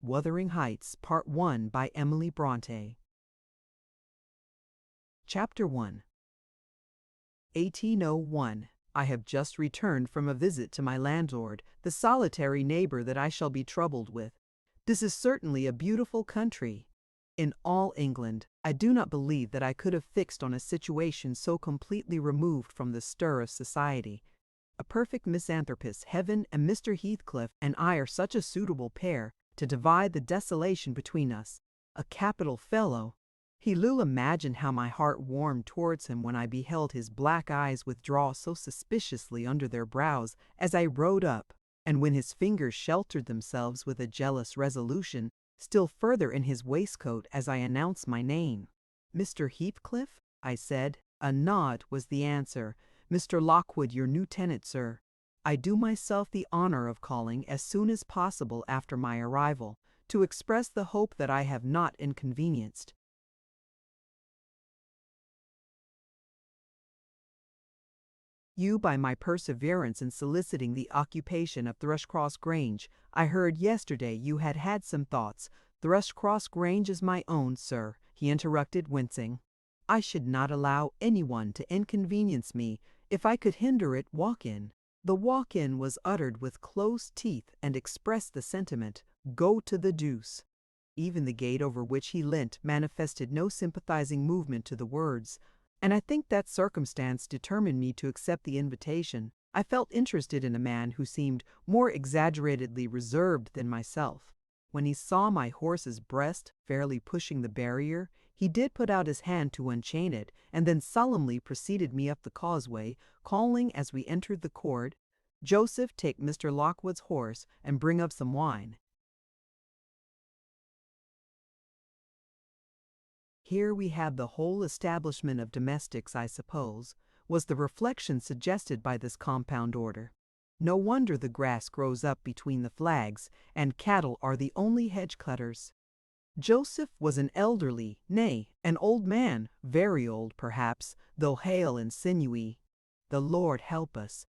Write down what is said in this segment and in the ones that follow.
Wuthering Heights, Part 1 by Emily Brontë. Chapter 1. 1801. I have just returned from a visit to my landlord, the solitary neighbor that I shall be troubled with. This is certainly a beautiful country. In all England, I do not believe that I could have fixed on a situation so completely removed from the stir of society. A perfect misanthropist, Heaven and Mr. Heathcliff and I are such a suitable pair to divide the desolation between us. A capital fellow! He will imagine how my heart warmed towards him when I beheld his black eyes withdraw so suspiciously under their brows as I rode up, and when his fingers sheltered themselves with a jealous resolution still further in his waistcoat as I announced my name. "Mr. Heathcliff?" I said. A nod was the answer. "Mr. Lockwood, your new tenant, sir. I do myself the honor of calling as soon as possible after my arrival, to express the hope that I have not inconvenienced you by my perseverance in soliciting the occupation of Thrushcross Grange. I heard yesterday you had had some thoughts." "Thrushcross Grange is my own, sir," he interrupted, wincing. "I should not allow anyone to inconvenience me if I could hinder it. Walk-in." The walk-in was uttered with close teeth and expressed the sentiment, "Go to the deuce." Even the gate over which he leant manifested no sympathizing movement to the words, and I think that circumstance determined me to accept the invitation. I felt interested in a man who seemed more exaggeratedly reserved than myself. When he saw my horse's breast fairly pushing the barrier, he did put out his hand to unchain it, and then solemnly preceded me up the causeway, calling as we entered the court, "Joseph, take Mr. Lockwood's horse and bring up some wine." "Here we have the whole establishment of domestics, I suppose," was the reflection suggested by this compound order. No wonder the grass grows up between the flags, and cattle are the only hedge cutters. Joseph was an elderly, nay, an old man, very old perhaps, though hale and sinewy. "The Lord help us,"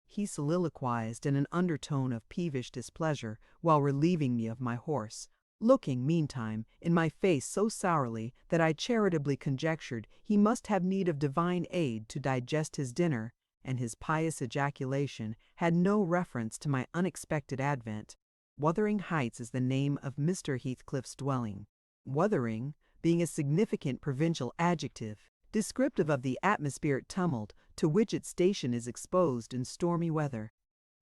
he soliloquized in an undertone of peevish displeasure, while relieving me of my horse, looking, meantime, in my face so sourly that I charitably conjectured he must have need of divine aid to digest his dinner, and his pious ejaculation had no reference to my unexpected advent. Wuthering Heights is the name of Mr. Heathcliff's dwelling, "wuthering" being a significant provincial adjective, descriptive of the atmospheric tumult to which its station is exposed in stormy weather.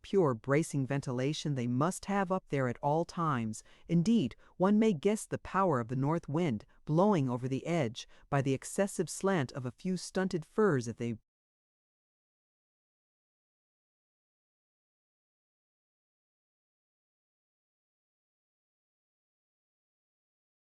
Pure bracing ventilation they must have up there at all times. Indeed, one may guess the power of the north wind blowing over the edge by the excessive slant of a few stunted firs at the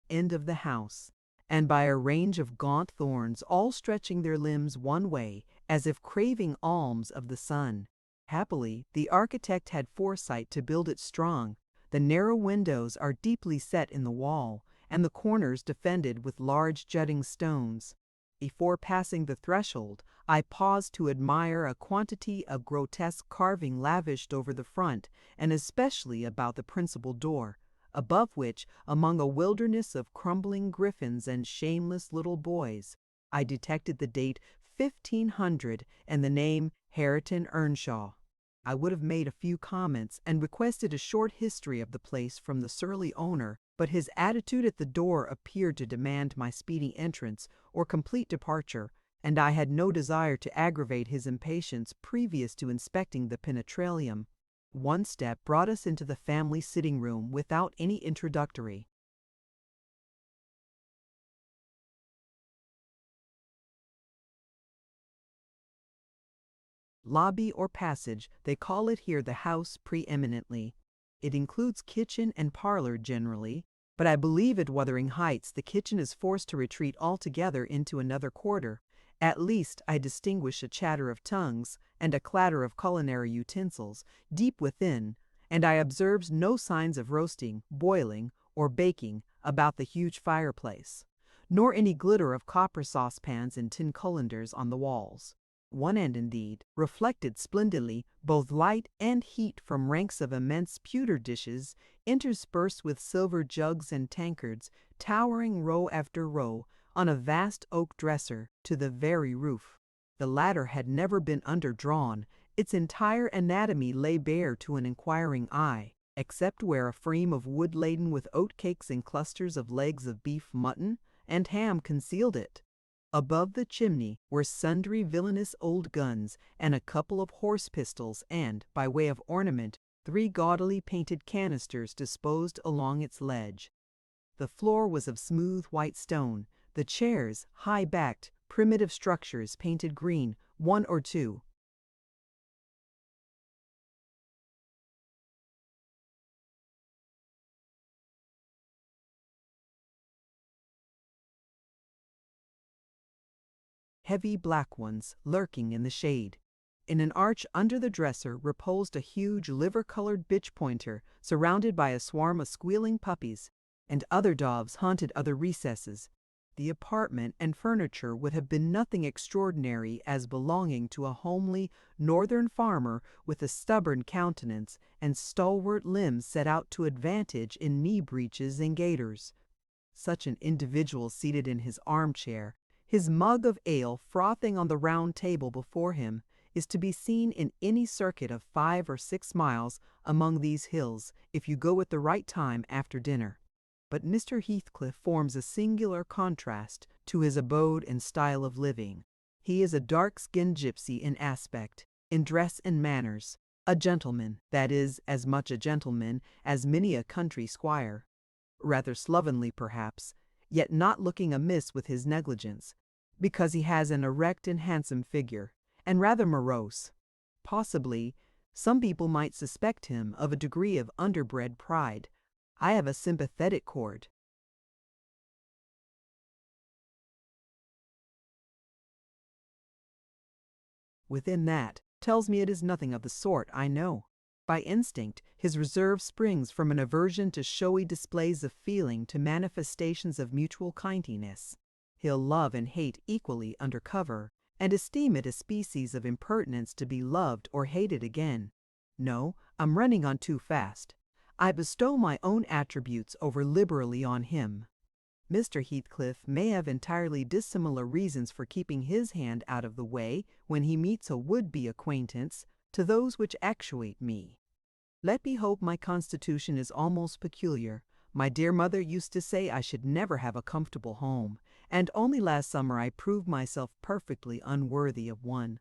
end of the house, and by a range of gaunt thorns all stretching their limbs one way, as if craving alms of the sun. Happily, the architect had foresight to build it strong. The narrow windows are deeply set in the wall, and the corners defended with large jutting stones. Before passing the threshold, I paused to admire a quantity of grotesque carving lavished over the front, and especially about the principal door, above which, among a wilderness of crumbling griffins and shameless little boys, I detected the date 1500 and the name Catherine Earnshaw. I would have made a few comments and requested a short history of the place from the surly owner, but his attitude at the door appeared to demand my speedy entrance or complete departure, and I had no desire to aggravate his impatience previous to inspecting the penetralium. One step brought us into the family sitting-room without any introductory. Lobby or passage, they call it here the house preeminently. It includes kitchen and parlor generally, but I believe at Wuthering Heights the kitchen is forced to retreat altogether into another quarter. At least I distinguish a chatter of tongues and a clatter of culinary utensils deep within, and I observed no signs of roasting, boiling, or baking about the huge fireplace, nor any glitter of copper saucepans and tin cullenders on the walls. one end indeed, reflected splendidly both light and heat from ranks of immense pewter dishes, interspersed with silver jugs and tankards, towering row after row on a vast oak dresser to the very roof. The latter had never been underdrawn, its entire anatomy lay bare to an inquiring eye, except where a frame of wood laden with oatcakes and clusters of legs of beef, mutton, and ham concealed it. Above the chimney were sundry villainous old guns and a couple of horse pistols and, by way of ornament, 3 gaudily painted canisters disposed along its ledge. The floor was of smooth white stone, the chairs, high-backed, primitive structures painted green, 1 or 2. Heavy black ones lurking in the shade. In an arch under the dresser reposed a huge liver-colored bitch pointer surrounded by a swarm of squealing puppies, and other dogs haunted other recesses. The apartment and furniture would have been nothing extraordinary as belonging to a homely northern farmer with a stubborn countenance and stalwart limbs set out to advantage in knee breeches and gaiters. Such an individual seated in his armchair, his mug of ale frothing on the round table before him, is to be seen in any circuit of 5 or 6 miles among these hills if you go at the right time after dinner. But Mr. Heathcliff forms a singular contrast to his abode and style of living. He is a dark-skinned gypsy in aspect, in dress and manners, a gentleman, that is, as much a gentleman as many a country squire. Rather slovenly, perhaps, yet not looking amiss with his negligence, because he has an erect and handsome figure, and rather morose. Possibly, some people might suspect him of a degree of underbred pride. I have a sympathetic chord. Within that tells me it is nothing of the sort, I know. By instinct, his reserve springs from an aversion to showy displays of feeling, to manifestations of mutual kindliness. He'll love and hate equally under cover, and esteem it a species of impertinence to be loved or hated again. No, I'm running on too fast. I bestow my own attributes over liberally on him. Mr. Heathcliff may have entirely dissimilar reasons for keeping his hand out of the way when he meets a would-be acquaintance to those which actuate me. Let me hope my constitution is almost peculiar. My dear mother used to say I should never have a comfortable home, and only last summer I proved myself perfectly unworthy of one.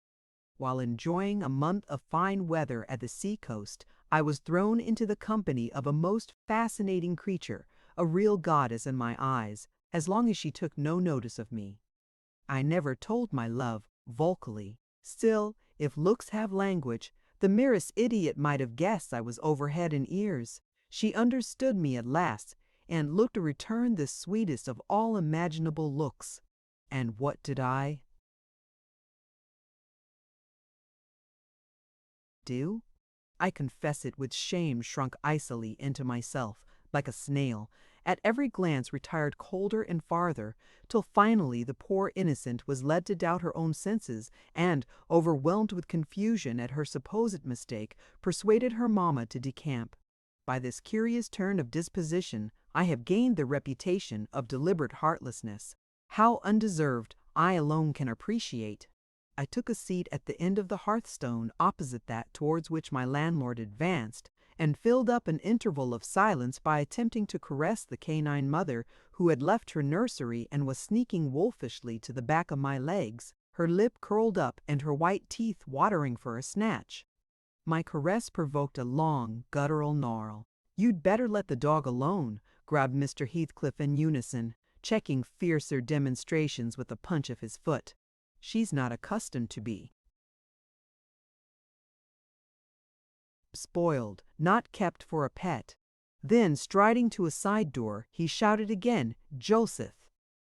While enjoying a month of fine weather at the sea-coast, I was thrown into the company of a most fascinating creature, a real goddess in my eyes, as long as she took no notice of me. I never told my love vocally. Still, if looks have language, the merest idiot might have guessed I was over head and ears. She understood me at last, and looked to return the sweetest of all imaginable looks. And what did I do? I confess it with shame shrunk icily into myself, like a snail, at every glance retired colder and farther, till finally the poor innocent was led to doubt her own senses, and, overwhelmed with confusion at her supposed mistake, persuaded her mamma to decamp. By this curious turn of disposition, I have gained the reputation of deliberate heartlessness. How undeserved, I alone can appreciate. I took a seat at the end of the hearthstone opposite that towards which my landlord advanced, and filled up an interval of silence by attempting to caress the canine mother who had left her nursery and was sneaking wolfishly to the back of my legs, her lip curled up and her white teeth watering for a snatch. My caress provoked a long, guttural gnarl. "You'd better let the dog alone," grabbed Mr. Heathcliff in unison, checking fiercer demonstrations with a punch of his foot. "She's not accustomed to be spoiled, not kept for a pet." Then, striding to a side door, he shouted again, "Joseph!"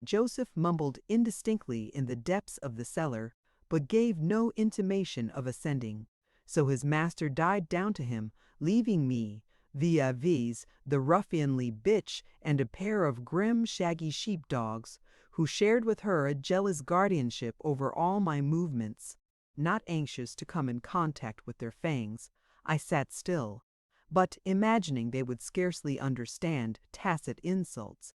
Joseph mumbled indistinctly in the depths of the cellar, but gave no intimation of ascending. So his master died down to him, leaving me, vis-a-vis, the ruffianly bitch and a pair of grim, shaggy sheep-dogs, who shared with her a jealous guardianship over all my movements. not anxious to come in contact with their fangs. I sat still, but imagining they would scarcely understand tacit insults.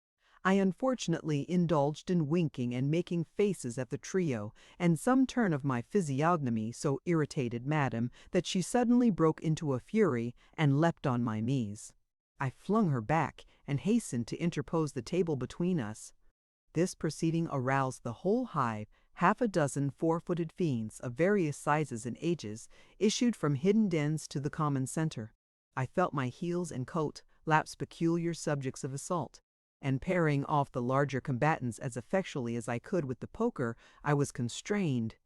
I unfortunately indulged in winking and making faces at the trio, and some turn of my physiognomy so irritated Madame that she suddenly broke into a fury and leapt on my knees. I flung her back and hastened to interpose the table between us. This proceeding aroused the whole hive. Half a dozen four-footed fiends of various sizes and ages issued from hidden dens to the common center. I felt my heels and coat lapse peculiar subjects of assault, and parrying off the larger combatants as effectually as I could with the poker, I was constrained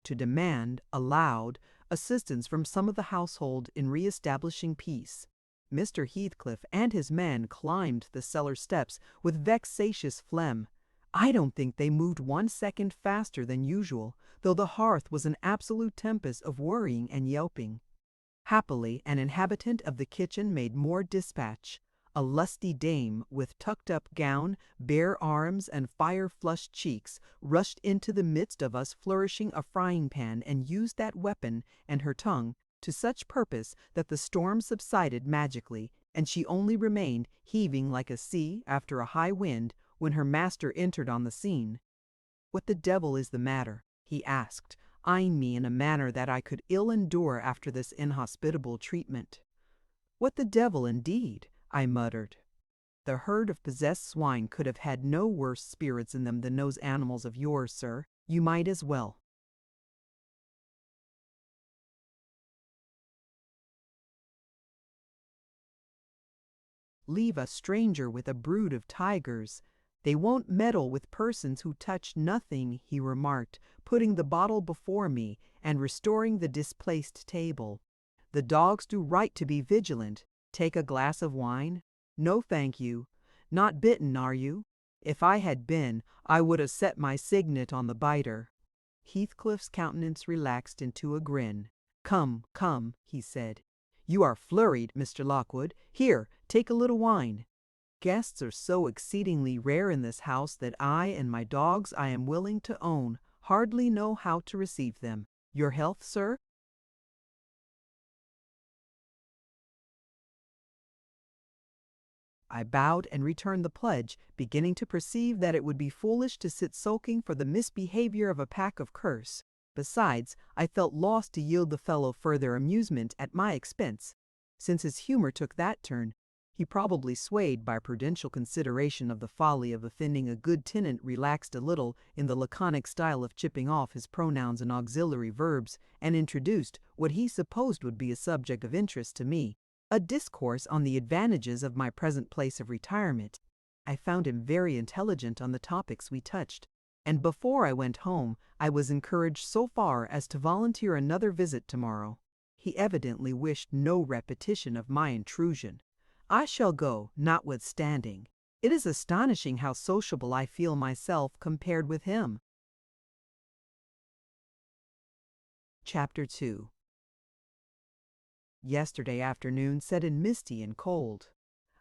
to demand, aloud, assistance from some of the household in re-establishing peace. Mr. Heathcliff and his men climbed the cellar steps with vexatious phlegm. I don't think they moved 1 second faster than usual, though the hearth was an absolute tempest of worrying and yelping. Happily, an inhabitant of the kitchen made more dispatch. A lusty dame, with tucked-up gown, bare arms, and fire-flushed cheeks, rushed into the midst of us flourishing a frying-pan and used that weapon and her tongue to such purpose that the storm subsided magically, and she only remained heaving like a sea after a high wind when her master entered on the scene. "What the devil is the matter?" he asked, eyeing me in a manner that I could ill endure after this inhospitable treatment. "What the devil, indeed?" I muttered. "The herd of possessed swine could have had no worse spirits in them than those animals of yours, sir. You might as well." "Leave a stranger with a brood of tigers. They won't meddle with persons who touch nothing," he remarked, putting the bottle before me and restoring the displaced table. "The dogs do right to be vigilant. Take a glass of wine?" "No, thank you." "Not bitten, are you?" "If I had been, I would have set my signet on the biter." Heathcliff's countenance relaxed into a grin. "Come, come," he said. "You are flurried, Mr. Lockwood. Here, take a little wine." "Guests are so exceedingly rare in this house that I and my dogs, I am willing to own, hardly know how to receive them. Your health, sir?" I bowed and returned the pledge, beginning to perceive that it would be foolish to sit sulking for the misbehavior of a pack of curs. Besides, I felt lost to yield the fellow further amusement at my expense. Since his humor took that turn, he probably swayed by prudential consideration of the folly of offending a good tenant, relaxed a little in the laconic style of chipping off his pronouns and auxiliary verbs, and introduced what he supposed would be a subject of interest to me, a discourse on the advantages of my present place of retirement. I found him very intelligent on the topics we touched, and before I went home I was encouraged so far as to volunteer another visit tomorrow. He evidently wished no repetition of my intrusion. I shall go, notwithstanding. It is astonishing how sociable I feel myself compared with him. Chapter 2. Yesterday afternoon set in misty and cold.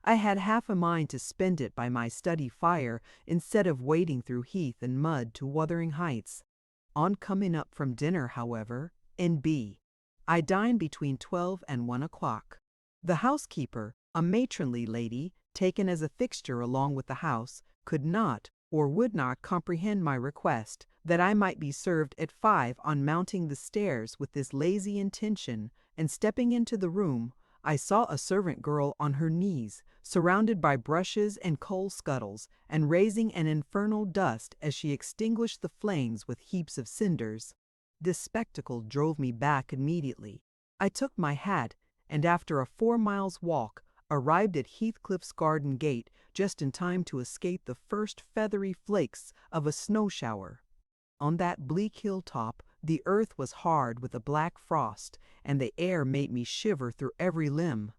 I had half a mind to spend it by my study fire instead of wading through heath and mud to Wuthering Heights. On coming up from dinner, however, N.B., I dined between 12 and 1 o'clock. The housekeeper, a matronly lady, taken as a fixture along with the house, could not or would not comprehend my request that I might be served at 5 on mounting the stairs with this lazy intention, and stepping into the room, I saw a servant girl on her knees, surrounded by brushes and coal scuttles, and raising an infernal dust as she extinguished the flames with heaps of cinders. This spectacle drove me back immediately. I took my hat, and after a 4 miles walk, arrived at Heathcliff's garden gate just in time to escape the first feathery flakes of a snow shower. On that bleak hilltop, the earth was hard with a black frost, and the air made me shiver through every limb.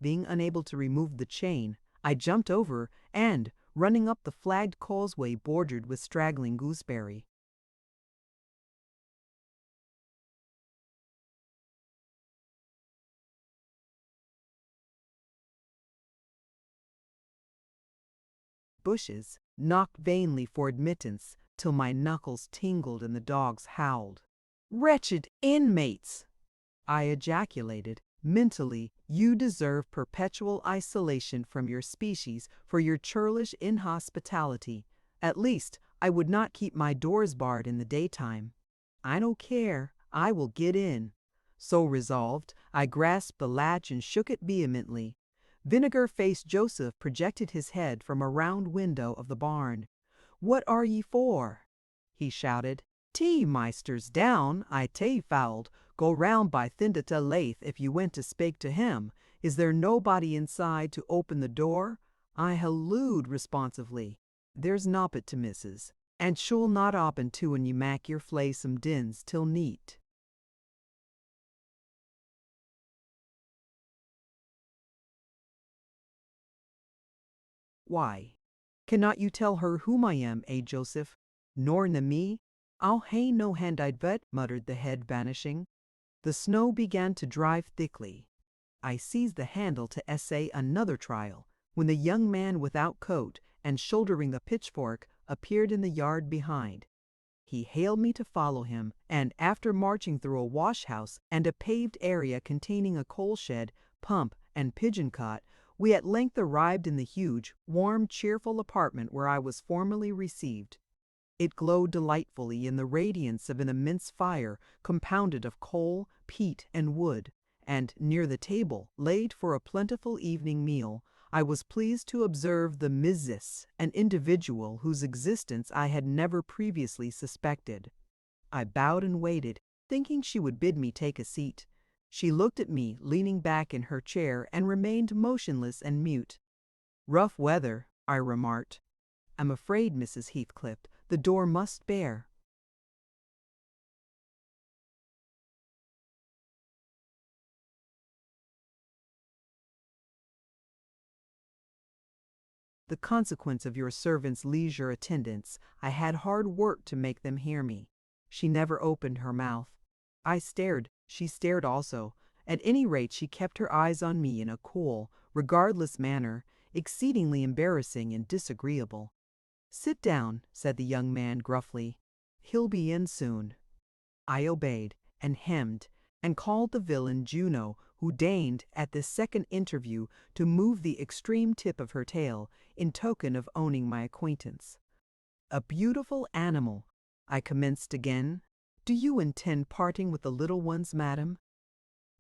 Being unable to remove the chain, I jumped over and, running up the flagged causeway bordered with straggling gooseberry, bushes, knocked vainly for admittance, till my knuckles tingled and the dogs howled. "Wretched inmates!" I ejaculated. Mentally, you deserve perpetual isolation from your species for your churlish inhospitality. At least, I would not keep my doors barred in the daytime. I don't care, I will get in. So resolved, I grasped the latch and shook it vehemently. Vinegar-faced Joseph projected his head from a round window of the barn. "What are ye for?" he shouted. "Tea, meisters, down, I tay fouled. Go round by Thindata Lath if you went to spake to him. Is there nobody inside to open the door?" I hallooed responsively. "There's nobbut to missus, and she'll not open to when you mak your flaysome dins till neat." "Why, cannot you tell her whom I am, Joseph? Nor na me? I'll hae no hand I'd vet," muttered the head, vanishing. The snow began to drive thickly. I seized the handle to essay another trial, when the young man without coat and shouldering a pitchfork appeared in the yard behind. He hailed me to follow him, and after marching through a wash-house and a paved area containing a coal shed, pump, and pigeon cot, we at length arrived in the huge, warm, cheerful apartment where I was formally received. It glowed delightfully in the radiance of an immense fire compounded of coal, peat, and wood, and near the table, laid for a plentiful evening meal, I was pleased to observe the Mrs., an individual whose existence I had never previously suspected. I bowed and waited, thinking she would bid me take a seat. She looked at me, leaning back in her chair, and remained motionless and mute. "Rough weather," I remarked. "I'm afraid, Mrs. Heathcliff, the door must bear." "The consequence of your servant's leisure attendance, I had hard work to make them hear me." She never opened her mouth. I stared, she stared also. At any rate, she kept her eyes on me in a cool, regardless manner, exceedingly embarrassing and disagreeable. "Sit down," said the young man gruffly. "He'll be in soon." I obeyed, and hemmed, and called the villain Juno, who deigned, at this second interview, to move the extreme tip of her tail, in token of owning my acquaintance. "A beautiful animal," I commenced again. "Do you intend parting with the little ones, madam?"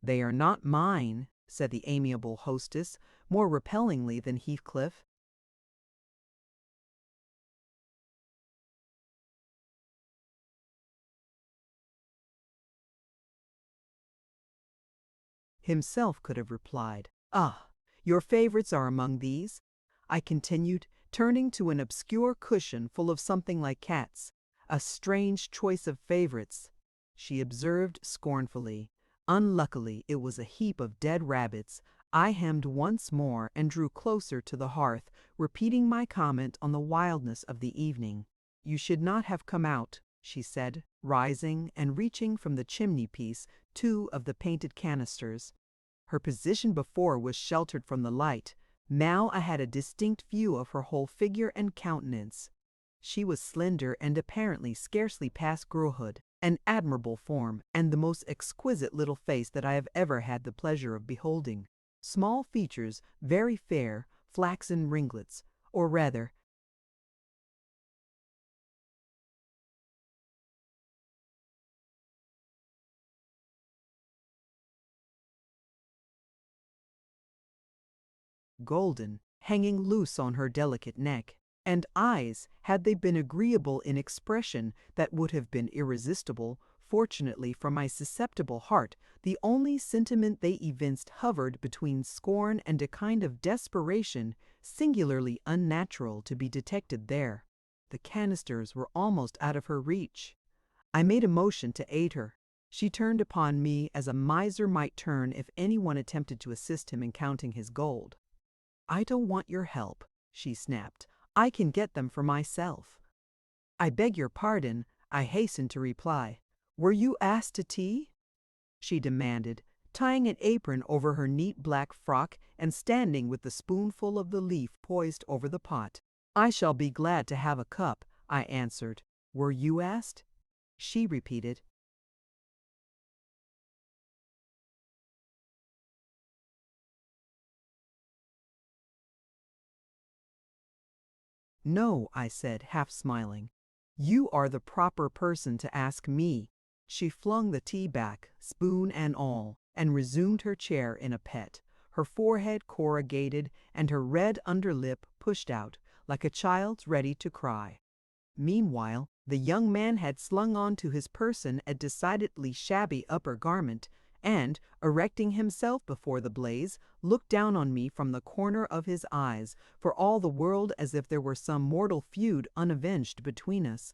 "They are not mine," said the amiable hostess, more repellingly than Heathcliff. Himself could have replied. "Ah, your favorites are among these?" I continued, turning to an obscure cushion full of something like cats. "A strange choice of favorites," she observed scornfully. Unluckily, it was a heap of dead rabbits. I hemmed once more and drew closer to the hearth, repeating my comment on the wildness of the evening. "You should not have come out," she said, rising and reaching from the chimney-piece 2 of the painted canisters. Her position before was sheltered from the light. Now I had a distinct view of her whole figure and countenance. She was slender and apparently scarcely past girlhood, an admirable form, and the most exquisite little face that I have ever had the pleasure of beholding. Small features, very fair, flaxen ringlets, or rather, golden, hanging loose on her delicate neck, and eyes, had they been agreeable in expression, that would have been irresistible. Fortunately for my susceptible heart, the only sentiment they evinced hovered between scorn and a kind of desperation singularly unnatural to be detected there. The canisters were almost out of her reach. I made a motion to aid her. She turned upon me as a miser might turn if anyone attempted to assist him in counting his gold. "I don't want your help," she snapped. "I can get them for myself." "I beg your pardon," I hastened to reply. "Were you asked to tea?" she demanded, tying an apron over her neat black frock and standing with the spoonful of the leaf poised over the pot. "I shall be glad to have a cup," I answered. Were you asked? She repeated. No, I said, half smiling. You are the proper person to ask me. She flung the tea back, spoon and all, and resumed her chair in a pet, her forehead corrugated and her red underlip pushed out, like a child's ready to cry. Meanwhile, the young man had slung on to his person a decidedly shabby upper garment, and, erecting himself before the blaze, looked down on me from the corner of his eyes, for all the world as if there were some mortal feud unavenged between us.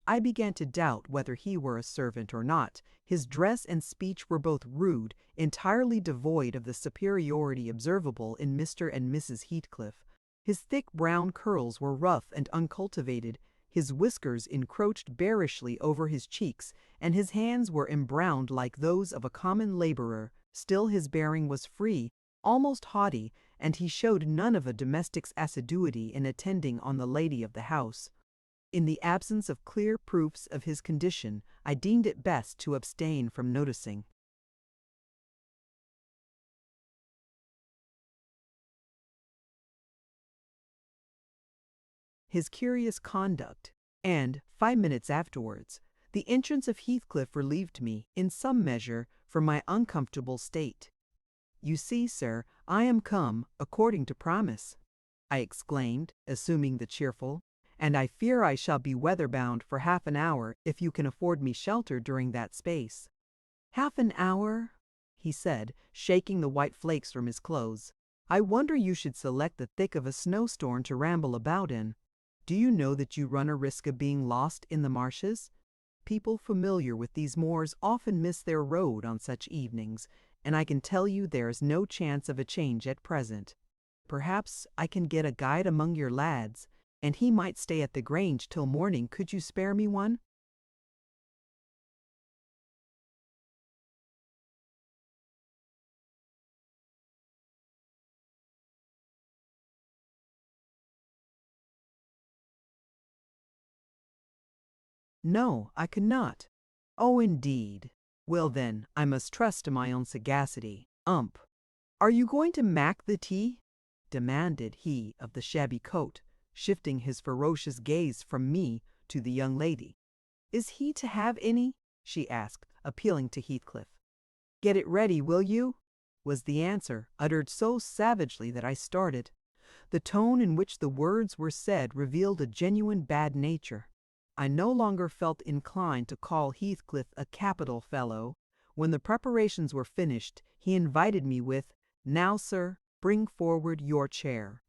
I began to doubt whether he were a servant or not. His dress and speech were both rude, entirely devoid of the superiority observable in Mr. and Mrs. Heathcliff. His thick brown curls were rough and uncultivated, his whiskers encroached bearishly over his cheeks, and his hands were embrowned like those of a common laborer. Still his bearing was free, almost haughty, and he showed none of a domestic's assiduity in attending on the lady of the house. In the absence of clear proofs of his condition, I deemed it best to abstain from noticing. His curious conduct, and, 5 minutes afterwards, the entrance of Heathcliff relieved me, in some measure, from my uncomfortable state. You see, sir, I am come, according to promise, I exclaimed, assuming the cheerful, and I fear I shall be weather-bound for half an hour if you can afford me shelter during that space. Half an hour? He said, shaking the white flakes from his clothes. I wonder you should select the thick of a snowstorm to ramble about in. Do you know that you run a risk of being lost in the marshes? People familiar with these moors often miss their road on such evenings, and I can tell you there is no chance of a change at present. Perhaps I can get a guide among your lads, and he might stay at the Grange till morning. Could you spare me one? No, I could not. Oh, indeed. Well then, I must trust to my own sagacity. Are you going to mack the tea? Demanded he of the shabby coat, shifting his ferocious gaze from me to the young lady. Is he to have any? She asked, appealing to Heathcliff. Get it ready, will you? Was the answer, uttered so savagely that I started. The tone in which the words were said revealed a genuine bad nature. I no longer felt inclined to call Heathcliff a capital fellow. When the preparations were finished, he invited me with, "Now, sir, bring forward your chair."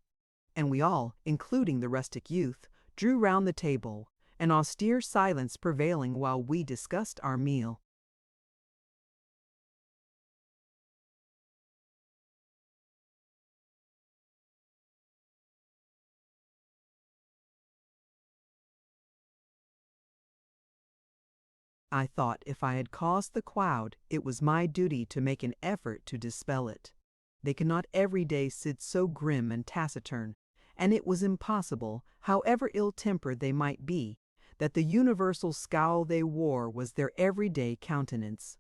And we all, including the rustic youth, drew round the table, an austere silence prevailing while we discussed our meal. I thought if I had caused the cloud, it was my duty to make an effort to dispel it. They cannot every day sit so grim and taciturn, and it was impossible, however ill-tempered they might be, that the universal scowl they wore was their everyday countenance.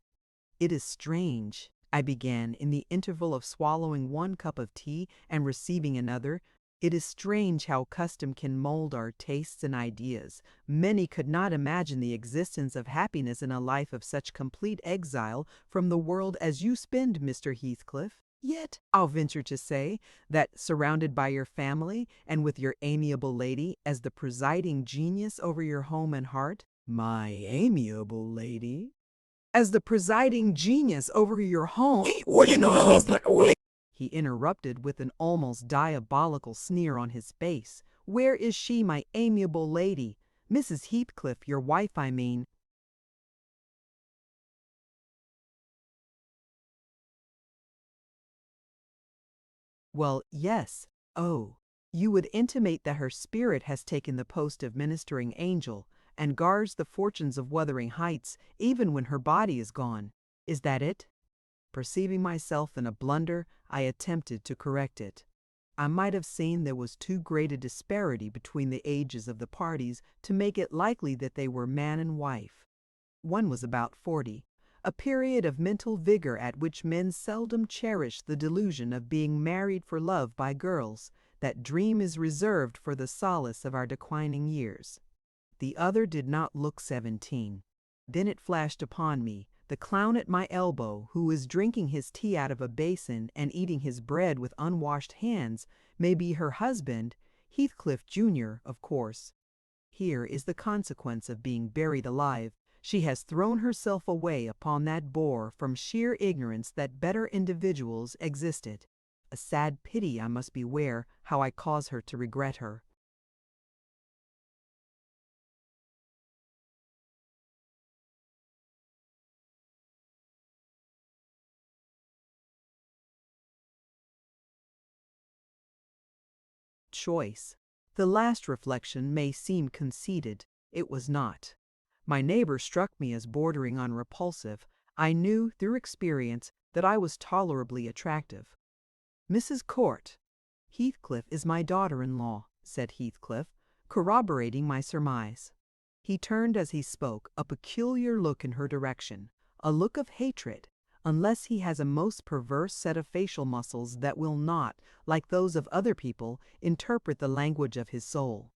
It is strange, I began in the interval of swallowing one cup of tea and receiving another. It is strange how custom can mold our tastes and ideas. Many could not imagine the existence of happiness in a life of such complete exile from the world as you spend, Mr. Heathcliff. Yet, I'll venture to say that, surrounded by your family and with your amiable lady as the presiding genius over your home and heart, my amiable lady, as the presiding genius over your home, he interrupted with an almost diabolical sneer on his face. Where is she, my amiable lady? Mrs. Heathcliff, your wife, I mean. Well, yes. Oh, you would intimate that her spirit has taken the post of ministering angel, and guards the fortunes of Wuthering Heights, even when her body is gone. Is that it? Perceiving myself in a blunder, I attempted to correct it. I might have seen there was too great a disparity between the ages of the parties to make it likely that they were man and wife. One was about 40, a period of mental vigor at which men seldom cherish the delusion of being married for love by girls. That dream is reserved for the solace of our declining years. The other did not look 17. Then it flashed upon me, the clown at my elbow, who is drinking his tea out of a basin and eating his bread with unwashed hands, may be her husband, Heathcliff Jr., of course. Here is the consequence of being buried alive. She has thrown herself away upon that boor from sheer ignorance that better individuals existed. A sad pity I must beware how I cause her to regret her. Choice. The last reflection may seem conceited. It was not. My neighbor struck me as bordering on repulsive. I knew, through experience, that I was tolerably attractive. Mrs. Court. Heathcliff is my daughter-in-law, said Heathcliff, corroborating my surmise. He turned as he spoke, a peculiar look in her direction, a look of hatred, unless he has a most perverse set of facial muscles that will not, like those of other people, interpret the language of his soul.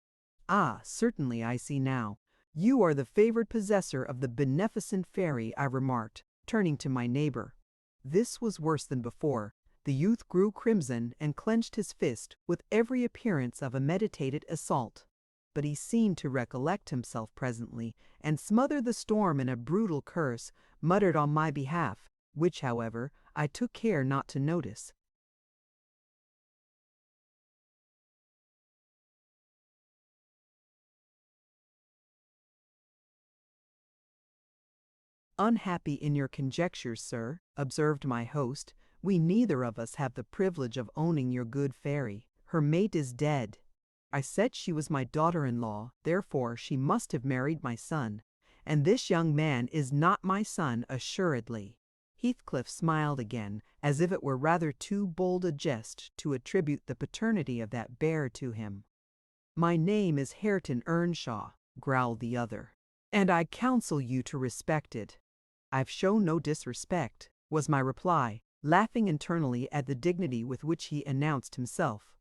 Ah, certainly I see now. You are the favored possessor of the beneficent fairy, I remarked, turning to my neighbor. This was worse than before. The youth grew crimson and clenched his fist with every appearance of a meditated assault. But he seemed to recollect himself presently, and smother the storm in a brutal curse, muttered on my behalf, which, however, I took care not to notice. Unhappy in your conjectures, sir, observed my host. We neither of us have the privilege of owning your good fairy. Her mate is dead. I said she was my daughter-in-law, therefore she must have married my son. And this young man is not my son, assuredly. Heathcliff smiled again, as if it were rather too bold a jest to attribute the paternity of that bear to him. My name is Catherine Earnshaw, growled the other, and I counsel you to respect it. I've shown no disrespect, was my reply, laughing internally at the dignity with which he announced himself.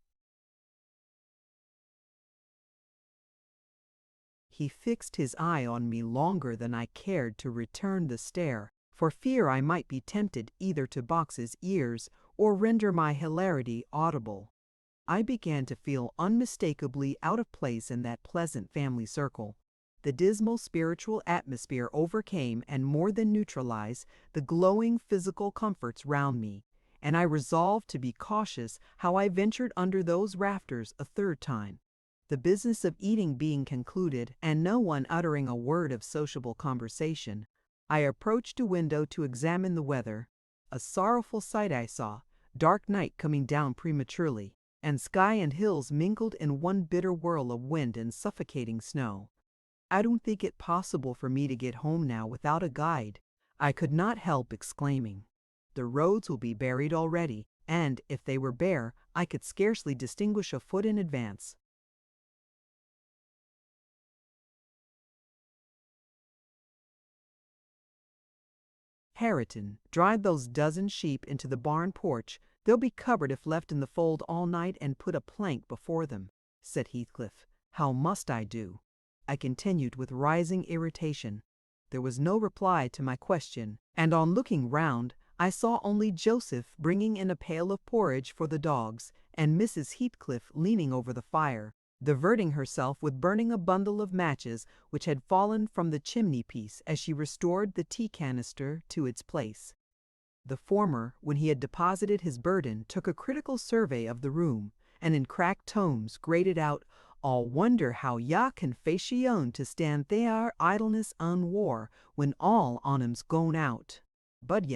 He fixed his eye on me longer than I cared to return the stare, for fear I might be tempted either to box his ears or render my hilarity audible. I began to feel unmistakably out of place in that pleasant family circle. The dismal spiritual atmosphere overcame and more than neutralized the glowing physical comforts round me, and I resolved to be cautious how I ventured under those rafters a third time. The business of eating being concluded, and no one uttering a word of sociable conversation, I approached a window to examine the weather. A sorrowful sight I saw, dark night coming down prematurely, and sky and hills mingled in one bitter whirl of wind and suffocating snow. I don't think it possible for me to get home now without a guide. I could not help exclaiming. The roads will be buried already, and, if they were bare, I could scarcely distinguish a foot in advance. Harriton, drive those dozen sheep into the barn porch. They'll be covered if left in the fold all night, and put a plank before them, said Heathcliff. How must I do? I continued with rising irritation. There was no reply to my question, and on looking round, I saw only Joseph bringing in a pail of porridge for the dogs, and Mrs. Heathcliff leaning over the fire, diverting herself with burning a bundle of matches which had fallen from the chimney-piece as she restored the tea canister to its place. The former, when he had deposited his burden, took a critical survey of the room, and in cracked tones grated out, "All wonder how ya can face ye own to stand there idleness unwar, when all on 'em's gone out. But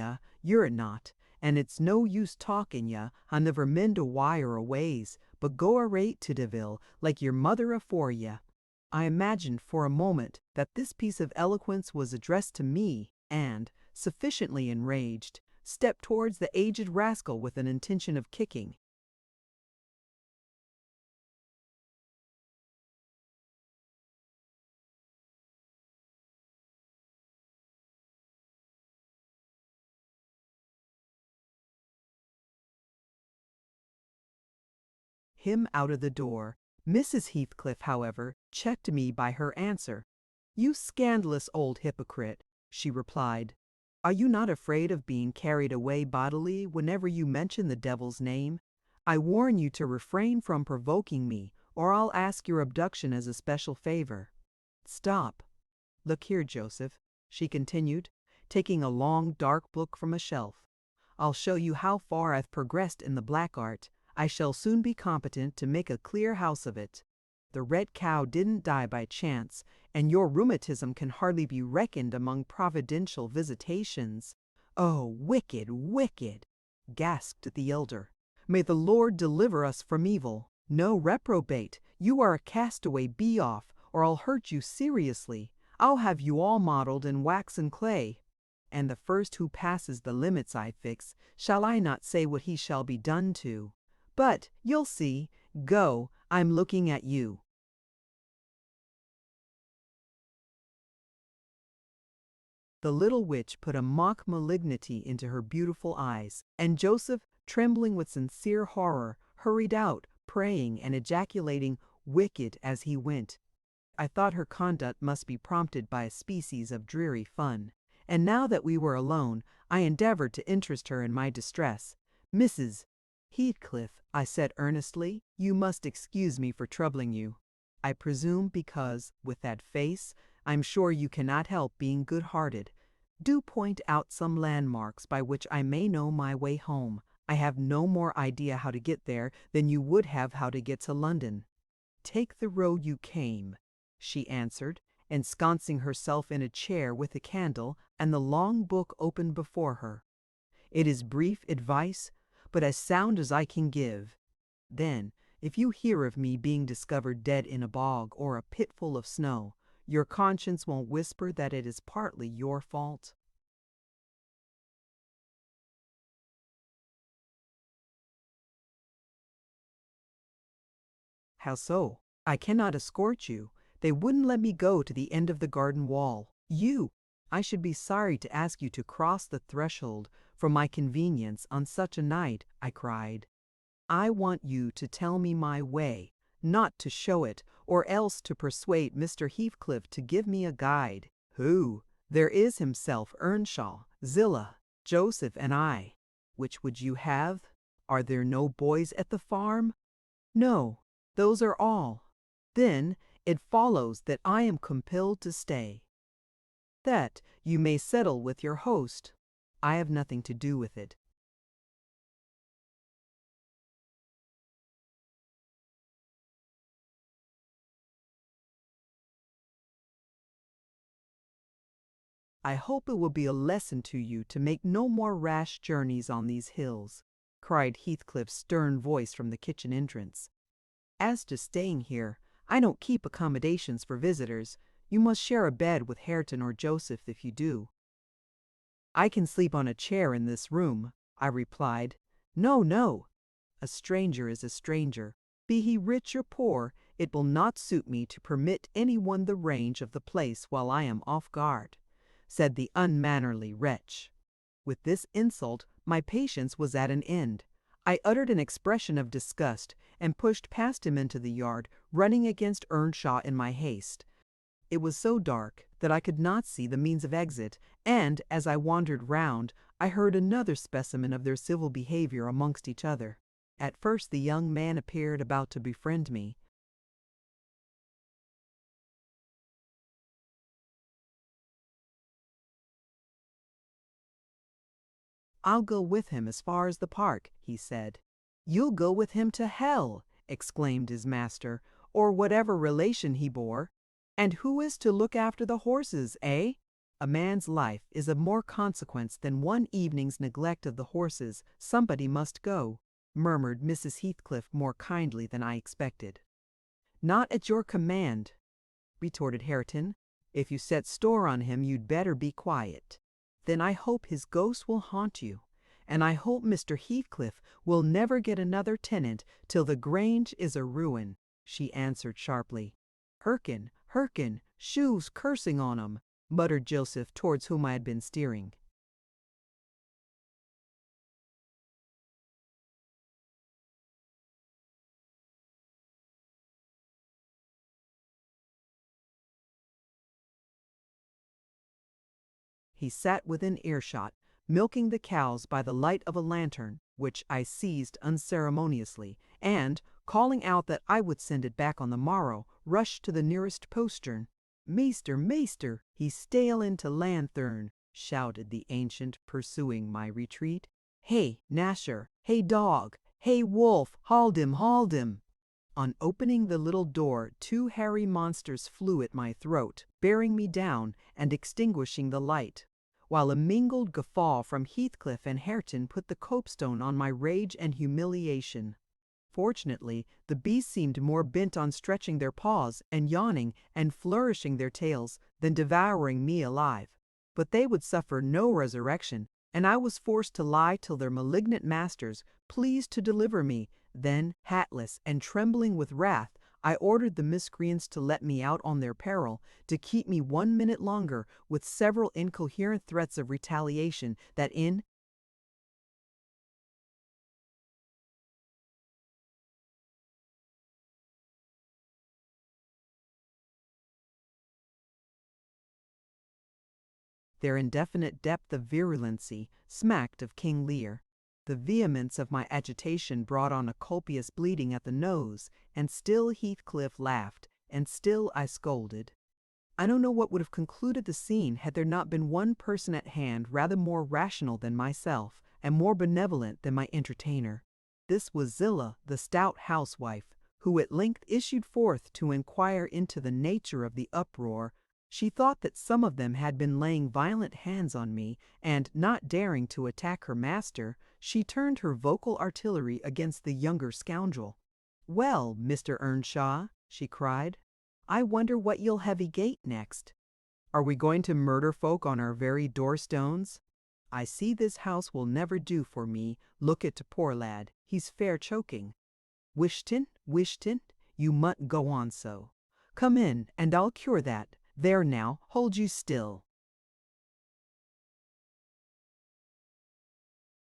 you're not, and it's no use talking ya, I never mend a wire o' ways, but go arrate to Deville, like your mother afore ya." I imagined for a moment that this piece of eloquence was addressed to me, and, sufficiently enraged, stepped towards the aged rascal with an intention of kicking. him out of the door. Mrs. Heathcliff, however, checked me by her answer. "You scandalous old hypocrite," she replied. "Are you not afraid of being carried away bodily whenever you mention the devil's name? I warn you to refrain from provoking me, or I'll ask your abduction as a special favor. Stop. Look here, Joseph," she continued, taking a long dark book from a shelf. "I'll show you how far I've progressed in the black art. I shall soon be competent to make a clear house of it. The red cow didn't die by chance, and your rheumatism can hardly be reckoned among providential visitations." "Oh, wicked, wicked!" gasped the elder. "May the Lord deliver us from evil. No, reprobate, you are a castaway. Be off, or I'll hurt you seriously. I'll have you all modeled in wax and clay. And the first who passes the limits I fix, shall I not say what he shall be done to? But you'll see. Go, I'm looking at you." The little witch put a mock malignity into her beautiful eyes, and Joseph, trembling with sincere horror, hurried out, praying and ejaculating "wicked" as he went. I thought her conduct must be prompted by a species of dreary fun, and now that we were alone, I endeavored to interest her in my distress. "Mrs. Heathcliff," I said earnestly, "you must excuse me for troubling you. I presume because, with that face, I'm sure you cannot help being good-hearted. Do point out some landmarks by which I may know my way home. I have no more idea how to get there than you would have how to get to London." "Take the road you came," she answered, ensconcing herself in a chair with a candle and the long book open before her. "It is brief advice, but as sound as I can give. Then, if you hear of me being discovered dead in a bog or a pit full of snow, your conscience won't whisper that it is partly your fault." "How so?" "I cannot escort you. They wouldn't let me go to the end of the garden wall. I should be sorry to ask you to cross the threshold for my convenience on such a night," I cried. "I want you to tell me my way, not to show it, or else to persuade Mr. Heathcliff to give me a guide." "Who?" "There is himself, Earnshaw, Zillah, Joseph, and I. Which would you have? Are there no boys at the farm?" "No, those are all." "Then it follows that I am compelled to stay." "That you may settle with your host. I have nothing to do with it." "I hope it will be a lesson to you to make no more rash journeys on these hills," cried Heathcliff's stern voice from the kitchen entrance. "As to staying here, I don't keep accommodations for visitors. You must share a bed with Hareton or Joseph if you do." "I can sleep on a chair in this room," I replied. "No, no. A stranger is a stranger. Be he rich or poor, it will not suit me to permit any one the range of the place while I am off guard," said the unmannerly wretch. With this insult, my patience was at an end. I uttered an expression of disgust and pushed past him into the yard, running against Earnshaw in my haste. It was so dark that I could not see the means of exit, and as I wandered round, I heard another specimen of their civil behavior amongst each other. At first the young man appeared about to befriend me. "I'll go with him as far as the park," he said. "You'll go with him to hell!" exclaimed his master, "or whatever relation he bore. And who is to look after the horses, eh?" "A man's life is of more consequence than one evening's neglect of the horses. Somebody must go," murmured Mrs. Heathcliff more kindly than I expected. "Not at your command," retorted Hareton. "If you set store on him, you'd better be quiet. Then I hope his ghost will haunt you, and I hope Mr. Heathcliff will never get another tenant till the Grange is a ruin," she answered sharply. "Hearken, hearken, shoes cursing on 'em," muttered Joseph, towards whom I had been steering. He sat within earshot, milking the cows by the light of a lantern, which I seized unceremoniously, and, calling out that I would send it back on the morrow, rushed to the nearest postern. "Meester, meester, he's stale into lanthorn," shouted the ancient, pursuing my retreat. "Hey, Nasher! Hey, dog! Hey, wolf! Hauld him, hauld him!" On opening the little door, two hairy monsters flew at my throat, bearing me down and extinguishing the light, while a mingled guffaw from Heathcliff and Hareton put the copestone on my rage and humiliation. Fortunately, the beasts seemed more bent on stretching their paws and yawning and flourishing their tails than devouring me alive. But they would suffer no resurrection, and I was forced to lie till their malignant masters pleased to deliver me. Then, hatless and trembling with wrath, I ordered the miscreants to let me out on their peril, to keep me 1 minute longer, with several incoherent threats of retaliation, that in their indefinite depth of virulency smacked of King Lear. The vehemence of my agitation brought on a copious bleeding at the nose, and still Heathcliff laughed, and still I scolded. I don't know what would have concluded the scene had there not been one person at hand rather more rational than myself, and more benevolent than my entertainer. This was Zillah, the stout housewife, who at length issued forth to inquire into the nature of the uproar. She thought that some of them had been laying violent hands on me, and, not daring to attack her master, she turned her vocal artillery against the younger scoundrel. "Well, Mr. Earnshaw," she cried, "I wonder what you'll heavy-gate next. Are we going to murder folk on our very door-stones? I see this house will never do for me. Look at t' poor lad, he's fair choking. Wishton, you mut go on so. Come in, and I'll cure that. There now, hold you still."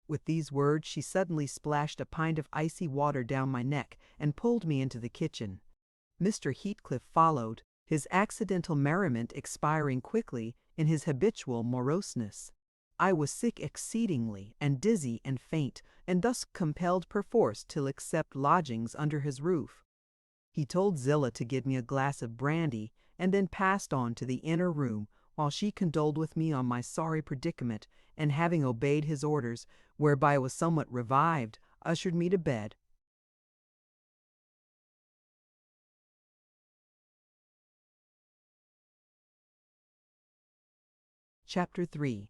With these words she suddenly splashed a pint of icy water down my neck and pulled me into the kitchen. Mr. Heathcliff followed, his accidental merriment expiring quickly in his habitual moroseness. I was sick exceedingly, and dizzy and faint, and thus compelled perforce to accept lodgings under his roof. He told Zillah to give me a glass of brandy, and then passed on to the inner room, while she condoled with me on my sorry predicament, and having obeyed his orders, whereby I was somewhat revived, ushered me to bed. Chapter 3.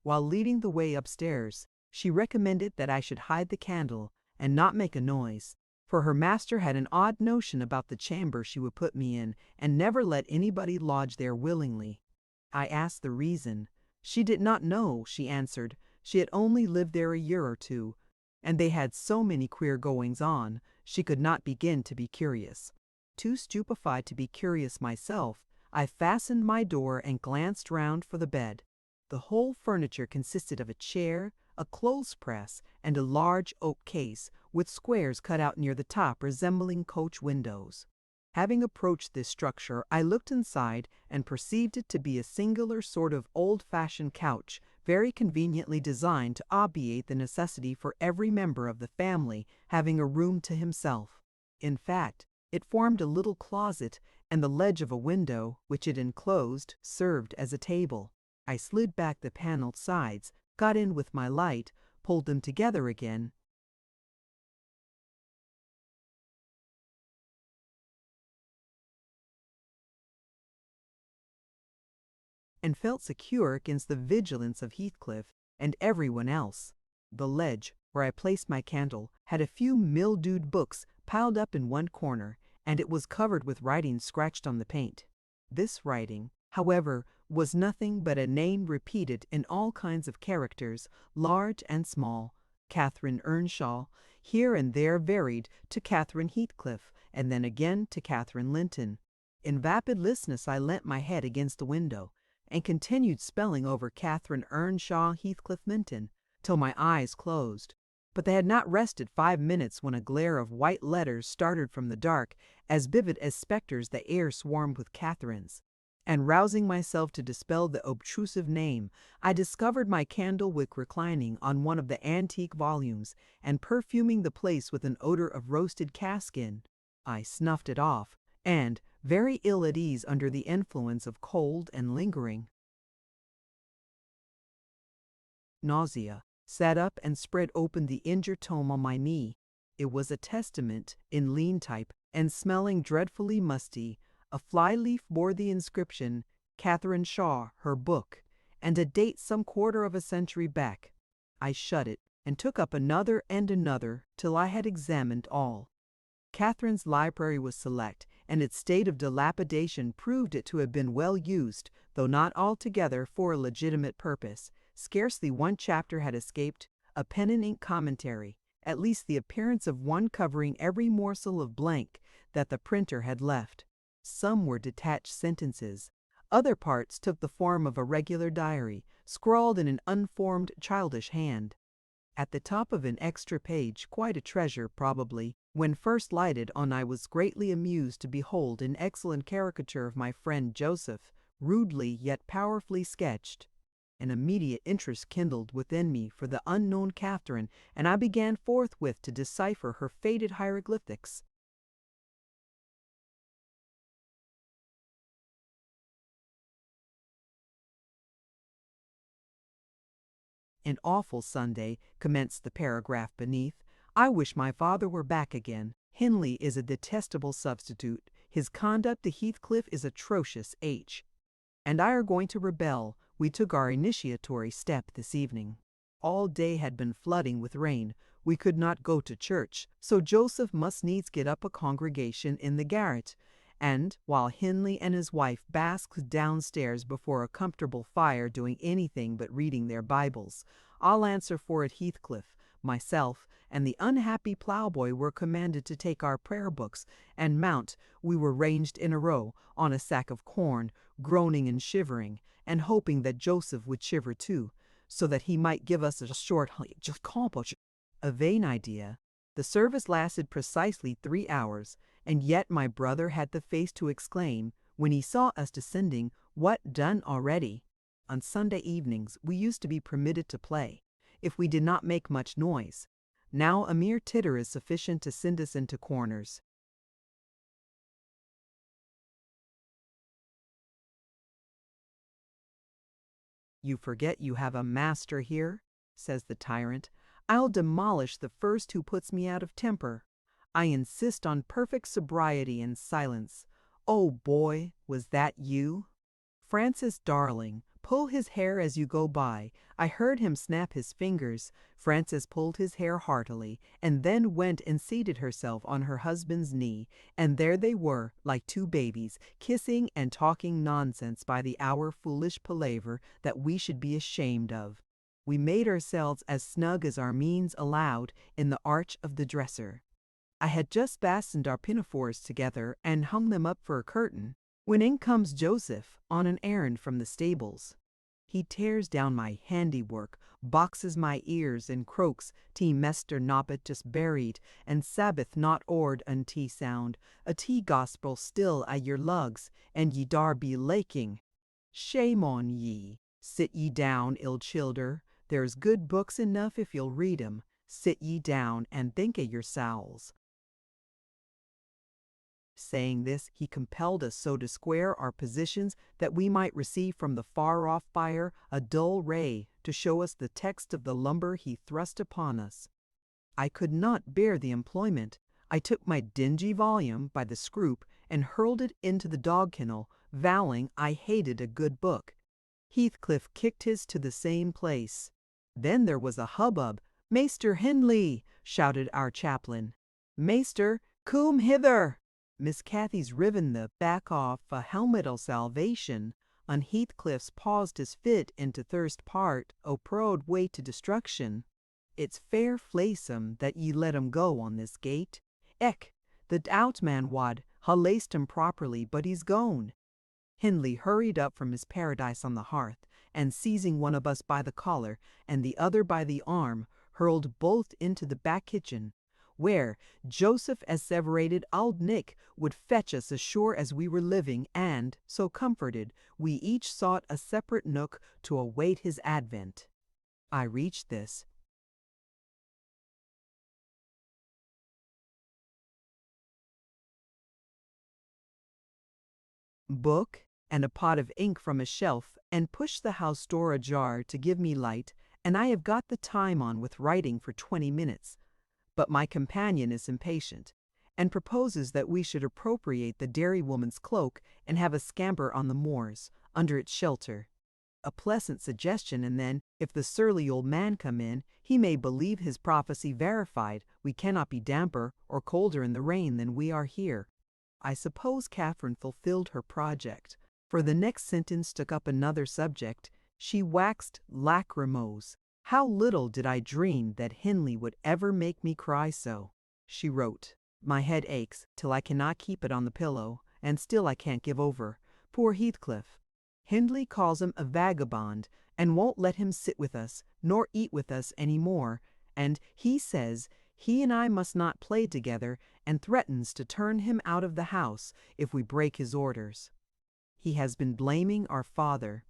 While leading the way upstairs, she recommended that I should hide the candle and not make a noise, for her master had an odd notion about the chamber she would put me in, and never let anybody lodge there willingly. I asked the reason. She did not know, she answered. She had only lived there a year or two, and they had so many queer goings-on, she could not begin to be curious. Too stupefied to be curious myself, I fastened my door and glanced round for the bed. The whole furniture consisted of a chair, a clothes-press, and a large oak case, with squares cut out near the top resembling coach windows. Having approached this structure, I looked inside and perceived it to be a singular sort of old-fashioned couch, very conveniently designed to obviate the necessity for every member of the family having a room to himself. In fact, it formed a little closet, and the ledge of a window, which it enclosed, served as a table. I slid back the paneled sides, got in with my light, pulled them together again, and felt secure against the vigilance of Heathcliff and everyone else. The ledge, where I placed my candle, had a few mildewed books piled up in one corner, and it was covered with writing scratched on the paint. This writing, however, was nothing but a name repeated in all kinds of characters, large and small. Catherine Earnshaw, here and there varied to Catherine Heathcliff, and then again to Catherine Linton. In vapid listlessness I leant my head against the window, and continued spelling over Catherine Earnshaw Heathcliff Linton, till my eyes closed. But they had not rested 5 minutes when a glare of white letters started from the dark, as vivid as spectres the air swarmed with Catherines. And rousing myself to dispel the obtrusive name, I discovered my candle-wick reclining on one of the antique volumes and perfuming the place with an odor of roasted calfskin. I snuffed it off, and, very ill at ease under the influence of cold and lingering nausea, sat up and spread open the injured tome on my knee. It was a testament, in lean type, and smelling dreadfully musty. A fly-leaf bore the inscription, Catherine Earnshaw, her book, and a date some quarter of a century back. I shut it, and took up another and another, till I had examined all. Catherine's library was select, and its state of dilapidation proved it to have been well used, though not altogether for a legitimate purpose. Scarcely one chapter had escaped a pen and ink commentary, at least the appearance of one covering every morsel of blank that the printer had left. Some were detached sentences. Other parts took the form of a regular diary, scrawled in an unformed, childish hand. At the top of an extra page, quite a treasure probably, when first lighted on, I was greatly amused to behold an excellent caricature of my friend Joseph, rudely yet powerfully sketched. An immediate interest kindled within me for the unknown Catherine, and I began forthwith to decipher her faded hieroglyphics. An awful Sunday, commenced the paragraph beneath. I wish my father were back again. Hindley is a detestable substitute. His conduct to Heathcliff is atrocious. H. and I are going to rebel. We took our initiatory step this evening. All day had been flooding with rain. We could not go to church, so Joseph must needs get up a congregation in the garret, and, while Hindley and his wife basked downstairs before a comfortable fire doing anything but reading their Bibles, I'll answer for it Heathcliff, myself, and the unhappy ploughboy were commanded to take our prayer books and mount. We were ranged in a row on a sack of corn, groaning and shivering, and hoping that Joseph would shiver too, so that he might give us a short a vain idea. The service lasted precisely 3 hours, and yet my brother had the face to exclaim, when he saw us descending, "What, done already?" On Sunday evenings we used to be permitted to play, if we did not make much noise. Now a mere titter is sufficient to send us into corners. "You forget you have a master here," says the tyrant. "I'll demolish the first who puts me out of temper. I insist on perfect sobriety and silence. Oh, boy, was that you? Francis, darling, pull his hair as you go by." I heard him snap his fingers. Frances pulled his hair heartily, and then went and seated herself on her husband's knee, and there they were, like two babies, kissing and talking nonsense by the hour, foolish palaver that we should be ashamed of. We made ourselves as snug as our means allowed in the arch of the dresser. I had just fastened our pinafores together and hung them up for a curtain, when in comes Joseph on an errand from the stables. He tears down my handiwork, boxes my ears, and croaks, "Tea mester nobbet just buried, and Sabbath not ord unty sound, a tea gospel still a your lugs, and ye dar be laking. Shame on ye. Sit ye down, ill childer. There's good books enough if you'll read 'em. Sit ye down and think o' your sowls." Saying this, he compelled us so to square our positions that we might receive from the far-off fire a dull ray to show us the text of the lumber he thrust upon us. I could not bear the employment. I took my dingy volume by the scroop and hurled it into the dog-kennel, vowing I hated a good book. Heathcliff kicked his to the same place. Then there was a hubbub. "Maester Hindley!" shouted our chaplain. "Maester, come hither!" Miss Cathy's riven the back off a helmet o' salvation. On Heathcliff's paused his fit into thirst part o' prode way to destruction. "It's fair flaysome that ye let him go on this gate. Eck, the outman wad ha' laced him properly, but he's gone." Hindley hurried up from his paradise on the hearth, and seizing one of us by the collar and the other by the arm, hurled both into the back kitchen. where Joseph asseverated Auld Nick would fetch us ashore as we were living, and, so comforted, we each sought a separate nook to await his advent. I reached this book and a pot of ink from a shelf and pushed the house door ajar to give me light, and I have got the time on with writing for 20 minutes. But my companion is impatient, and proposes that we should appropriate the dairywoman's cloak and have a scamper on the moors, under its shelter. A pleasant suggestion, and then, if the surly old man come in, he may believe his prophecy verified. We cannot be damper or colder in the rain than we are here. I suppose Catherine fulfilled her project, for the next sentence took up another subject. She waxed lachrymose. How little did I dream that Hindley would ever make me cry so. She wrote, my head aches till I cannot keep it on the pillow, and still I can't give over. Poor Heathcliff. Hindley calls him a vagabond, and won't let him sit with us, nor eat with us any more, and he says he and I must not play together, and threatens to turn him out of the house if we break his orders. He has been blaming our father.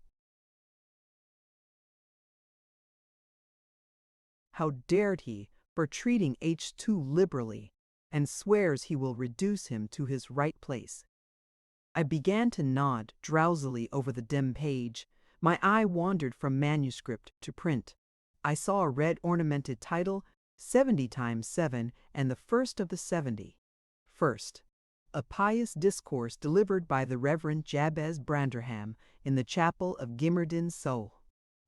How dared he, for treating H too liberally, and swears he will reduce him to his right place. I began to nod drowsily over the dim page. My eye wandered from manuscript to print. I saw a red ornamented title, 70 times 7, and the first of the 70. First, a pious discourse delivered by the Reverend Jabez Branderham in the chapel of Gimmerdin Soul.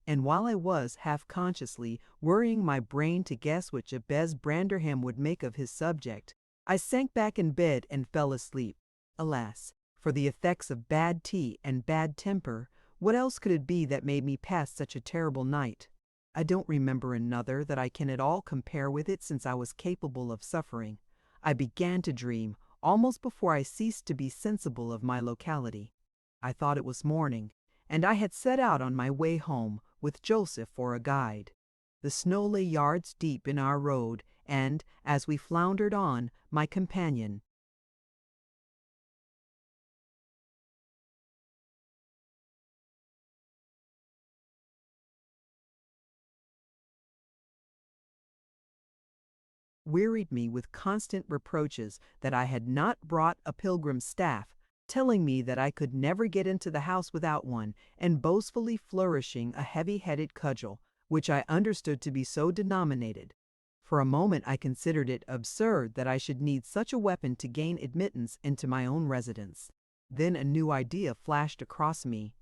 And while I was, half-consciously, worrying my brain to guess what Jabez Branderham would make of his subject, I sank back in bed and fell asleep. Alas, for the effects of bad tea and bad temper, what else could it be that made me pass such a terrible night? I don't remember another that I can at all compare with it since I was capable of suffering. I began to dream, almost before I ceased to be sensible of my locality. I thought it was morning, and I had set out on my way home, with Joseph for a guide. The snow lay yards deep in our road, and, as we floundered on, my companion, wearied me with constant reproaches that I had not brought a pilgrim's staff, telling me that I could never get into the house without one, and boastfully flourishing a heavy-headed cudgel, which I understood to be so denominated. For a moment I considered it absurd that I should need such a weapon to gain admittance into my own residence. Then a new idea flashed across me.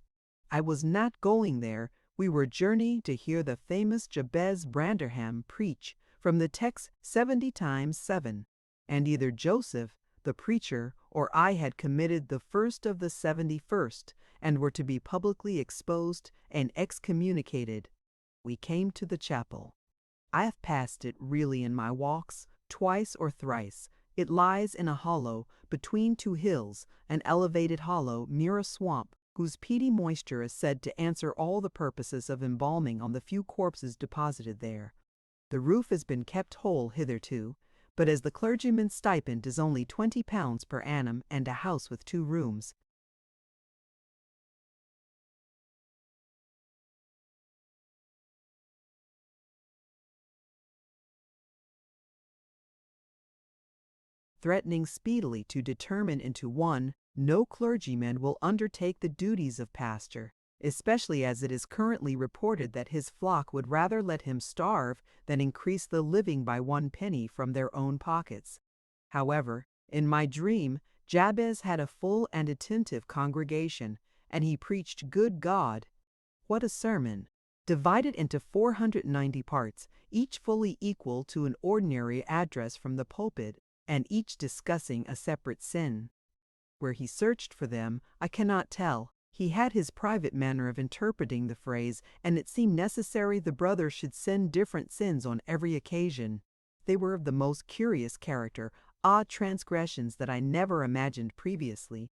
I was not going there. We were journeying to hear the famous Jabez Branderham preach from the text 70 times 7, and either Joseph, the preacher, or I had committed the first of the 71st, and were to be publicly exposed and excommunicated. We came to the chapel. I have passed it really in my walks, twice or thrice. It lies in a hollow between two hills, an elevated hollow near a swamp, whose peaty moisture is said to answer all the purposes of embalming on the few corpses deposited there. The roof has been kept whole hitherto, but as the clergyman's stipend is only £20 per annum and a house with 2 rooms, threatening speedily to determine into one, no clergyman will undertake the duties of pastor, especially as it is currently reported that his flock would rather let him starve than increase the living by 1 penny from their own pockets. However, in my dream, Jabez had a full and attentive congregation, and he preached good God. What a sermon! Divided into 490 parts, each fully equal to an ordinary address from the pulpit, and each discussing a separate sin. Where he searched for them, I cannot tell. He had his private manner of interpreting the phrase, and it seemed necessary the brothers should send different sins on every occasion. They were of the most curious character, odd transgressions that I never imagined previously.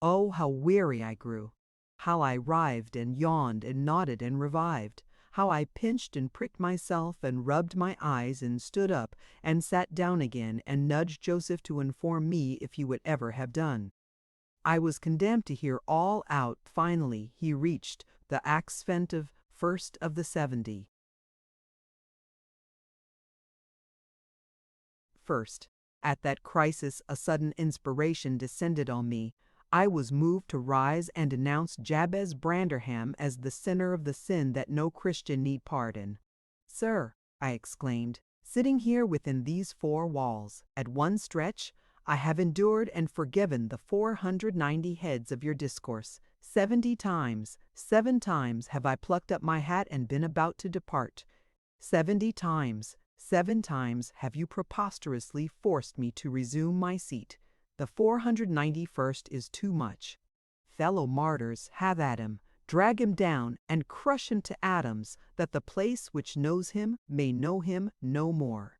Oh, how weary I grew! How I writhed and yawned and nodded and revived! how I pinched and pricked myself and rubbed my eyes and stood up and sat down again and nudged Joseph to inform me if he would ever have done. I was condemned to hear all out. Finally, he reached the accentive first of the 70. First, at that crisis, a sudden inspiration descended on me. I was moved to rise and denounce Jabez Branderham as the sinner of the sin that no Christian need pardon. "Sir," I exclaimed, "sitting here within these four walls, at one stretch, I have endured and forgiven the 490 heads of your discourse. 70 times, 7 times have I plucked up my hat and been about to depart. 70 times, 7 times have you preposterously forced me to resume my seat. The 491st is too much. Fellow martyrs, have at him, drag him down, and crush him to atoms, that the place which knows him may know him no more."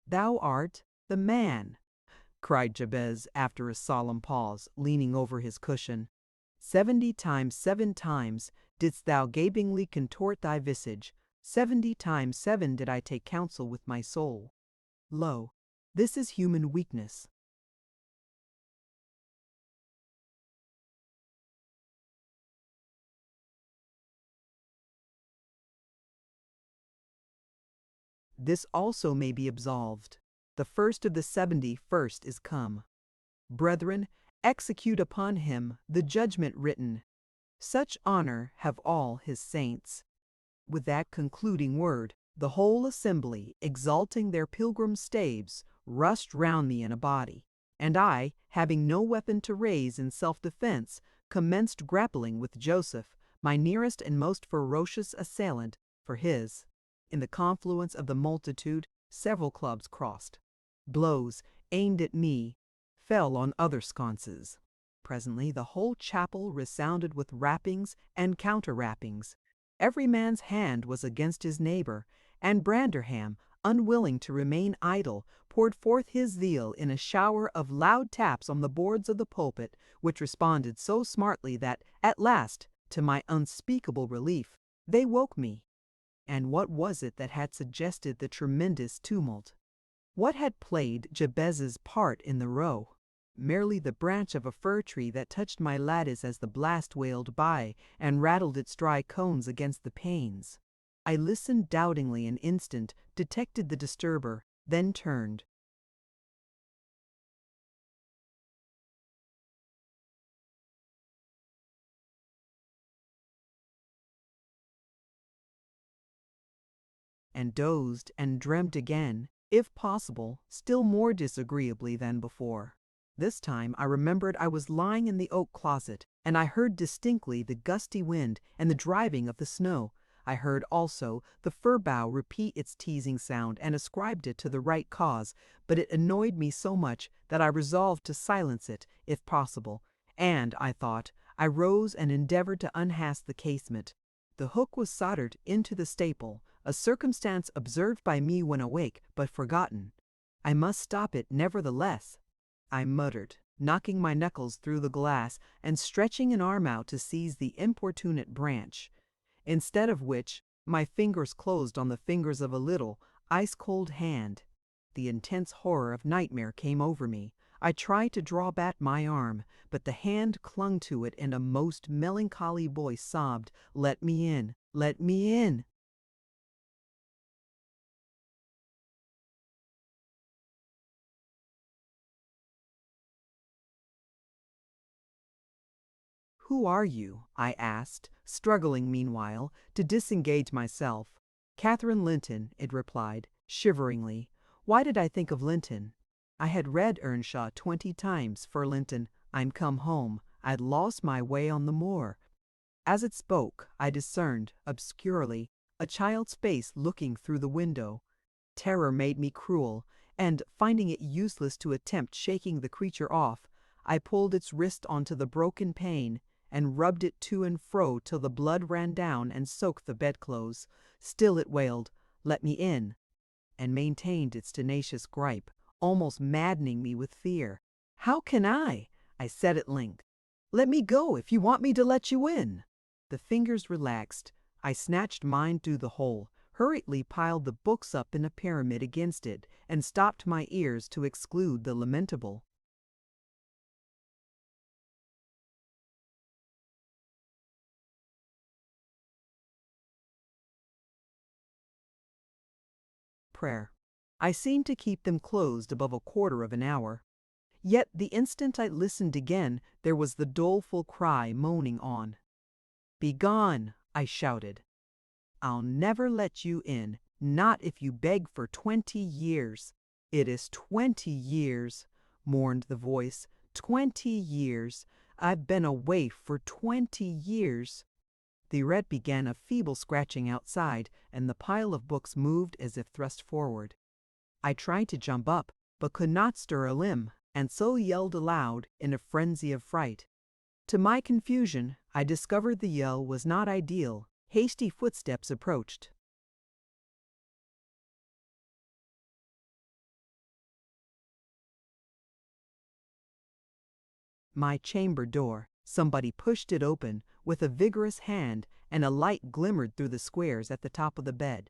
"Thou art the man," cried Jabez after a solemn pause, leaning over his cushion. 70 times 7 times didst thou gapingly contort thy visage. 70 times 7 did I take counsel with my soul. Lo, this is human weakness. This also may be absolved. The first of the 71st is come. Brethren, execute upon him the judgment written. Such honor have all his saints. With that concluding word, the whole assembly, exalting their pilgrim staves, rushed round me in a body, and I, having no weapon to raise in self-defense, commenced grappling with Joseph, my nearest and most ferocious assailant, for his. In the confluence of the multitude, several clubs crossed. Blows, aimed at me, fell on other sconces. Presently the whole chapel resounded with rappings and counter-rappings. Every man's hand was against his neighbor, and Branderham, unwilling to remain idle, poured forth his zeal in a shower of loud taps on the boards of the pulpit, which responded so smartly that, at last, to my unspeakable relief, they woke me. And what was it that had suggested the tremendous tumult? What had played Jabez's part in the row? Merely the branch of a fir tree that touched my lattice as the blast wailed by and rattled its dry cones against the panes. I listened doubtingly an instant, detected the disturber, then turned. And dozed and dreamt again, if possible, still more disagreeably than before. This time I remembered I was lying in the oak closet, and I heard distinctly the gusty wind and the driving of the snow. I heard also the fir bough repeat its teasing sound and ascribed it to the right cause, but it annoyed me so much that I resolved to silence it, if possible, and, I thought, I rose and endeavored to unhasp the casement. The hook was soldered into the staple, a circumstance observed by me when awake, but forgotten. I must stop it nevertheless, I muttered, knocking my knuckles through the glass and stretching an arm out to seize the importunate branch. Instead of which, my fingers closed on the fingers of a little, ice-cold hand. The intense horror of nightmare came over me. I tried to draw back my arm, but the hand clung to it, and a most melancholy voice sobbed, "Let me in! Let me in!" "Who are you?" I asked, struggling meanwhile to disengage myself. "Catherine Linton," it replied, shiveringly. Why did I think of Linton? I had read Earnshaw 20 times for Linton. I'm come home. I'd lost my way on the moor. As it spoke, I discerned, obscurely, a child's face looking through the window. Terror made me cruel, and, finding it useless to attempt shaking the creature off, I pulled its wrist onto the broken pane and rubbed it to and fro till the blood ran down and soaked the bedclothes. Still it wailed, "Let me in," and maintained its tenacious gripe, almost maddening me with fear. "How can I?" I said at length. "Let me go if you want me to let you in." The fingers relaxed. I snatched mine through the hole, hurriedly piled the books up in a pyramid against it, and stopped my ears to exclude the lamentable prayer. I seemed to keep them closed above a quarter of an hour. Yet the instant I listened again, there was the doleful cry moaning on. "Begone!" I shouted. "I'll never let you in, not if you beg for 20 years. "It is 20 years," mourned the voice. 20 years. I've been away for 20 years. The rat began a feeble scratching outside, and the pile of books moved as if thrust forward. I tried to jump up, but could not stir a limb, and so yelled aloud in a frenzy of fright. To my confusion, I discovered the yell was not ideal. Hasty footsteps approached. My chamber door. Somebody pushed it open with a vigorous hand, and a light glimmered through the squares at the top of the bed.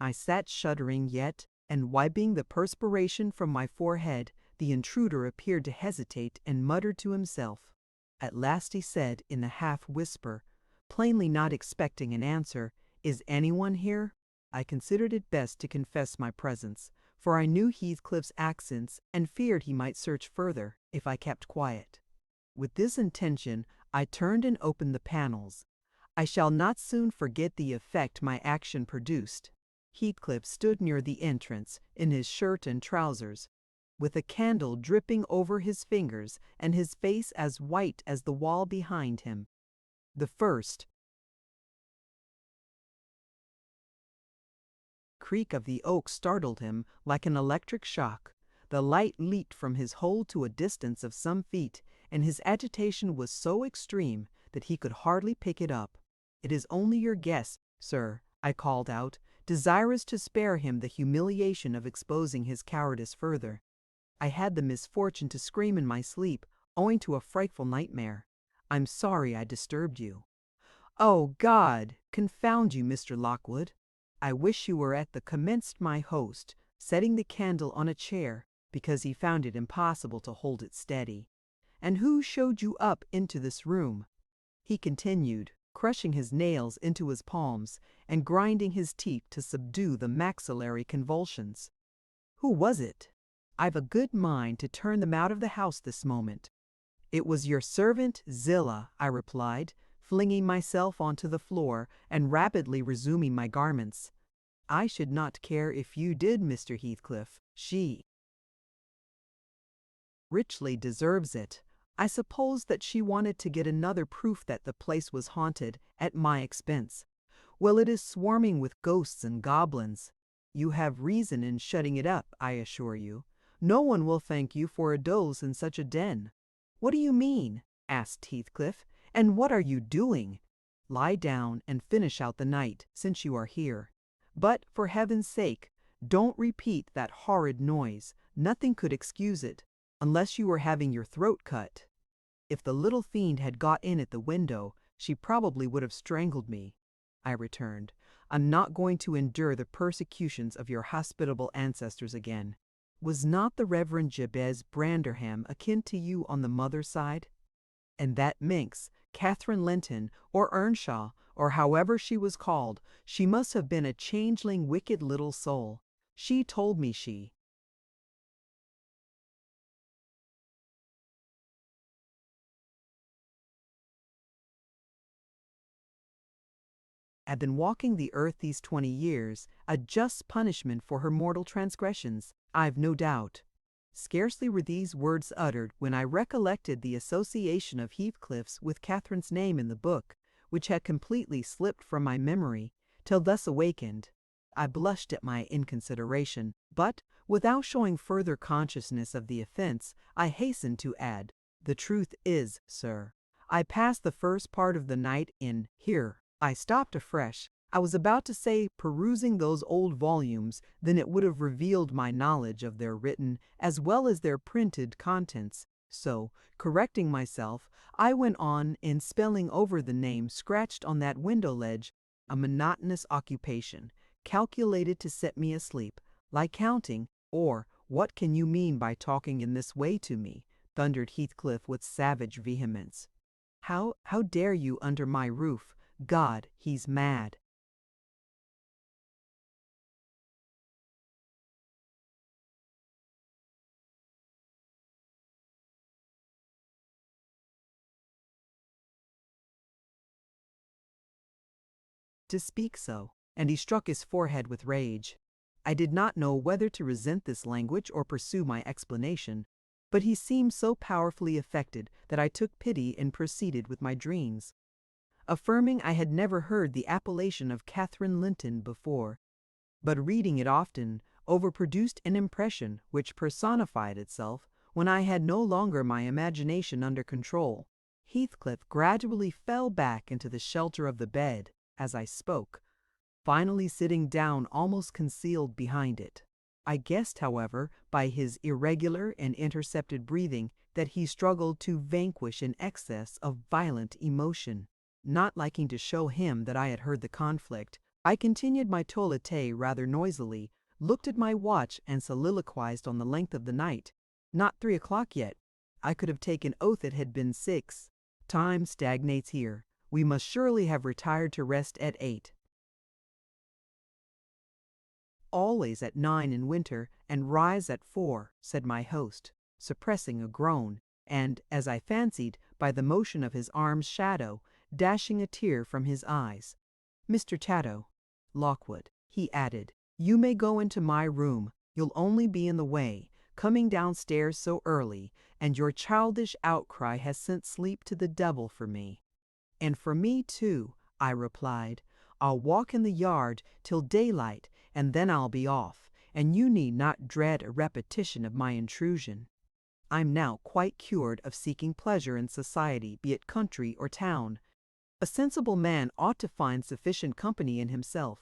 I sat shuddering yet, and wiping the perspiration from my forehead. The intruder appeared to hesitate and muttered to himself. At last he said in a half-whisper, plainly not expecting an answer, "Is anyone here?" I considered it best to confess my presence, for I knew Heathcliff's accents and feared he might search further if I kept quiet. With this intention, I turned and opened the panels. I shall not soon forget the effect my action produced. Heathcliff stood near the entrance, in his shirt and trousers, with a candle dripping over his fingers and his face as white as the wall behind him. The first creak of the oak startled him like an electric shock. The light leaped from his hold to a distance of some feet, and his agitation was so extreme that he could hardly pick it up. "It is only your guest, sir," I called out, desirous to spare him the humiliation of exposing his cowardice further. I had the misfortune to scream in my sleep, owing to a frightful nightmare. "I'm sorry I disturbed you." "Oh, God! Confound you, Mr. Lockwood! I wish you were at the commenced my host, setting the candle on a chair, because he found it impossible to hold it steady. And who showed you up into this room?" he continued, crushing his nails into his palms and grinding his teeth to subdue the maxillary convulsions. "Who was it? I've a good mind to turn them out of the house this moment." "It was your servant Zillah," I replied, flinging myself onto the floor and rapidly resuming my garments. "I should not care if you did, Mr. Heathcliff. She richly deserves it. I suppose that she wanted to get another proof that the place was haunted at my expense. Well, it is swarming with ghosts and goblins. You have reason in shutting it up, I assure you. No one will thank you for a doze in such a den." "What do you mean?" asked Heathcliff. "And what are you doing?" "Lie down and finish out the night, since you are here. But, for heaven's sake, don't repeat that horrid noise. Nothing could excuse it, unless you were having your throat cut. If the little fiend had got in at the window, she probably would have strangled me," I returned. "I'm not going to endure the persecutions of your hospitable ancestors again. Was not the Reverend Jabez Branderham akin to you on the mother's side? And that minx, Catherine Linton, or Earnshaw, or however she was called, she must have been a changeling, wicked little soul. She told me she had been walking the earth these 20 years, a just punishment for her mortal transgressions, I've no doubt." Scarcely were these words uttered when I recollected the association of Heathcliff's with Catherine's name in the book, which had completely slipped from my memory, till thus awakened. I blushed at my inconsideration, but, without showing further consciousness of the offense, I hastened to add, "The truth is, sir, I passed the first part of the night in here." I stopped afresh. I was about to say perusing those old volumes, then it would have revealed my knowledge of their written as well as their printed contents. So, correcting myself, I went on in spelling over the name scratched on that window ledge a monotonous occupation, calculated to set me asleep, like counting, or what can you mean by talking in this way to me? Thundered Heathcliff with savage vehemence. How dare you under my roof? God, he's mad. To speak so, and he struck his forehead with rage. I did not know whether to resent this language or pursue my explanation, but he seemed so powerfully affected that I took pity and proceeded with my dreams, affirming I had never heard the appellation of Catherine Linton before, but reading it often overproduced an impression which personified itself when I had no longer my imagination under control. Heathcliff gradually fell back into the shelter of the bed as I spoke, finally sitting down almost concealed behind it. I guessed, however, by his irregular and intercepted breathing that he struggled to vanquish an excess of violent emotion. Not liking to show him that I had heard the conflict, I continued my toilette rather noisily, looked at my watch and soliloquized on the length of the night. Not 3 o'clock yet. I could have taken oath it had been 6. Time stagnates here. We must surely have retired to rest at 8. Always at 9 in winter, and rise at 4, said my host, suppressing a groan, and, as I fancied, by the motion of his arm's shadow, dashing a tear from his eyes. Mr. Chatto, Lockwood, he added, you may go into my room. You'll only be in the way, coming downstairs so early, and your childish outcry has sent sleep to the devil for me. And for me, too, I replied. I'll walk in the yard till daylight, and then I'll be off, and you need not dread a repetition of my intrusion. I'm now quite cured of seeking pleasure in society, be it country or town. A sensible man ought to find sufficient company in himself.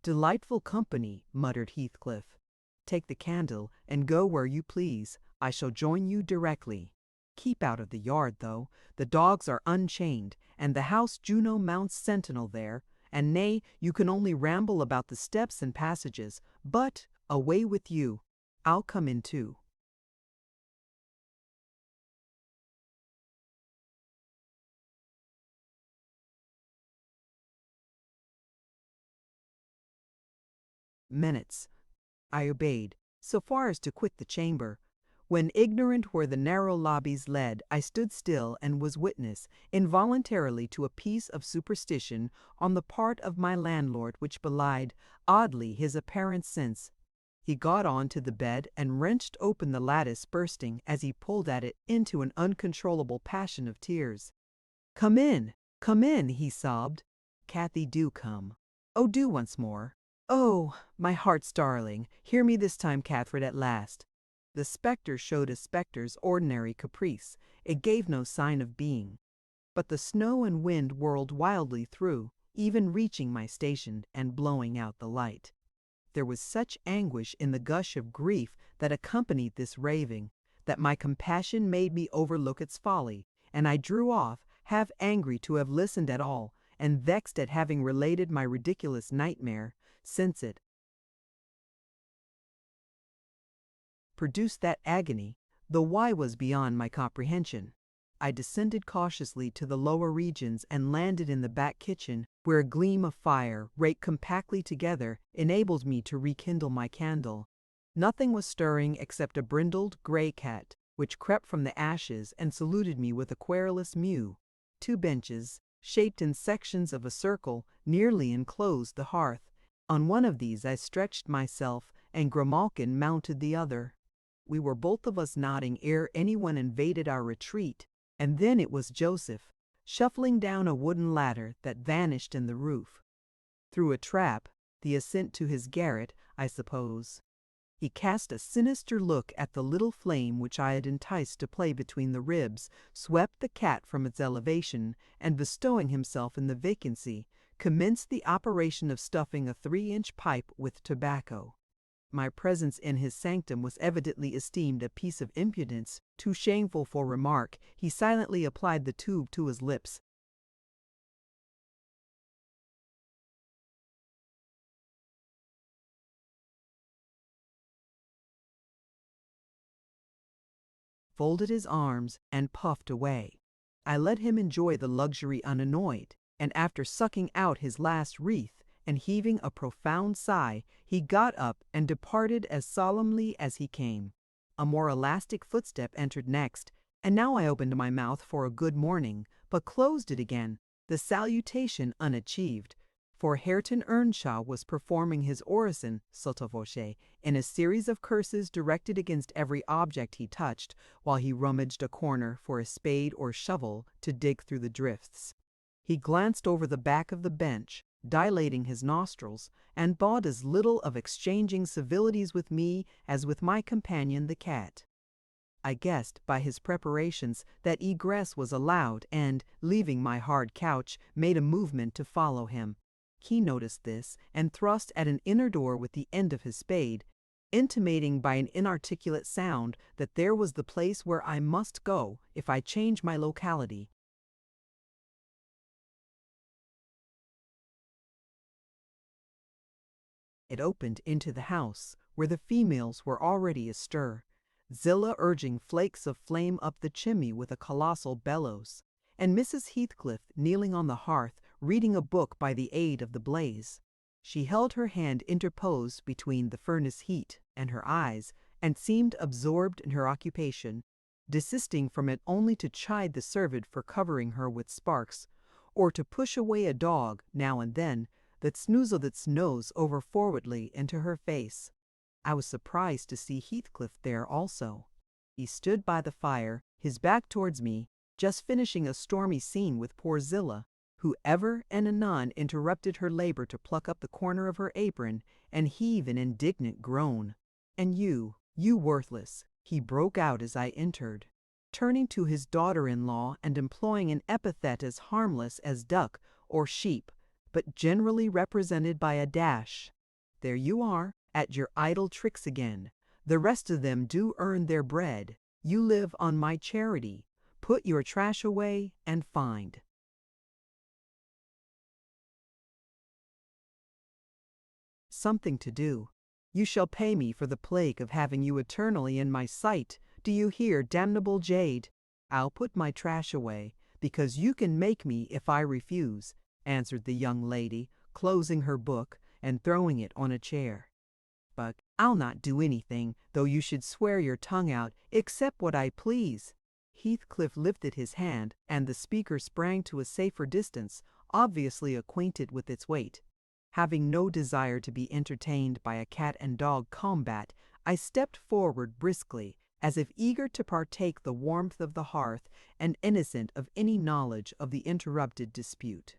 Delightful company, muttered Heathcliff. Take the candle and go where you please. I shall join you directly. Keep out of the yard, though. The dogs are unchained, and the house Juno mounts sentinel there, and nay, you can only ramble about the steps and passages, but away with you. I'll come in too. Minutes. I obeyed, so far as to quit the chamber. When ignorant where the narrow lobbies led, I stood still and was witness, involuntarily, to a piece of superstition on the part of my landlord which belied, oddly, his apparent sense. He got on to the bed and wrenched open the lattice, bursting, as he pulled at it, into an uncontrollable passion of tears. Come in, he sobbed. Cathy, do come. Oh, do once more. Oh, my heart's darling, hear me this time, Catherine, at last. The spectre showed a spectre's ordinary caprice. It gave no sign of being. But the snow and wind whirled wildly through, even reaching my station and blowing out the light. There was such anguish in the gush of grief that accompanied this raving, that my compassion made me overlook its folly, and I drew off, half angry to have listened at all, and vexed at having related my ridiculous nightmare, since it produced that agony, though why was beyond my comprehension. I descended cautiously to the lower regions and landed in the back kitchen, where a gleam of fire, raked compactly together, enabled me to rekindle my candle. Nothing was stirring except a brindled gray cat, which crept from the ashes and saluted me with a querulous mew. 2 benches, shaped in sections of a circle, nearly enclosed the hearth. On one of these I stretched myself, and Grimalkin mounted the other. We were both of us nodding ere anyone invaded our retreat, and then it was Joseph, shuffling down a wooden ladder that vanished in the roof. Through a trap, the ascent to his garret, I suppose. He cast a sinister look at the little flame which I had enticed to play between the ribs, swept the cat from its elevation, and bestowing himself in the vacancy, commenced the operation of stuffing a 3-inch pipe with tobacco. My presence in his sanctum was evidently esteemed a piece of impudence, too shameful for remark. He silently applied the tube to his lips, folded his arms, and puffed away. I let him enjoy the luxury unannoyed, and after sucking out his last wreath and heaving a profound sigh, he got up and departed as solemnly as he came. A more elastic footstep entered next, and now I opened my mouth for a good morning, but closed it again, the salutation unachieved, for Catherine Earnshaw was performing his orison sotto voce in a series of curses directed against every object he touched, while he rummaged a corner for a spade or shovel to dig through the drifts. He glanced over the back of the bench, dilating his nostrils, and thought as little of exchanging civilities with me as with my companion the cat. I guessed by his preparations that egress was allowed, and, leaving my hard couch, made a movement to follow him. He noticed this, and thrust at an inner door with the end of his spade, intimating by an inarticulate sound that there was the place where I must go if I changed my locality. It opened into the house, where the females were already astir, Zillah urging flakes of flame up the chimney with a colossal bellows, and Mrs. Heathcliff kneeling on the hearth, reading a book by the aid of the blaze. She held her hand interposed between the furnace heat and her eyes, and seemed absorbed in her occupation, desisting from it only to chide the servant for covering her with sparks, or to push away a dog, now and then, that snoozled its nose over forwardly into her face. I was surprised to see Heathcliff there also. He stood by the fire, his back towards me, just finishing a stormy scene with poor Zillah, who ever and anon interrupted her labor to pluck up the corner of her apron and heave an indignant groan. "And you worthless," he broke out as I entered, turning to his daughter-in-law and employing an epithet as harmless as duck or sheep, but generally represented by a dash. "There you are, at your idle tricks again. The rest of them do earn their bread. You live on my charity. Put your trash away and find." Something to do. You shall pay me for the plague of having you eternally in my sight. Do you hear, damnable jade? "I'll put my trash away, because you can make me if I refuse," answered the young lady, closing her book and throwing it on a chair. "But I'll not do anything, though you should swear your tongue out, except what I please." Heathcliff lifted his hand, and the speaker sprang to a safer distance, obviously acquainted with its weight. Having no desire to be entertained by a cat-and-dog combat, I stepped forward briskly, as if eager to partake the warmth of the hearth, and innocent of any knowledge of the interrupted dispute.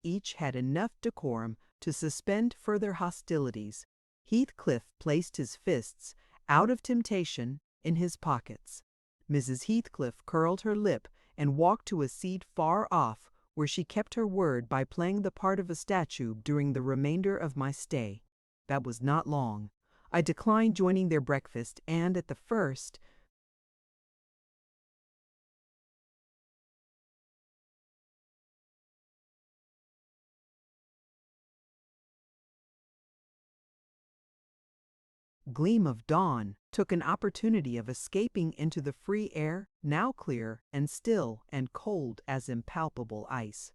Each had enough decorum to suspend further hostilities. Heathcliff placed his fists, out of temptation, in his pockets. Mrs. Heathcliff curled her lip and walked to a seat far off, where she kept her word by playing the part of a statue during the remainder of my stay. That was not long. I declined joining their breakfast, and at the first gleam of dawn, took an opportunity of escaping into the free air, now clear and still and cold as impalpable ice.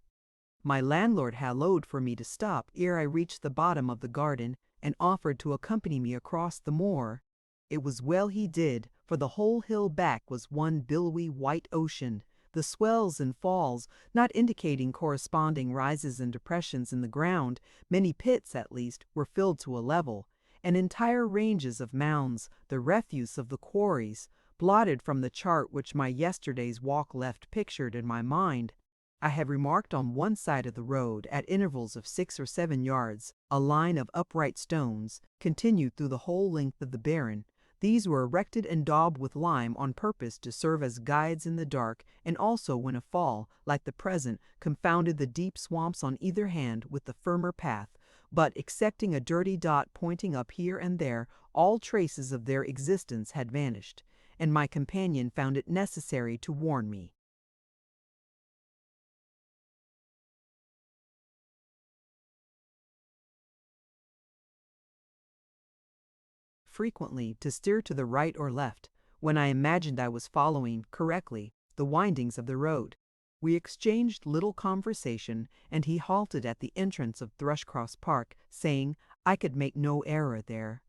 My landlord hallooed for me to stop ere I reached the bottom of the garden, and offered to accompany me across the moor. It was well he did, for the whole hill back was one billowy white ocean, the swells and falls not indicating corresponding rises and depressions in the ground. Many pits, at least, were filled to a level, and entire ranges of mounds, the refuse of the quarries, blotted from the chart which my yesterday's walk left pictured in my mind. I had remarked on one side of the road, at intervals of 6 or 7 yards, a line of upright stones, continued through the whole length of the barren. These were erected and daubed with lime on purpose to serve as guides in the dark, and also when a fall, like the present, confounded the deep swamps on either hand with the firmer path. But, excepting a dirty dot pointing up here and there, all traces of their existence had vanished, and my companion found it necessary to warn me. Frequently to steer to the right or left, when I imagined I was following, correctly, the windings of the road. We exchanged little conversation, and he halted at the entrance of Thrushcross Park, saying I could make no error there.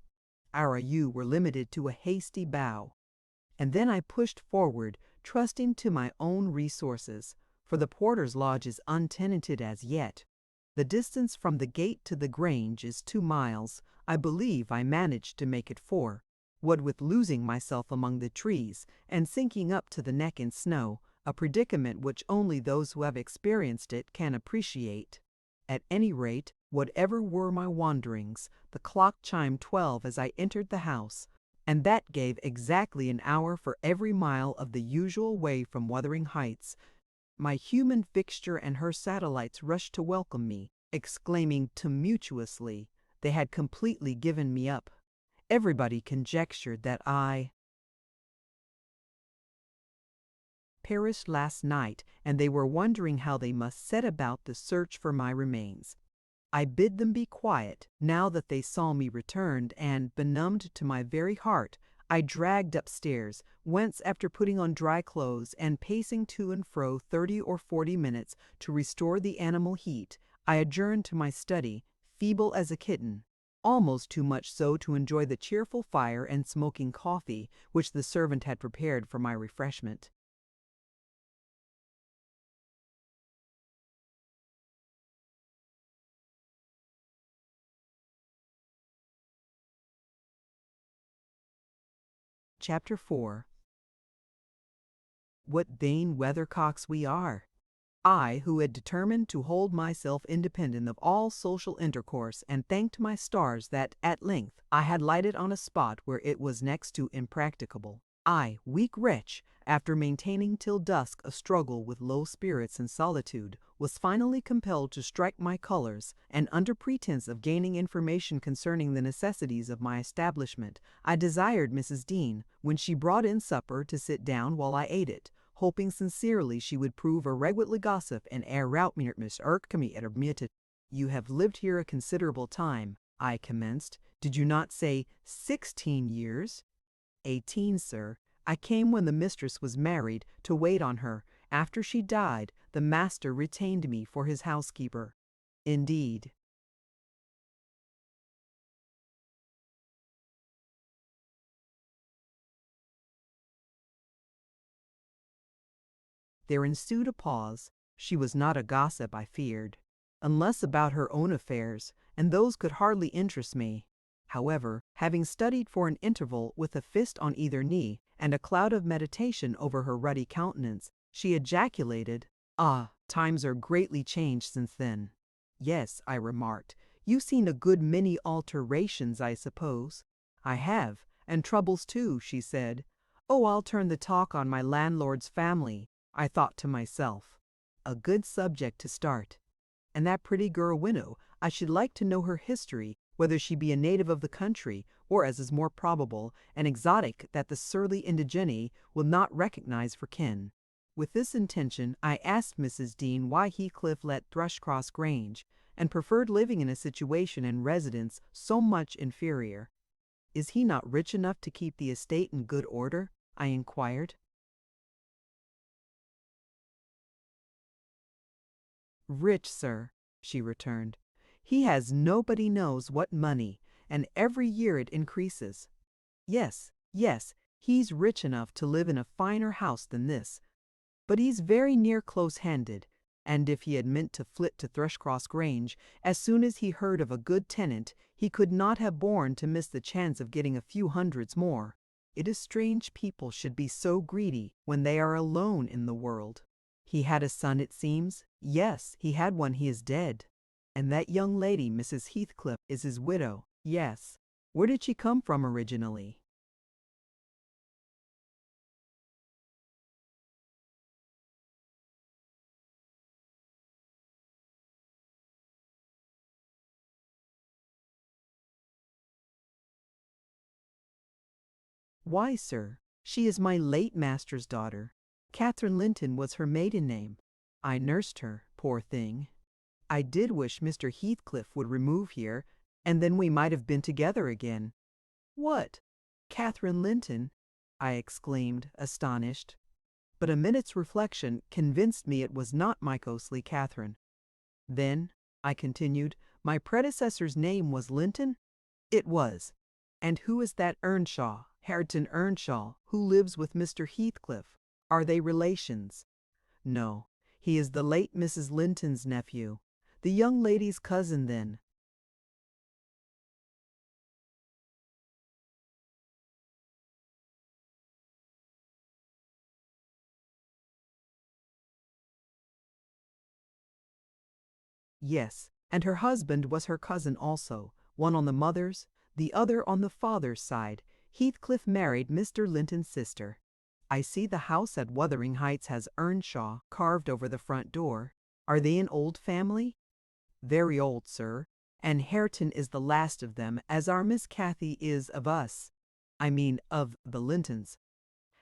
Our you were limited to a hasty bow. And then I pushed forward, trusting to my own resources, for the porter's lodge is untenanted as yet. The distance from the gate to the Grange is 2 miles. I believe I managed to make it 4, what with losing myself among the trees and sinking up to the neck in snow, a predicament which only those who have experienced it can appreciate. At any rate, whatever were my wanderings, the clock chimed 12 as I entered the house, and that gave exactly an hour for every mile of the usual way from Wuthering Heights. My human fixture and her satellites rushed to welcome me, exclaiming tumultuously they had completely given me up. Everybody conjectured that I perished last night, and they were wondering how they must set about the search for my remains. I bid them be quiet, now that they saw me returned, and, benumbed to my very heart, I dragged upstairs, whence, after putting on dry clothes and pacing to and fro 30 or 40 minutes to restore the animal heat, I adjourned to my study, feeble as a kitten, almost too much so to enjoy the cheerful fire and smoking coffee which the servant had prepared for my refreshment. Chapter 4. What vain weathercocks we are! I, who had determined to hold myself independent of all social intercourse, and thanked my stars that, at length, I had lighted on a spot where it was next to impracticable. I, weak wretch, after maintaining till dusk a struggle with low spirits and solitude, was finally compelled to strike my colors, and under pretense of gaining information concerning the necessities of my establishment, I desired Mrs. Dean, when she brought in supper, to sit down while I ate it, hoping sincerely she would prove a regular gossip and rout me Miss Erkme at admitted. You have lived here a considerable time, I commenced. Did you not say 16 years? 18, sir. I came when the mistress was married, to wait on her. After she died, the master retained me for his housekeeper. Indeed. There ensued a pause. She was not a gossip, I feared, unless about her own affairs, and those could hardly interest me. However, having studied for an interval with a fist on either knee and a cloud of meditation over her ruddy countenance, she ejaculated, "Ah, times are greatly changed since then." "Yes," I remarked, "you've seen a good many alterations, I suppose." "I have, and troubles too," she said. "Oh, I'll turn the talk on my landlord's family," I thought to myself. A good subject to start. And that pretty girl widow, I should like to know her history, whether she be a native of the country, or, as is more probable, an exotic that the surly indigene will not recognize for kin. With this intention, I asked Mrs. Dean why Heathcliff let Thrushcross Grange, and preferred living in a situation and residence so much inferior. "Is he not rich enough to keep the estate in good order?" I inquired. "Rich, sir," she returned. "He has nobody knows what money, and every year it increases. Yes, yes, he's rich enough to live in a finer house than this, but he's very near close-handed, and if he had meant to flit to Thrushcross Grange, as soon as he heard of a good tenant, he could not have borne to miss the chance of getting a few hundreds more. It is strange people should be so greedy when they are alone in the world. He had a son, it seems. Yes, he had one. He is dead. And that young lady, Mrs. Heathcliff, is his widow. Yes. Where did she come from originally?" "Why, sir, she is my late master's daughter. Catherine Linton was her maiden name. I nursed her, poor thing. I did wish Mr. Heathcliff would remove here, and then we might have been together again." "What? Catherine Linton?" I exclaimed, astonished. But a minute's reflection convinced me it was not my ghostly Catherine. Then, I continued, my predecessor's name was Linton? It was. And who is that Earnshaw, Catherine Earnshaw, who lives with Mr. Heathcliff? Are they relations? No, he is the late Mrs. Linton's nephew. The young lady's cousin, then. Yes, and her husband was her cousin also, one on the mother's, the other on the father's side. Heathcliff married Mr. Linton's sister. I see the house at Wuthering Heights has Earnshaw carved over the front door. Are they an old family? Very old, sir, and Hareton is the last of them, as our Miss Cathy is of us. I mean, of the Lintons.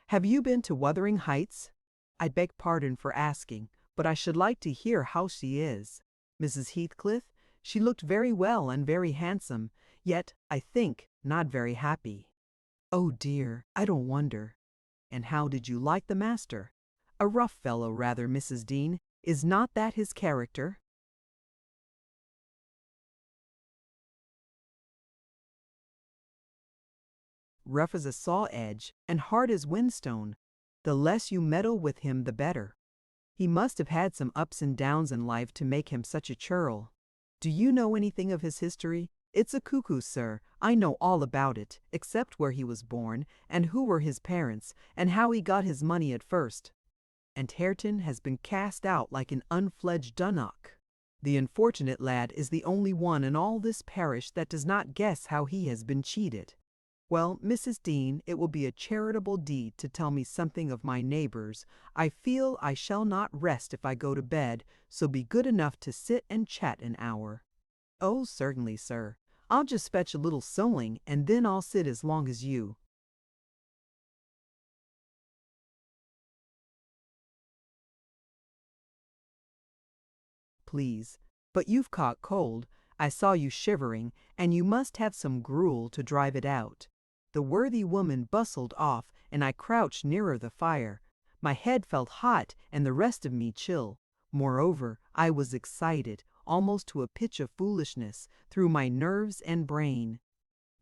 Have you been to Wuthering Heights? I beg pardon for asking, but I should like to hear how she is. Mrs. Heathcliff? She looked very well and very handsome, yet, I think, not very happy. Oh dear, I don't wonder. And how did you like the master? A rough fellow, rather, Mrs. Dean. Is not that his character? Rough as a saw edge, and hard as whinstone. The less you meddle with him, the better. He must have had some ups and downs in life to make him such a churl. Do you know anything of his history? It's a cuckoo, sir. I know all about it, except where he was born, and who were his parents, and how he got his money at first. And Hareton has been cast out like an unfledged dunnock. The unfortunate lad is the only one in all this parish that does not guess how he has been cheated. Well, Mrs. Dean, it will be a charitable deed to tell me something of my neighbors. I feel I shall not rest if I go to bed, so be good enough to sit and chat an hour. Oh, certainly, sir. I'll just fetch a little sewing, and then I'll sit as long as you. Please. But you've caught cold. I saw you shivering, and you must have some gruel to drive it out. The worthy woman bustled off, and I crouched nearer the fire. My head felt hot, and the rest of me chill. Moreover, I was excited, almost to a pitch of foolishness, through my nerves and brain.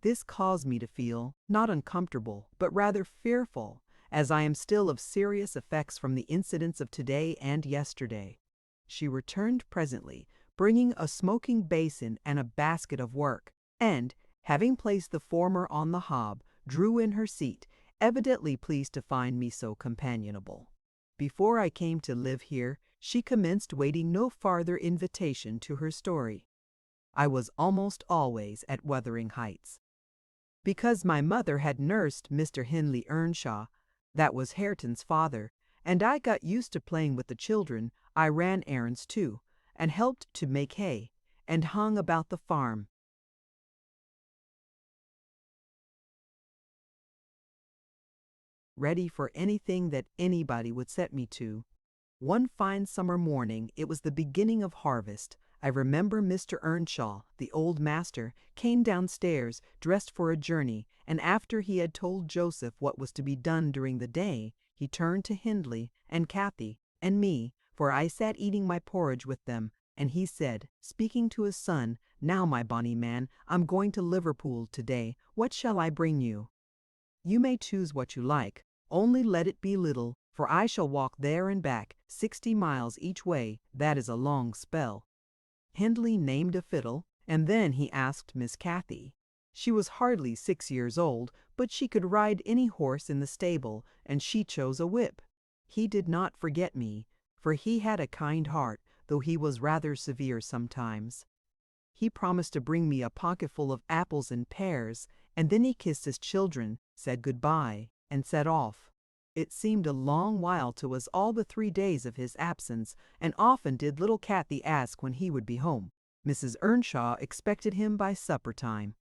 This caused me to feel, not uncomfortable, but rather fearful, as I am still of serious effects from the incidents of today and yesterday. She returned presently, bringing a smoking basin and a basket of work, and, having placed the former on the hob, drew in her seat, evidently pleased to find me so companionable. Before I came to live here, she commenced waiting no farther invitation to her story. I was almost always at Wuthering Heights. Because my mother had nursed Mr. Henley Earnshaw, that was Hareton's father, and I got used to playing with the children, I ran errands too, and helped to make hay, and hung about the farm. Ready for anything that anybody would set me to. One fine summer morning, it was the beginning of harvest. I remember Mr. Earnshaw, the old master, came downstairs, dressed for a journey, and after he had told Joseph what was to be done during the day, he turned to Hindley and Cathy and me, for I sat eating my porridge with them, and he said, speaking to his son, "Now, my bonny man, I'm going to Liverpool today. What shall I bring you? You may choose what you like, only let it be little, for I shall walk there and back, 60 miles each way. That is a long spell." Hindley named a fiddle, and then he asked Miss Cathy. She was hardly 6 years old, but she could ride any horse in the stable, and she chose a whip. He did not forget me, for he had a kind heart, though he was rather severe sometimes. He promised to bring me a pocketful of apples and pears, and then he kissed his children, said good-bye, and set off. It seemed a long while to us, all the 3 days of his absence, and often did little Cathy ask when he would be home. Mrs. Earnshaw expected him by supper time.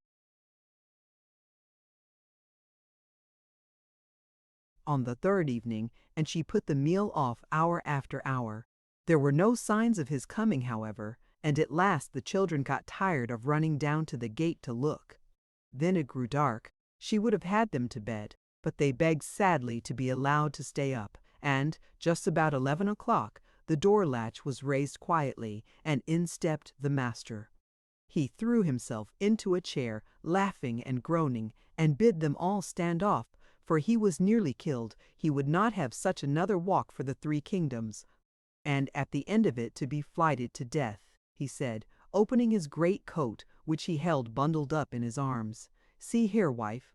On the third evening, and she put the meal off hour after hour. There were no signs of his coming, however, and at last the children got tired of running down to the gate to look. Then it grew dark. She would have had them to bed, but they begged sadly to be allowed to stay up, and, just about 11 o'clock, the door latch was raised quietly, and in stepped the master. He threw himself into a chair, laughing and groaning, and bid them all stand off, for he was nearly killed. He would not have such another walk for the 3 kingdoms, and at the end of it to be flighted to death, he said, opening his great coat, which he held bundled up in his arms. See here, wife,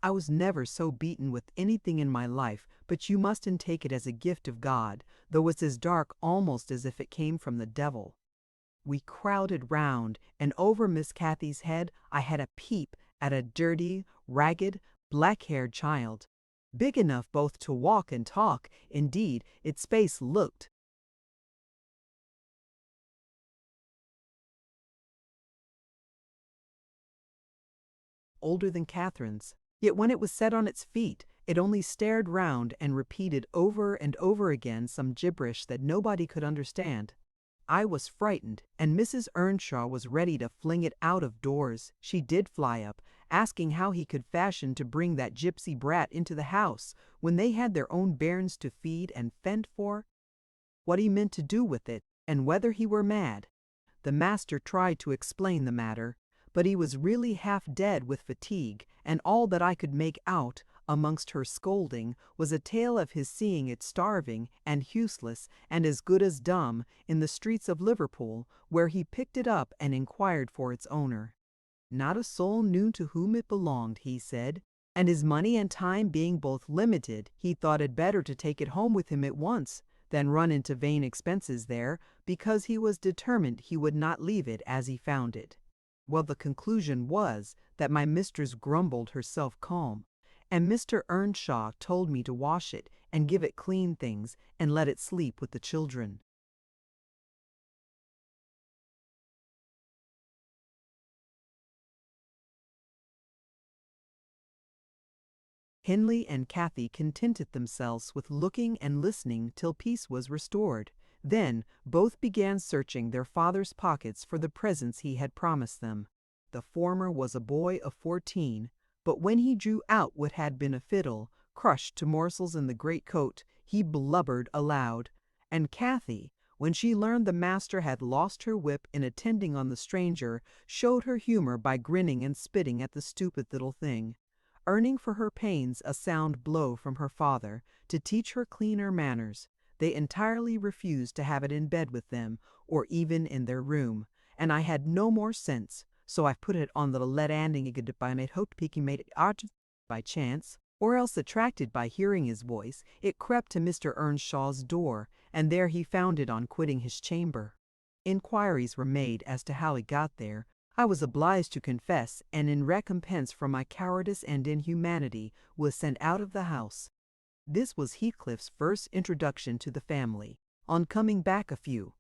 I was never so beaten with anything in my life, but you mustn't take it as a gift of God, though it's as dark almost as if it came from the devil. We crowded round, and over Miss Cathy's head I had a peep at a dirty, ragged, black-haired child, big enough both to walk and talk. Indeed, its face looked older than Catherine's. Yet when it was set on its feet, it only stared round and repeated over and over again some gibberish that nobody could understand. I was frightened, and Mrs. Earnshaw was ready to fling it out of doors. She did fly up, asking how he could fashion to bring that gypsy brat into the house when they had their own bairns to feed and fend for, what he meant to do with it, and whether he were mad. The master tried to explain the matter, but he was really half dead with fatigue, and all that I could make out, amongst her scolding, was a tale of his seeing it starving and useless and as good as dumb in the streets of Liverpool, where he picked it up and inquired for its owner. Not a soul knew to whom it belonged, he said, and his money and time being both limited, he thought it better to take it home with him at once than run into vain expenses there, because he was determined he would not leave it as he found it. Well, the conclusion was that my mistress grumbled herself calm, and Mr. Earnshaw told me to wash it and give it clean things and let it sleep with the children. Hindley and Cathy contented themselves with looking and listening till peace was restored. Then both began searching their father's pockets for the presents he had promised them. The former was a boy of 14, but when he drew out what had been a fiddle, crushed to morsels in the great coat, he blubbered aloud. And Cathy, when she learned the master had lost her whip in attending on the stranger, showed her humor by grinning and spitting at the stupid little thing, earning for her pains a sound blow from her father to teach her cleaner manners. They entirely refused to have it in bed with them, or even in their room, and I had no more sense, so I put it on the landing by my hope he made it out by chance, or else attracted by hearing his voice, it crept to Mr. Earnshaw's door, and there he found it on quitting his chamber. Inquiries were made as to how he got there. I was obliged to confess, and in recompense for my cowardice and inhumanity, was sent out of the house. This was Heathcliff's first introduction to the family. On coming back a few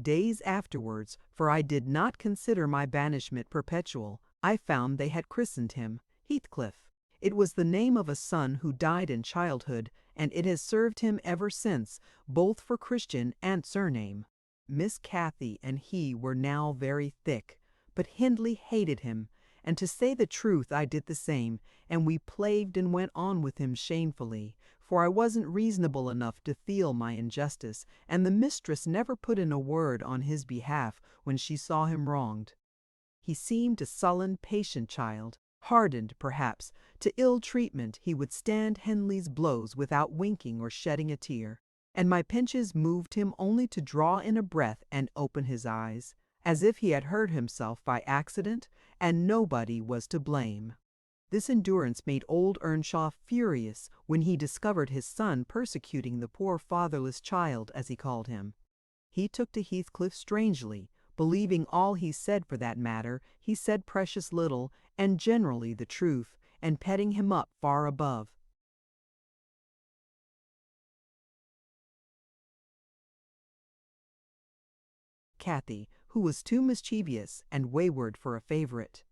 days afterwards, for I did not consider my banishment perpetual, I found they had christened him Heathcliff. It was the name of a son who died in childhood, and it has served him ever since, both for Christian and surname. Miss Cathy and he were now very thick, but Hindley hated him, and to say the truth I did the same, and we plagued and went on with him shamefully, for I wasn't reasonable enough to feel my injustice, and the mistress never put in a word on his behalf when she saw him wronged. He seemed a sullen, patient child, hardened, perhaps, to ill treatment. He would stand Hindley's blows without winking or shedding a tear, and my pinches moved him only to draw in a breath and open his eyes, as if he had hurt himself by accident, and nobody was to blame. This endurance made old Earnshaw furious when he discovered his son persecuting the poor fatherless child, as he called him. He took to Heathcliff strangely, believing all he said. For that matter, he said precious little, and generally the truth, and petting him up far above. Cathy, who was too mischievous and wayward for a favorite.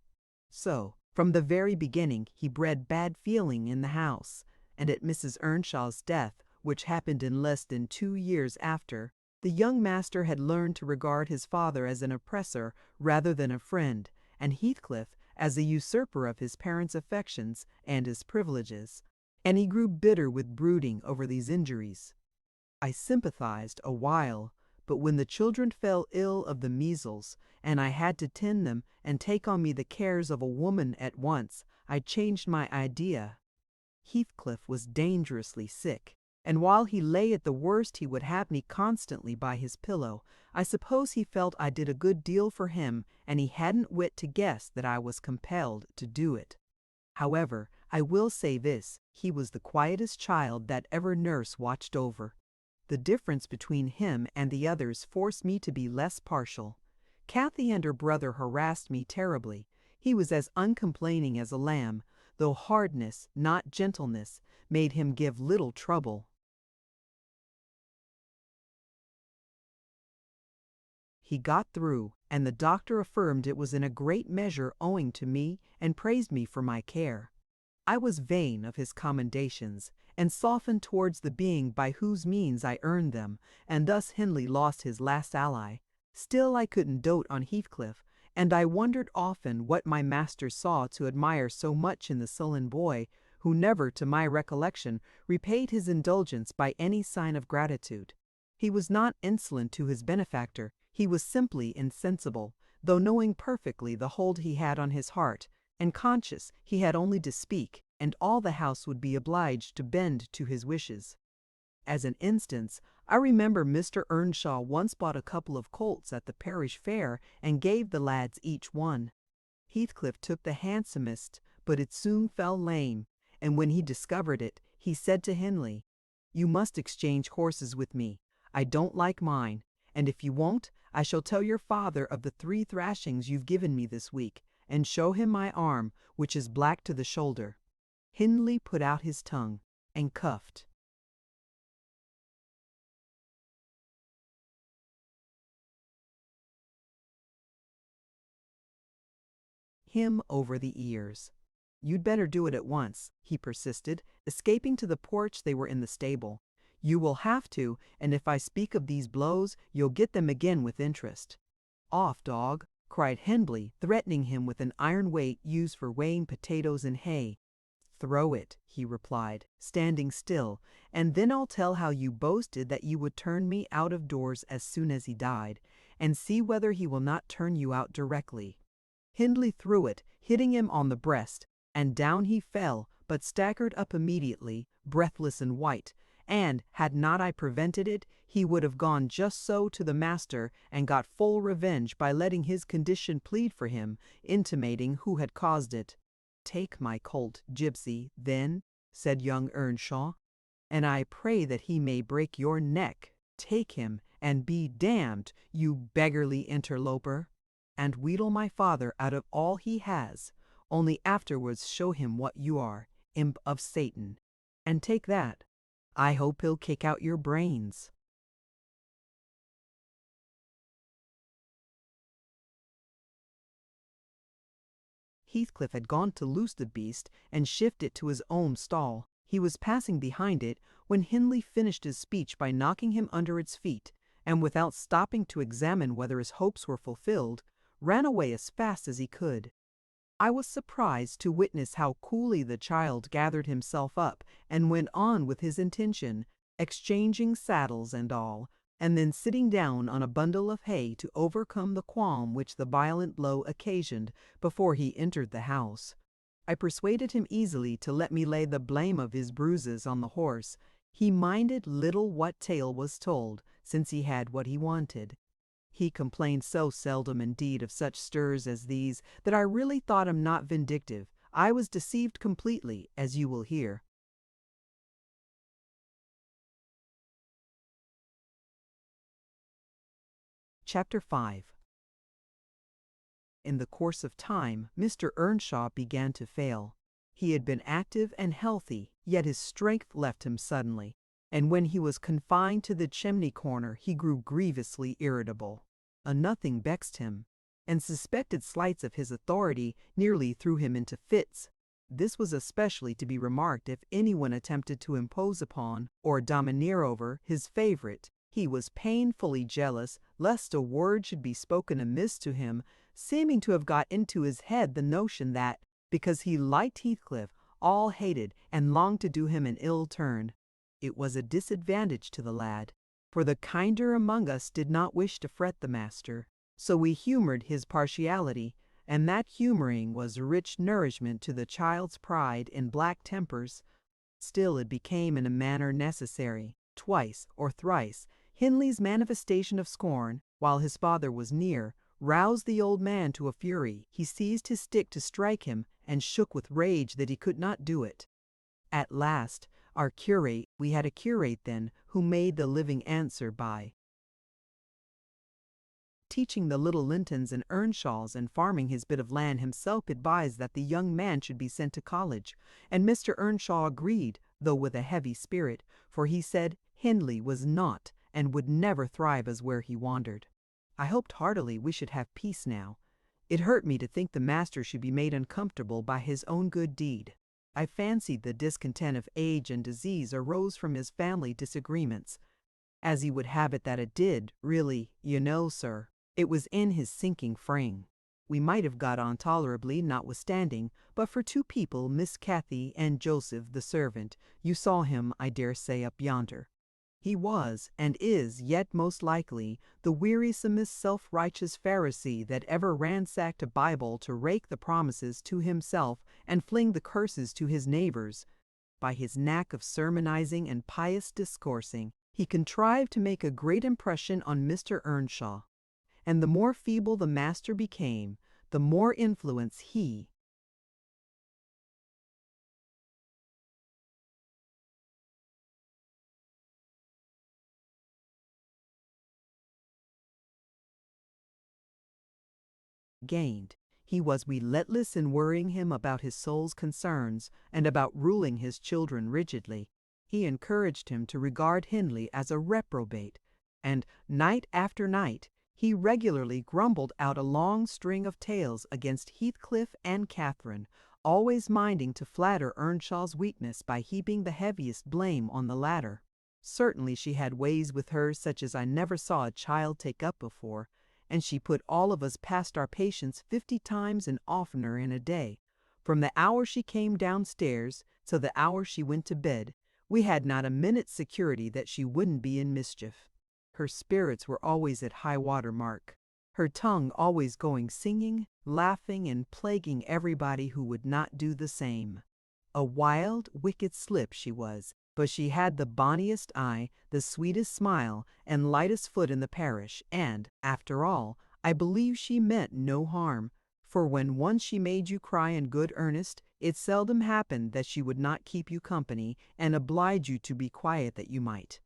So, from the very beginning, he bred bad feeling in the house, and at Mrs. Earnshaw's death, which happened in less than 2 years after, The young master had learned to regard his father as an oppressor rather than a friend, and Heathcliff as a usurper of his parents' affections and his privileges, and he grew bitter with brooding over these injuries. I sympathized a while, but when the children fell ill of the measles, and I had to tend them and take on me the cares of a woman at once, I changed my idea. Heathcliff was dangerously sick, and while he lay at the worst he would have me constantly by his pillow. I suppose he felt I did a good deal for him, and he hadn't wit to guess that I was compelled to do it. However, I will say this, he was the quietest child that ever nurse watched over. The difference between him and the others forced me to be less partial. Cathy and her brother harassed me terribly. He was as uncomplaining as a lamb, though hardness, not gentleness, made him give little trouble. He got through, and the doctor affirmed it was in a great measure owing to me and praised me for my care. I was vain of his commendations, and softened towards the being by whose means I earned them, and thus Hindley lost his last ally. Still I couldn't dote on Heathcliff, and I wondered often what my master saw to admire so much in the sullen boy, who never, to my recollection, repaid his indulgence by any sign of gratitude. He was not insolent to his benefactor, he was simply insensible, though knowing perfectly the hold he had on his heart, and conscious he had only to speak, and all the house would be obliged to bend to his wishes. As an instance, I remember Mr. Earnshaw once bought a couple of colts at the parish fair and gave the lads each one. Heathcliff took the handsomest, but it soon fell lame, and when he discovered it, he said to Hindley, "You must exchange horses with me. I don't like mine, and if you won't, I shall tell your father of the 3 thrashings you've given me this week, and show him my arm, which is black to the shoulder." Hindley put out his tongue and coughed. Him over the ears. "You'd better do it at once," he persisted, escaping to the porch. They were in the stable. "You will have to, and if I speak of these blows, you'll get them again with interest." "Off, dog," cried Hindley, threatening him with an iron weight used for weighing potatoes and hay. "Throw it," he replied, standing still, "and then I'll tell how you boasted that you would turn me out of doors as soon as he died, and see whether he will not turn you out directly." Hindley threw it, hitting him on the breast, and down he fell, but staggered up immediately, breathless and white, and, had not I prevented it, he would have gone just so to the master and got full revenge by letting his condition plead for him, intimating who had caused it. "Take my colt, gypsy, then," said young Earnshaw, "and I pray that he may break your neck. Take him, and be damned, you beggarly interloper, and wheedle my father out of all he has, only afterwards show him what you are, imp of Satan. And take that. I hope he'll kick out your brains." Heathcliff had gone to loose the beast and shift it to his own stall. He was passing behind it when Hindley finished his speech by knocking him under its feet, and without stopping to examine whether his hopes were fulfilled, ran away as fast as he could. I was surprised to witness how coolly the child gathered himself up and went on with his intention, exchanging saddles and all, and then sitting down on a bundle of hay to overcome the qualm which the violent blow occasioned before he entered the house. I persuaded him easily to let me lay the blame of his bruises on the horse. He minded little what tale was told, since he had what he wanted. He complained so seldom indeed of such stirs as these that I really thought him not vindictive. I was deceived completely, as you will hear. Chapter 5. In the course of time, Mr. Earnshaw began to fail. He had been active and healthy, yet his strength left him suddenly, and when he was confined to the chimney corner he grew grievously irritable. A nothing vexed him, and suspected slights of his authority nearly threw him into fits. This was especially to be remarked if anyone attempted to impose upon, or domineer over, his favorite. He was painfully jealous lest a word should be spoken amiss to him, seeming to have got into his head the notion that, because he liked Heathcliff, all hated and longed to do him an ill turn. It was a disadvantage to the lad, for the kinder among us did not wish to fret the master, so we humored his partiality, and that humoring was rich nourishment to the child's pride in black tempers. Still it became in a manner necessary. Twice or thrice Hindley's manifestation of scorn, while his father was near, roused the old man to a fury. He seized his stick to strike him, and shook with rage that he could not do it. At last, we had a curate then, who made the living answer by teaching the little Lintons and Earnshaws and farming his bit of land himself, advised that the young man should be sent to college, and Mr. Earnshaw agreed, though with a heavy spirit, for he said Hindley was not and would never thrive as where he wandered. I hoped heartily we should have peace now. It hurt me to think the master should be made uncomfortable by his own good deed. I fancied the discontent of age and disease arose from his family disagreements, as he would have it that it did, really, you know, sir. It was in his sinking frame. We might have got on tolerably, notwithstanding, but for two people, Miss Cathy and Joseph the servant. You saw him, I dare say, up yonder. He was, and is yet most likely, the wearisomest self-righteous Pharisee that ever ransacked a Bible to rake the promises to himself and fling the curses to his neighbors. By his knack of sermonizing and pious discoursing, he contrived to make a great impression on Mr. Earnshaw. And the more feeble the master became, the more influence he gained. He was relentless in worrying him about his soul's concerns and about ruling his children rigidly. He encouraged him to regard Hindley as a reprobate, and night after night he regularly grumbled out a long string of tales against Heathcliff and Catherine, always minding to flatter Earnshaw's weakness by heaping the heaviest blame on the latter. Certainly she had ways with her such as I never saw a child take up before, and she put all of us past our patience 50 times and oftener in a day. From the hour she came downstairs till the hour she went to bed, we had not a minute's security that she wouldn't be in mischief. Her spirits were always at high water mark, her tongue always going singing, laughing, and plaguing everybody who would not do the same. A wild, wicked slip she was, but she had the bonniest eye, the sweetest smile, and lightest foot in the parish, and, after all, I believe she meant no harm, for when once she made you cry in good earnest, it seldom happened that she would not keep you company, and oblige you to be quiet that you might.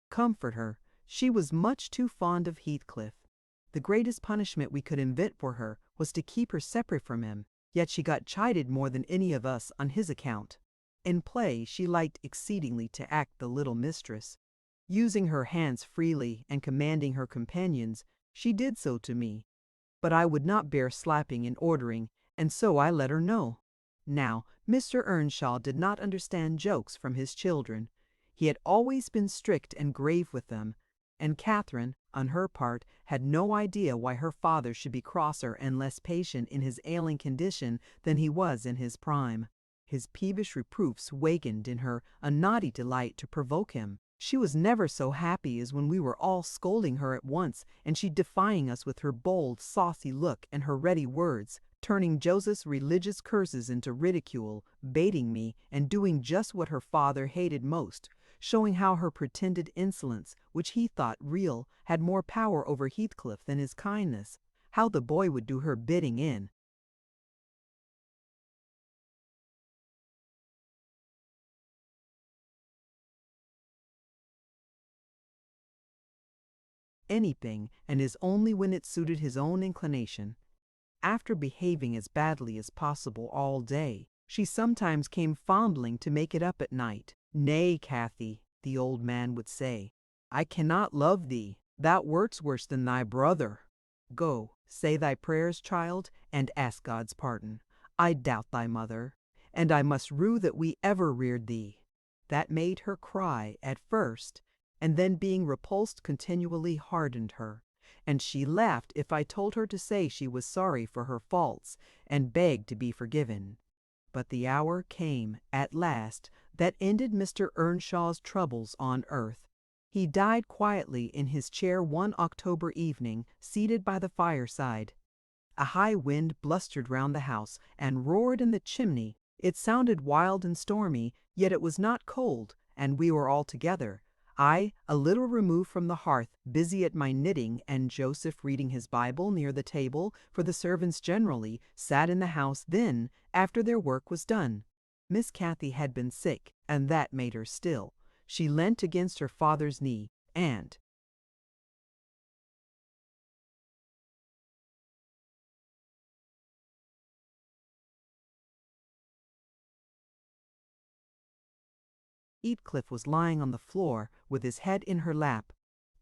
Comfort her. She was much too fond of Heathcliff. The greatest punishment we could invent for her was to keep her separate from him, yet she got chided more than any of us on his account. In play she liked exceedingly to act the little mistress. Using her hands freely and commanding her companions, she did so to me. But I would not bear slapping and ordering, and so I let her know. Now, Mr. Earnshaw did not understand jokes from his children. He had always been strict and grave with them, and Catherine, on her part, had no idea why her father should be crosser and less patient in his ailing condition than he was in his prime. His peevish reproofs wakened in her a naughty delight to provoke him. She was never so happy as when we were all scolding her at once, and she defying us with her bold, saucy look and her ready words, turning Joseph's religious curses into ridicule, baiting me, and doing just what her father hated most, showing how her pretended insolence, which he thought real, had more power over Heathcliff than his kindness, how the boy would do her bidding in anything, and is only when it suited his own inclination. After behaving as badly as possible all day, she sometimes came fondling to make it up at night. "Nay, Cathy," the old man would say, "I cannot love thee. Thou wert's worse than thy brother. Go, say thy prayers, child, and ask God's pardon. I doubt thy mother, and I must rue that we ever reared thee. That made her cry at first, and then being repulsed continually hardened her, and she laughed if I told her to say she was sorry for her faults, and begged to be forgiven. But the hour came, at last, that ended Mr. Earnshaw's troubles on earth. He died quietly in his chair one October evening, seated by the fireside. A high wind blustered round the house and roared in the chimney. It sounded wild and stormy, yet it was not cold, and we were all together. I, a little removed from the hearth, busy at my knitting, and Joseph reading his Bible near the table, for the servants generally sat in the house then, after their work was done. Miss Cathy had been sick, and that made her still. She leant against her father's knee, and Heathcliff was lying on the floor with his head in her lap.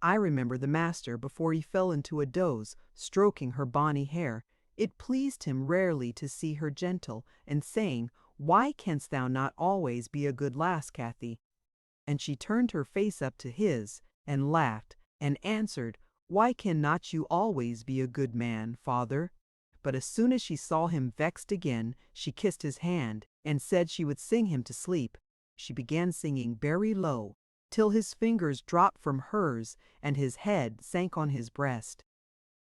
I remember the master, before he fell into a doze, stroking her bonny hair. It pleased him rarely to see her gentle, and saying, "Why canst thou not always be a good lass, Cathy?" And she turned her face up to his, and laughed, and answered, "Why cannot you always be a good man, father?" But as soon as she saw him vexed again, she kissed his hand, and said she would sing him to sleep. She began singing very low, till his fingers dropped from hers, and his head sank on his breast.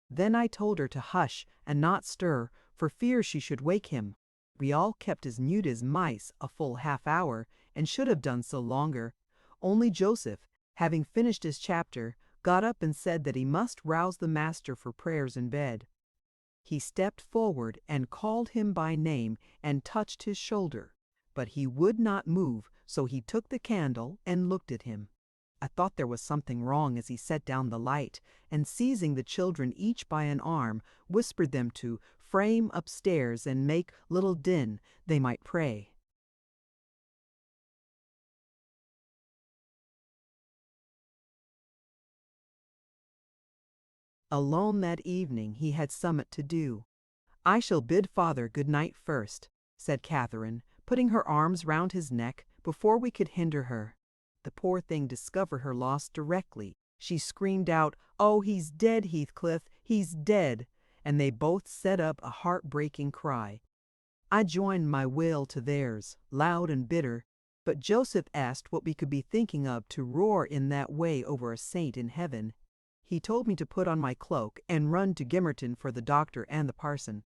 Then I told her to hush and not stir, for fear she should wake him. We all kept as mute as mice a full half-hour, and should have done so longer. Only Joseph, having finished his chapter, got up and said that he must rouse the master for prayers in bed. He stepped forward and called him by name and touched his shoulder, but he would not move, so he took the candle and looked at him. I thought there was something wrong as he set down the light, and seizing the children each by an arm, whispered them to frame upstairs and make little din, they might pray. Alone that evening he had somewhat to do. "I shall bid father good night first," said Catherine, putting her arms round his neck before we could hinder her. The poor thing discovered her loss directly. She screamed out, "Oh, he's dead, Heathcliff, he's dead!" and they both set up a heartbreaking cry. I joined my wail to theirs, loud and bitter, but Joseph asked what we could be thinking of to roar in that way over a saint in heaven. He told me to put on my cloak and run to Gimmerton for the doctor and the parson.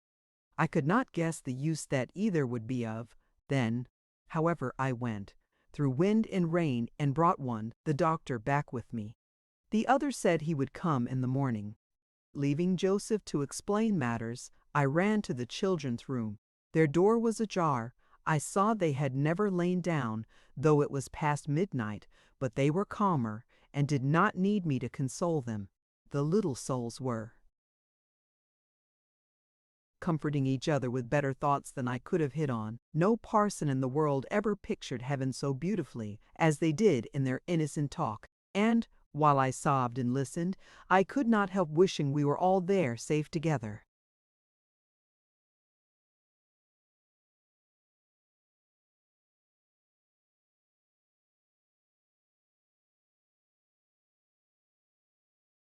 I could not guess the use that either would be of. Then, however, I went, through wind and rain, and brought the doctor, back with me. The other said he would come in the morning. Leaving Joseph to explain matters, I ran to the children's room. Their door was ajar. I saw they had never lain down, though it was past midnight, but they were calmer, and did not need me to console them. The little souls were comforting each other with better thoughts than I could have hit on. No parson in the world ever pictured heaven so beautifully as they did in their innocent talk, and, while I sobbed and listened, I could not help wishing we were all there safe together.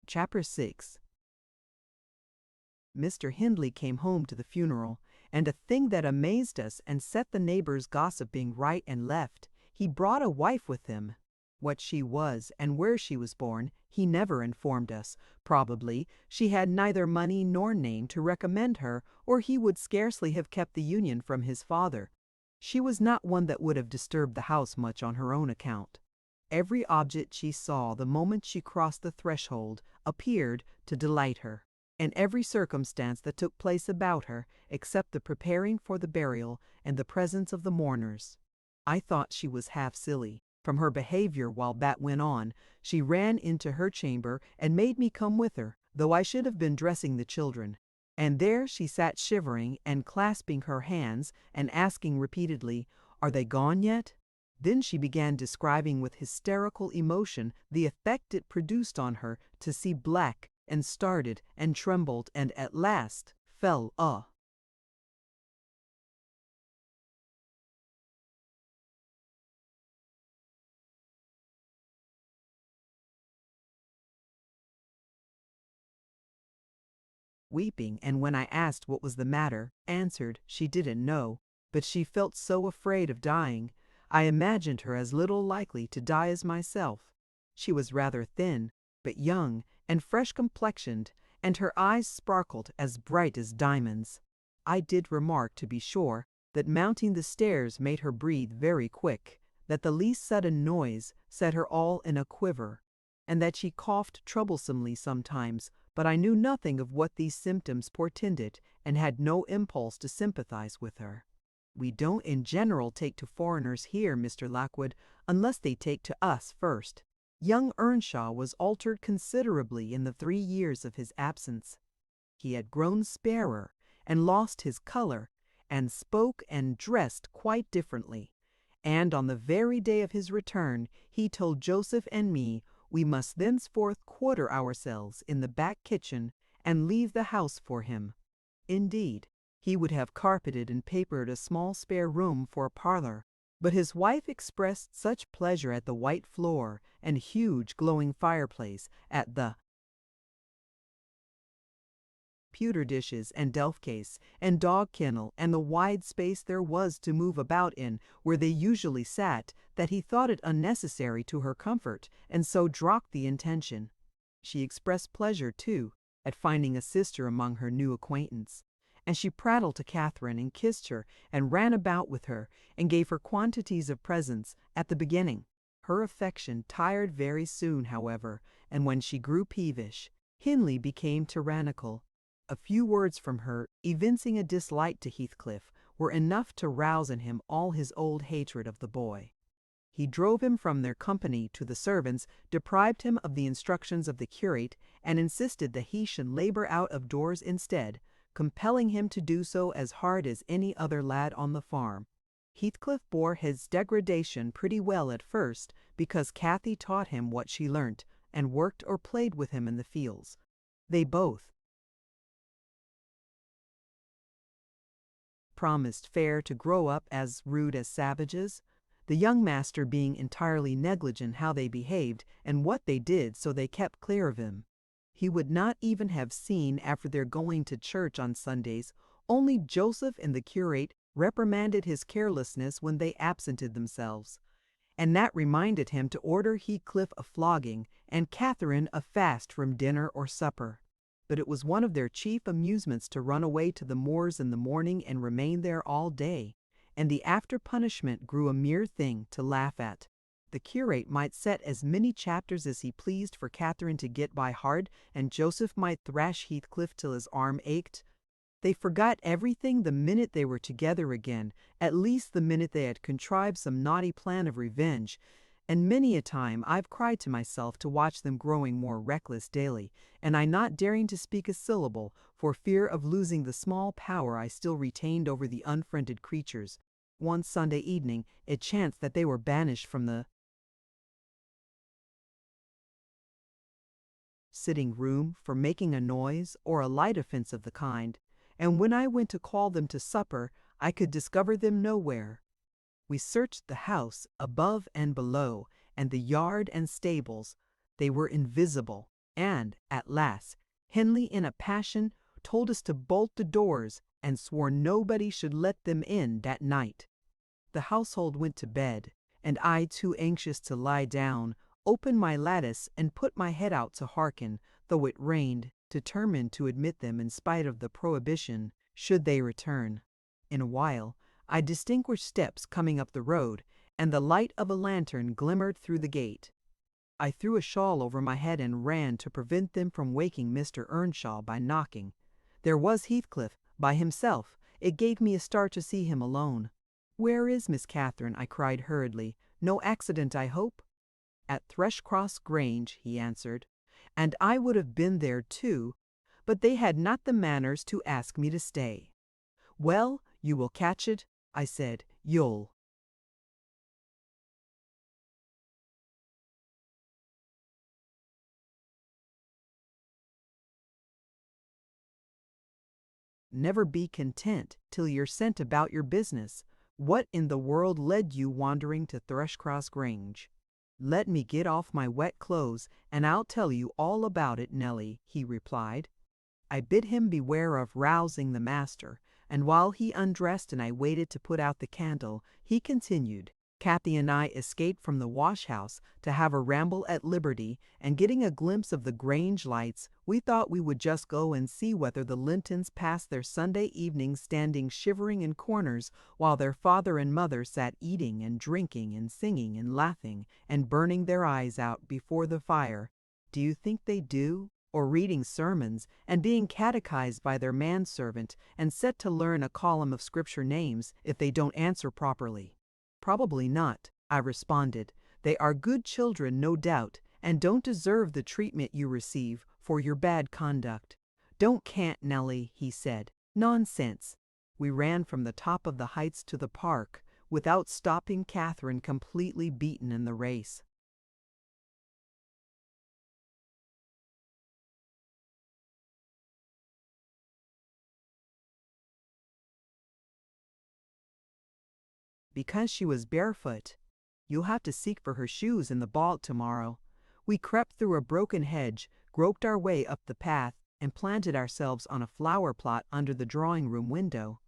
Chapter 6. Mr. Hindley came home to the funeral, and a thing that amazed us and set the neighbors gossiping right and left, he brought a wife with him. What she was and where she was born, he never informed us. Probably she had neither money nor name to recommend her, or he would scarcely have kept the union from his father. She was not one that would have disturbed the house much on her own account. Every object she saw the moment she crossed the threshold appeared to delight her, and every circumstance that took place about her, except the preparing for the burial and the presence of the mourners. I thought she was half silly. From her behavior while that went on, she ran into her chamber and made me come with her, though I should have been dressing the children. And there she sat shivering and clasping her hands and asking repeatedly, "Are they gone yet?" Then she began describing with hysterical emotion the effect it produced on her to see black, and started and trembled and at last fell weeping, and when I asked what was the matter, answered she didn't know, but she felt so afraid of dying. I imagined her as little likely to die as myself. She was rather thin, but young and fresh-complexioned, and her eyes sparkled as bright as diamonds. I did remark, to be sure, that mounting the stairs made her breathe very quick, that the least sudden noise set her all in a quiver, and that she coughed troublesomely sometimes, but I knew nothing of what these symptoms portended, and had no impulse to sympathize with her. We don't in general take to foreigners here, Mr. Lockwood, unless they take to us first. Young Earnshaw was altered considerably in the 3 years of his absence. He had grown sparer, and lost his color, and spoke and dressed quite differently. And on the very day of his return, he told Joseph and me we must thenceforth quarter ourselves in the back kitchen and leave the house for him. Indeed, he would have carpeted and papered a small spare room for a parlor, but his wife expressed such pleasure at the white floor and huge glowing fireplace, at the pewter dishes and delf case and dog kennel and the wide space there was to move about in where they usually sat, that he thought it unnecessary to her comfort, and so dropped the intention. She expressed pleasure, too, at finding a sister among her new acquaintance, and she prattled to Catherine and kissed her and ran about with her and gave her quantities of presents at the beginning. Her affection tired very soon, however, and when she grew peevish, Hindley became tyrannical. A few words from her, evincing a dislike to Heathcliff, were enough to rouse in him all his old hatred of the boy. He drove him from their company to the servants, deprived him of the instructions of the curate, and insisted that he should labor out of doors instead, compelling him to do so as hard as any other lad on the farm. Heathcliff bore his degradation pretty well at first, because Cathy taught him what she learnt, and worked or played with him in the fields. They both promised fair to grow up as rude as savages, the young master being entirely negligent how they behaved and what they did, so they kept clear of him. He would not even have seen after their going to church on Sundays, only Joseph and the curate reprimanded his carelessness when they absented themselves, and that reminded him to order Heathcliff a flogging and Catherine a fast from dinner or supper. But it was one of their chief amusements to run away to the moors in the morning and remain there all day, and the after punishment grew a mere thing to laugh at. The curate might set as many chapters as he pleased for Catherine to get by heart, and Joseph might thrash Heathcliff till his arm ached. They forgot everything the minute they were together again, at least the minute they had contrived some naughty plan of revenge, and many a time I've cried to myself to watch them growing more reckless daily, and I not daring to speak a syllable for fear of losing the small power I still retained over the unfriended creatures. One Sunday evening it chanced that they were banished from the sitting room for making a noise or a light offense of the kind, and when I went to call them to supper I could discover them nowhere. We searched the house above and below, and the yard and stables. They were invisible, and, at last, Hindley in a passion told us to bolt the doors, and swore nobody should let them in that night. The household went to bed, and I, too anxious to lie down, opened my lattice and put my head out to hearken, though it rained, determined to admit them in spite of the prohibition, should they return. In a while, I distinguished steps coming up the road, and the light of a lantern glimmered through the gate. I threw a shawl over my head and ran to prevent them from waking Mr. Earnshaw by knocking. There was Heathcliff, by himself. It gave me a start to see him alone. "Where is Miss Catherine?" I cried hurriedly. "No accident, I hope?" "At Thrushcross Grange," he answered, "and I would have been there too, but they had not the manners to ask me to stay." "Well, you will catch it," I said. "You'll." Never be content till you're sent about your business. What in the world led you wandering to Thrushcross Grange? "Let me get off my wet clothes, and I'll tell you all about it, Nellie," he replied. I bid him beware of rousing the master, and while he undressed and I waited to put out the candle, he continued. Kathy and I escaped from the wash-house to have a ramble at Liberty, and getting a glimpse of the Grange lights, we thought we would just go and see whether the Lintons passed their Sunday evenings standing shivering in corners while their father and mother sat eating and drinking and singing and laughing and burning their eyes out before the fire. Do you think they do? Or reading sermons and being catechized by their manservant and set to learn a column of scripture names if they don't answer properly? Probably not, I responded. They are good children, no doubt, and don't deserve the treatment you receive for your bad conduct. Don't cant, Nellie, he said. Nonsense. We ran from the top of the heights to the park, without stopping Catherine, completely beaten in the race. Because she was barefoot. You'll have to seek for her shoes in the bog tomorrow. We crept through a broken hedge, groped our way up the path, and planted ourselves on a flower plot under the drawing-room window.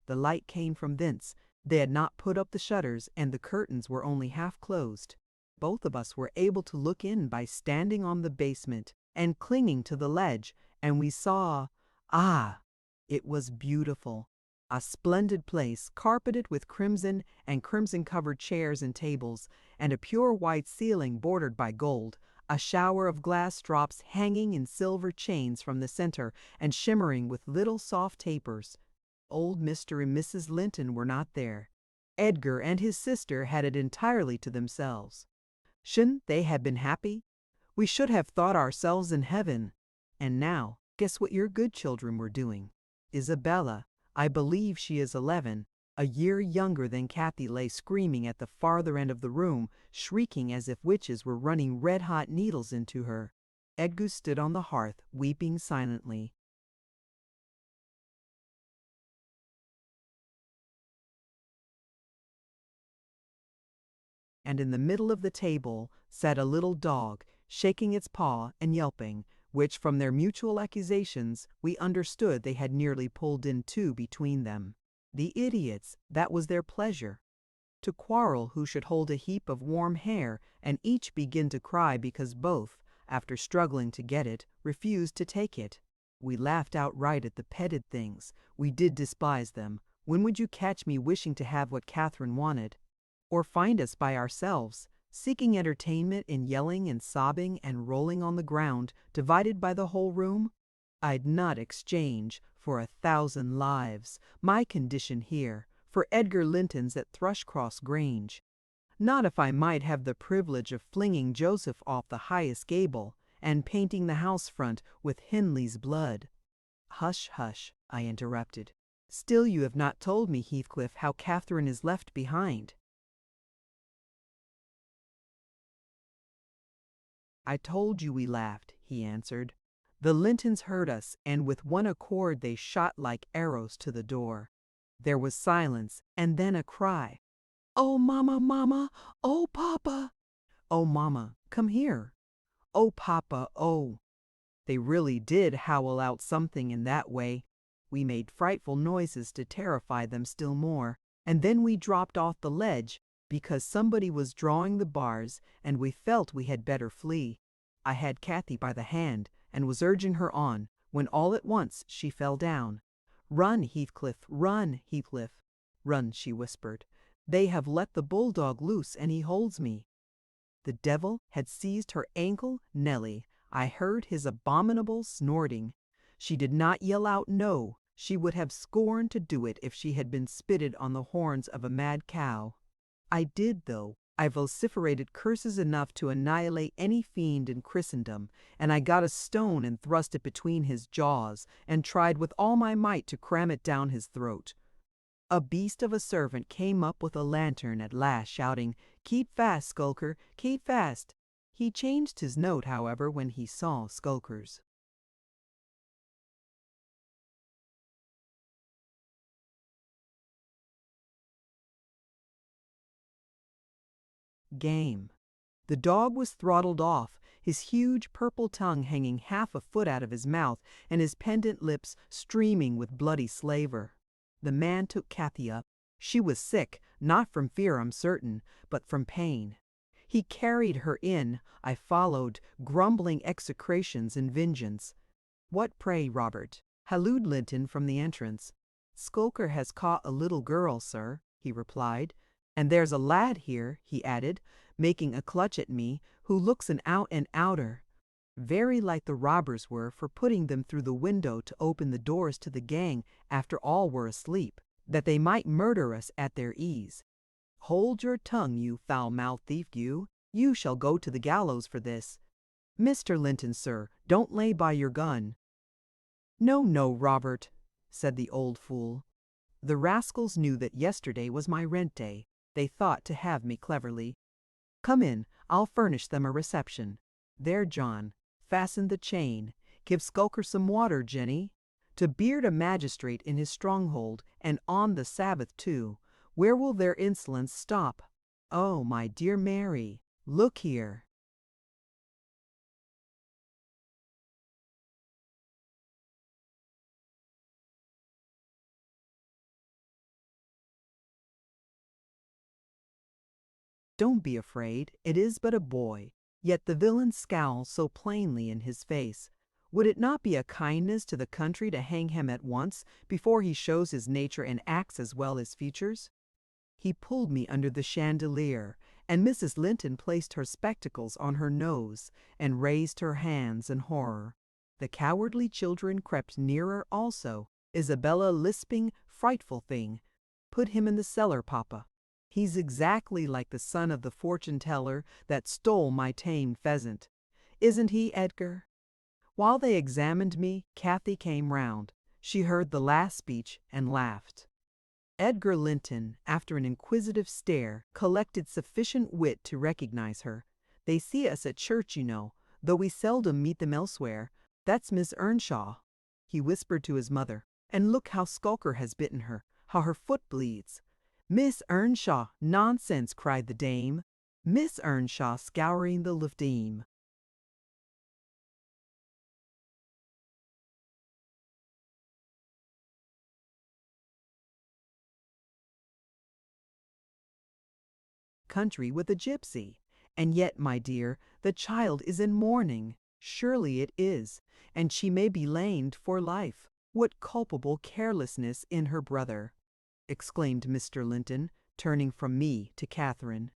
The light came from thence. They had not put up the shutters, and the curtains were only half closed. Both of us were able to look in by standing on the basement and clinging to the ledge, and we saw, it was beautiful. A splendid place, carpeted with crimson and crimson-covered chairs and tables, and a pure white ceiling bordered by gold, a shower of glass drops hanging in silver chains from the center and shimmering with little soft tapers. Old Mr. and Mrs. Linton were not there. Edgar and his sister had it entirely to themselves. Shouldn't they have been happy? We should have thought ourselves in heaven. And now, guess what your good children were doing? Isabella, I believe she is 11, a year younger than Kathy, lay screaming at the farther end of the room, shrieking as if witches were running red-hot needles into her. Edgar stood on the hearth, weeping silently. And in the middle of the table sat a little dog, shaking its paw and yelping, which from their mutual accusations we understood they had nearly pulled in two between them. The idiots, that was their pleasure. To quarrel who should hold a heap of warm hair, and each begin to cry because both, after struggling to get it, refused to take it. We laughed outright at the petted things. We did despise them. When would you catch me wishing to have what Catherine wanted? Or find us by ourselves, seeking entertainment in yelling and sobbing and rolling on the ground, divided by the whole room? I'd not exchange, for 1,000 lives, my condition here, for Edgar Linton's at Thrushcross Grange. Not if I might have the privilege of flinging Joseph off the highest gable, and painting the house front with Hindley's blood. Hush, hush, I interrupted. Still you have not told me, Heathcliff, how Catherine is left behind. I told you we laughed, he answered. The Lintons heard us, and with one accord they shot like arrows to the door. There was silence, and then a cry. "Oh, Mama, Mama! Oh, Papa!" "Oh, Mama, come here!" "Oh, Papa, oh!" They really did howl out something in that way. We made frightful noises to terrify them still more, and then we dropped off the ledge, because somebody was drawing the bars, and we felt we had better flee. I had Kathy by the hand, and was urging her on, when all at once she fell down. "Run, Heathcliff, run, Heathcliff." "Run," she whispered. "They have let the bulldog loose, and he holds me." The devil had seized her ankle, Nellie. I heard his abominable snorting. She did not yell out no. She would have scorned to do it if she had been spitted on the horns of a mad cow. I did, though. I vociferated curses enough to annihilate any fiend in Christendom, and I got a stone and thrust it between his jaws, and tried with all my might to cram it down his throat. A beast of a servant came up with a lantern at last, shouting, "Keep fast, Skulker, keep fast." He changed his note, however, when he saw skulkers. Game. The dog was throttled off. his huge purple tongue hanging half a foot out of his mouth and his pendant lips streaming with bloody slaver. The man took Cathy up. She was sick, not from fear, I'm certain, but from pain. He carried her in. I followed, grumbling execrations and vengeance. "What, pray, Robert?" hallooed Linton from the entrance. "Skulker has caught a little girl, sir," he replied. "And there's a lad here," he added, making a clutch at me, "who looks an out-and-outer. Very like the robbers were for putting them through the window to open the doors to the gang after all were asleep, that they might murder us at their ease. Hold your tongue, you foul-mouthed thief, you! You shall go to the gallows for this. Mr. Linton, sir, don't lay by your gun." "No, no, Robert," said the old fool. "The rascals knew that yesterday was my rent day. They thought to have me cleverly. Come in, I'll furnish them a reception. There, John, fasten the chain. Give Skulker some water, Jenny. To beard a magistrate in his stronghold, and on the Sabbath too. Where will their insolence stop? Oh, my dear Mary, look here." Don't be afraid, it is but a boy. Yet the villain scowls so plainly in his face. Would it not be a kindness to the country to hang him at once, before he shows his nature and acts as well as features? He pulled me under the chandelier, and Mrs. Linton placed her spectacles on her nose, and raised her hands in horror. The cowardly children crept nearer also, Isabella lisping, "Frightful thing! Put him in the cellar, papa. He's exactly like the son of the fortune-teller that stole my tame pheasant. Isn't he, Edgar?" While they examined me, Cathy came round. She heard the last speech and laughed. Edgar Linton, after an inquisitive stare, collected sufficient wit to recognize her. "They see us at church, you know, though we seldom meet them elsewhere. That's Miss Earnshaw," he whispered to his mother. "And look how Skulker has bitten her, how her foot bleeds." "Miss Earnshaw, nonsense!" cried the dame. Miss Earnshaw scouring the laveem. Country with a gypsy. And yet, my dear, the child is in mourning. Surely it is, and she may be lamed for life. What culpable carelessness in her brother!" exclaimed Mr. Linton, turning from me to Catherine.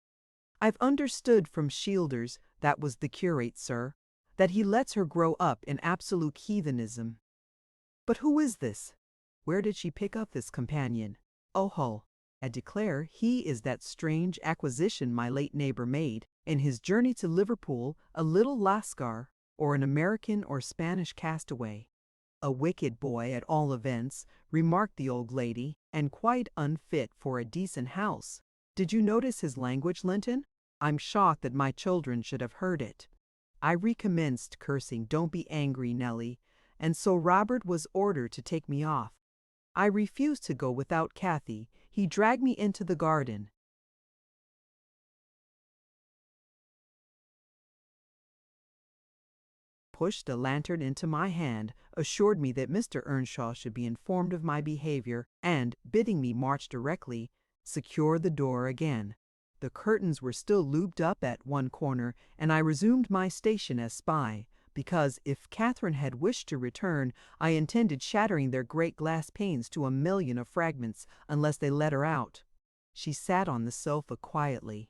"I've understood from Shielders, that was the curate, sir, that he lets her grow up in absolute heathenism. But who is this? Where did she pick up this companion? Oh, I declare he is that strange acquisition my late neighbor made, in his journey to Liverpool, a little Lascar, or an American or Spanish castaway." "A wicked boy, at all events," remarked the old lady, "and quite unfit for a decent house. Did you notice his language, Linton? I'm shocked that my children should have heard it." I recommenced cursing. "Don't be angry, Nellie." And so Robert was ordered to take me off. I refused to go without Cathy. He dragged me into the garden. Pushed a lantern into my hand, assured me that Mr. Earnshaw should be informed of my behavior, and, bidding me march directly, secured the door again. The curtains were still looped up at one corner, and I resumed my station as spy, because if Catherine had wished to return, I intended shattering their great glass panes to a million of fragments unless they let her out. She sat on the sofa quietly.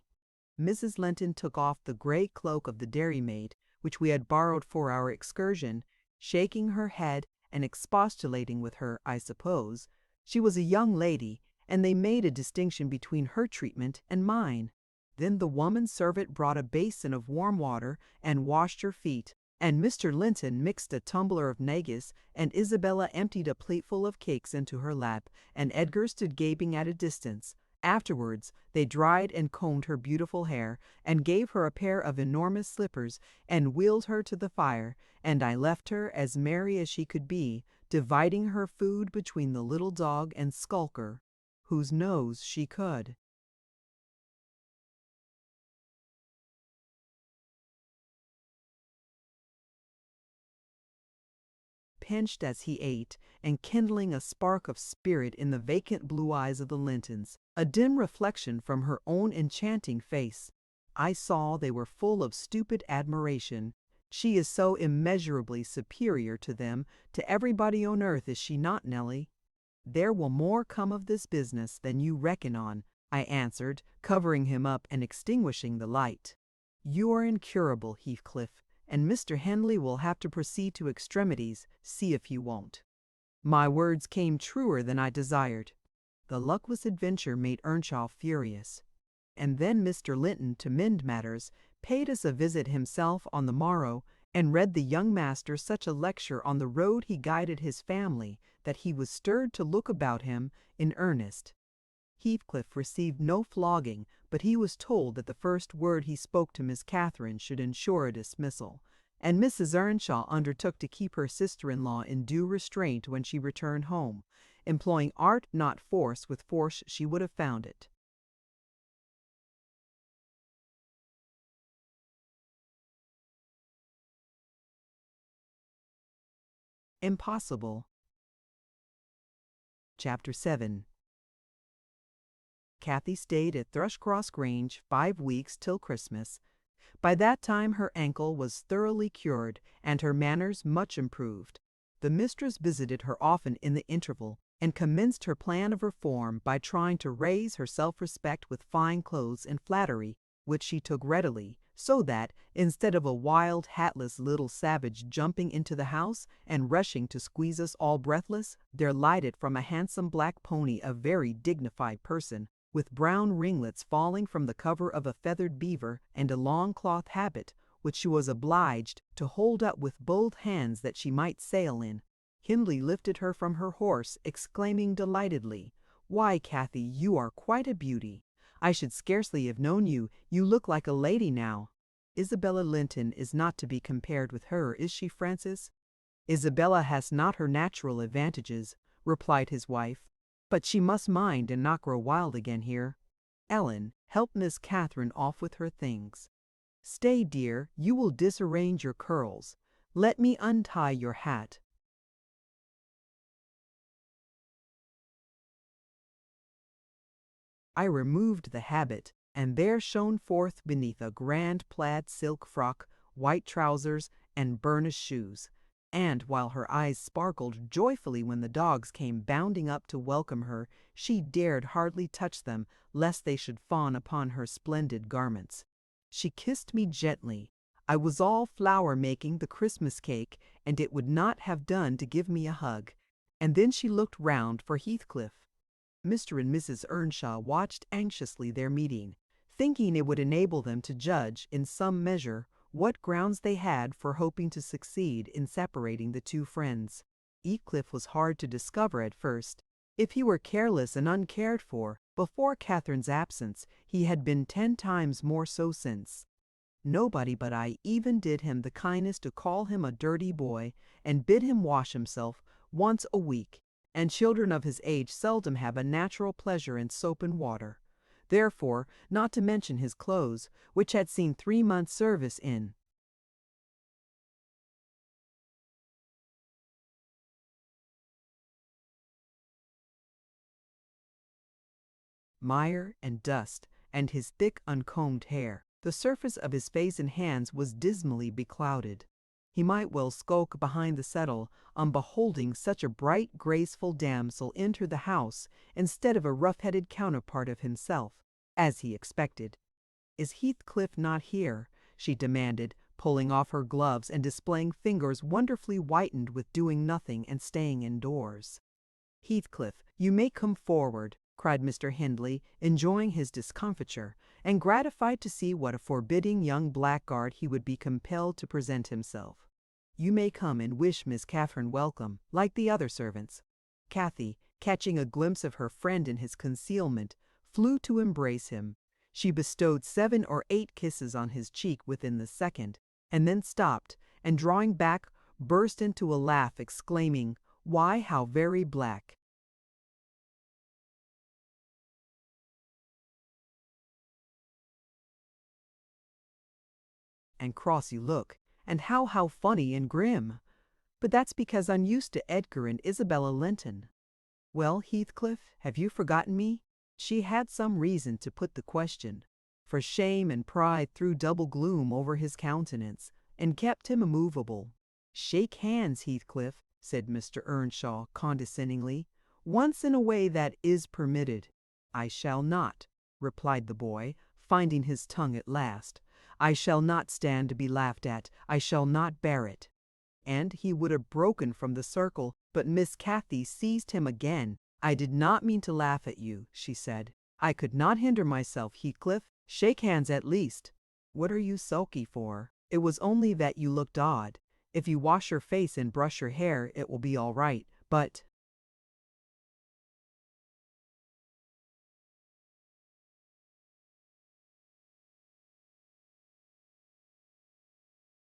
Mrs. Linton took off the gray cloak of the dairymaid, which we had borrowed for our excursion, shaking her head and expostulating with her, I suppose. She was a young lady, and they made a distinction between her treatment and mine. Then the woman servant brought a basin of warm water and washed her feet, and Mr. Linton mixed a tumbler of negus, and Isabella emptied a plateful of cakes into her lap, and Edgar stood gaping at a distance. Afterwards, they dried and combed her beautiful hair, and gave her a pair of enormous slippers, and wheeled her to the fire, and I left her as merry as she could be, dividing her food between the little dog and Skulker, whose nose she could. pinched as he ate, and kindling a spark of spirit in the vacant blue eyes of the Lintons, a dim reflection from her own enchanting face. I saw they were full of stupid admiration. She is so immeasurably superior to them, to everybody on earth, is she not, Nellie? There will more come of this business than you reckon on, I answered, covering him up and extinguishing the light. You are incurable, Heathcliff, and Mr. Henley will have to proceed to extremities, see if you won't. My words came truer than I desired. The luckless adventure made Earnshaw furious. And then Mr. Linton, to mend matters, paid us a visit himself on the morrow, and read the young master such a lecture on the road he guided his family that he was stirred to look about him in earnest. Heathcliff received no flogging, but he was told that the first word he spoke to Miss Catherine should ensure a dismissal, and Mrs. Earnshaw undertook to keep her sister-in-law in due restraint when she returned home, employing art, not force. With force she would have found it. Impossible. Chapter 7. Cathy stayed at Thrushcross Grange 5 weeks till Christmas. By that time her ankle was thoroughly cured, and her manners much improved. The mistress visited her often in the interval, and commenced her plan of reform by trying to raise her self-respect with fine clothes and flattery, which she took readily, so that, instead of a wild, hatless little savage jumping into the house and rushing to squeeze us all breathless, there lighted from a handsome black pony a very dignified person, with brown ringlets falling from the cover of a feathered beaver, and a long cloth habit, which she was obliged to hold up with both hands that she might sail in. Hindley lifted her from her horse, exclaiming delightedly, "Why, Cathy, you are quite a beauty. I should scarcely have known you. You look like a lady now." Isabella Linton is not to be compared with her, is she, Francis? Isabella has not her natural advantages, replied his wife, but she must mind and not grow wild again here. Ellen, help Miss Catherine off with her things. Stay, dear, you will disarrange your curls. Let me untie your hat. I removed the habit, and there shone forth beneath a grand plaid silk frock, white trousers, and burnished shoes. And while her eyes sparkled joyfully when the dogs came bounding up to welcome her, she dared hardly touch them, lest they should fawn upon her splendid garments. She kissed me gently. I was all flower-making the Christmas cake, and it would not have done to give me a hug. And then she looked round for Heathcliff. Mr. and Mrs. Earnshaw watched anxiously their meeting, thinking it would enable them to judge, in some measure, what grounds they had for hoping to succeed in separating the two friends. Heathcliff was hard to discover at first. If he were careless and uncared for before Catherine's absence, he had been 10 times more so since. Nobody but I even did him the kindness to call him a dirty boy, and bid him wash himself once a week, and children of his age seldom have a natural pleasure in soap and water. Therefore, not to mention his clothes, which had seen 3 months' service in mire and dust, and his thick uncombed hair, the surface of his face and hands was dismally beclouded. He might well skulk behind the settle on beholding such a bright, graceful damsel enter the house instead of a rough-headed counterpart of himself, as he expected. "Is Heathcliff not here?" she demanded, pulling off her gloves and displaying fingers wonderfully whitened with doing nothing and staying indoors. "Heathcliff, you may come forward," cried Mr. Hindley, enjoying his discomfiture, and gratified to see what a forbidding young blackguard he would be compelled to present himself. "You may come and wish Miss Catherine welcome, like the other servants." Cathy, catching a glimpse of her friend in his concealment, flew to embrace him. She bestowed 7 or 8 kisses on his cheek within the second, and then stopped, and drawing back, burst into a laugh, exclaiming, "Why, how very black!" "And cross you look, and how funny and grim!" But that's because I'm used to Edgar and Isabella Linton. Well, Heathcliff, have you forgotten me? She had some reason to put the question, for shame and pride threw double gloom over his countenance, and kept him immovable. Shake hands, Heathcliff, said Mr. Earnshaw condescendingly, once in a way that is permitted. I shall not, replied the boy, finding his tongue at last. I shall not stand to be laughed at. I shall not bear it. And he would have broken from the circle, but Miss Cathy seized him again. I did not mean to laugh at you, she said. I could not hinder myself, Heathcliff. Shake hands at least. What are you sulky for? It was only that you looked odd. If you wash your face and brush your hair, it will be all right, but...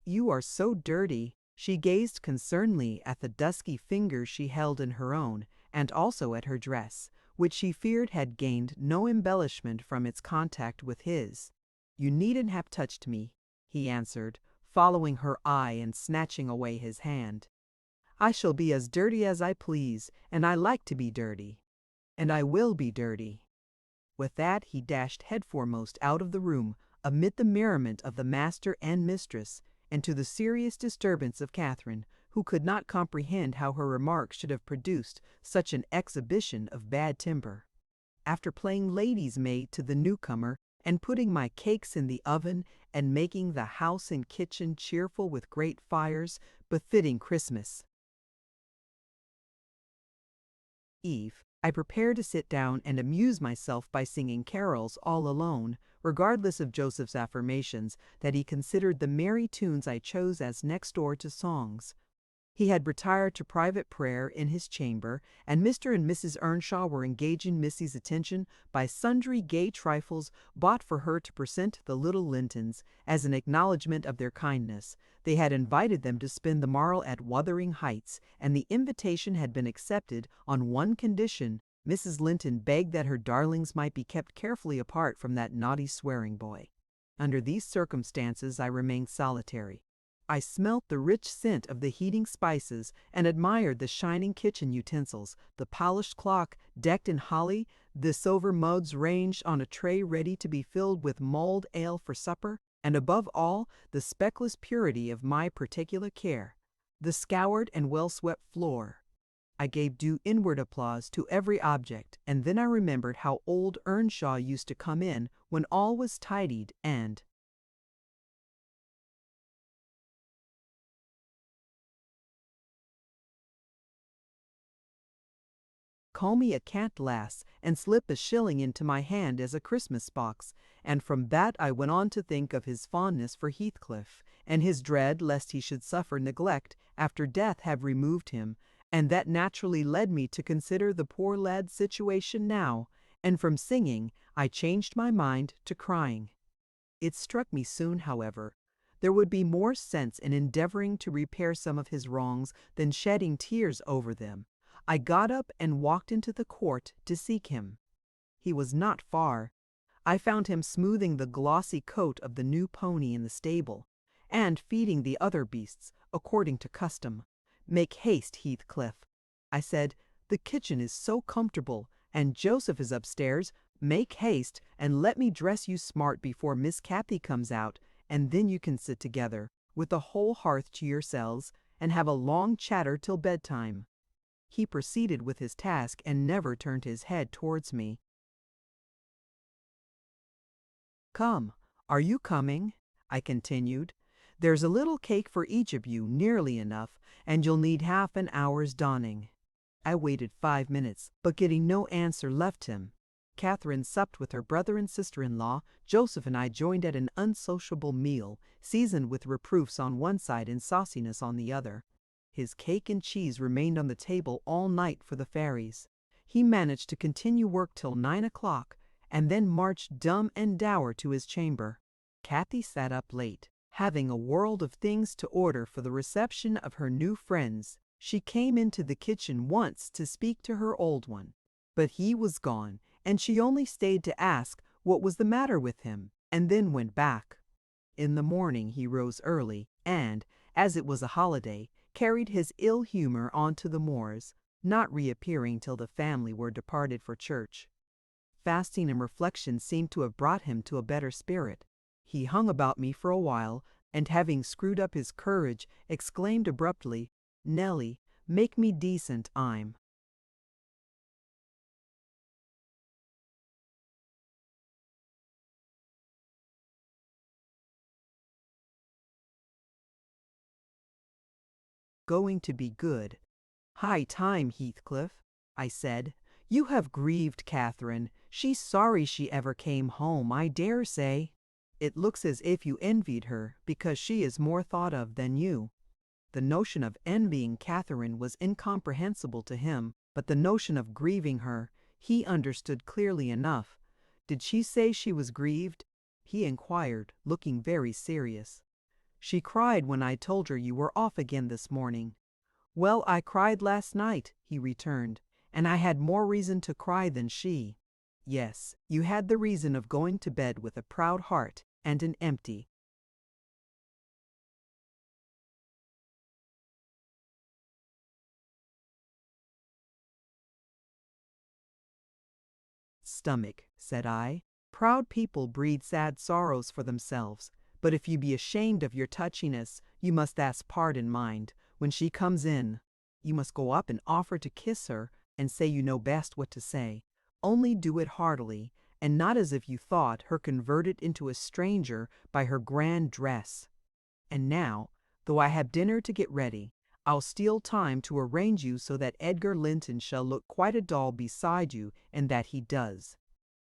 You are so dirty. She gazed concernedly at the dusky fingers she held in her own, and also at her dress, which she feared had gained no embellishment from its contact with his. You needn't have touched me, he answered, following her eye and snatching away his hand. I shall be as dirty as I please, and I like to be dirty. And I will be dirty. With that he dashed headforemost out of the room, amid the merriment of the master and mistress, and to the serious disturbance of Catherine, who could not comprehend how her remarks should have produced such an exhibition of bad temper. After playing lady's maid to the newcomer, and putting my cakes in the oven, and making the house and kitchen cheerful with great fires, befitting Christmas Eve, I prepared to sit down and amuse myself by singing carols all alone, regardless of Joseph's affirmations that he considered the merry tunes I chose as next door to songs. He had retired to private prayer in his chamber, and Mr. and Mrs. Earnshaw were engaging Missy's attention by sundry gay trifles bought for her to present the little Lintons, as an acknowledgment of their kindness. They had invited them to spend the morrow at Wuthering Heights, and the invitation had been accepted on one condition. Mrs. Linton begged that her darlings might be kept carefully apart from that naughty swearing boy. Under these circumstances I remained solitary. I smelt the rich scent of the heating spices and admired the shining kitchen utensils, the polished clock decked in holly, the silver mugs ranged on a tray ready to be filled with mulled ale for supper, and above all, the speckless purity of my particular care, the scoured and well-swept floor. I gave due inward applause to every object, and then I remembered how old Earnshaw used to come in when all was tidied and call me a cant lass and slip a shilling into my hand as a Christmas box, and from that I went on to think of his fondness for Heathcliff, and his dread lest he should suffer neglect after death have removed him, and that naturally led me to consider the poor lad's situation now, and from singing I changed my mind to crying. It struck me soon, however, there would be more sense in endeavoring to repair some of his wrongs than shedding tears over them. I got up and walked into the court to seek him. He was not far. I found him smoothing the glossy coat of the new pony in the stable, and feeding the other beasts, according to custom. "Make haste, Heathcliff," I said. "The kitchen is so comfortable, and Joseph is upstairs. Make haste, and let me dress you smart before Miss Cathy comes out, and then you can sit together, with the whole hearth to yourselves, and have a long chatter till bedtime." He proceeded with his task and never turned his head towards me. "Come, are you coming?" I continued. "There's a little cake for each of you, nearly enough, and you'll need half an hour's donning." I waited 5 minutes, but getting no answer left him. Catherine supped with her brother and sister-in-law. Joseph and I joined at an unsociable meal, seasoned with reproofs on one side and sauciness on the other. His cake and cheese remained on the table all night for the fairies. He managed to continue work till 9 o'clock, and then marched dumb and dour to his chamber. Cathy sat up late, having a world of things to order for the reception of her new friends. She came into the kitchen once to speak to her old one, but he was gone, and she only stayed to ask what was the matter with him, and then went back. In the morning he rose early, and, as it was a holiday, carried his ill humor onto the moors, not reappearing till the family were departed for church. Fasting and reflection seemed to have brought him to a better spirit. He hung about me for a while, and having screwed up his courage, exclaimed abruptly, "Nellie, make me decent, I'm going to be good." "High time, Heathcliff," I said. "You have grieved Catherine. She's sorry she ever came home, I dare say. It looks as if you envied her, because she is more thought of than you." The notion of envying Catherine was incomprehensible to him, but the notion of grieving her he understood clearly enough. "Did she say she was grieved?" he inquired, looking very serious. "She cried when I told her you were off again this morning." "Well, I cried last night," he returned, "and I had more reason to cry than she." "Yes, you had the reason of going to bed with a proud heart and an empty stomach," said I. "Proud people breed sad sorrows for themselves, but if you be ashamed of your touchiness, you must ask pardon, mind. When she comes in, you must go up and offer to kiss her and say you know best what to say. Only do it heartily, and not as if you thought her converted into a stranger by her grand dress. And now, though I have dinner to get ready, I'll steal time to arrange you so that Edgar Linton shall look quite a doll beside you, and that he does.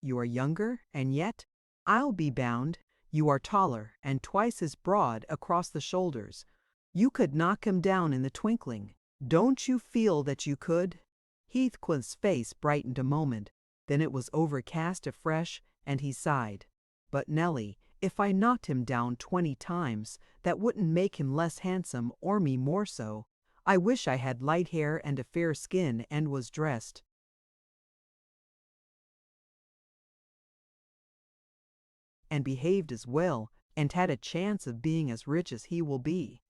You are younger, and yet, I'll be bound, you are taller and twice as broad across the shoulders. You could knock him down in the twinkling. Don't you feel that you could?" Heathcliff's face brightened a moment, then it was overcast afresh, and he sighed. "But Nellie, if I knocked him down 20 times, that wouldn't make him less handsome or me more so. I wish I had light hair and a fair skin and was dressed and behaved as well, and had a chance of being as rich as he will be."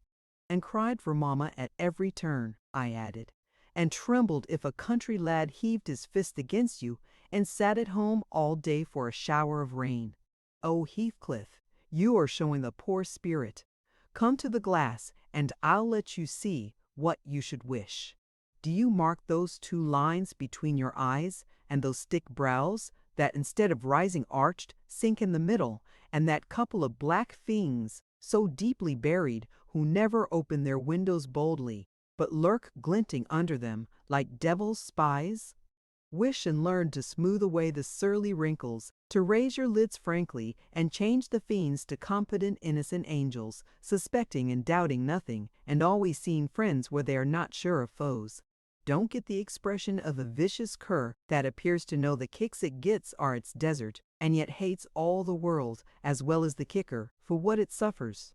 "And cried for mamma at every turn," I added, "and trembled if a country lad heaved his fist against you, and sat at home all day for a shower of rain. Oh, Heathcliff, you are showing the poor spirit. Come to the glass, and I'll let you see what you should wish. Do you mark those 2 lines between your eyes, and those thick brows, that instead of rising arched, sink in the middle, and that couple of black fiends, so deeply buried, who never open their windows boldly, but lurk glinting under them, like devil's spies? Wish and learn to smooth away the surly wrinkles, to raise your lids frankly, and change the fiends to competent innocent angels, suspecting and doubting nothing, and always seeing friends where they are not sure of foes. Don't get the expression of a vicious cur that appears to know the kicks it gets are its desert, and yet hates all the world, as well as the kicker, for what it suffers."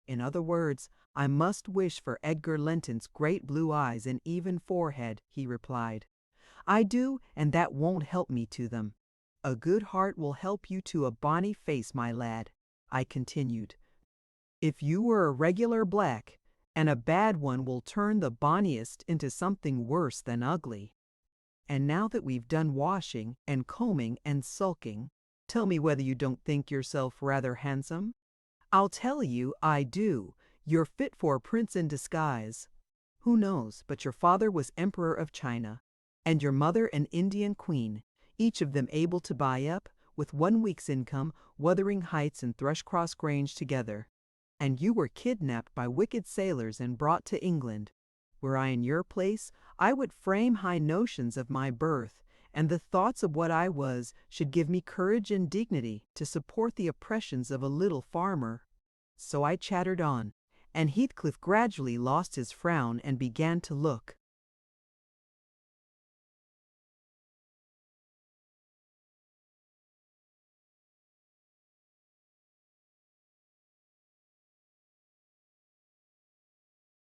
In other words, I must wish for Edgar Linton's great blue eyes and even forehead, he replied. "I do, and that won't help me to them." "A good heart will help you to a bonny face, my lad," I continued. "If you were a regular black, and a bad one will turn the bonniest into something worse than ugly. And now that we've done washing and combing and sulking, tell me whether you don't think yourself rather handsome?" "I'll tell you I do. You're fit for a prince in disguise. Who knows but your father was Emperor of China, and your mother an Indian queen, each of them able to buy up, with 1 week's income, Wuthering Heights and Thrushcross Grange together. And you were kidnapped by wicked sailors and brought to England. Were I in your place, I would frame high notions of my birth, and the thoughts of what I was should give me courage and dignity to support the oppressions of a little farmer." So I chattered on, and Heathcliff gradually lost his frown and began to look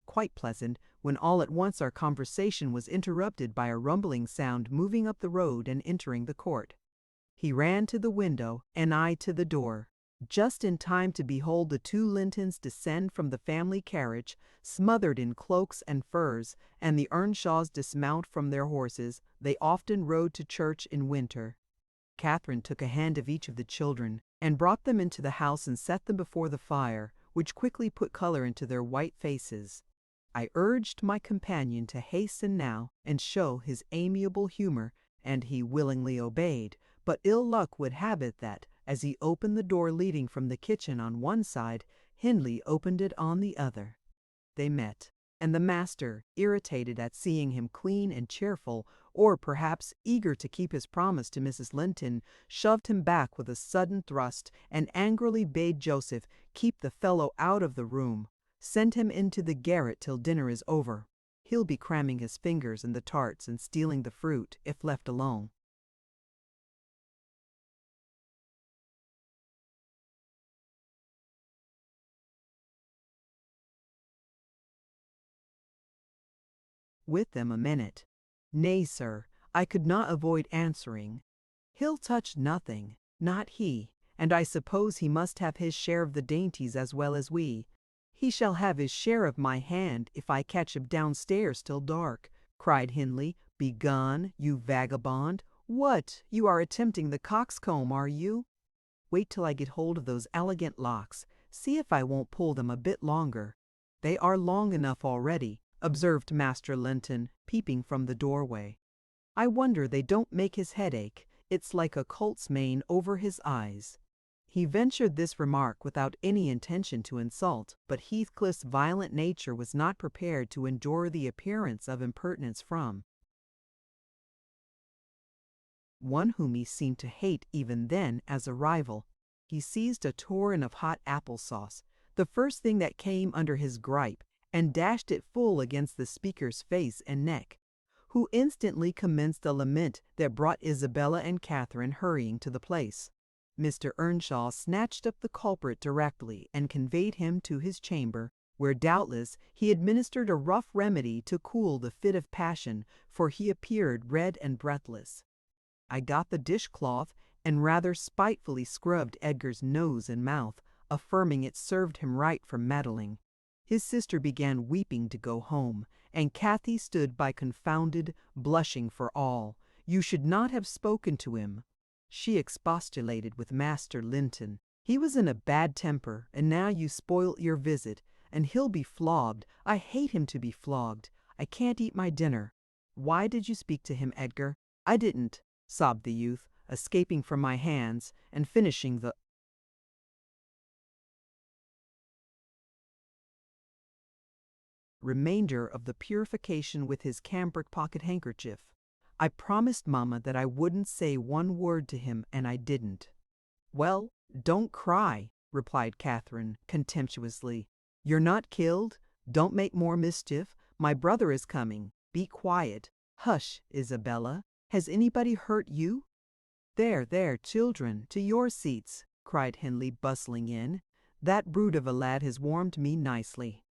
quite pleasant, when all at once our conversation was interrupted by a rumbling sound moving up the road and entering the court. He ran to the window, and I to the door, just in time to behold the two Lintons descend from the family carriage, smothered in cloaks and furs, and the Earnshaws dismount from their horses. They often rode to church in winter. Catherine took a hand of each of the children, and brought them into the house and set them before the fire, which quickly put color into their white faces. I urged my companion to hasten now and show his amiable humor, and he willingly obeyed, but ill luck would have it that, as he opened the door leading from the kitchen on one side, Hindley opened it on the other. They met, and the master, irritated at seeing him clean and cheerful, or perhaps eager to keep his promise to Mrs. Linton, shoved him back with a sudden thrust, and angrily bade Joseph keep the fellow out of the room. Send him into the garret till dinner is over. He'll be cramming his fingers in the tarts and stealing the fruit if left alone. With them a minute. Nay, sir, I could not avoid answering. He'll touch nothing, not he, and I suppose he must have his share of the dainties as well as we. He shall have his share of my hand if I catch him downstairs till dark, cried Hindley. Begone, you vagabond. What, you are attempting the coxcomb, are you? Wait till I get hold of those elegant locks. See if I won't pull them a bit longer. They are long enough already, observed Master Linton, peeping from the doorway. I wonder they don't make his head ache. It's like a colt's mane over his eyes. He ventured this remark without any intention to insult, but Heathcliff's violent nature was not prepared to endure the appearance of impertinence from one whom he seemed to hate even then as a rival. He seized a torrent of hot apple sauce, the first thing that came under his gripe, and dashed it full against the speaker's face and neck, who instantly commenced a lament that brought Isabella and Catherine hurrying to the place. Mr. Earnshaw snatched up the culprit directly and conveyed him to his chamber, where doubtless he administered a rough remedy to cool the fit of passion, for he appeared red and breathless. I got the dishcloth and rather spitefully scrubbed Edgar's nose and mouth, affirming it served him right for meddling. His sister began weeping to go home, and Cathy stood by confounded, blushing for all. You should not have spoken to him. She expostulated with Master Linton. He was in a bad temper, and now you spoil your visit, and he'll be flogged. I hate him to be flogged. I can't eat my dinner. Why did you speak to him, Edgar? I didn't, sobbed the youth, escaping from my hands and finishing the remainder of the purification with his cambric pocket-handkerchief. I promised Mamma that I wouldn't say one word to him, and I didn't. Well, don't cry, replied Catherine contemptuously. You're not killed. Don't make more mischief. My brother is coming. Be quiet. Hush, Isabella. Has anybody hurt you? There, children, to your seats, cried Hindley, bustling in. That brute of a lad has warmed me nicely.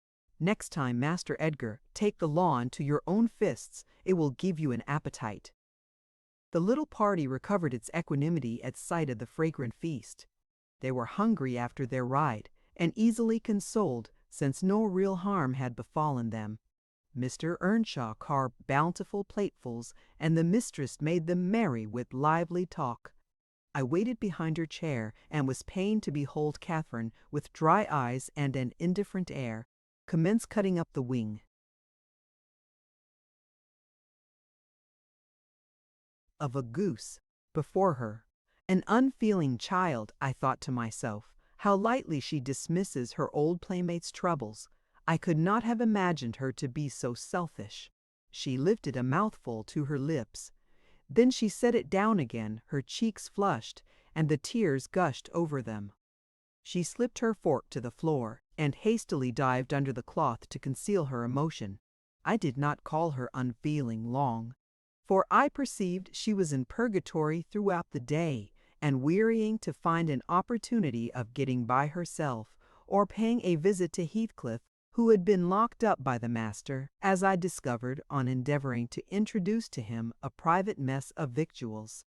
Next time, Master Edgar, take the law into your own fists. It will give you an appetite. The little party recovered its equanimity at sight of the fragrant feast. They were hungry after their ride, and easily consoled, since no real harm had befallen them. Mr. Earnshaw carved bountiful platefuls, and the mistress made them merry with lively talk. I waited behind her chair, and was pained to behold Catherine, with dry eyes and an indifferent air, commence cutting up the wing of a goose before her. An unfeeling child, I thought to myself. How lightly she dismisses her old playmate's troubles. I could not have imagined her to be so selfish. She lifted a mouthful to her lips. Then she set it down again, her cheeks flushed, and the tears gushed over them. She slipped her fork to the floor, and hastily dived under the cloth to conceal her emotion. I did not call her unfeeling long, for I perceived she was in purgatory throughout the day, and wearying to find an opportunity of getting by herself, or paying a visit to Heathcliff, who had been locked up by the master, as I discovered on endeavoring to introduce to him a private mess of victuals.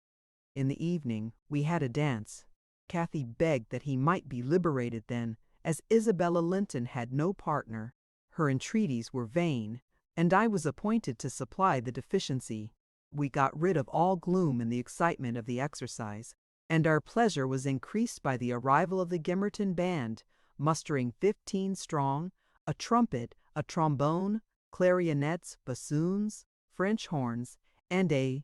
In the evening we had a dance. Cathy begged that he might be liberated then, as Isabella Linton had no partner. Her entreaties were vain, and I was appointed to supply the deficiency. We got rid of all gloom in the excitement of the exercise, and our pleasure was increased by the arrival of the Gimmerton band, mustering 15 strong, a trumpet, a trombone, clarionets, bassoons, French horns, and a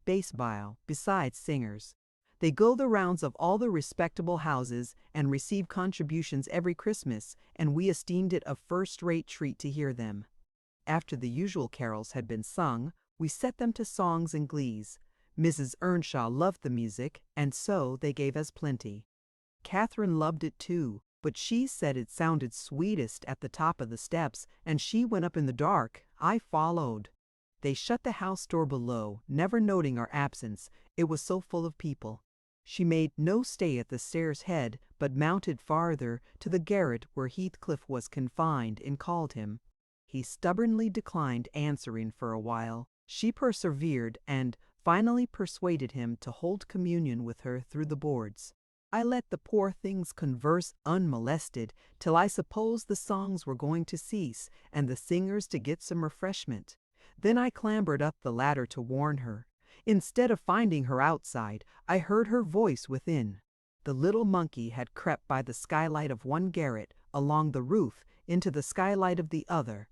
bass viol, besides singers. They go the rounds of all the respectable houses and receive contributions every Christmas, and we esteemed it a first-rate treat to hear them. After the usual carols had been sung, we set them to songs and glees. Mrs. Earnshaw loved the music, and so they gave us plenty. Catherine loved it too, but she said it sounded sweetest at the top of the steps, and she went up in the dark. I followed. They shut the house door below, never noting our absence, it was so full of people. She made no stay at the stairs' head, but mounted farther to the garret where Heathcliff was confined, and called him. He stubbornly declined answering for a while. She persevered, and finally persuaded him to hold communion with her through the boards. I let the poor things converse unmolested, till I supposed the songs were going to cease, and the singers to get some refreshment. Then I clambered up the ladder to warn her. Instead of finding her outside, I heard her voice within. The little monkey had crept by the skylight of one garret, along the roof, into the skylight of the other,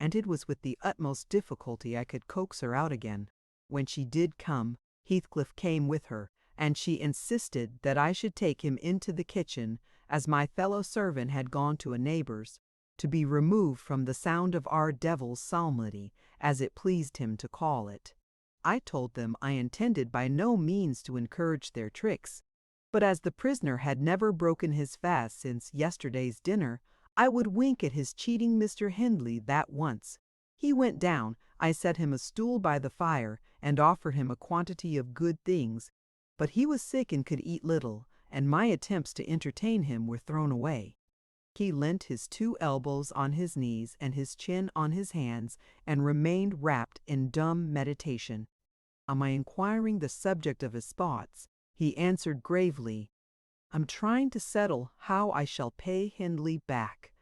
and it was with the utmost difficulty I could coax her out again. When she did come, Heathcliff came with her, and she insisted that I should take him into the kitchen, as my fellow servant had gone to a neighbor's, to be removed from the sound of our devil's psalmody, as it pleased him to call it. I told them I intended by no means to encourage their tricks, but as the prisoner had never broken his fast since yesterday's dinner, I would wink at his cheating Mr. Hindley that once. He went down, I set him a stool by the fire, and offered him a quantity of good things, but he was sick and could eat little, and my attempts to entertain him were thrown away. He leant his 2 elbows on his knees and his chin on his hands, and remained wrapped in dumb meditation. On my inquiring the subject of his thoughts, he answered gravely, "I'm trying to settle how I shall pay Hindley back.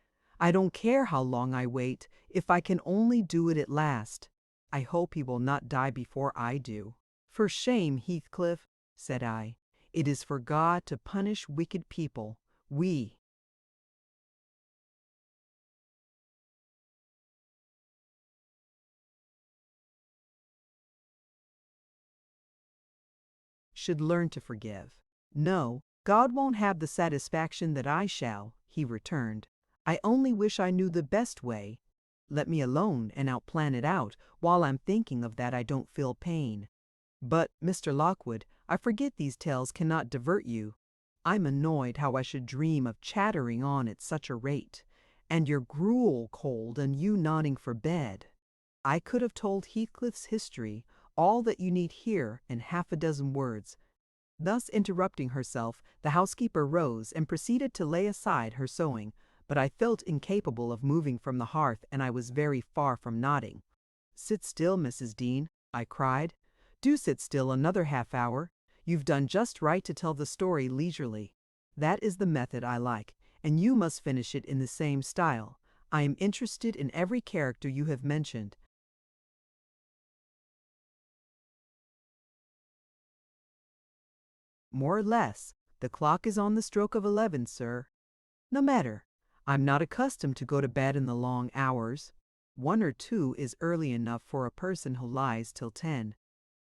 I don't care how long I wait, if I can only do it at last. I hope he will not die before I do." "For shame, Heathcliff," said I. "It is for God to punish wicked people. We should learn to forgive." "No, God won't have the satisfaction that I shall," he returned. "I only wish I knew the best way. Let me alone, and I'll plan it out. While I'm thinking of that I don't feel pain. But, Mr. Lockwood, I forget these tales cannot divert you. I'm annoyed how I should dream of chattering on at such a rate, and your gruel cold and you nodding for bed. I could have told Heathcliff's history, all that you need hear, in 6 words." Thus interrupting herself, the housekeeper rose and proceeded to lay aside her sewing, but I felt incapable of moving from the hearth, and I was very far from nodding. "Sit still, Mrs. Dean," I cried. "Do sit still another half-hour. You've done just right to tell the story leisurely. That is the method I like, and you must finish it in the same style. I am interested in every character you have mentioned. More or less. The clock is on the stroke of 11, sir." "No matter. I'm not accustomed to go to bed in the long hours. 1 or 2 is early enough for a person who lies till 10.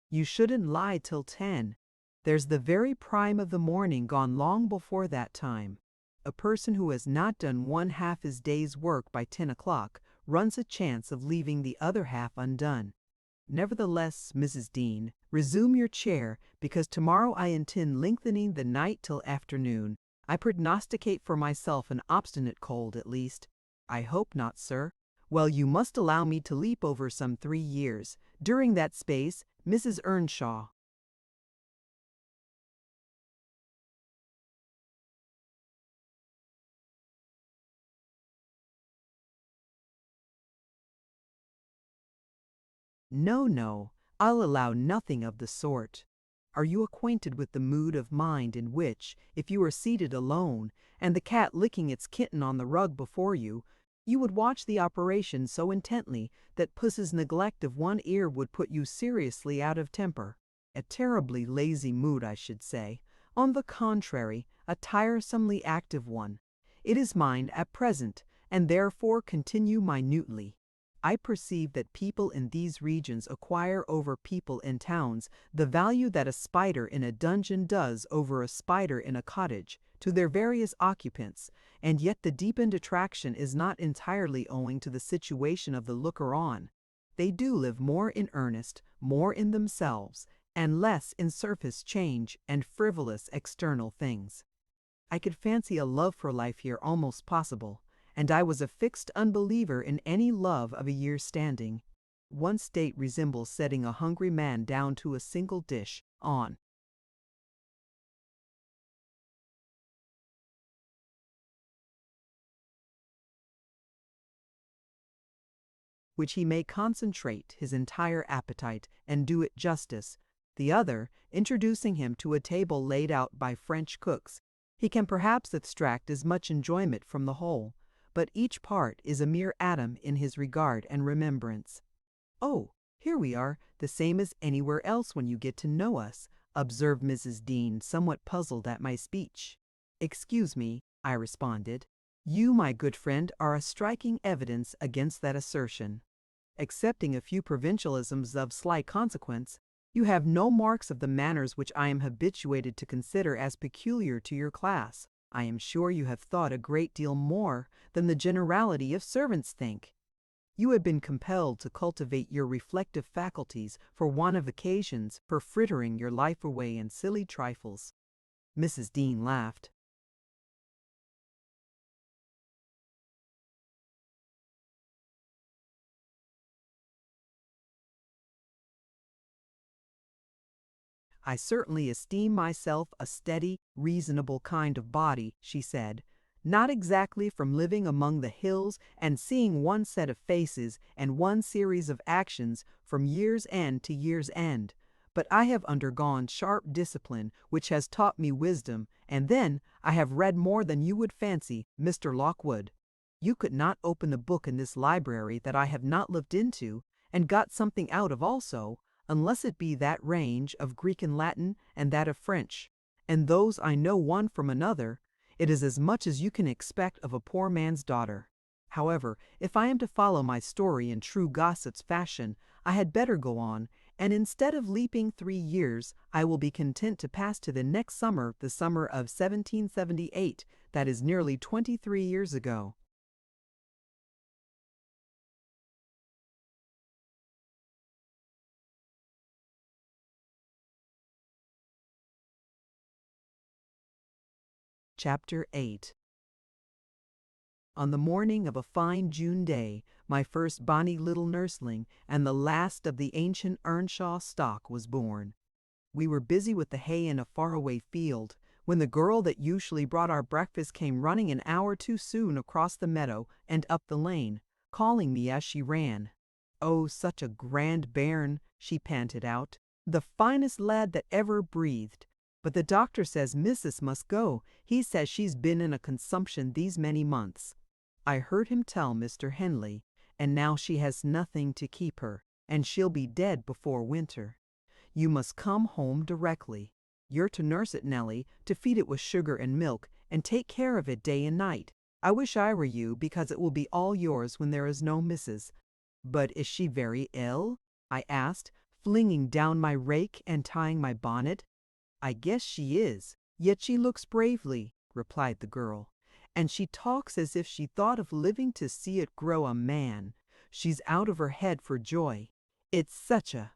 You shouldn't lie till 10. There's the very prime of the morning gone long before that time. A person who has not done 1/2 his day's work by 10 o'clock runs a chance of leaving the other half undone. Nevertheless, Mrs. Dean, resume your chair, because tomorrow I intend lengthening the night till afternoon. I prognosticate for myself an obstinate cold, at least." "I hope not, sir." "Well, you must allow me to leap over some 3 years. During that space, Mrs. Earnshaw. No, no, I'll allow nothing of the sort. Are you acquainted with the mood of mind in which, if you were seated alone, and the cat licking its kitten on the rug before you, you would watch the operation so intently that Puss's neglect of one ear would put you seriously out of temper? A terribly lazy mood, I should say. On the contrary, a tiresomely active one. It is mine at present, and therefore continue minutely. I perceive that people in these regions acquire over people in towns the value that a spider in a dungeon does over a spider in a cottage, to their various occupants, and yet the deepened attraction is not entirely owing to the situation of the looker-on. They do live more in earnest, more in themselves, and less in surface change and frivolous external things. I could fancy a love for life here almost possible, and I was a fixed unbeliever in any love of a year's standing. One state resembles setting a hungry man down to a single dish, on which he may concentrate his entire appetite and do it justice. The other, introducing him to a table laid out by French cooks, he can perhaps extract as much enjoyment from the whole, but each part is a mere atom in his regard and remembrance. "Oh, here we are, the same as anywhere else when you get to know us," observed Mrs. Dean, somewhat puzzled at my speech. "Excuse me," I responded. "You, my good friend, are a striking evidence against that assertion. Excepting a few provincialisms of slight consequence, you have no marks of the manners which I am habituated to consider as peculiar to your class. I am sure you have thought a great deal more than the generality of servants think. You have been compelled to cultivate your reflective faculties for want of occasions for frittering your life away in silly trifles." Mrs. Dean laughed. "I certainly esteem myself a steady, reasonable kind of body," she said, "not exactly from living among the hills and seeing one set of faces and one series of actions from year's end to year's end, but I have undergone sharp discipline which has taught me wisdom, and then I have read more than you would fancy, Mr. Lockwood. You could not open a book in this library that I have not looked into, and got something out of also, unless it be that range of Greek and Latin and that of French, and those I know one from another. It is as much as you can expect of a poor man's daughter. However, if I am to follow my story in true gossip's fashion, I had better go on, and instead of leaping 3 years, I will be content to pass to the next summer, the summer of 1778, that is nearly 23 years ago. Chapter 8. On the morning of a fine June day, my first bonny little nursling and the last of the ancient Earnshaw stock was born. We were busy with the hay in a faraway field, when the girl that usually brought our breakfast came running an hour too soon across the meadow and up the lane, calling me as she ran. "Oh, such a grand bairn," she panted out, "the finest lad that ever breathed. But the doctor says missus must go. He says she's been in a consumption these many months. I heard him tell Mr. Henley, and now she has nothing to keep her, and she'll be dead before winter. You must come home directly. You're to nurse it, Nellie, to feed it with sugar and milk, and take care of it day and night. I wish I were you, because it will be all yours when there is no missus." "But is she very ill?" I asked, flinging down my rake and tying my bonnet. "I guess she is, yet she looks bravely," replied the girl, "and she talks as if she thought of living to see it grow a man. She's out of her head for joy. It's such a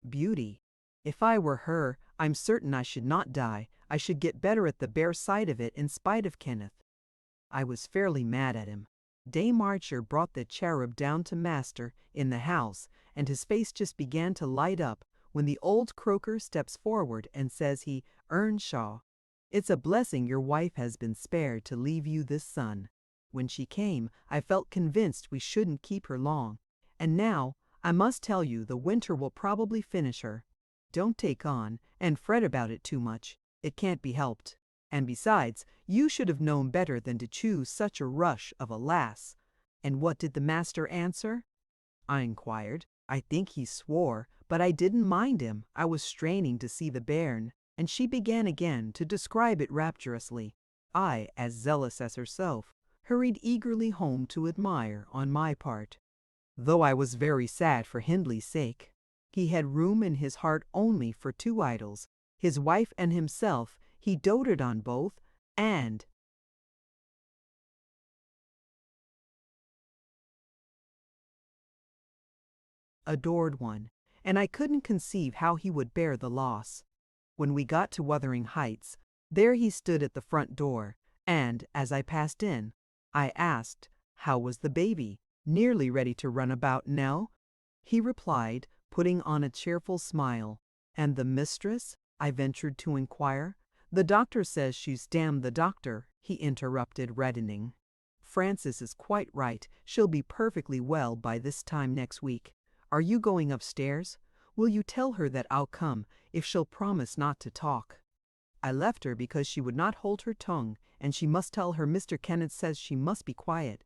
beauty. If I were her, I'm certain I should not die. I should get better at the bare sight of it in spite of Kenneth." I was fairly mad at him. Dame Archer brought the cherub down to master in the house, and his face just began to light up when the old croaker steps forward and says Earnshaw, it's a blessing your wife has been spared to leave you this son. When she came, I felt convinced we shouldn't keep her long. And now, I must tell you the winter will probably finish her. Don't take on and fret about it too much. It can't be helped. And besides, you should have known better than to choose such a rush of a lass. And what did the master answer? I inquired. I think he swore, but I didn't mind him. I was straining to see the bairn, and she began again to describe it rapturously. I, as zealous as herself, hurried eagerly home to admire on my part. Though I was very sad for Hindley's sake. He had room in his heart only for two idols, his wife and himself. He doted on both, and adored one, and I couldn't conceive how he would bear the loss. When we got to Wuthering Heights, there he stood at the front door, and, as I passed in, I asked, how was the baby? Nearly ready to run about now? He replied, putting on a cheerful smile. And the mistress? I ventured to inquire. The doctor says she's damned the doctor, he interrupted, reddening. Frances is quite right. She'll be perfectly well by this time next week. Are you going upstairs? Will you tell her that I'll come if she'll promise not to talk? I left her because she would not hold her tongue, and she must tell her Mr. Kenneth says she must be quiet.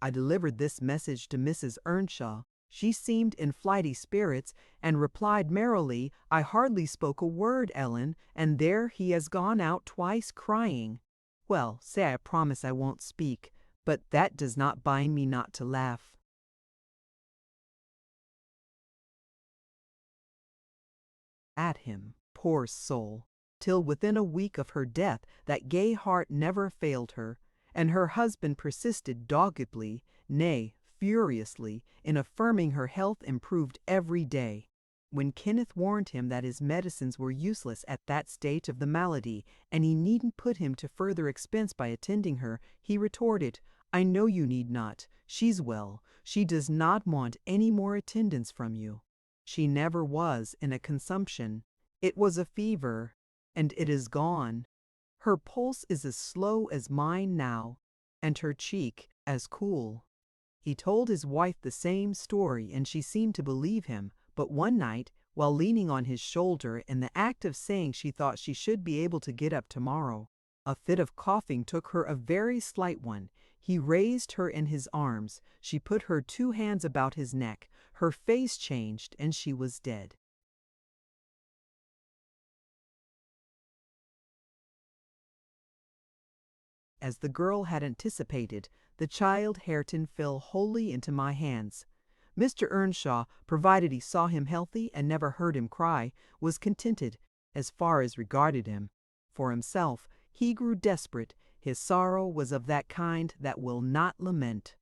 I delivered this message to Mrs. Earnshaw. She seemed in flighty spirits, and replied merrily, I hardly spoke a word, Ellen, and there he has gone out twice crying. Well, say I promise I won't speak, but that does not bind me not to laugh. At him, poor soul, till within a week of her death that gay heart never failed her, and her husband persisted doggedly, nay, furiously, in affirming her health improved every day. When Kenneth warned him that his medicines were useless at that stage of the malady, and he needn't put him to further expense by attending her, he retorted, I know you need not. She's well. She does not want any more attendance from you. She never was in a consumption. It was a fever, and it is gone. Her pulse is as slow as mine now, and her cheek as cool. He told his wife the same story, and she seemed to believe him, but one night, while leaning on his shoulder in the act of saying she thought she should be able to get up tomorrow, a fit of coughing took her, a very slight one. He raised her in his arms. She put her 2 hands about his neck. Her face changed, and she was dead. As the girl had anticipated, the child Hareton fell wholly into my hands. Mr. Earnshaw, provided he saw him healthy and never heard him cry, was contented, as far as regarded him. For himself, he grew desperate. His sorrow was of that kind that will not lament.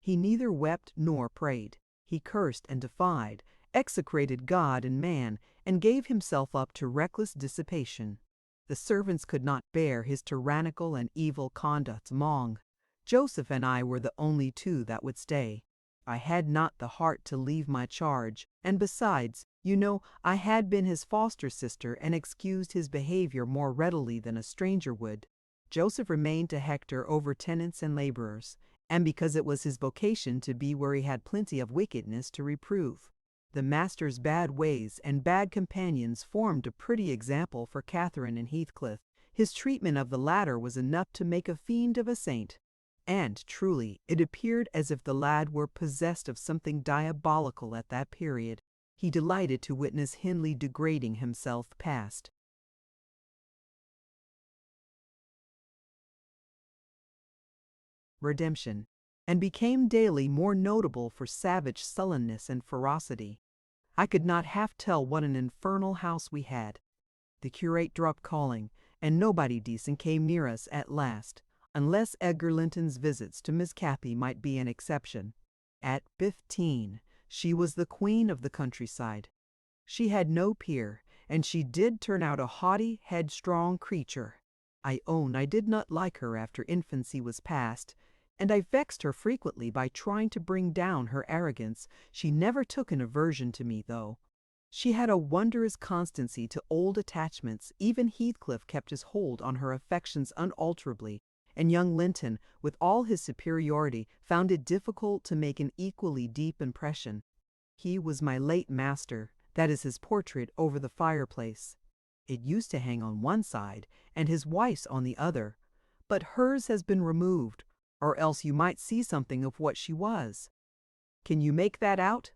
He neither wept nor prayed. He cursed and defied, execrated God and man, and gave himself up to reckless dissipation. The servants could not bear his tyrannical and evil conduct long. Joseph and I were the only 2 that would stay. I had not the heart to leave my charge, and besides, you know, I had been his foster sister and excused his behavior more readily than a stranger would. Joseph remained to hector over tenants and laborers, and because it was his vocation to be where he had plenty of wickedness to reprove. The master's bad ways and bad companions formed a pretty example for Catherine and Heathcliff. His treatment of the latter was enough to make a fiend of a saint. And, truly, it appeared as if the lad were possessed of something diabolical at that period. He delighted to witness Hindley degrading himself past redemption, and became daily more notable for savage sullenness and ferocity. I could not half tell what an infernal house we had. The curate dropped calling, and nobody decent came near us at last, unless Edgar Linton's visits to Miss Cathy might be an exception. At 15, she was the queen of the countryside. She had no peer, and she did turn out a haughty, headstrong creature. I own I did not like her after infancy was past, and I vexed her frequently by trying to bring down her arrogance. She never took an aversion to me, though. She had a wondrous constancy to old attachments. Even Heathcliff kept his hold on her affections unalterably, and young Linton, with all his superiority, found it difficult to make an equally deep impression. He was my late master, that is his portrait over the fireplace. It used to hang on one side, and his wife's on the other, but hers has been removed, or else you might see something of what she was. Can you make that out?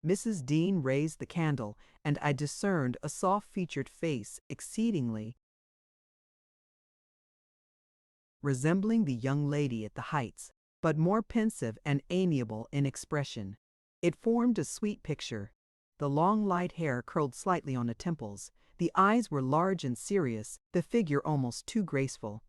Mrs. Dean raised the candle, and I discerned a soft-featured face exceedingly resembling the young lady at the Heights, but more pensive and amiable in expression. It formed a sweet picture. The long light hair curled slightly on the temples, the eyes were large and serious, the figure almost too graceful.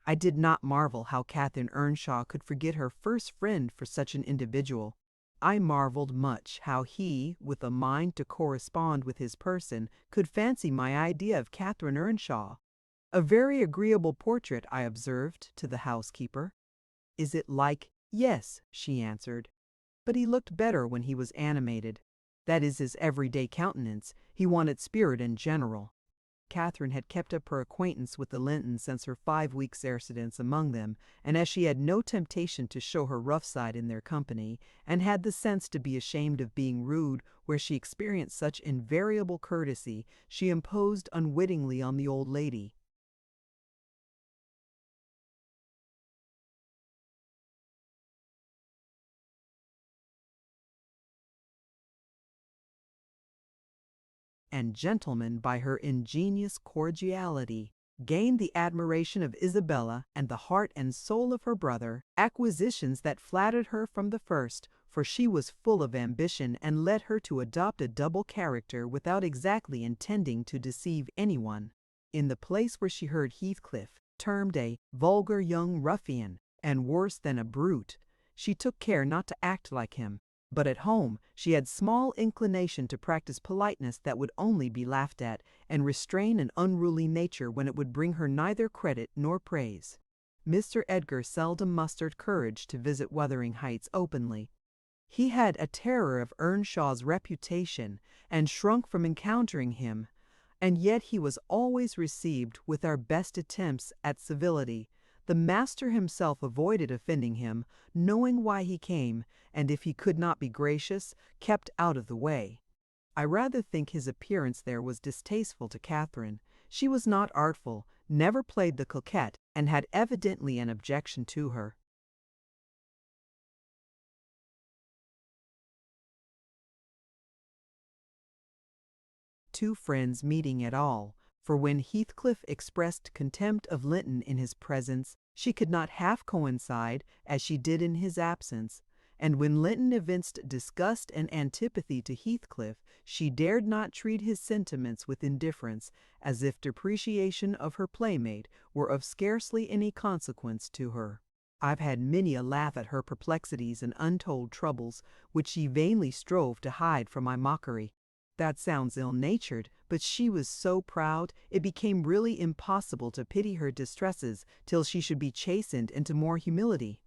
I did not marvel how Catherine Earnshaw could forget her first friend for such an individual. I marveled much how he, with a mind to correspond with his person, could fancy my idea of Catherine Earnshaw. A very agreeable portrait, I observed to the housekeeper. Is it like? Yes, she answered. But he looked better when he was animated. That is his everyday countenance. He wanted spirit in general. Catherine had kept up her acquaintance with the Lintons since her 5 weeks' residence among them, and as she had no temptation to show her rough side in their company, and had the sense to be ashamed of being rude where she experienced such invariable courtesy, she imposed unwittingly on the old lady. And gentlemen, by her ingenious cordiality, gained the admiration of Isabella and the heart and soul of her brother, acquisitions that flattered her from the first, for she was full of ambition and led her to adopt a double character without exactly intending to deceive anyone. In the place where she heard Heathcliff termed a vulgar young ruffian, and worse than a brute, she took care not to act like him. But at home she had small inclination to practice politeness that would only be laughed at, and restrain an unruly nature when it would bring her neither credit nor praise. Mr. Edgar seldom mustered courage to visit Wuthering Heights openly. He had a terror of Earnshaw's reputation, and shrunk from encountering him, and yet he was always received with our best attempts at civility. The master himself avoided offending him, knowing why he came, and if he could not be gracious, kept out of the way. I rather think his appearance there was distasteful to Catherine. She was not artful, never played the coquette, and had evidently an objection to her. Two friends meeting at all, for when Heathcliff expressed contempt of Linton in his presence, she could not half coincide as she did in his absence, and when Linton evinced disgust and antipathy to Heathcliff, she dared not treat his sentiments with indifference, as if depreciation of her playmate were of scarcely any consequence to her. I've had many a laugh at her perplexities and untold troubles, which she vainly strove to hide from my mockery. That sounds ill-natured, but she was so proud, it became really impossible to pity her distresses till she should be chastened into more humility.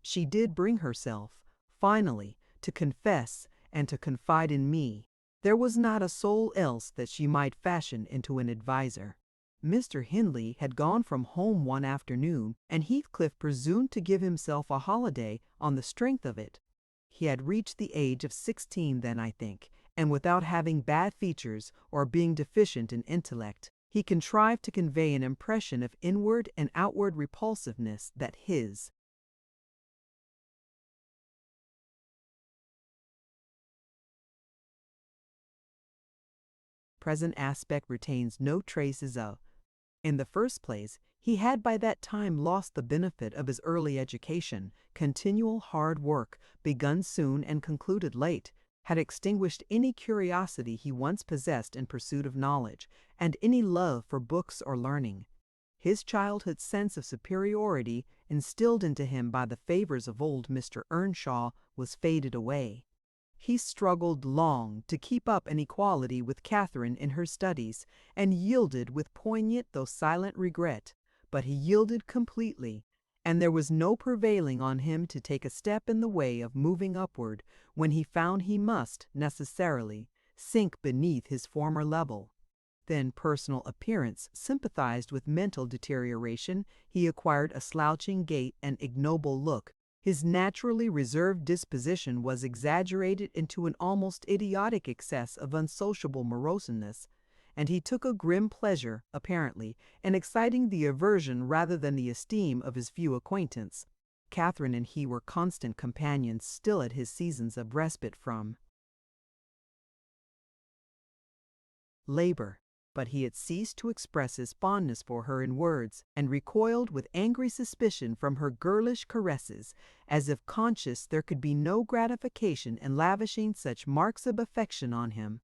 She did bring herself, finally, to confess and to confide in me. There was not a soul else that she might fashion into an adviser. Mr. Hindley had gone from home one afternoon, and Heathcliff presumed to give himself a holiday on the strength of it. He had reached the age of 16 then, I think, and without having bad features or being deficient in intellect, he contrived to convey an impression of inward and outward repulsiveness that his present aspect retains no traces of. In the first place, he had by that time lost the benefit of his early education. Continual hard work, begun soon and concluded late, had extinguished any curiosity he once possessed in pursuit of knowledge, and any love for books or learning. His childhood's sense of superiority, instilled into him by the favors of old Mr. Earnshaw, was faded away. He struggled long to keep up an equality with Catherine in her studies, and yielded with poignant though silent regret, but he yielded completely, and there was no prevailing on him to take a step in the way of moving upward when he found he must, necessarily, sink beneath his former level. Then personal appearance sympathized with mental deterioration. He acquired a slouching gait and ignoble look. His naturally reserved disposition was exaggerated into an almost idiotic excess of unsociable moroseness, and he took a grim pleasure, apparently, in exciting the aversion rather than the esteem of his few acquaintance. Catherine and he were constant companions still at his seasons of respite from labor, but he had ceased to express his fondness for her in words, and recoiled with angry suspicion from her girlish caresses, as if conscious there could be no gratification in lavishing such marks of affection on him.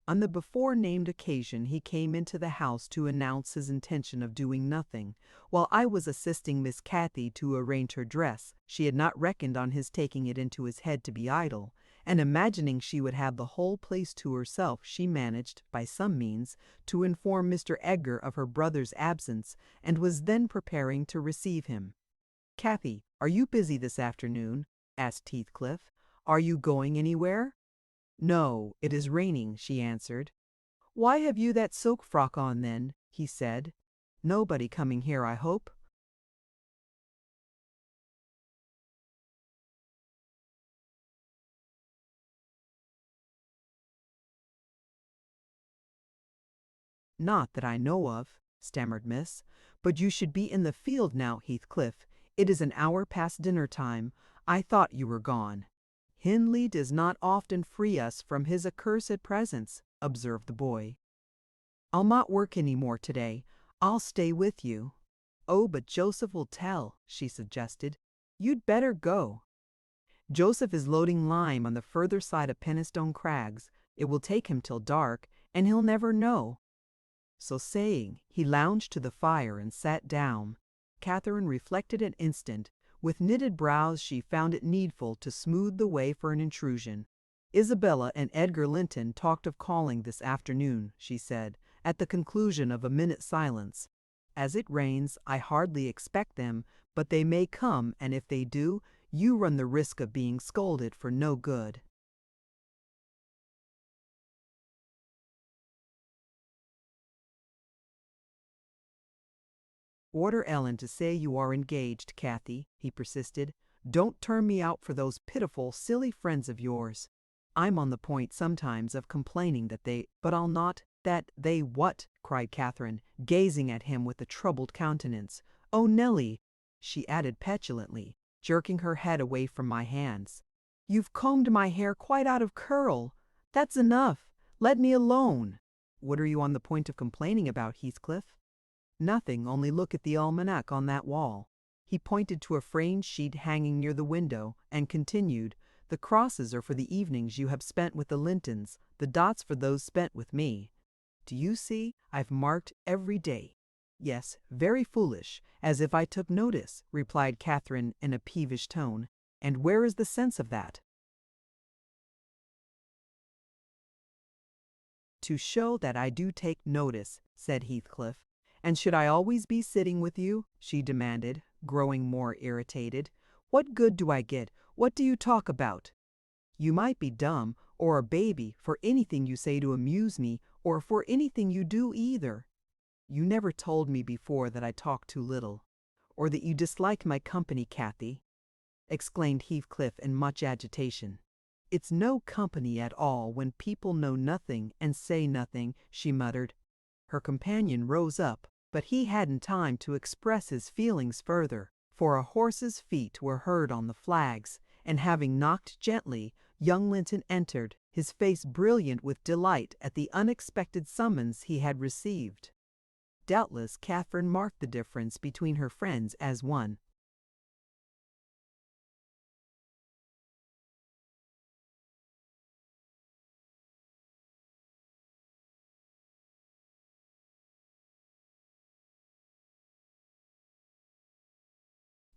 On the before-named occasion he came into the house to announce his intention of doing nothing, while I was assisting Miss Cathy to arrange her dress. She had not reckoned on his taking it into his head to be idle, and imagining she would have the whole place to herself, she managed, by some means, to inform Mr. Edgar of her brother's absence, and was then preparing to receive him. "Cathy, are you busy this afternoon?" asked Heathcliff. "Are you going anywhere?" "No, it is raining," she answered. "Why have you that silk frock on, then?" he said. "Nobody coming here, I hope?" "Not that I know of," stammered Miss. "But you should be in the field now, Heathcliff. It is an hour past dinner time. I thought you were gone." "Hindley does not often free us from his accursed presence," observed the boy. "I'll not work any more today. I'll stay with you." "Oh, but Joseph will tell," she suggested. "You'd better go." "Joseph is loading lime on the further side of Penistone Crags. It will take him till dark, and he'll never know." So saying, he lounged to the fire and sat down. Catherine reflected an instant. With knitted brows she found it needful to smooth the way for an intrusion. "Isabella and Edgar Linton talked of calling this afternoon," she said, at the conclusion of a minute's silence. "As it rains, I hardly expect them, but they may come, and if they do, you run the risk of being scolded for no good." "Order Ellen to say you are engaged, Cathy," he persisted. "Don't turn me out for those pitiful, silly friends of yours. I'm on the point sometimes of complaining that but I'll not—" "That they what?" cried Catherine, gazing at him with a troubled countenance. "Oh, Nellie," she added petulantly, jerking her head away from my hands, "you've combed my hair quite out of curl. That's enough. Let me alone." "What are you on the point of complaining about, Heathcliff?" "Nothing, only look at the almanac on that wall." He pointed to a framed sheet hanging near the window, and continued, "The crosses are for the evenings you have spent with the Lintons, the dots for those spent with me. Do you see? I've marked every day." "Yes, very foolish, as if I took notice," replied Catherine in a peevish tone. "And where is the sense of that?" "To show that I do take notice," said Heathcliff. "And should I always be sitting with you?" she demanded, growing more irritated. "What good do I get? What do you talk about? You might be dumb, or a baby, for anything you say to amuse me, or for anything you do either. You never told me before that I talk too little, or that you dislike my company, Cathy," exclaimed Heathcliff in much agitation. "It's no company at all when people know nothing and say nothing," she muttered. Her companion rose up, but he hadn't time to express his feelings further, for a horse's feet were heard on the flags, and having knocked gently, young Linton entered, his face brilliant with delight at the unexpected summons he had received. Doubtless Catherine marked the difference between her friends as one.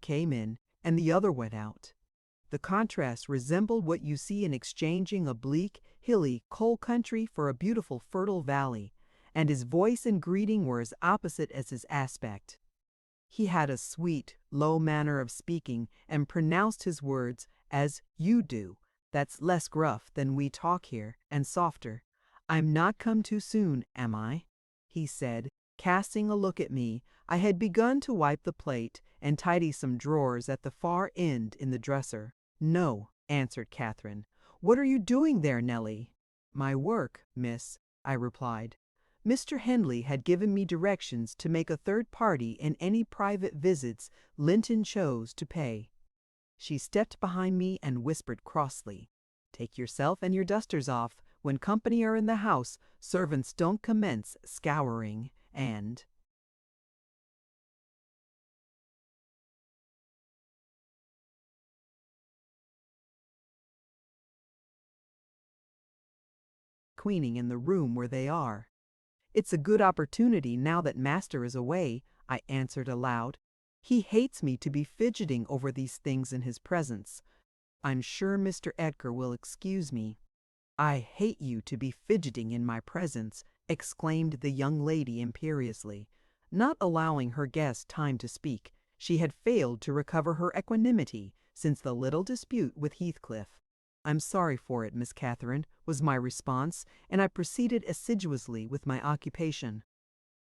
Came in, and the other went out. The contrast resembled what you see in exchanging a bleak, hilly, coal country for a beautiful, fertile valley, and his voice and greeting were as opposite as his aspect. He had a sweet, low manner of speaking and pronounced his words as you do. That's less gruff than we talk here, and softer. I'm not come too soon, am I? He said, casting a look at me. I had begun to wipe the plate and tidy some drawers at the far end in the dresser. No, answered Catherine. What are you doing there, Nellie? My work, miss, I replied. Mr. Henley had given me directions to make a third party in any private visits Linton chose to pay. She stepped behind me and whispered crossly, Take yourself and your dusters off. When company are in the house, servants don't commence scouring and cleaning in the room where they are. It's a good opportunity now that master is away, I answered aloud. He hates me to be fidgeting over these things in his presence. I'm sure Mr. Edgar will excuse me. I hate you to be fidgeting in my presence, exclaimed the young lady imperiously. Not allowing her guest time to speak, she had failed to recover her equanimity since the little dispute with Heathcliff. I'm sorry for it, Miss Catherine, was my response, and I proceeded assiduously with my occupation.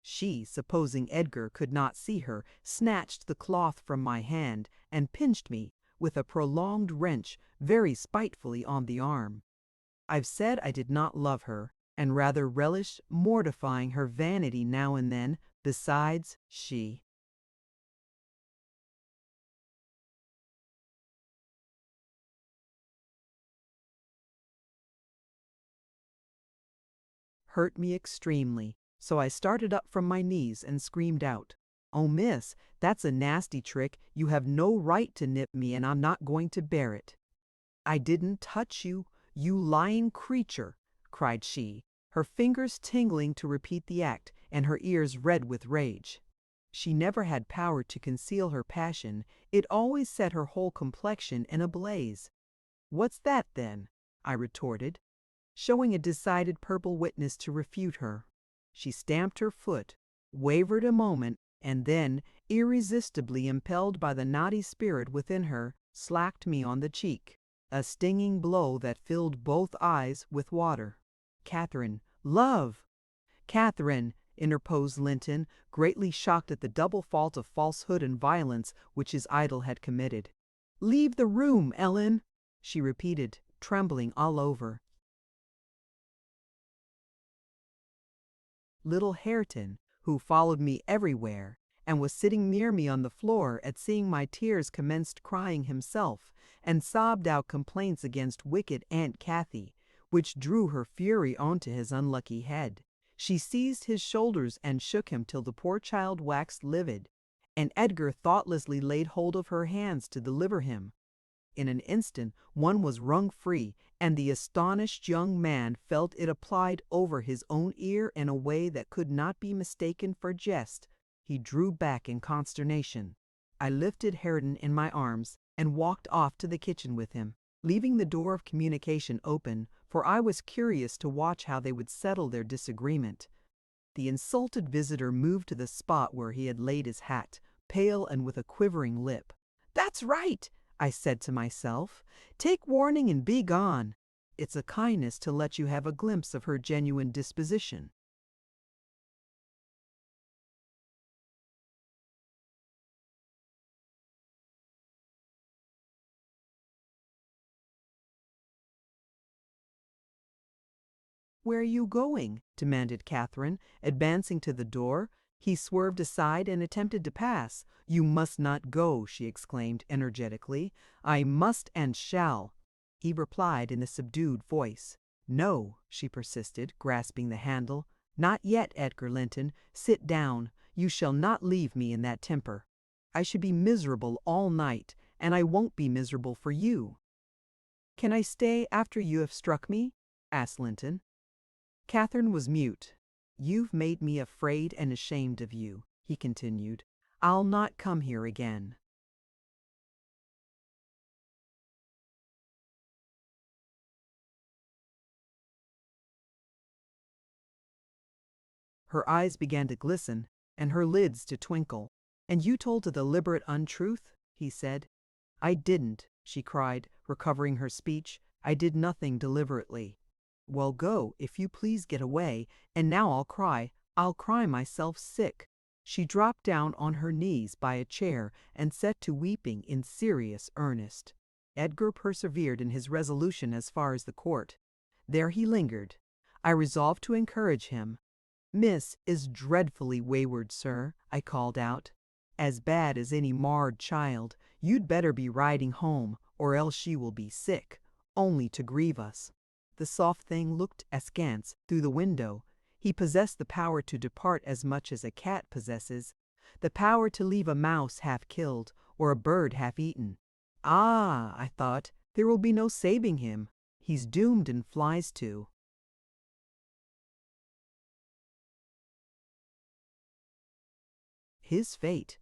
She, supposing Edgar could not see her, snatched the cloth from my hand and pinched me, with a prolonged wrench, very spitefully on the arm. I've said I did not love her, and rather relished mortifying her vanity now and then. Besides, she hurt me extremely, so I started up from my knees and screamed out, "Oh, miss, that's a nasty trick. You have no right to nip me, and I'm not going to bear it." "I didn't touch you, you lying creature," cried she, her fingers tingling to repeat the act, and her ears red with rage. She never had power to conceal her passion. It always set her whole complexion in a blaze. "What's that, then?" I retorted, showing a decided purple witness to refute her. She stamped her foot, wavered a moment, and then, irresistibly impelled by the naughty spirit within her, slapped me on the cheek, a stinging blow that filled both eyes with water. "Catherine, love!" "Catherine," interposed Linton, greatly shocked at the double fault of falsehood and violence which his idol had committed. "Leave the room, Ellen," she repeated, trembling all over. Little Hareton, who followed me everywhere, and was sitting near me on the floor at seeing my tears, commenced crying himself, and sobbed out complaints against wicked Aunt Cathy, which drew her fury onto his unlucky head. She seized his shoulders and shook him till the poor child waxed livid, and Edgar thoughtlessly laid hold of her hands to deliver him. In an instant one was wrung free, and the astonished young man felt it applied over his own ear in a way that could not be mistaken for jest. He drew back in consternation. I lifted Hareton in my arms and walked off to the kitchen with him, leaving the door of communication open, for I was curious to watch how they would settle their disagreement. The insulted visitor moved to the spot where he had laid his hat, pale and with a quivering lip. "That's right," I said to myself. "Take warning and be gone. It's a kindness to let you have a glimpse of her genuine disposition." "Where are you going?" demanded Catherine, advancing to the door. He swerved aside and attempted to pass. "You must not go," she exclaimed energetically. "I must and shall." He replied in a subdued voice. "No," she persisted, grasping the handle. "Not yet, Edgar Linton. Sit down. You shall not leave me in that temper. I should be miserable all night, and I won't be miserable for you." "Can I stay after you have struck me?" asked Linton. Catherine was mute. "You've made me afraid and ashamed of you," he continued. "I'll not come here again." Her eyes began to glisten, and her lids to twinkle. And you told a deliberate untruth? He said. I didn't, she cried, recovering her speech. I did nothing deliberately. Well, go, if you please get away, and now I'll cry myself sick. She dropped down on her knees by a chair and set to weeping in serious earnest. Edgar persevered in his resolution as far as the court. There he lingered. I resolved to encourage him. Miss is dreadfully wayward, sir, I called out. As bad as any marred child. You'd better be riding home, or else she will be sick, only to grieve us. The soft thing looked askance through the window. He possessed the power to depart as much as a cat possesses, the power to leave a mouse half killed, or a bird half eaten. Ah, I thought, there will be no saving him. He's doomed and flies to. His fate.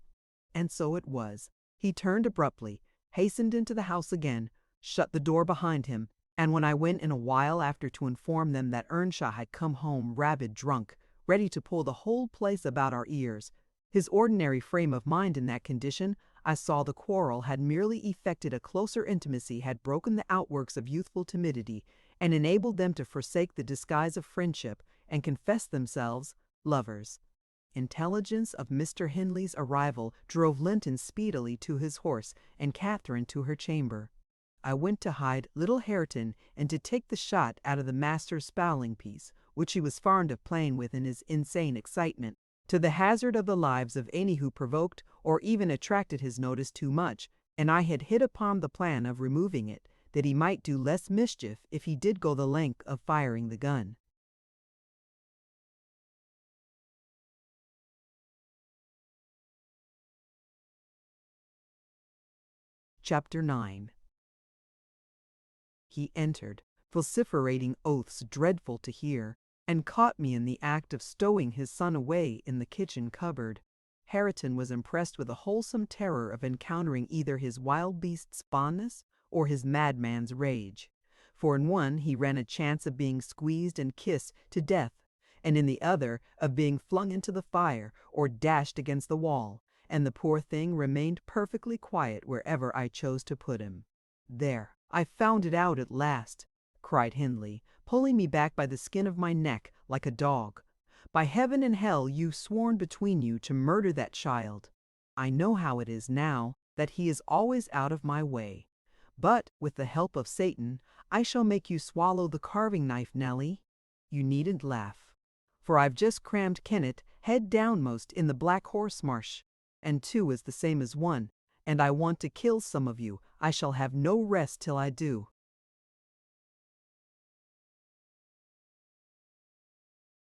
And so it was. He turned abruptly, hastened into the house again, shut the door behind him, and when I went in a while after to inform them that Earnshaw had come home rabid drunk, ready to pull the whole place about our ears, his ordinary frame of mind in that condition, I saw the quarrel had merely effected a closer intimacy, had broken the outworks of youthful timidity, and enabled them to forsake the disguise of friendship and confess themselves lovers. Intelligence of Mr. Hindley's arrival drove Linton speedily to his horse and Catherine to her chamber. I went to hide little Hareton and to take the shot out of the master's fowling piece, which he was fond of playing with in his insane excitement, to the hazard of the lives of any who provoked or even attracted his notice too much, and I had hit upon the plan of removing it, that he might do less mischief if he did go the length of firing the gun. Chapter 9. He entered, vociferating oaths dreadful to hear, and caught me in the act of stowing his son away in the kitchen cupboard. Hareton was impressed with a wholesome terror of encountering either his wild beast's fondness or his madman's rage. For in one he ran a chance of being squeezed and kissed to death, and in the other of being flung into the fire or dashed against the wall, and the poor thing remained perfectly quiet wherever I chose to put him. There, I found it out at last, cried Hindley, pulling me back by the skin of my neck like a dog. By heaven and hell, you've sworn between you to murder that child. I know how it is now, that he is always out of my way. But, with the help of Satan, I shall make you swallow the carving knife, Nellie. You needn't laugh, for I've just crammed Kenneth head downmost in the Black Horse Marsh, and 2 is the same as 1, and I want to kill some of you. I shall have no rest till I do.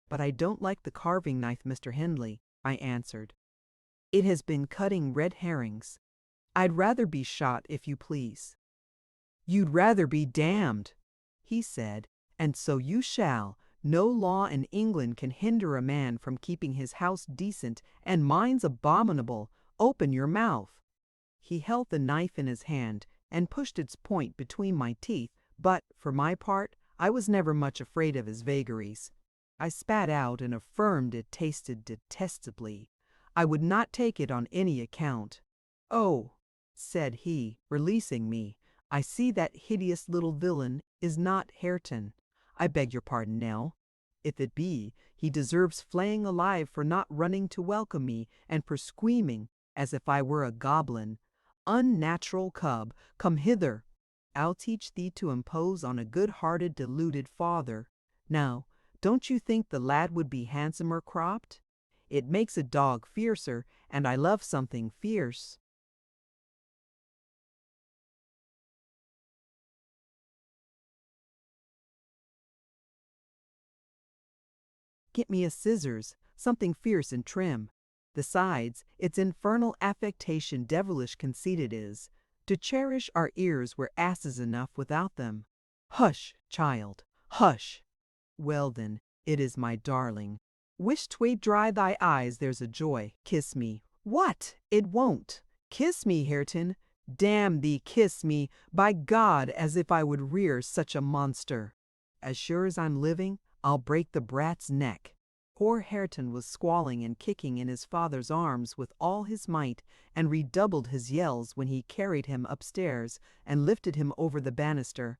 But I don't like the carving knife, Mr. Hindley, I answered. It has been cutting red herrings. I'd rather be shot, if you please. You'd rather be damned, he said, and so you shall. No law in England can hinder a man from keeping his house decent, and mine's abominable. Open your mouth. He held the knife in his hand and pushed its point between my teeth, but, for my part, I was never much afraid of his vagaries. I spat out and affirmed it tasted detestably. I would not take it on any account. Oh, said he, releasing me, I see that hideous little villain is not Hareton. I beg your pardon, Nell. If it be, he deserves flaying alive for not running to welcome me, and for screaming as if I were a goblin. Unnatural cub, come hither. I'll teach thee to impose on a good-hearted, deluded father. Now, don't you think the lad would be handsomer cropped? It makes a dog fiercer, and I love something fierce. Get me a scissors, something fierce and trim. Besides, its infernal affectation devilish conceited is. To cherish our ears were asses enough without them. Hush, child, hush. Well then, it is my darling. Wish 'twould dry thy eyes, there's a joy. Kiss me. What? It won't. Kiss me, Hareton. Damn thee, kiss me, by God, as if I would rear such a monster. As sure as I'm living, I'll break the brat's neck. Poor Hareton was squalling and kicking in his father's arms with all his might, and redoubled his yells when he carried him upstairs and lifted him over the banister.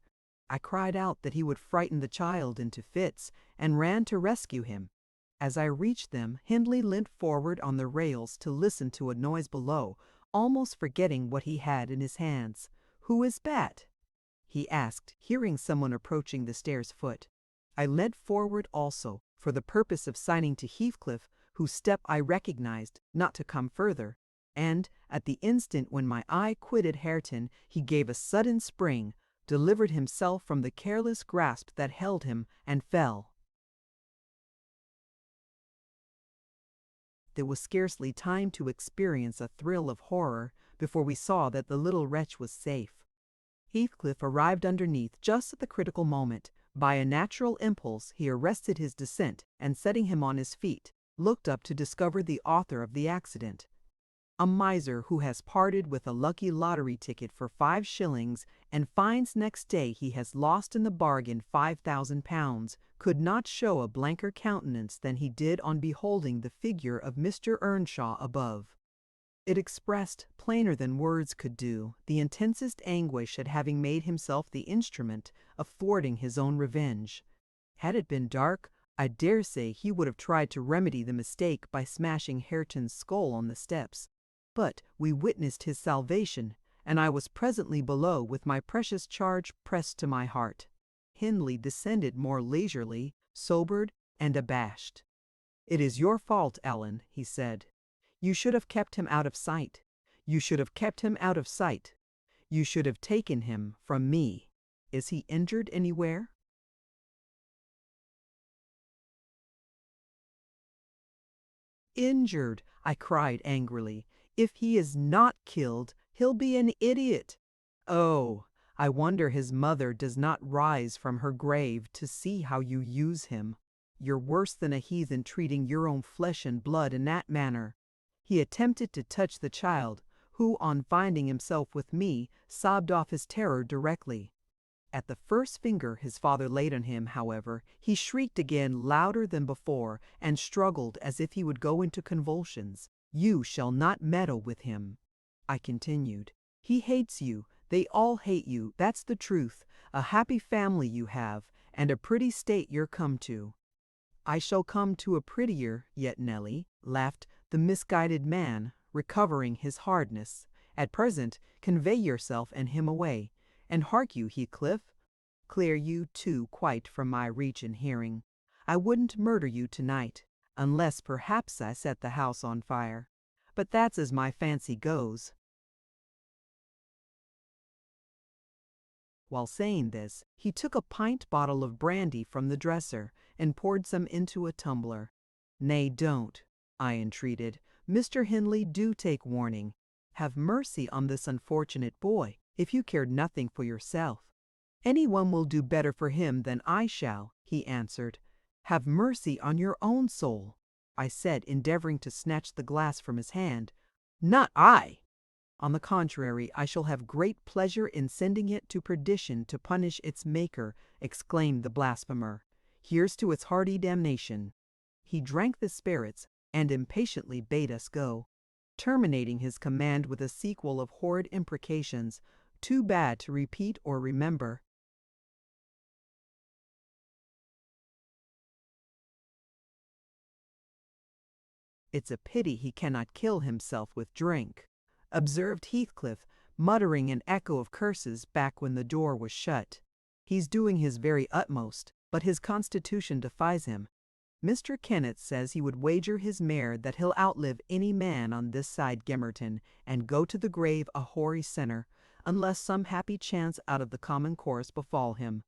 I cried out that he would frighten the child into fits, and ran to rescue him. As I reached them, Hindley leant forward on the rails to listen to a noise below, almost forgetting what he had in his hands. "Who is that?" he asked, hearing someone approaching the stairs foot. I led forward also, for the purpose of signing to Heathcliff, whose step I recognized, not to come further, and, at the instant when my eye quitted Hareton, he gave a sudden spring, delivered himself from the careless grasp that held him, and fell. There was scarcely time to experience a thrill of horror before we saw that the little wretch was safe. Heathcliff arrived underneath just at the critical moment. By a natural impulse, he arrested his descent, and setting him on his feet, looked up to discover the author of the accident. A miser who has parted with a lucky lottery ticket for 5 shillings and finds next day he has lost in the bargain £5,000 could not show a blanker countenance than he did on beholding the figure of Mr. Earnshaw above. It expressed, plainer than words could do, the intensest anguish at having made himself the instrument of thwarting his own revenge. Had it been dark, I dare say he would have tried to remedy the mistake by smashing Hareton's skull on the steps. But we witnessed his salvation, and I was presently below with my precious charge pressed to my heart. Hindley descended more leisurely, sobered, and abashed. "It is your fault, Ellen," he said. "You should have kept him out of sight. You should have kept him out of sight. You should have taken him from me. Is he injured anywhere?" "Injured!" I cried angrily. "If he is not killed, he'll be an idiot. Oh, I wonder his mother does not rise from her grave to see how you use him. You're worse than a heathen treating your own flesh and blood in that manner." He attempted to touch the child, who, on finding himself with me, sobbed off his terror directly. At the first finger his father laid on him, however, he shrieked again louder than before, and struggled as if he would go into convulsions. "You shall not meddle with him," I continued. "He hates you. They all hate you, that's the truth. A happy family you have, and a pretty state you're come to." "I shall come to a prettier yet, Nelly," laughed the misguided man, recovering his hardness. "At present, convey yourself and him away. And hark you, Heathcliff, clear you too quite from my reach and hearing. I wouldn't murder you tonight, unless perhaps I set the house on fire. But that's as my fancy goes." While saying this, he took a pint bottle of brandy from the dresser and poured some into a tumbler. "Nay, don't," I entreated. "Mr. Hindley, do take warning. Have mercy on this unfortunate boy, if you cared nothing for yourself." "Any one will do better for him than I shall," he answered. "Have mercy on your own soul," I said, endeavoring to snatch the glass from his hand. "Not I!" "On the contrary, I shall have great pleasure in sending it to perdition to punish its maker," exclaimed the blasphemer. "Here's to its hearty damnation." He drank the spirits, and impatiently bade us go, terminating his command with a sequel of horrid imprecations, too bad to repeat or remember. "It's a pity he cannot kill himself with drink," observed Heathcliff, muttering an echo of curses back when the door was shut. "He's doing his very utmost, but his constitution defies him. Mr. Kennett says he would wager his mare that he'll outlive any man on this side Gimmerton, and go to the grave a hoary sinner, unless some happy chance out of the common course befall him."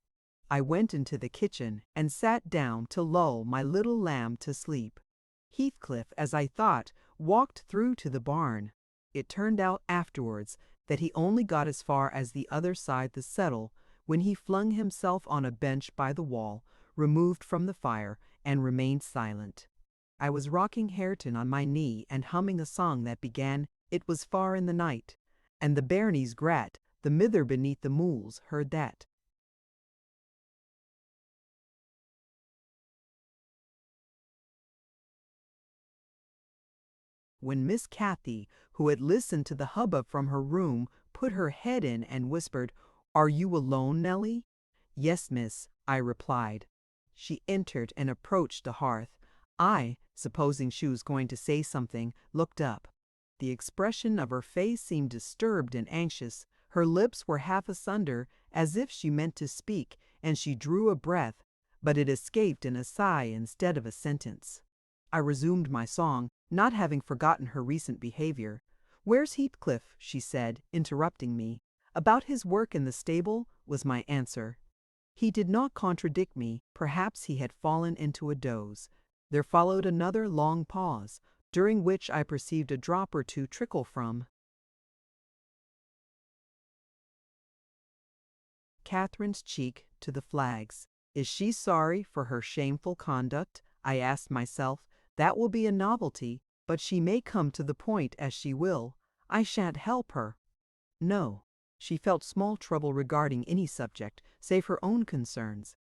I went into the kitchen and sat down to lull my little lamb to sleep. Heathcliff, as I thought, walked through to the barn. It turned out afterwards that he only got as far as the other side the settle, when he flung himself on a bench by the wall, removed from the fire, and remained silent. I was rocking Hareton on my knee and humming a song that began, "It was far in the night," and the bairnies grat, the mither beneath the mools, heard that. when Miss Cathy, who had listened to the hubbub from her room, put her head in and whispered, "Are you alone, Nellie?" "Yes, miss," I replied. She entered and approached the hearth. I, supposing she was going to say something, looked up. The expression of her face seemed disturbed and anxious. Her lips were half asunder, as if she meant to speak, and she drew a breath, but it escaped in a sigh instead of a sentence. I resumed my song, not having forgotten her recent behavior. "Where's Heathcliff?" she said, interrupting me. "About his work in the stable," was my answer. He did not contradict me. Perhaps he had fallen into a doze. There followed another long pause, during which I perceived a drop or two trickle from Catherine's cheek to the flags. Is she sorry for her shameful conduct? I asked myself. That will be a novelty, but she may come to the point as she will. I shan't help her. No, she felt small trouble regarding any subject, save her own concerns.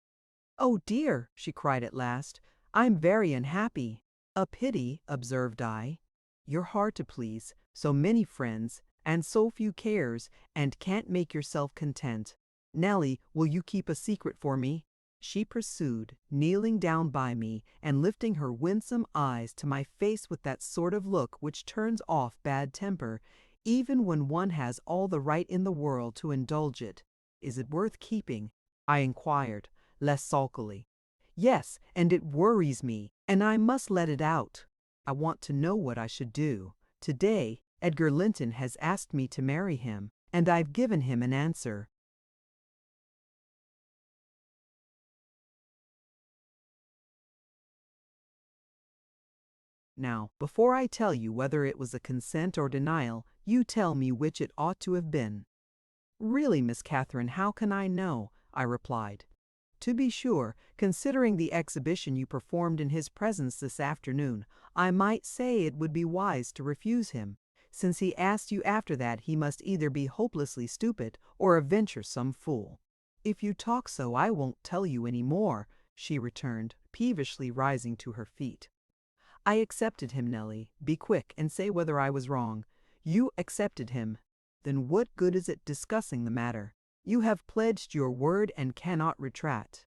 "Oh dear," she cried at last, "I'm very unhappy." "A pity," observed I. "You're hard to please, so many friends, and so few cares, and can't make yourself content. Nellie, will you keep a secret for me?" she pursued, kneeling down by me and lifting her winsome eyes to my face with that sort of look which turns off bad temper, even when one has all the right in the world to indulge it. "Is it worth keeping?" I inquired, less sulkily. "Yes, and it worries me, and I must let it out. I want to know what I should do. Today, Edgar Linton has asked me to marry him, and I've given him an answer. Now, before I tell you whether it was a consent or denial, you tell me which it ought to have been." "Really, Miss Catherine, how can I know?" I replied. "To be sure, considering the exhibition you performed in his presence this afternoon, I might say it would be wise to refuse him. Since he asked you after that, he must either be hopelessly stupid or a venturesome fool." "If you talk so, I won't tell you any more," she returned, peevishly rising to her feet. "I accepted him, Nellie. Be quick and say whether I was wrong. You accepted him. Then what good is it discussing the matter? You have pledged your word and cannot retract.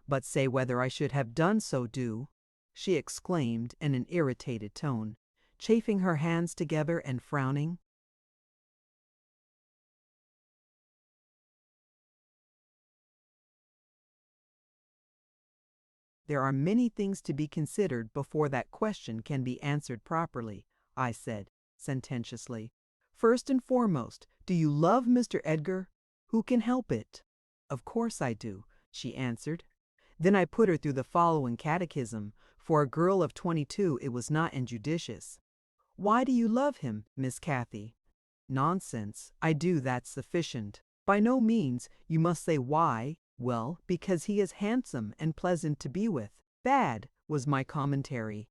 But say whether I should have done so do," she exclaimed in an irritated tone, chafing her hands together and frowning. "There are many things to be considered before that question can be answered properly," I said, sententiously. "First and foremost, do you love Mr. Edgar? Who can help it?" "Of course I do," she answered. Then I put her through the following catechism. For a girl of 22 it was not injudicious. "Why do you love him, Miss Cathy?" "Nonsense. I do, that's sufficient." "By no means. You must say why." "Well, because he is handsome and pleasant to be with." "Bad," was my commentary.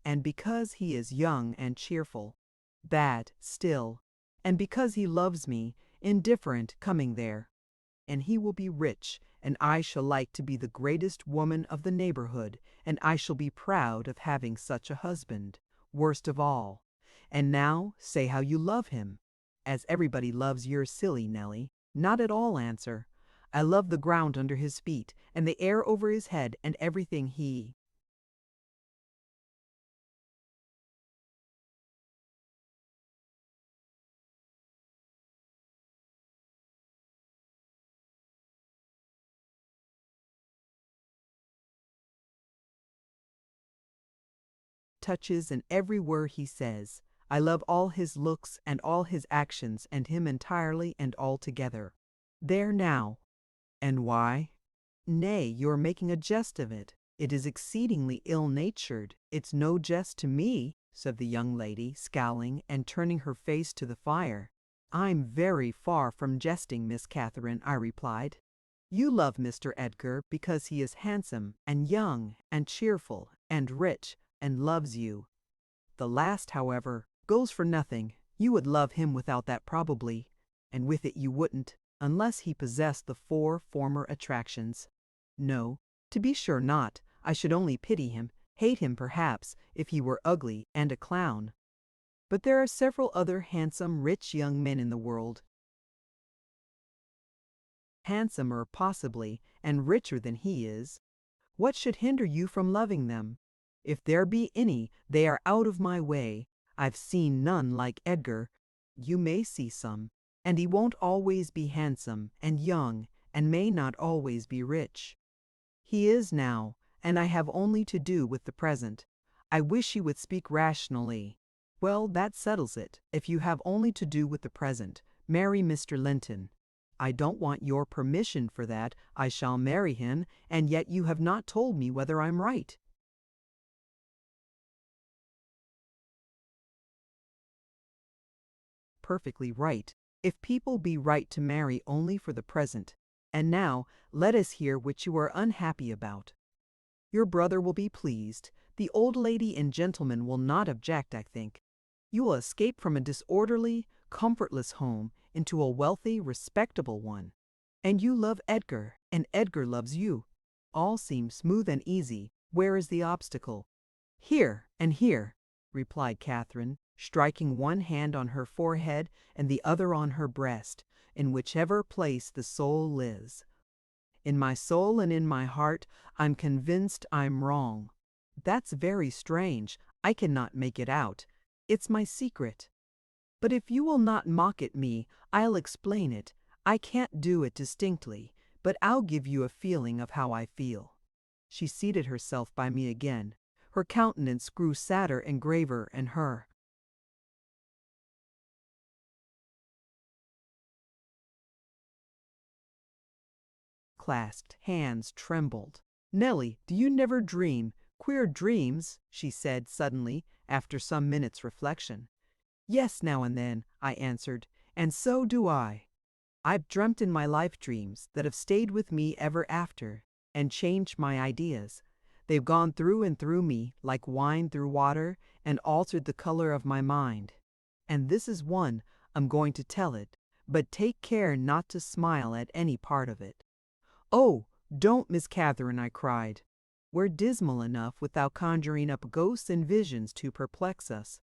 "And because he is young and cheerful." "Bad, still." "And because he loves me, indifferent coming there." "And he will be rich, and I shall like to be the greatest woman of the neighborhood, and I shall be proud of having such a husband. Worst of all. And now say how you love him." "As everybody loves your silly Nellie." "Not at all answer. I love the ground under his feet, and the air over his head, and everything he touches and every word he says. I love all his looks and all his actions and him entirely and altogether." "There now." "And why?" "Nay, you are making a jest of it. It is exceedingly ill-natured." "It's no jest to me," said the young lady, scowling and turning her face to the fire. "I'm very far from jesting, Miss Catherine," I replied. "You love Mr. Edgar because he is handsome and young and cheerful and rich and loves you. The last, however, goes for nothing. You would love him without that probably, and with it you wouldn't, unless he possessed the 4 former attractions." "No, To be sure not, I should only pity him, hate him perhaps, if he were ugly and a clown. But there are several other handsome, rich young men in the world, handsomer possibly, and richer than he is. What should hinder you from loving them? If there be any, they are out of my way. I've seen none like Edgar. You may see some, and he won't always be handsome and young, and may not always be rich. He is now, and I have only to do with the present. I wish you would speak rationally. Well, that settles it. If you have only to do with the present, marry Mr. Linton. I don't want your permission for that. I shall marry him, and yet you have not told me whether I'm right. Perfectly right, if people be right to marry only for the present. And now, let us hear what you are unhappy about. Your brother will be pleased. The old lady and gentleman will not object, I think. You will escape from a disorderly, comfortless home into a wealthy, respectable one. And you love Edgar, and Edgar loves you. All seems smooth and easy. Where is the obstacle? Here and here, replied Catherine, striking one hand on her forehead and the other on her breast, in whichever place the soul lives. In my soul and in my heart, I'm convinced I'm wrong. That's very strange. I cannot make it out. It's my secret. But if you will not mock at me, I'll explain it. I can't do it distinctly, but I'll give you a feeling of how I feel. She seated herself by me again. Her countenance grew sadder and graver, and her clasped hands trembled. Nellie, do you never dream queer dreams? She said suddenly, after some minutes' reflection. Yes, now and then, I answered, and so do I. I've dreamt in my life dreams that have stayed with me ever after, and changed my ideas. They've gone through and through me, like wine through water, and altered the color of my mind. And this is one. I'm going to tell it, but take care not to smile at any part of it. Oh, don't, Miss Catherine, I cried. We're dismal enough without conjuring up ghosts and visions to perplex us.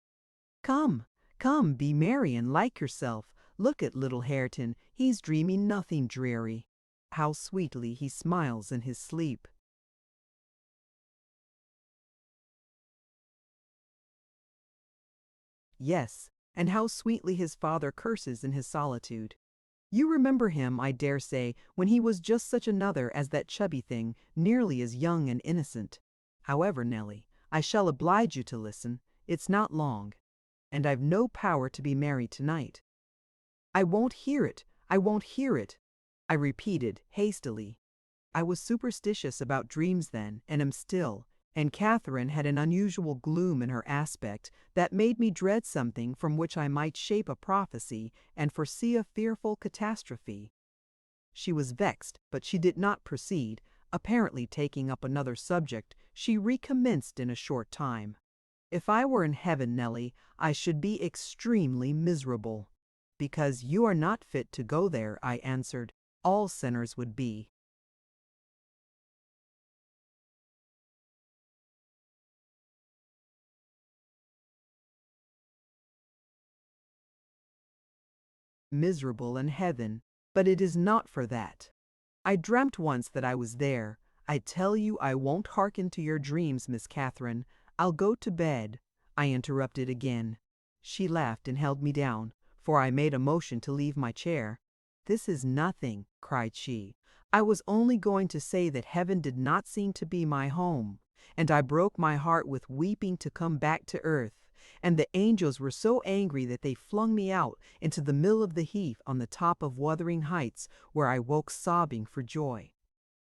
Come, come, be merry and like yourself. Look at little Hareton, he's dreaming nothing dreary. How sweetly he smiles in his sleep. Yes, and how sweetly his father curses in his solitude. You remember him, I dare say, when he was just such another as that chubby thing, nearly as young and innocent. However, Nellie, I shall oblige you to listen. It's not long, and I've no power to be married tonight. I won't hear it. I won't hear it, I repeated hastily. I was superstitious about dreams then, and am still, and Catherine had an unusual gloom in her aspect that made me dread something from which I might shape a prophecy and foresee a fearful catastrophe. She was vexed, but she did not proceed. Apparently taking up another subject, she recommenced in a short time. If I were in heaven, Nellie, I should be extremely miserable. Because you are not fit to go there, I answered. All sinners would be. Miserable in heaven, but it is not for that. I dreamt once that I was there. I tell you I won't hearken to your dreams, Miss Catherine. I'll go to bed. I interrupted again. She laughed and held me down, for I made a motion to leave my chair. This is nothing, cried she. I was only going to say that heaven did not seem to be my home, and I broke my heart with weeping to come back to earth. And the angels were so angry that they flung me out into the middle of the heath on the top of Wuthering Heights, where I woke sobbing for joy.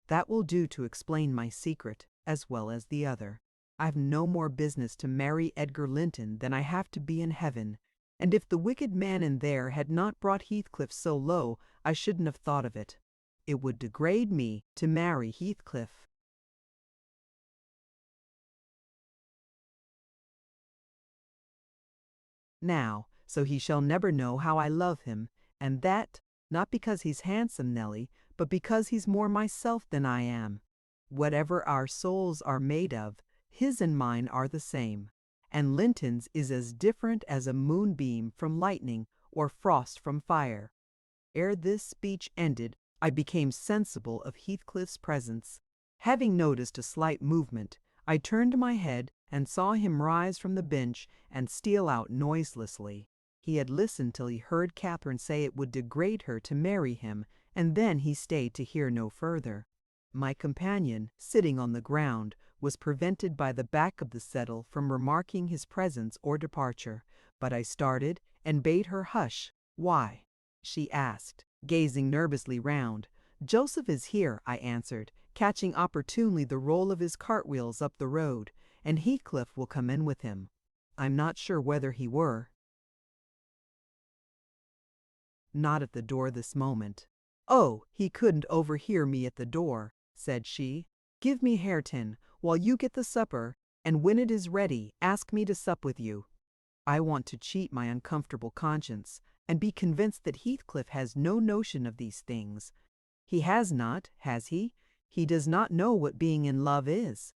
That will do to explain my secret, as well as the other. I've no more business to marry Edgar Linton than I have to be in heaven, and if the wicked man in there had not brought Heathcliff so low, I shouldn't have thought of it. It would degrade me to marry Heathcliff. Now, so he shall never know how I love him, and that, not because he's handsome, Nellie, but because he's more myself than I am. Whatever our souls are made of, his and mine are the same, and Linton's is as different as a moonbeam from lightning or frost from fire. Ere this speech ended, I became sensible of Heathcliff's presence. Having noticed a slight movement, I turned my head and saw him rise from the bench and steal out noiselessly. He had listened till he heard Catherine say it would degrade her to marry him, and then he stayed to hear no further. My companion, sitting on the ground, was prevented by the back of the settle from remarking his presence or departure, but I started and bade her hush. "Why?" she asked, gazing nervously round. "Joseph is here," I answered, catching opportunely the roll of his cartwheels up the road, "and Heathcliff will come in with him." I'm not sure whether he were not at the door this moment. "Oh, he couldn't overhear me at the door," said she. "Give me Hareton, while you get the supper, and when it is ready, ask me to sup with you." I want to cheat my uncomfortable conscience, and be convinced that Heathcliff has no notion of these things. He has not, has he? He does not know what being in love is.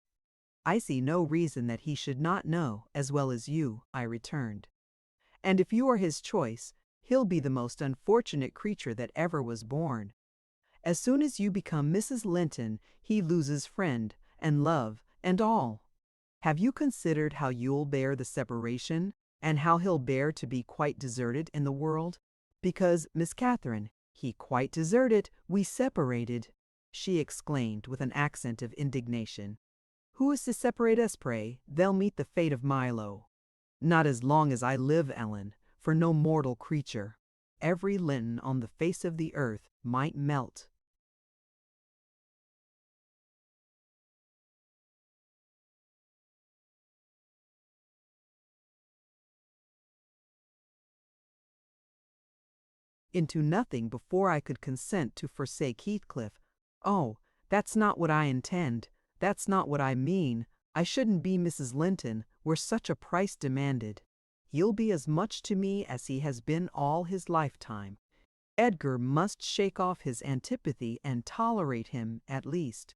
"I see no reason that he should not know, as well as you," I returned. "And if you are his choice, he'll be the most unfortunate creature that ever was born. As soon as you become Mrs. Linton, he loses friend, and love, and all. Have you considered how you'll bear the separation, and how he'll bear to be quite deserted in the world? Because, Miss Catherine, he quite deserted, we separated," she exclaimed with an accent of indignation. "Who is to separate us, pray? They'll meet the fate of Milo." "Not as long as I live, Ellen, for no mortal creature. Every Linton on the face of the earth might melt." "Into nothing before I could consent to forsake Heathcliff. Oh, that's not what I intend. That's not what I mean. I shouldn't be Mrs. Linton were such a price demanded. He'll be as much to me as he has been all his lifetime. Edgar must shake off his antipathy and tolerate him at least.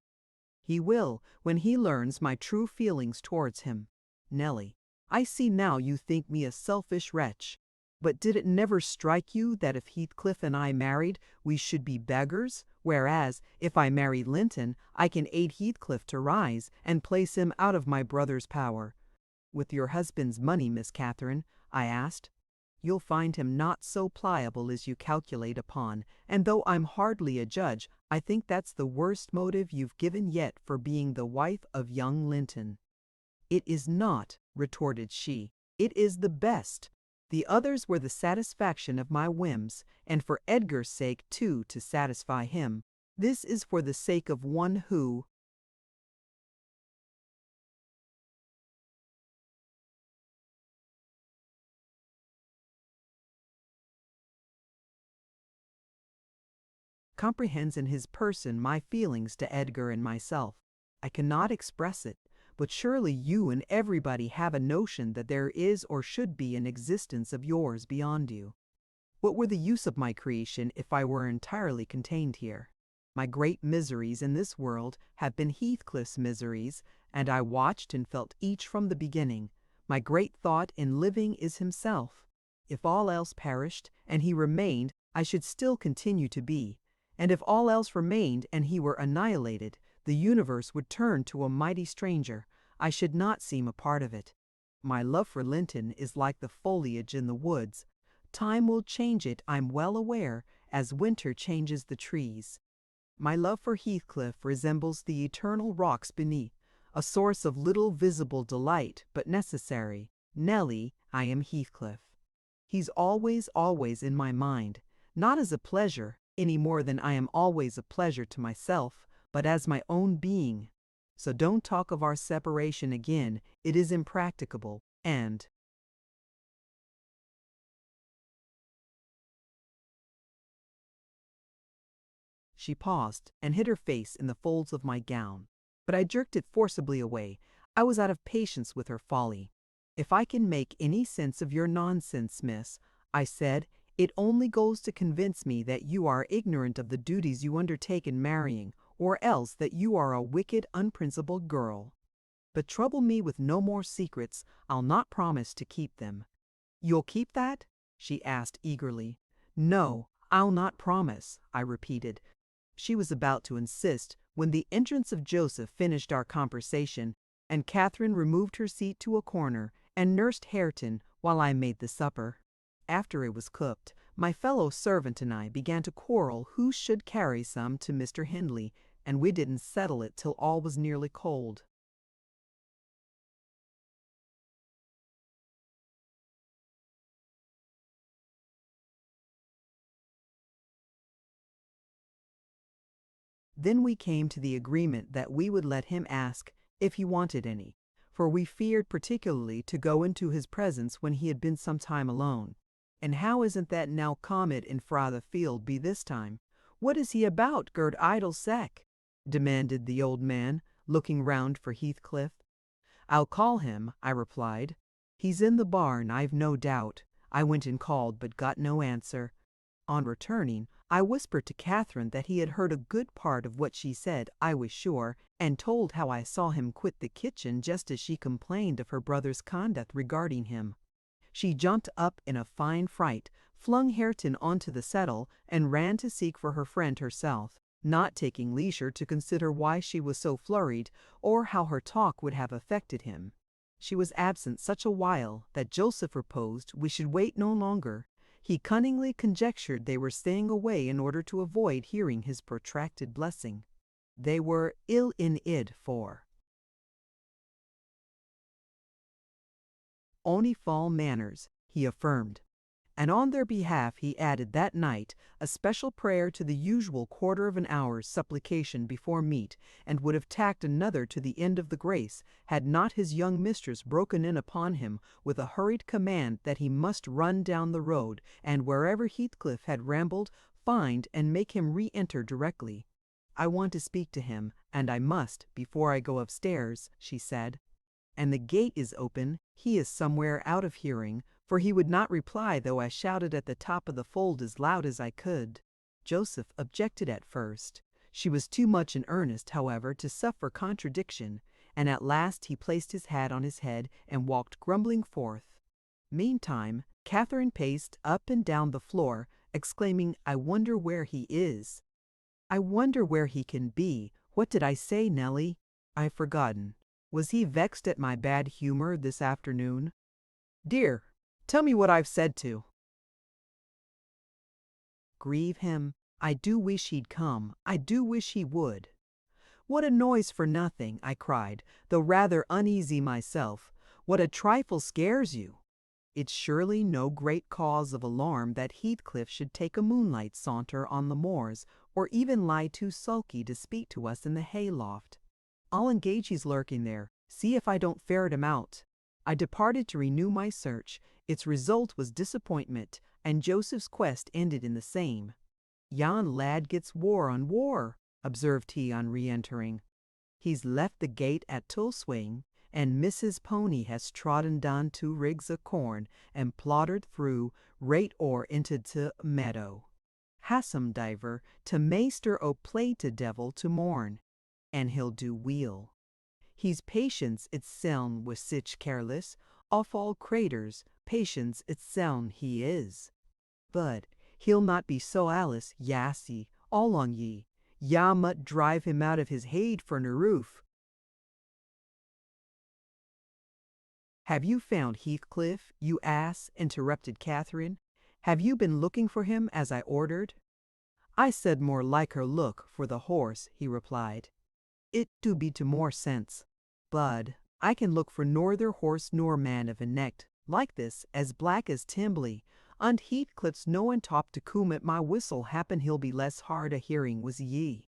He will, when he learns my true feelings towards him. Nellie, I see now you think me a selfish wretch. But did it never strike you that if Heathcliff and I married, we should be beggars, whereas, if I marry Linton, I can aid Heathcliff to rise, and place him out of my brother's power? With your husband's money, Miss Catherine, I asked, you'll find him not so pliable as you calculate upon, and though I'm hardly a judge, I think that's the worst motive you've given yet for being the wife of young Linton." "It is not," retorted she. "It is the best. The others were the satisfaction of my whims, and for Edgar's sake, too, to satisfy him. This is for the sake of one who—" comprehends in his person my feelings to Edgar and myself. I cannot express it, but surely you and everybody have a notion that there is or should be an existence of yours beyond you. What were the use of my creation if I were entirely contained here? My great miseries in this world have been Heathcliff's miseries, and I watched and felt each from the beginning. My great thought in living is himself. If all else perished, and he remained, I should still continue to be. And if all else remained, and he were annihilated, the universe would turn to a mighty stranger. I should not seem a part of it. My love for Linton is like the foliage in the woods. Time will change it, I'm well aware, as winter changes the trees. My love for Heathcliff resembles the eternal rocks beneath, a source of little visible delight, but necessary. Nellie, I am Heathcliff. He's always, always in my mind, not as a pleasure, any more than I am always a pleasure to myself, but as my own being. So don't talk of our separation again, it is impracticable, and—" She paused and hid her face in the folds of my gown, but I jerked it forcibly away. I was out of patience with her folly. "If I can make any sense of your nonsense, miss," I said, "it only goes to convince me that you are ignorant of the duties you undertake in marrying, or else that you are a wicked, unprincipled girl. But trouble me with no more secrets, I'll not promise to keep them." "You'll keep that?" she asked eagerly. "No, I'll not promise," I repeated. She was about to insist when the entrance of Joseph finished our conversation, and Catherine removed her seat to a corner and nursed Hareton while I made the supper. After it was cooked, my fellow servant and I began to quarrel who should carry some to Mr. Hindley, and we didn't settle it till all was nearly cold. Then we came to the agreement that we would let him ask if he wanted any, for we feared particularly to go into his presence when he had been some time alone. "And how isn't that now comet in fra the field be this time? What is he about, Gerd idle sack?" demanded the old man, looking round for Heathcliff. "I'll call him," I replied. "He's in the barn, I've no doubt." I went and called, but got no answer. On returning, I whispered to Catherine that he had heard a good part of what she said, I was sure, and told how I saw him quit the kitchen just as she complained of her brother's conduct regarding him. She jumped up in a fine fright, flung Hareton onto the settle, and ran to seek for her friend herself, not taking leisure to consider why she was so flurried, or how her talk would have affected him. She was absent such a while that Joseph proposed we should wait no longer. He cunningly conjectured they were staying away in order to avoid hearing his protracted blessing. They were ill in id for only fall manners, he affirmed, and on their behalf he added that night a special prayer to the usual quarter of an hour's supplication before meat, and would have tacked another to the end of the grace, had not his young mistress broken in upon him with a hurried command that he must run down the road, and wherever Heathcliff had rambled, find and make him re-enter directly. "I want to speak to him, and I must, before I go upstairs," she said. "And the gate is open, he is somewhere out of hearing," for he would not reply though I shouted at the top of the fold as loud as I could. Joseph objected at first. She was too much in earnest, however, to suffer contradiction, and at last he placed his hat on his head and walked grumbling forth. Meantime, Catherine paced up and down the floor, exclaiming, "I wonder where he is. I wonder where he can be. What did I say, Nellie? I've forgotten. Was he vexed at my bad humor this afternoon? Dear, tell me what I've said to grieve him. I do wish he'd come. I do wish he would." "What a noise for nothing," I cried, though rather uneasy myself. "What a trifle scares you!" "It's surely no great cause of alarm that Heathcliff should take a moonlight saunter on the moors, or even lie too sulky to speak to us in the hay-loft. I'll engage he's lurking there. See if I don't ferret him out." I departed to renew my search. Its result was disappointment, and Joseph's quest ended in the same. "Yon lad gets war on war," observed he on re-entering. "He's left the gate at Tulswing, and Mrs. Pony has trodden down 2 rigs of corn, and ploddered through right o'er into t' meadow. Hassam diver to maister o' play to devil to morn, and he'll do weel. He's patience itseln wi' sich careless, of all craters, patience itseln he is. But he'll not be so allus, yassy, all on ye. Ya mut drive him out of his haid for na roof." "Have you found Heathcliff, you ass?" interrupted Catherine. "Have you been looking for him as I ordered?" "I said more like her look for the horse," he replied. "It do be to more sense. Bud, I can look for norther horse nor man of a neck like this, as black as Timbley, and Heathcliff's knowing top to coom at my whistle happen he'll be less hard a hearing was ye."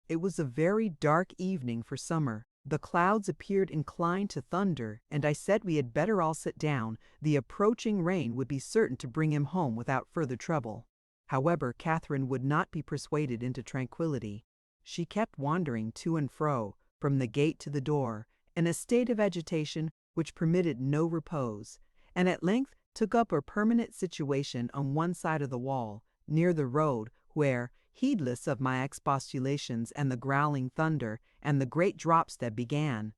It was a very dark evening for summer. The clouds appeared inclined to thunder, and I said we had better all sit down. The approaching rain would be certain to bring him home without further trouble. However, Catherine would not be persuaded into tranquillity. She kept wandering to and fro, from the gate to the door, in a state of agitation which permitted no repose, and at length took up a permanent situation on one side of the wall, near the road, where, heedless of my expostulations and the growling thunder and the great drops that began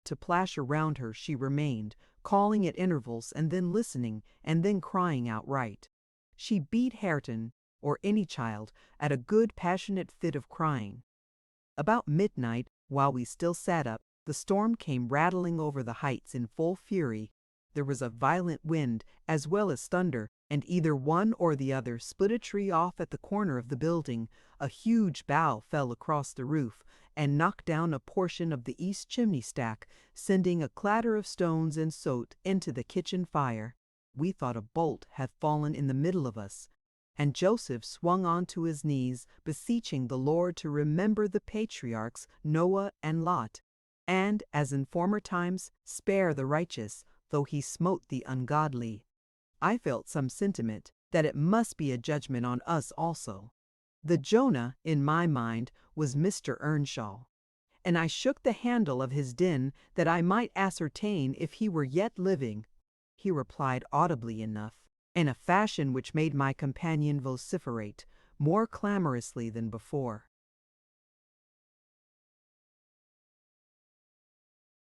to plash around her, she remained, calling at intervals and then listening and then crying outright. She beat Hareton, or any child, at a good passionate fit of crying. About midnight, while we still sat up, the storm came rattling over the heights in full fury. There was a violent wind, as well as thunder, and either one or the other split a tree off at the corner of the building. A huge bough fell across the roof, and knocked down a portion of the east chimney stack, sending a clatter of stones and soot into the kitchen fire. We thought a bolt had fallen in the middle of us, and Joseph swung on to his knees, beseeching the Lord to remember the patriarchs Noah and Lot, and, as in former times, spare the righteous, though he smote the ungodly. I felt some sentiment that it must be a judgment on us also. The Jonah, in my mind, was Mr. Earnshaw, and I shook the handle of his den that I might ascertain if he were yet living. He replied audibly enough, in a fashion which made my companion vociferate more clamorously than before.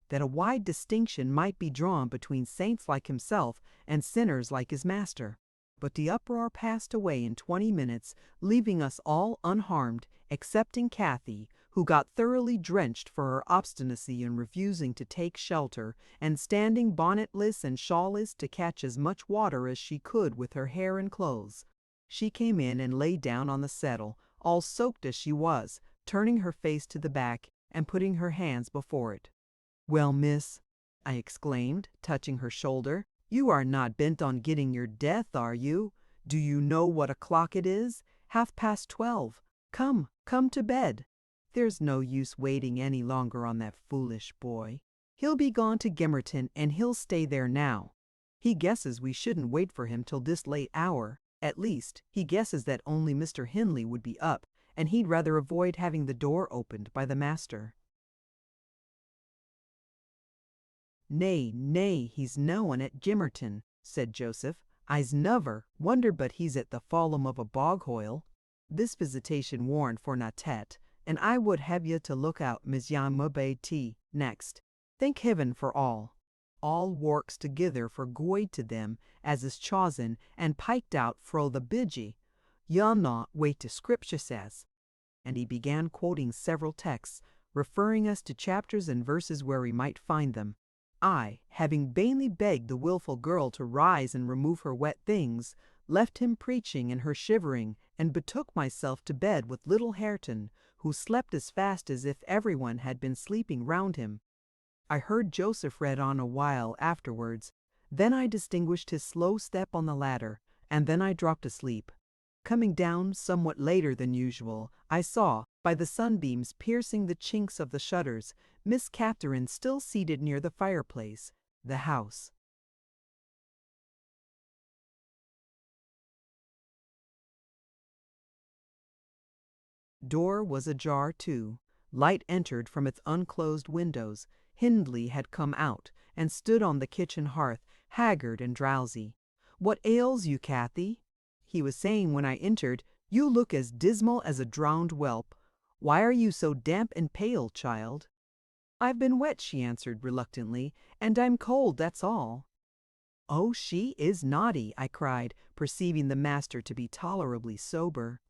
That a wide distinction might be drawn between saints like himself and sinners like his master. But the uproar passed away in 20 minutes, leaving us all unharmed, excepting Cathy, who got thoroughly drenched for her obstinacy in refusing to take shelter, and standing bonnetless and shawlless to catch as much water as she could with her hair and clothes. She came in and lay down on the settle, all soaked as she was, turning her face to the back and putting her hands before it. "Well, miss," I exclaimed, touching her shoulder, "you are not bent on getting your death, are you? Do you know what o'clock it is? 12:30. Come to bed. There's no use waiting any longer on that foolish boy. He'll be gone to Gimmerton, and he'll stay there now. He guesses we shouldn't wait for him till this late hour. At least, he guesses that only Mr. Hindley would be up, and he'd rather avoid having the door opened by the master." Nay, he's no one at Gimmerton," said Joseph. "I's never wondered but he's at the Fallam of a bog-hoyle." This visitation warned for na tete, and I would have ye to look out Miss T next. Thank heaven for all. All works together for good to them as is chosen and piked out fro the bidgie. You'll not wait to Scripture says. And he began quoting several texts, referring us to chapters and verses where we might find them. I, having vainly begged the wilful girl to rise and remove her wet things, left him preaching and her shivering, and betook myself to bed with little Hareton, who slept as fast as if everyone had been sleeping round him. I heard Joseph read on a while afterwards. Then I distinguished his slow step on the ladder, and then I dropped asleep. Coming down somewhat later than usual, I saw, by the sunbeams piercing the chinks of the shutters, Miss Catherine still seated near the fireplace. The house. Door was ajar too. Light entered from its unclosed windows. Hindley had come out, and stood on the kitchen hearth, haggard and drowsy. "What ails you, Cathy?" he was saying when I entered. "You look as dismal as a drowned whelp. Why are you so damp and pale, child?" "I've been wet," she answered reluctantly, "and I'm cold, that's all." "Oh, she is naughty," I cried, perceiving the master to be tolerably sober.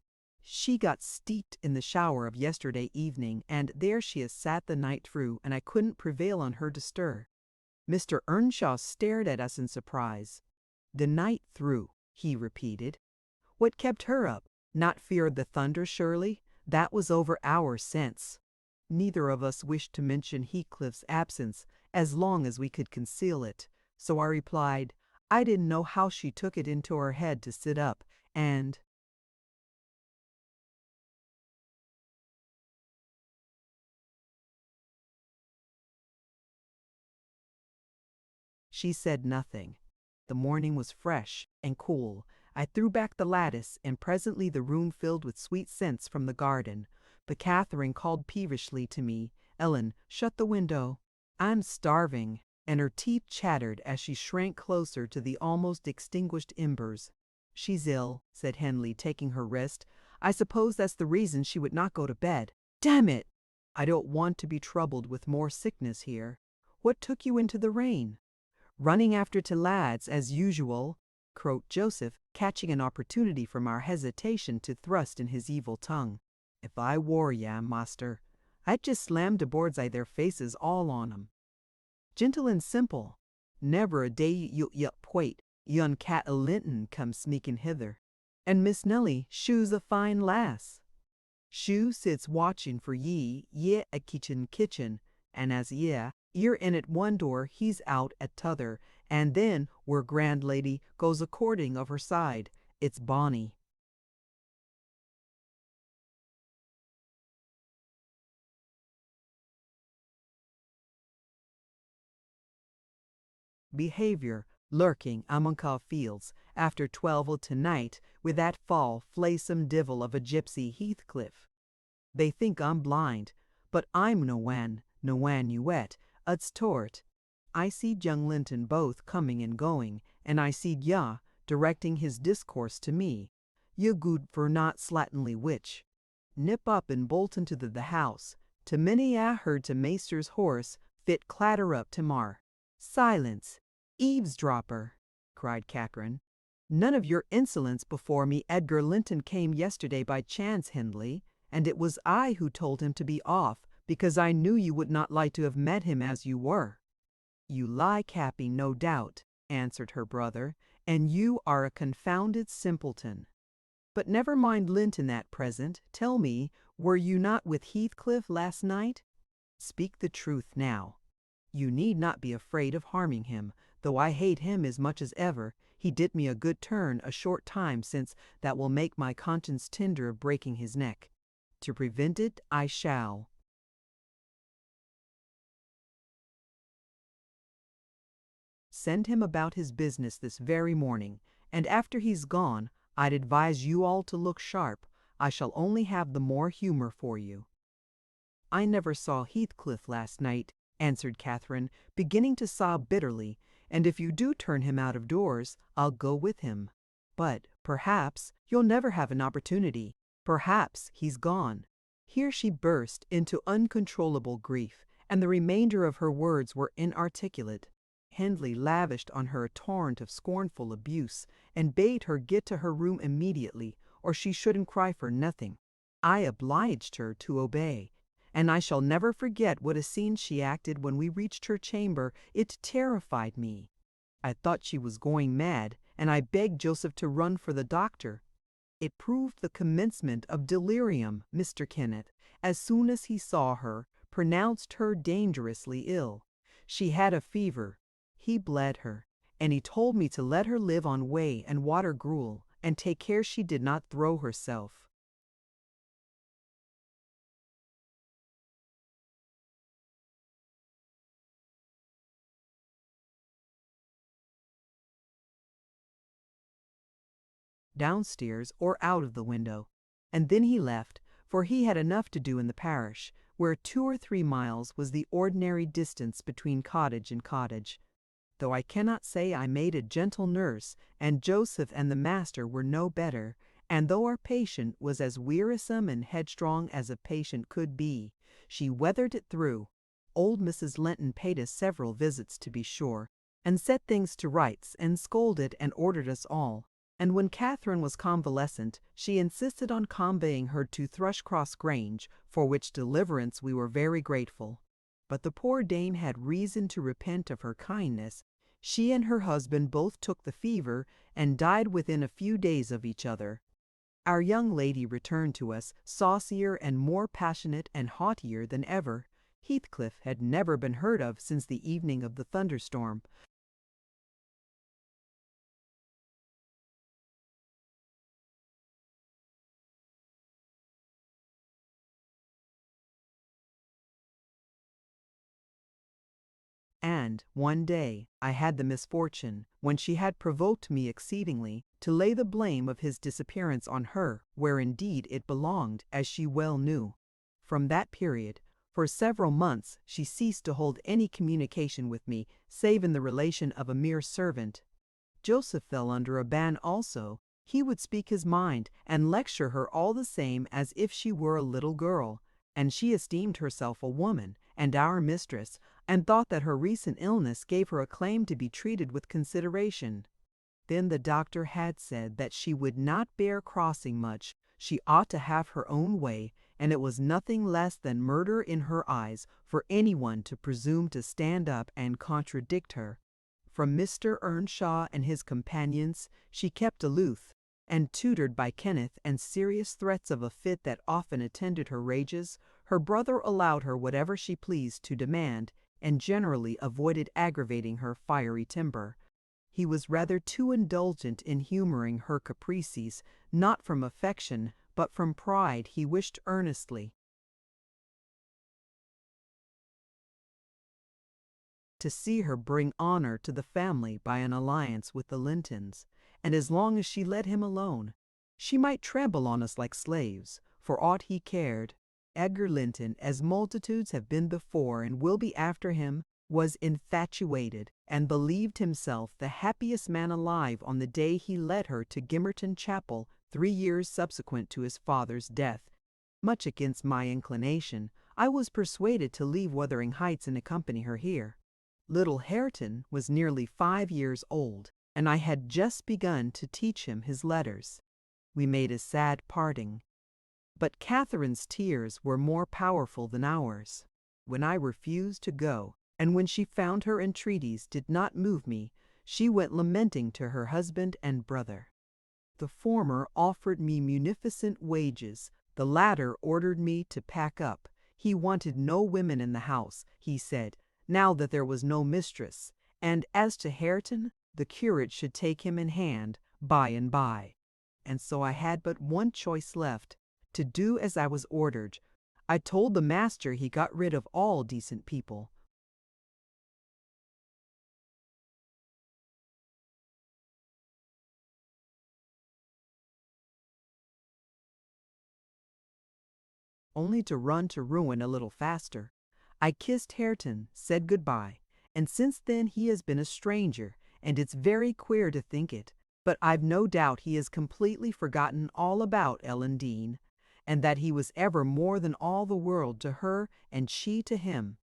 "She got steeped in the shower of yesterday evening, and there she has sat the night through, and I couldn't prevail on her to stir." Mr. Earnshaw stared at us in surprise. "The night through," he repeated. "What kept her up? Not fear of the thunder, surely? That was over hours since." Neither of us wished to mention Heathcliff's absence as long as we could conceal it, so I replied, "I didn't know how she took it into her head to sit up, and—" She said nothing. The morning was fresh and cool. I threw back the lattice, and presently the room filled with sweet scents from the garden. But Catherine called peevishly to me, "Ellen, shut the window. I'm starving." and her teeth chattered as she shrank closer to the almost extinguished embers. "She's ill," said Henley, taking her wrist. "I suppose that's the reason she would not go to bed. Damn it! I don't want to be troubled with more sickness here. What took you into the rain?" "Running after t' lads, as usual," croaked Joseph, catching an opportunity from our hesitation to thrust in his evil tongue. "If I wore ya, master, I'd just slam de boards i' their faces all on 'em. Gentle and simple. Never a day you'll wait, yon cat o' Linton come sneaking hither. And Miss Nelly, shoe's a fine lass. Shoe sits watching for ye a kitchen, and as you're in at one door, he's out at t'other, and then where grand lady goes a courting of her side. It's bonny." Behavior lurking among our fields after 12 o' tonight with that fall flaysome divil of a gypsy Heathcliff. They think I'm blind, but I'm no wan you wet, ut's tort. I seed young Linton both coming and going, and I seed directing his discourse to me. You good for not slatternly witch. Nip up and bolt into the house. To many I heard to maester's horse fit clatter up to mar. "Silence! Eavesdropper!" cried Catherine. "None of your insolence before me. Edgar Linton came yesterday by chance, Hindley, and it was I who told him to be off, because I knew you would not like to have met him as you were." "You lie, Cappy, no doubt," answered her brother, "and you are a confounded simpleton. But never mind Linton at present. Tell me, were you not with Heathcliff last night? Speak the truth now. You need not be afraid of harming him, though I hate him as much as ever. He did me a good turn a short time since that will make my conscience tender of breaking his neck. To prevent it, I shall." "Send him about his business this very morning, and after he's gone, I'd advise you all to look sharp. I shall only have the more humor for you." "I never saw Heathcliff last night," answered Catherine, beginning to sob bitterly, "and if you do turn him out of doors, I'll go with him. But, perhaps, you'll never have an opportunity. Perhaps he's gone." Here she burst into uncontrollable grief, and the remainder of her words were inarticulate. Hindley lavished on her a torrent of scornful abuse, and bade her get to her room immediately, or she shouldn't cry for nothing. I obliged her to obey, and I shall never forget what a scene she acted when we reached her chamber. It terrified me. I thought she was going mad, and I begged Joseph to run for the doctor. It proved the commencement of delirium. Mr. Kenneth, as soon as he saw her, pronounced her dangerously ill. She had a fever. He bled her, and he told me to let her live on whey and water gruel, and take care she did not throw herself. Downstairs or out of the window. And then he left, for he had enough to do in the parish, where 2 or 3 miles was the ordinary distance between cottage and cottage. Though I cannot say I made a gentle nurse, and Joseph and the master were no better, and though our patient was as wearisome and headstrong as a patient could be, she weathered it through. Old Mrs. Linton paid us several visits, to be sure, and set things to rights, and scolded and ordered us all. And when Catherine was convalescent, she insisted on conveying her to Thrushcross Grange, for which deliverance we were very grateful. But the poor dame had reason to repent of her kindness. She and her husband both took the fever, and died within a few days of each other. Our young lady returned to us, saucier and more passionate and haughtier than ever. Heathcliff had never been heard of since the evening of the thunderstorm. And one day I had the misfortune, when she had provoked me exceedingly, to lay the blame of his disappearance on her, where indeed it belonged, as she well knew. From that period, For several months she ceased to hold any communication with me, save in the relation of a mere servant. Joseph fell under a ban also. He would speak his mind, and lecture her all the same as if she were a little girl, and she esteemed herself a woman, and our mistress, and thought that her recent illness gave her a claim to be treated with consideration. Then the doctor had said that she would not bear crossing much, she ought to have her own way, and it was nothing less than murder in her eyes for anyone to presume to stand up and contradict her. From Mr. Earnshaw and his companions she kept aloof, and tutored by Kenneth and serious threats of a fit that often attended her rages, her brother allowed her whatever she pleased to demand, and generally avoided aggravating her fiery temper. He was rather too indulgent in humoring her caprices, not from affection, but from pride. He wished earnestly to see her bring honor to the family by an alliance with the Lintons, and as long as she let him alone, she might trample on us like slaves, for aught he cared. Edgar Linton, as multitudes have been before and will be after him, was infatuated, and believed himself the happiest man alive on the day he led her to Gimmerton Chapel 3 years subsequent to his father's death. Much against my inclination, I was persuaded to leave Wuthering Heights and accompany her here. Little Hareton was nearly 5 years old, and I had just begun to teach him his letters. We made a sad parting, but Catherine's tears were more powerful than ours. When I refused to go, and when she found her entreaties did not move me, she went lamenting to her husband and brother. The former offered me munificent wages, the latter ordered me to pack up. He wanted no women in the house, he said, now that there was no mistress, and as to Hareton, the curate should take him in hand by and by. And so I had but one choice left, to do as I was ordered. I told the master he got rid of all decent people. Only to run to ruin a little faster. I kissed Hareton, said good-bye, and since then he has been a stranger, and it's very queer to think it, but I've no doubt he has completely forgotten all about Ellen Dean, and that he was ever more than all the world to her and she to him.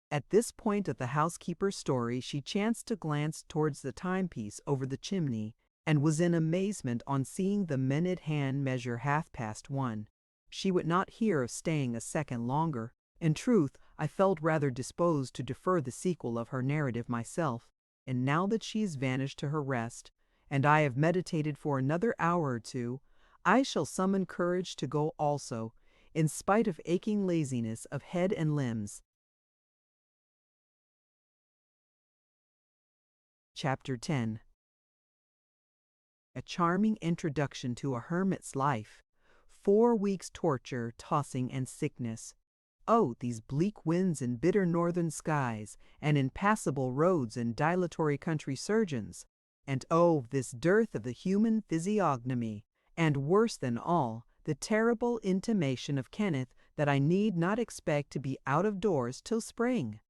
At this point of the housekeeper's story she chanced to glance towards the timepiece over the chimney, and was in amazement on seeing the minute hand measure 1:30. She would not hear of staying a second longer. In truth, I felt rather disposed to defer the sequel of her narrative myself, and now that she is vanished to her rest, and I have meditated for another hour or two, I shall summon courage to go also, in spite of aching laziness of head and limbs. Chapter 10. A charming introduction to a hermit's life. 4 weeks' torture, tossing, and sickness. Oh, these bleak winds and bitter northern skies, and impassable roads and dilatory country surgeons. And oh, this dearth of the human physiognomy, and worse than all, the terrible intimation of Kenneth that I need not expect to be out of doors till spring.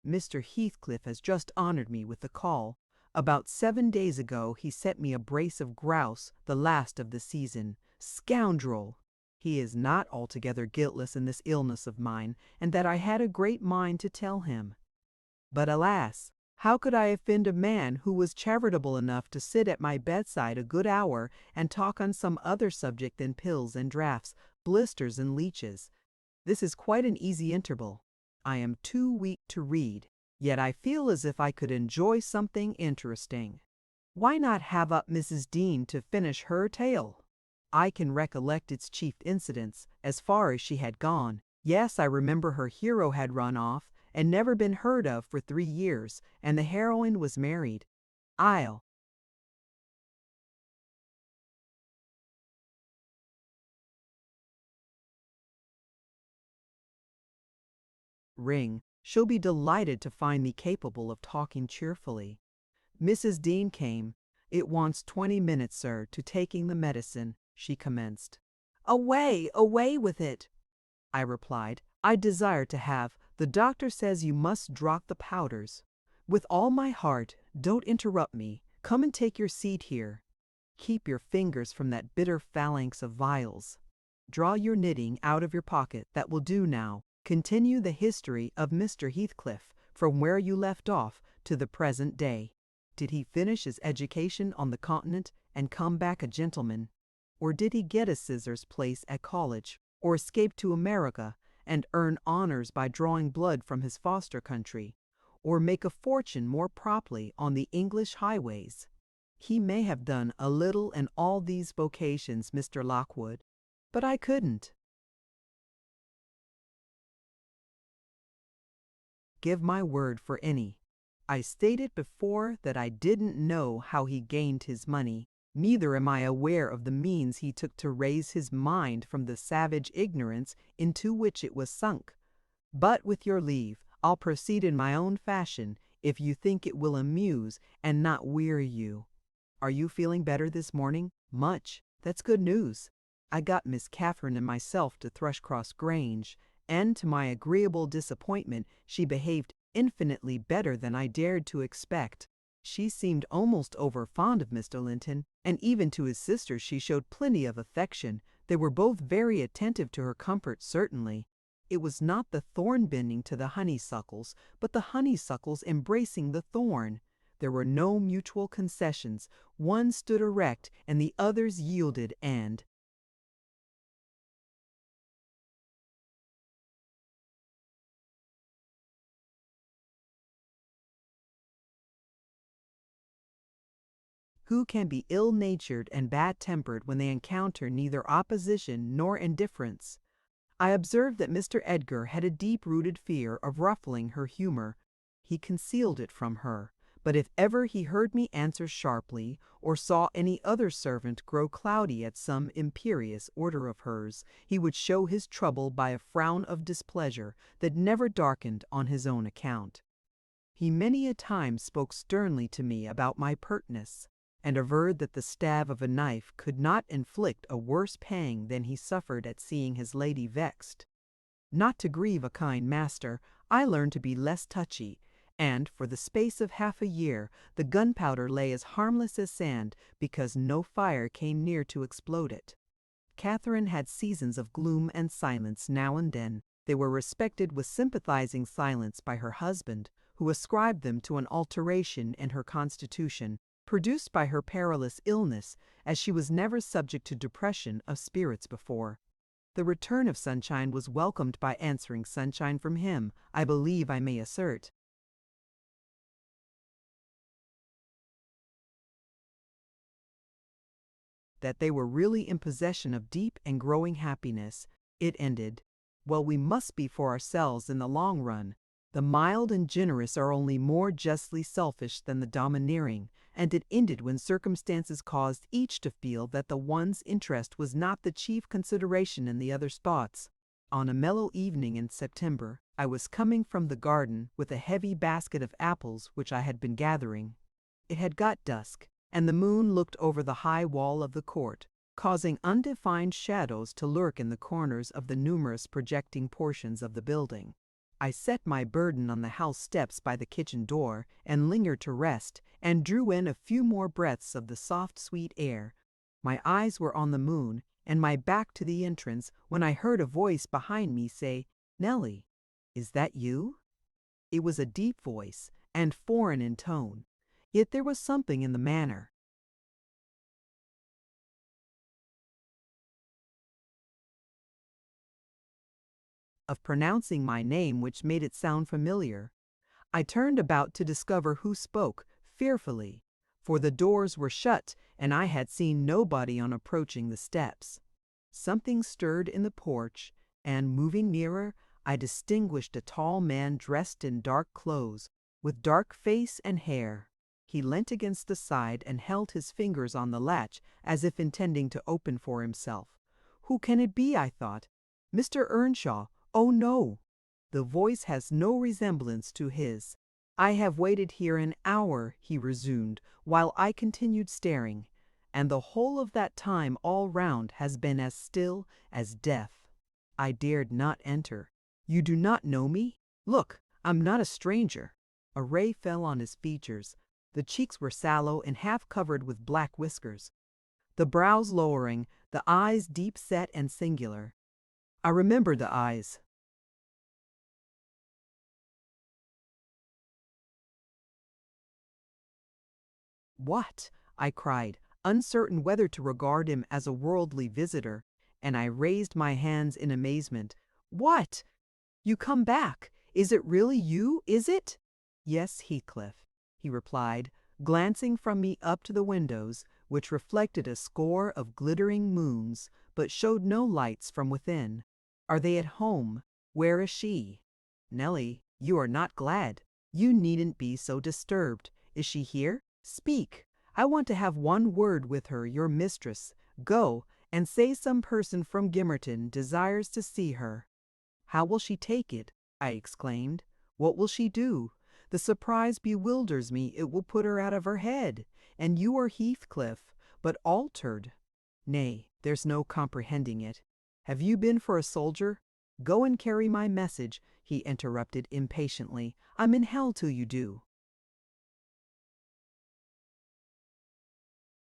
Mr. Heathcliff has just honored me with a call. About 7 days ago he sent me a brace of grouse, the last of the season. Scoundrel! He is not altogether guiltless in this illness of mine, and that I had a great mind to tell him. But alas! How could I offend a man who was charitable enough to sit at my bedside a good hour and talk on some other subject than pills and draughts, blisters and leeches? This is quite an easy interval. I am too weak to read, yet I feel as if I could enjoy something interesting. Why not have up Mrs. Dean to finish her tale? I can recollect its chief incidents, as far as she had gone. Yes, I remember her hero had run off, and never been heard of for 3 years, and the heroine was married. I'll ring. She'll be delighted to find me capable of talking cheerfully. Mrs. Dean came. It wants 20 minutes, sir, to taking the medicine, she commenced. Away, away with it, I replied. I desire to have The doctor says you must drop the powders. With all my heart, don't interrupt me. Come and take your seat here. Keep your fingers from that bitter phalanx of vials. Draw your knitting out of your pocket. That will do now. Continue the history of Mr. Heathcliff from where you left off to the present day. Did he finish his education on the continent and come back a gentleman? Or did he get a scissors place at college, or escape to America and earn honors by drawing blood from his foster country, or make a fortune more properly on the English highways? He may have done a little in all these vocations, Mr. Lockwood, but I couldn't give my word for any. I stated before that I didn't know how he gained his money, neither am I aware of the means he took to raise his mind from the savage ignorance into which it was sunk. But with your leave, I'll proceed in my own fashion, if you think it will amuse and not weary you. Are you feeling better this morning? Much. That's good news. I got Miss Catherine and myself to Thrushcross Grange, and to my agreeable disappointment she behaved infinitely better than I dared to expect. She seemed almost over fond of Mr. Linton, and even to his sisters she showed plenty of affection. They were both very attentive to her comfort, certainly. It was not the thorn bending to the honeysuckles, but the honeysuckles embracing the thorn. There were no mutual concessions. One stood erect, and the others yielded, and who can be ill-natured and bad-tempered when they encounter neither opposition nor indifference? I observed that Mr. Edgar had a deep-rooted fear of ruffling her humor. He concealed it from her, but if ever he heard me answer sharply, or saw any other servant grow cloudy at some imperious order of hers, he would show his trouble by a frown of displeasure that never darkened on his own account. He many a time spoke sternly to me about my pertness, and averred that the stab of a knife could not inflict a worse pang than he suffered at seeing his lady vexed. Not to grieve a kind master, I learned to be less touchy, and for the space of half a year the gunpowder lay as harmless as sand, because no fire came near to explode it. Catherine had seasons of gloom and silence now and then. They were respected with sympathizing silence by her husband, who ascribed them to an alteration in her constitution, produced by her perilous illness, as she was never subject to depression of spirits before. The return of sunshine was welcomed by answering sunshine from him, I believe I may assert. That they were really in possession of deep and growing happiness. It ended, well, we must be for ourselves in the long run. The mild and generous are only more justly selfish than the domineering, and it ended when circumstances caused each to feel that the one's interest was not the chief consideration in the other's thoughts. On a mellow evening in September, I was coming from the garden with a heavy basket of apples which I had been gathering. It had got dusk, and the moon looked over the high wall of the court, causing undefined shadows to lurk in the corners of the numerous projecting portions of the building. I set my burden on the house steps by the kitchen door, and lingered to rest, and drew in a few more breaths of the soft, sweet air. My eyes were on the moon, and my back to the entrance, when I heard a voice behind me say, "Nellie, is that you?" It was a deep voice, and foreign in tone, yet there was something in the manner of pronouncing my name which made it sound familiar. I turned about to discover who spoke, fearfully, for the doors were shut, and I had seen nobody on approaching the steps. Something stirred in the porch, and, moving nearer, I distinguished a tall man dressed in dark clothes, with dark face and hair. He leant against the side and held his fingers on the latch, as if intending to open for himself. Who can it be, I thought? Mr. Earnshaw. Oh, no! The voice has no resemblance to his. "I have waited here an hour," he resumed, while I continued staring, "and the whole of that time all round has been as still as death. I dared not enter. You do not know me? Look, I'm not a stranger." A ray fell on his features. The cheeks were sallow and half covered with black whiskers, the brows lowering, the eyes deep-set and singular. I remember the eyes. "What?" I cried, uncertain whether to regard him as a worldly visitor, and I raised my hands in amazement. "What? You come back? Is it really you, is it?" "Yes, Heathcliff," he replied, glancing from me up to the windows, which reflected a score of glittering moons, but showed no lights from within. "Are they at home? Where is she?" "Nellie, you are not glad. You needn't be so disturbed. Is she here? Speak. I want to have one word with her, your mistress. Go, and say some person from Gimmerton desires to see her." "How will she take it?" I exclaimed. "What will she do? The surprise bewilders me. It will put her out of her head. And you are Heathcliff, but altered." "Nay, there's no comprehending it. Have you been for a soldier?" "Go and carry my message," he interrupted impatiently. "I'm in hell till you do."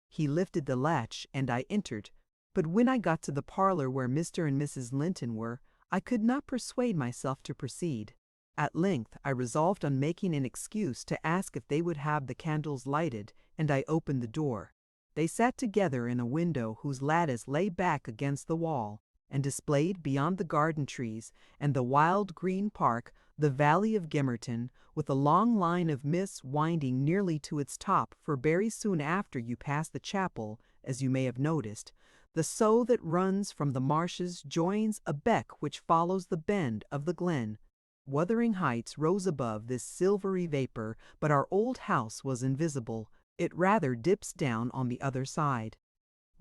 He lifted the latch, and I entered. But when I got to the parlor where Mr. and Mrs. Linton were, I could not persuade myself to proceed. At length I resolved on making an excuse to ask if they would have the candles lighted, and I opened the door. They sat together in a window whose lattice lay back against the wall, and displayed beyond the garden trees and the wild green park the valley of Gimmerton, with a long line of mist winding nearly to its top, for very soon after you pass the chapel, as you may have noticed, the sow that runs from the marshes joins a beck which follows the bend of the glen. Wuthering Heights rose above this silvery vapor, but our old house was invisible. It rather dips down on the other side.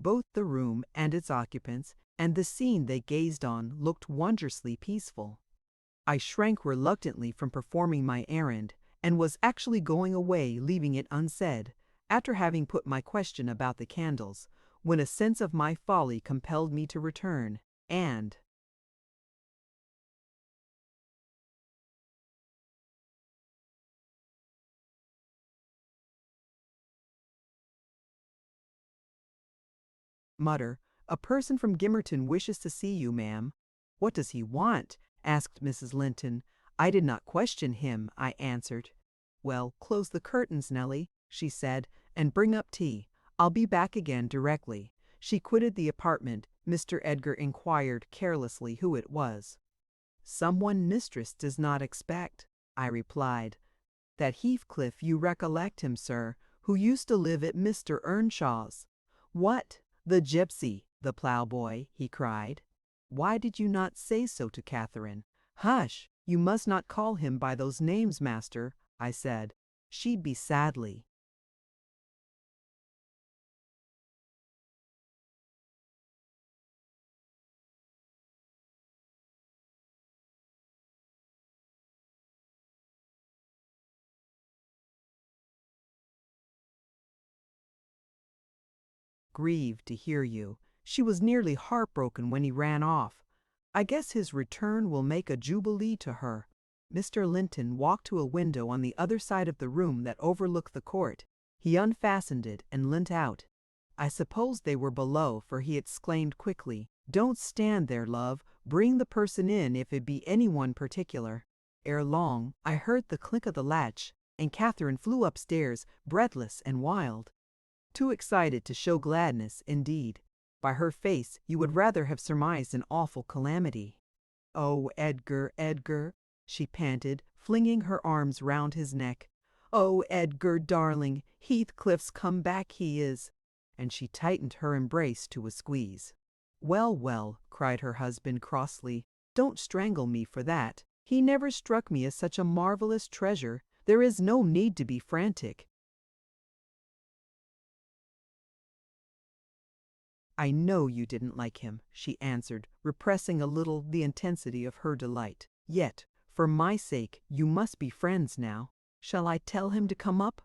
Both the room and its occupants, and the scene they gazed on, looked wondrously peaceful. I shrank reluctantly from performing my errand, and was actually going away, leaving it unsaid, after having put my question about the candles, when a sense of my folly compelled me to return, and mutter, "A person from Gimmerton wishes to see you, ma'am." "What does he want?" asked Mrs. Linton. "I did not question him," I answered. "Well, close the curtains, Nellie," she said, "and bring up tea. I'll be back again directly." She quitted the apartment. Mr. Edgar inquired carelessly who it was. "Someone mistress does not expect," I replied. "That Heathcliff, you recollect him, sir, who used to live at Mr. Earnshaw's." "What? The gypsy, the ploughboy," he cried. "Why did you not say so to Catherine?" "Hush! You must not call him by those names, master," I said. "She'd be sadly." "Grieved to hear you. She was nearly heartbroken when he ran off. I guess his return will make a jubilee to her." Mr. Linton walked to a window on the other side of the room that overlooked the court. He unfastened it and leant out. I supposed they were below, for he exclaimed quickly, "Don't stand there, love. Bring the person in if it be anyone particular." Ere long, I heard the click of the latch, and Catherine flew upstairs, breathless and wild. Too excited to show gladness, indeed. By her face you would rather have surmised an awful calamity. "Oh, Edgar, Edgar," she panted, flinging her arms round his neck. "Oh, Edgar, darling, Heathcliff's come back, he is." And she tightened her embrace to a squeeze. "Well, well," cried her husband crossly, "don't strangle me for that. He never struck me as such a marvelous treasure. There is no need to be frantic." "I know you didn't like him," she answered, repressing a little the intensity of her delight. "Yet, for my sake, you must be friends now. Shall I tell him to come up?"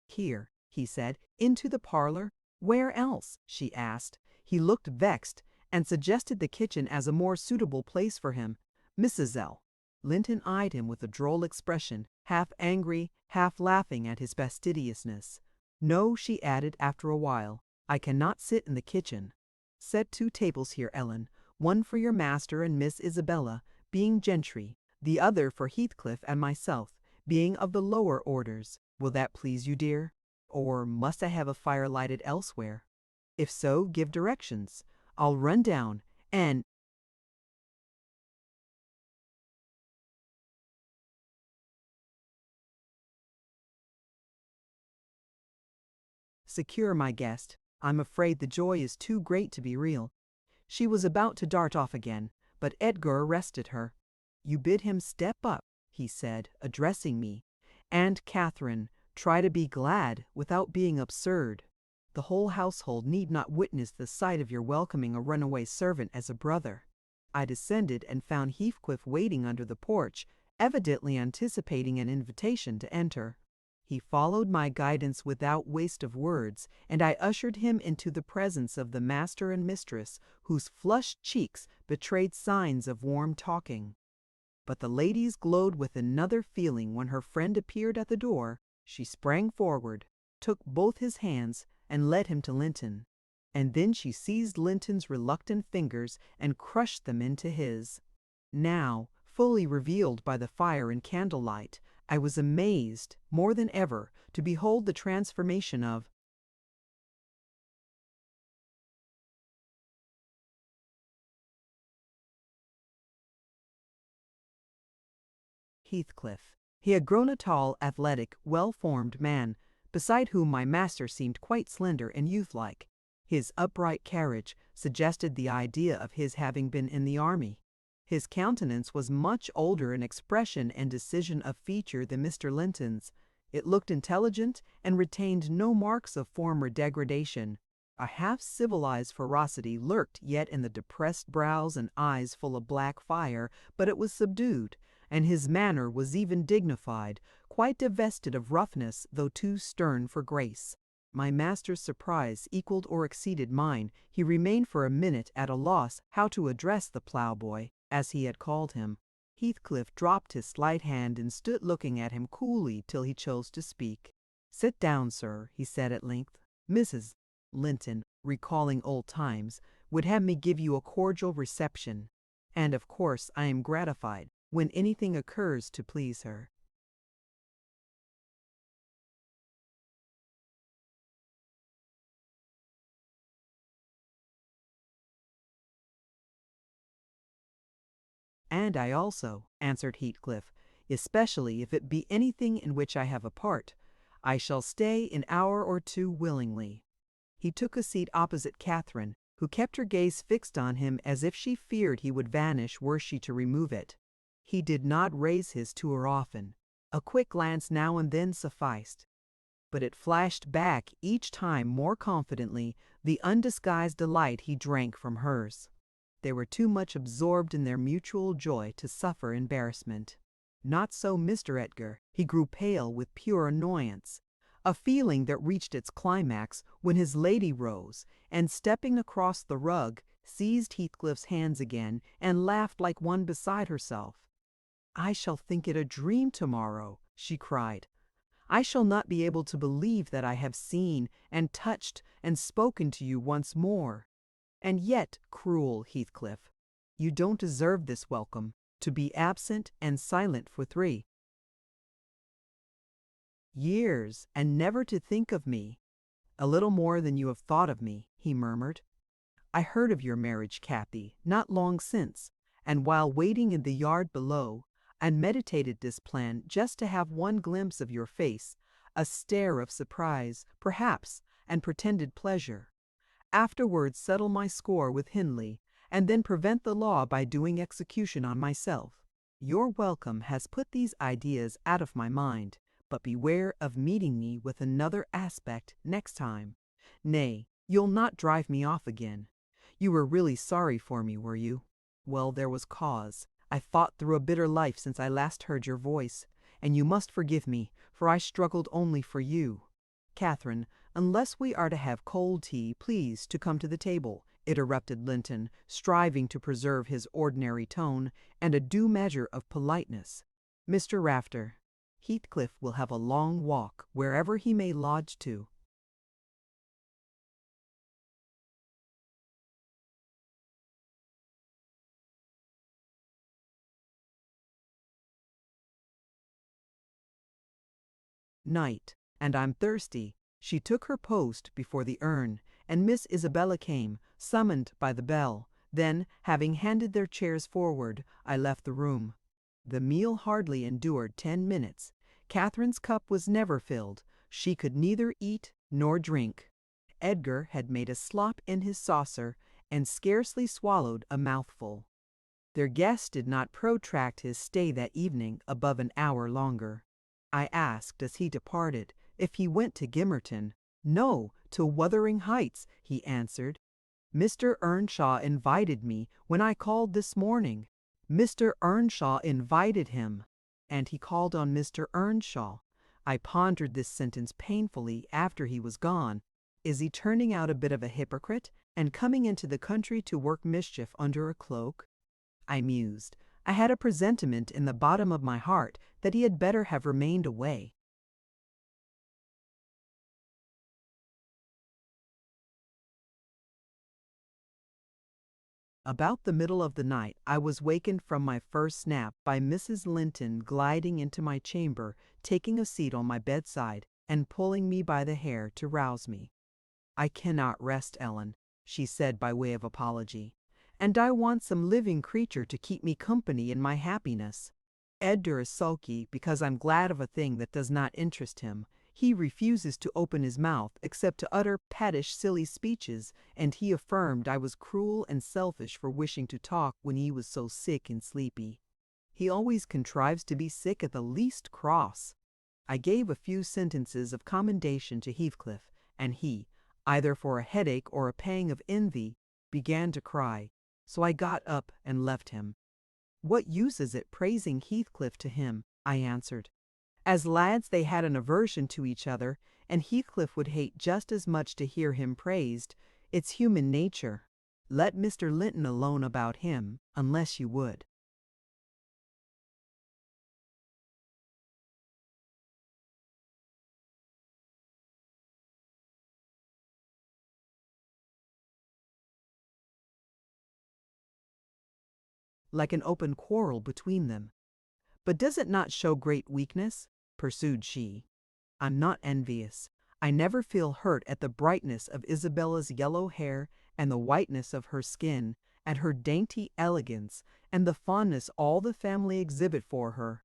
"Here," he said. "Into the parlor?" "Where else?" she asked. He looked vexed, and suggested the kitchen as a more suitable place for him. "Mrs. L." Linton eyed him with a droll expression, half angry, half laughing at his fastidiousness. "No," she added after a while, "I cannot sit in the kitchen. Set 2 tables here, Ellen, one for your master and Miss Isabella, being gentry, the other for Heathcliff and myself, being of the lower orders. Will that please you, dear? Or must I have a fire lighted elsewhere? If so, give directions. I'll run down and secure my guest. I'm afraid the joy is too great to be real." She was about to dart off again, but Edgar arrested her. "You bid him step up," he said, addressing me, "and, Catherine, try to be glad without being absurd. The whole household need not witness the sight of your welcoming a runaway servant as a brother." I descended and found Heathcliff waiting under the porch, evidently anticipating an invitation to enter. He followed my guidance without waste of words, and I ushered him into the presence of the master and mistress, whose flushed cheeks betrayed signs of warm talking. But the ladies glowed with another feeling when her friend appeared at the door. She sprang forward, took both his hands, and led him to Linton. And then she seized Linton's reluctant fingers and crushed them into his. Now, fully revealed by the fire and candlelight, I was amazed, more than ever, to behold the transformation of Heathcliff. He had grown a tall, athletic, well-formed man, beside whom my master seemed quite slender and youth-like. His upright carriage suggested the idea of his having been in the army. His countenance was much older in expression and decision of feature than Mr. Linton's. It looked intelligent and retained no marks of former degradation. A half-civilized ferocity lurked yet in the depressed brows and eyes full of black fire, but it was subdued, and his manner was even dignified, quite divested of roughness, though too stern for grace. My master's surprise equaled or exceeded mine. He remained for a minute at a loss how to address the ploughboy, as he had called him. Heathcliff dropped his slight hand and stood looking at him coolly till he chose to speak. "Sit down, sir," he said at length. "Mrs. Linton, recalling old times, would have me give you a cordial reception, and of course I am gratified when anything occurs to please her." "And I also," answered Heathcliff, "especially if it be anything in which I have a part. I shall stay an hour or 2 willingly." He took a seat opposite Catherine, who kept her gaze fixed on him as if she feared he would vanish were she to remove it. He did not raise his to her often. A quick glance now and then sufficed, but it flashed back each time more confidently the undisguised delight he drank from hers. They were too much absorbed in their mutual joy to suffer embarrassment. Not so Mr. Edgar. He grew pale with pure annoyance, a feeling that reached its climax when his lady rose, and stepping across the rug, seized Heathcliff's hands again, and laughed like one beside herself. "I shall think it a dream tomorrow," she cried. "I shall not be able to believe that I have seen and touched and spoken to you once more. And yet, cruel Heathcliff, you don't deserve this welcome, to be absent and silent for 3 years, and never to think of me." "A little more than you have thought of me," he murmured. "I heard of your marriage, Cathy, not long since, and while waiting in the yard below, I meditated this plan just to have one glimpse of your face, a stare of surprise, perhaps, and pretended pleasure. Afterwards settle my score with Hindley, and then prevent the law by doing execution on myself. Your welcome has put these ideas out of my mind, but beware of meeting me with another aspect next time. Nay, you'll not drive me off again. You were really sorry for me, were you? Well, there was cause. I fought through a bitter life since I last heard your voice, and you must forgive me, for I struggled only for you. Catherine, unless we are to have cold tea, please to come to the table, interrupted Linton, striving to preserve his ordinary tone and a due measure of politeness. "Mr. Rafter, Heathcliff will have a long walk wherever he may lodge to." Night, and I'm thirsty. She took her post before the urn, and Miss Isabella came, summoned by the bell. Then, having handed their chairs forward, I left the room. The meal hardly endured 10 minutes. Catherine's cup was never filled. She could neither eat nor drink. Edgar had made a slop in his saucer, and scarcely swallowed a mouthful. Their guest did not protract his stay that evening above an hour longer. I asked as he departed if he went to Gimmerton. "No, to Wuthering Heights," he answered. "Mr. Earnshaw invited me when I called this morning." Mr. Earnshaw invited him, and he called on Mr. Earnshaw. I pondered this sentence painfully after he was gone. Is he turning out a bit of a hypocrite and coming into the country to work mischief under a cloak? I mused. I had a presentiment in the bottom of my heart that he had better have remained away. About the middle of the night I was wakened from my first nap by Mrs. Linton gliding into my chamber, taking a seat on my bedside, and pulling me by the hair to rouse me. "I cannot rest, Ellen," she said by way of apology, "and I want some living creature to keep me company in my happiness. Edgar is sulky because I'm glad of a thing that does not interest him. He refuses to open his mouth except to utter pettish, silly speeches, and he affirmed I was cruel and selfish for wishing to talk when he was so sick and sleepy. He always contrives to be sick at the least cross." I gave a few sentences of commendation to Heathcliff, and he, either for a headache or a pang of envy, began to cry, so I got up and left him. "What use is it praising Heathcliff to him?" I answered. "As lads they had an aversion to each other, and Heathcliff would hate just as much to hear him praised. It's human nature. Let Mr. Linton alone about him, unless you would." Like an open quarrel between them. "But does it not show great weakness?" pursued she. "I'm not envious. I never feel hurt at the brightness of Isabella's yellow hair and the whiteness of her skin, at her dainty elegance, and the fondness all the family exhibit for her.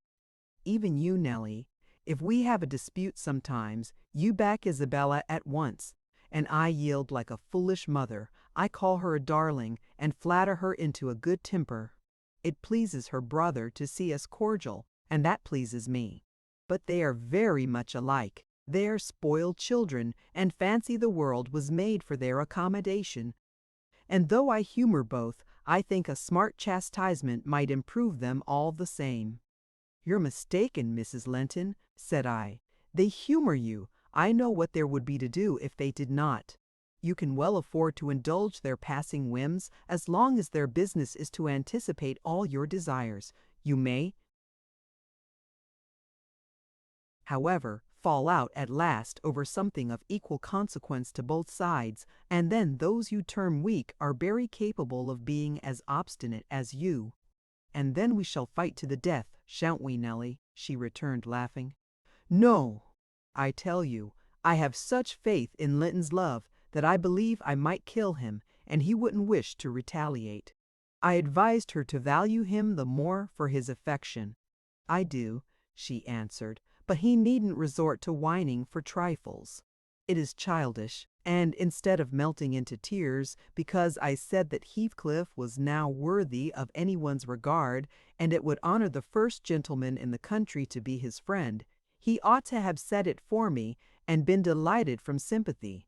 Even you, Nellie, if we have a dispute sometimes, you back Isabella at once, and I yield like a foolish mother. I call her a darling and flatter her into a good temper. It pleases her brother to see us cordial, and that pleases me. But they are very much alike. They are spoiled children, and fancy the world was made for their accommodation. And though I humor both, I think a smart chastisement might improve them all the same." "You're mistaken, Mrs. Linton," said I. "They humor you. I know what there would be to do if they did not. You can well afford to indulge their passing whims as long as their business is to anticipate all your desires. You may, however, fall out at last over something of equal consequence to both sides, and then those you term weak are very capable of being as obstinate as you. And then we shall fight to the death, shan't we, Nellie?" she returned, laughing. "No, I tell you, I have such faith in Linton's love that I believe I might kill him, and he wouldn't wish to retaliate. I advised her to value him the more for his affection." "I do," she answered, "but he needn't resort to whining for trifles. It is childish." And instead of melting into tears because I said that Heathcliff was now worthy of anyone's regard, and it would honor the first gentleman in the country to be his friend, he ought to have said it for me and been delighted from sympathy.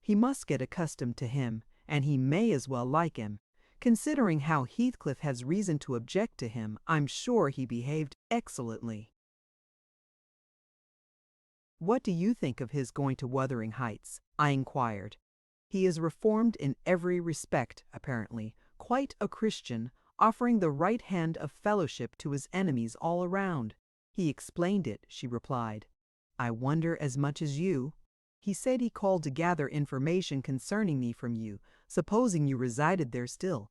He must get accustomed to him, and he may as well like him. Considering how Heathcliff has reason to object to him, I'm sure he behaved excellently." "What do you think of his going to Wuthering Heights?" I inquired. He is reformed in every respect, apparently, quite a Christian, offering the right hand of fellowship to his enemies all around. He explained it, she replied. I wonder as much as you. He said he called to gather information concerning me from you, supposing you resided there still.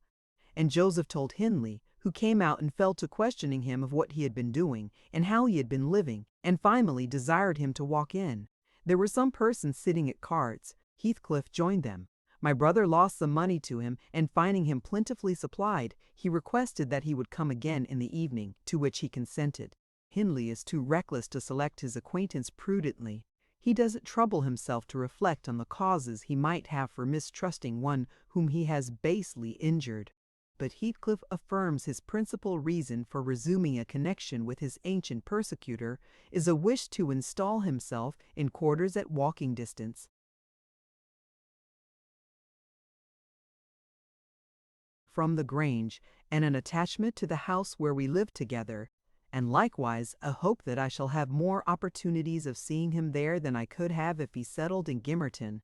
And Joseph told Hindley, who came out and fell to questioning him of what he had been doing, and how he had been living, and finally desired him to walk in. There were some persons sitting at cards. Heathcliff joined them. My brother lost some money to him, and finding him plentifully supplied, he requested that he would come again in the evening, to which he consented. Hindley is too reckless to select his acquaintance prudently. He doesn't trouble himself to reflect on the causes he might have for mistrusting one whom he has basely injured. But Heathcliff affirms his principal reason for resuming a connection with his ancient persecutor is a wish to install himself in quarters at walking distance from the Grange, and an attachment to the house where we live together, and likewise a hope that I shall have more opportunities of seeing him there than I could have if he settled in Gimmerton.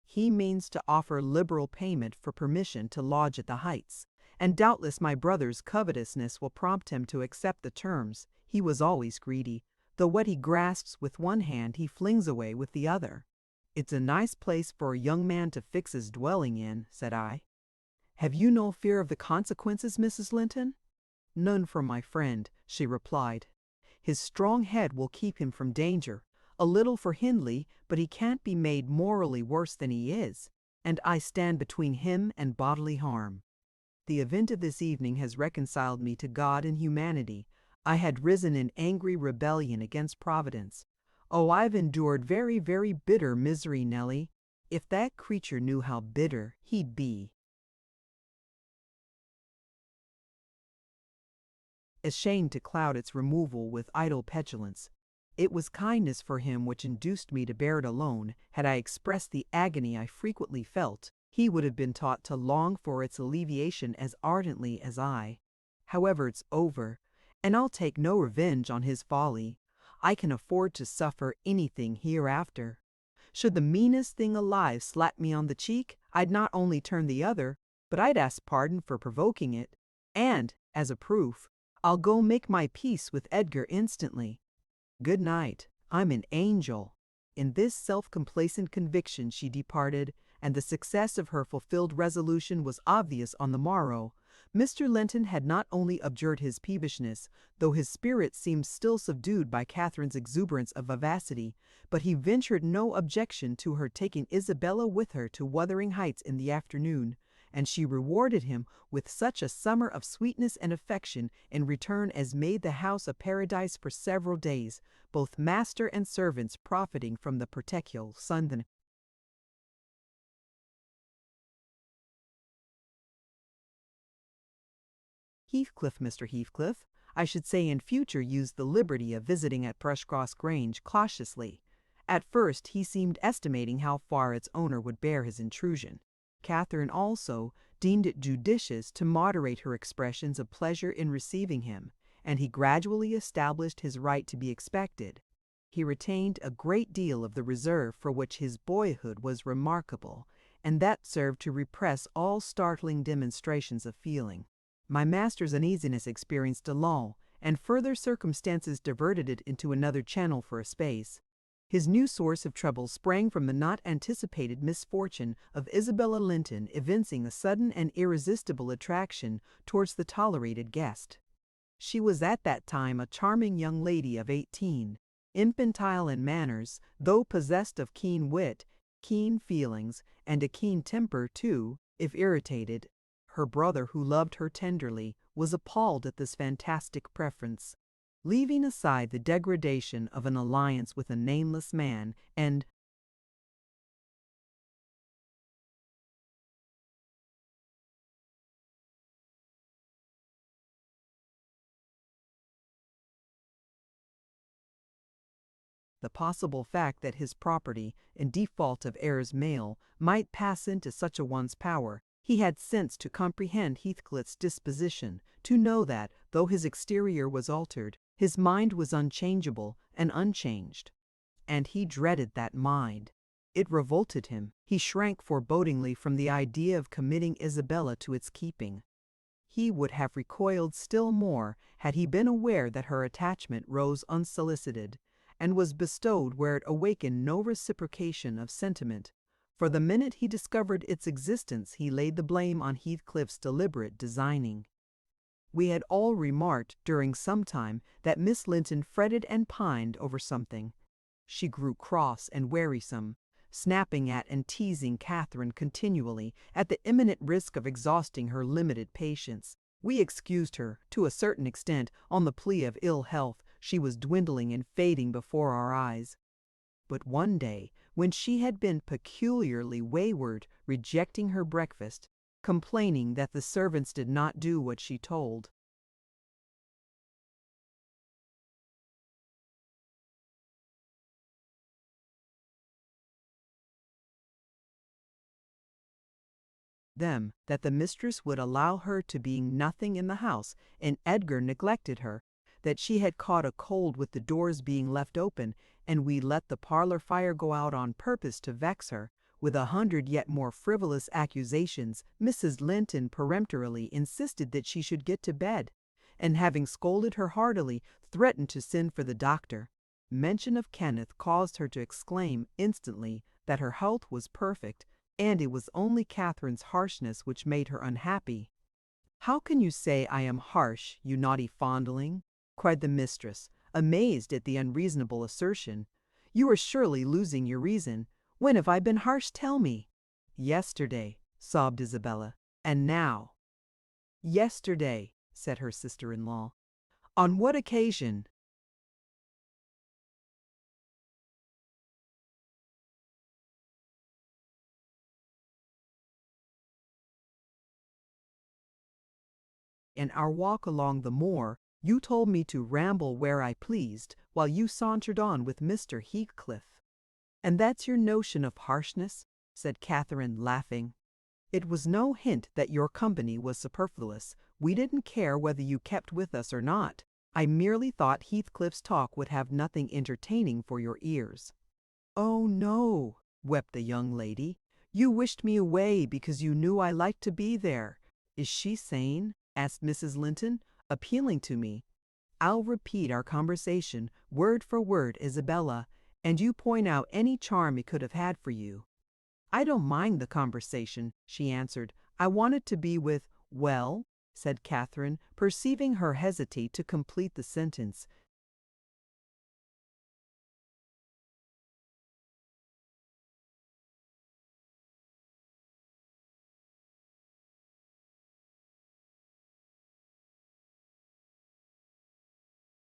He means to offer liberal payment for permission to lodge at the Heights, and doubtless my brother's covetousness will prompt him to accept the terms. He was always greedy, though what he grasps with one hand he flings away with the other. It's a nice place for a young man to fix his dwelling in, said I. Have you no fear of the consequences, Mrs. Linton? None from my friend, she replied. His strong head will keep him from danger. A little for Hindley, but he can't be made morally worse than he is, and I stand between him and bodily harm. The event of this evening has reconciled me to God and humanity. I had risen in angry rebellion against Providence. Oh, I've endured very, very bitter misery, Nellie. If that creature knew how bitter he'd be. Ashamed to cloud its removal with idle petulance. It was kindness for him which induced me to bear it alone. Had I expressed the agony I frequently felt, he would have been taught to long for its alleviation as ardently as I. However, it's over, and I'll take no revenge on his folly. I can afford to suffer anything hereafter. Should the meanest thing alive slap me on the cheek, I'd not only turn the other, but I'd ask pardon for provoking it, and, as a proof, I'll go make my peace with Edgar instantly. Good night, I'm an angel. In this self-complacent conviction she departed, and the success of her fulfilled resolution was obvious on the morrow. Mr. Linton had not only abjured his peevishness, though his spirit seemed still subdued by Catherine's exuberance of vivacity, but he ventured no objection to her taking Isabella with her to Wuthering Heights in the afternoon, and she rewarded him with such a summer of sweetness and affection in return as made the house a paradise for several days, both master and servants profiting from the perpetual sunshine. Heathcliff, Mr. Heathcliff, I should say in future use the liberty of visiting at Thrushcross Grange cautiously. At first he seemed estimating how far its owner would bear his intrusion. Catherine also deemed it judicious to moderate her expressions of pleasure in receiving him, and he gradually established his right to be expected. He retained a great deal of the reserve for which his boyhood was remarkable, and that served to repress all startling demonstrations of feeling. My master's uneasiness experienced a lull, and further circumstances diverted it into another channel for a space. His new source of trouble sprang from the not anticipated misfortune of Isabella Linton evincing a sudden and irresistible attraction towards the tolerated guest. She was at that time a charming young lady of 18, infantile in manners, though possessed of keen wit, keen feelings, and a keen temper too, if irritated. Her brother, who loved her tenderly, was appalled at this fantastic preference. Leaving aside the degradation of an alliance with a nameless man and the possible fact that his property, in default of heirs male, might pass into such a one's power, he had sense to comprehend Heathcliff's disposition, to know that, though his exterior was altered, his mind was unchangeable and unchanged. And he dreaded that mind. It revolted him. He shrank forebodingly from the idea of committing Isabella to its keeping. He would have recoiled still more had he been aware that her attachment rose unsolicited, and was bestowed where it awakened no reciprocation of sentiment. For the minute he discovered its existence, he laid the blame on Heathcliff's deliberate designing. We had all remarked during some time that Miss Linton fretted and pined over something. She grew cross and wearisome, snapping at and teasing Catherine continually, at the imminent risk of exhausting her limited patience. We excused her, to a certain extent, on the plea of ill health. She was dwindling and fading before our eyes. But one day, when she had been peculiarly wayward, rejecting her breakfast, complaining that the servants did not do what she told them, that the mistress would allow her to be nothing in the house, and Edgar neglected her, that she had caught a cold with the doors being left open, and we let the parlor fire go out on purpose to vex her, with 100 yet more frivolous accusations, Mrs. Linton peremptorily insisted that she should get to bed, and having scolded her heartily, threatened to send for the doctor. Mention of Kenneth caused her to exclaim instantly that her health was perfect, and it was only Catherine's harshness which made her unhappy. "How can you say I am harsh, you naughty fondling?" cried the mistress, amazed at the unreasonable assertion. "You are surely losing your reason. When have I been harsh, tell me?" "Yesterday," sobbed Isabella. "And now?" "Yesterday," said her sister-in-law. "On what occasion?" "In our walk along the moor, you told me to ramble where I pleased, while you sauntered on with Mr. Heathcliff." "And that's your notion of harshness?" said Catherine, laughing. "It was no hint that your company was superfluous. We didn't care whether you kept with us or not. I merely thought Heathcliff's talk would have nothing entertaining for your ears." "Oh, no," wept the young lady. "You wished me away because you knew I liked to be there. Is she sane?" asked Mrs. Linton, appealing to me. "I'll repeat our conversation, word for word, Isabella, and you point out any charm it could have had for you." "I don't mind the conversation," she answered. "I want it to be with—" "Well," said Catherine, perceiving her hesitate to complete the sentence.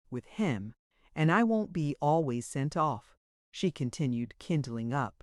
"With him, and I won't be always sent off," she continued, kindling up.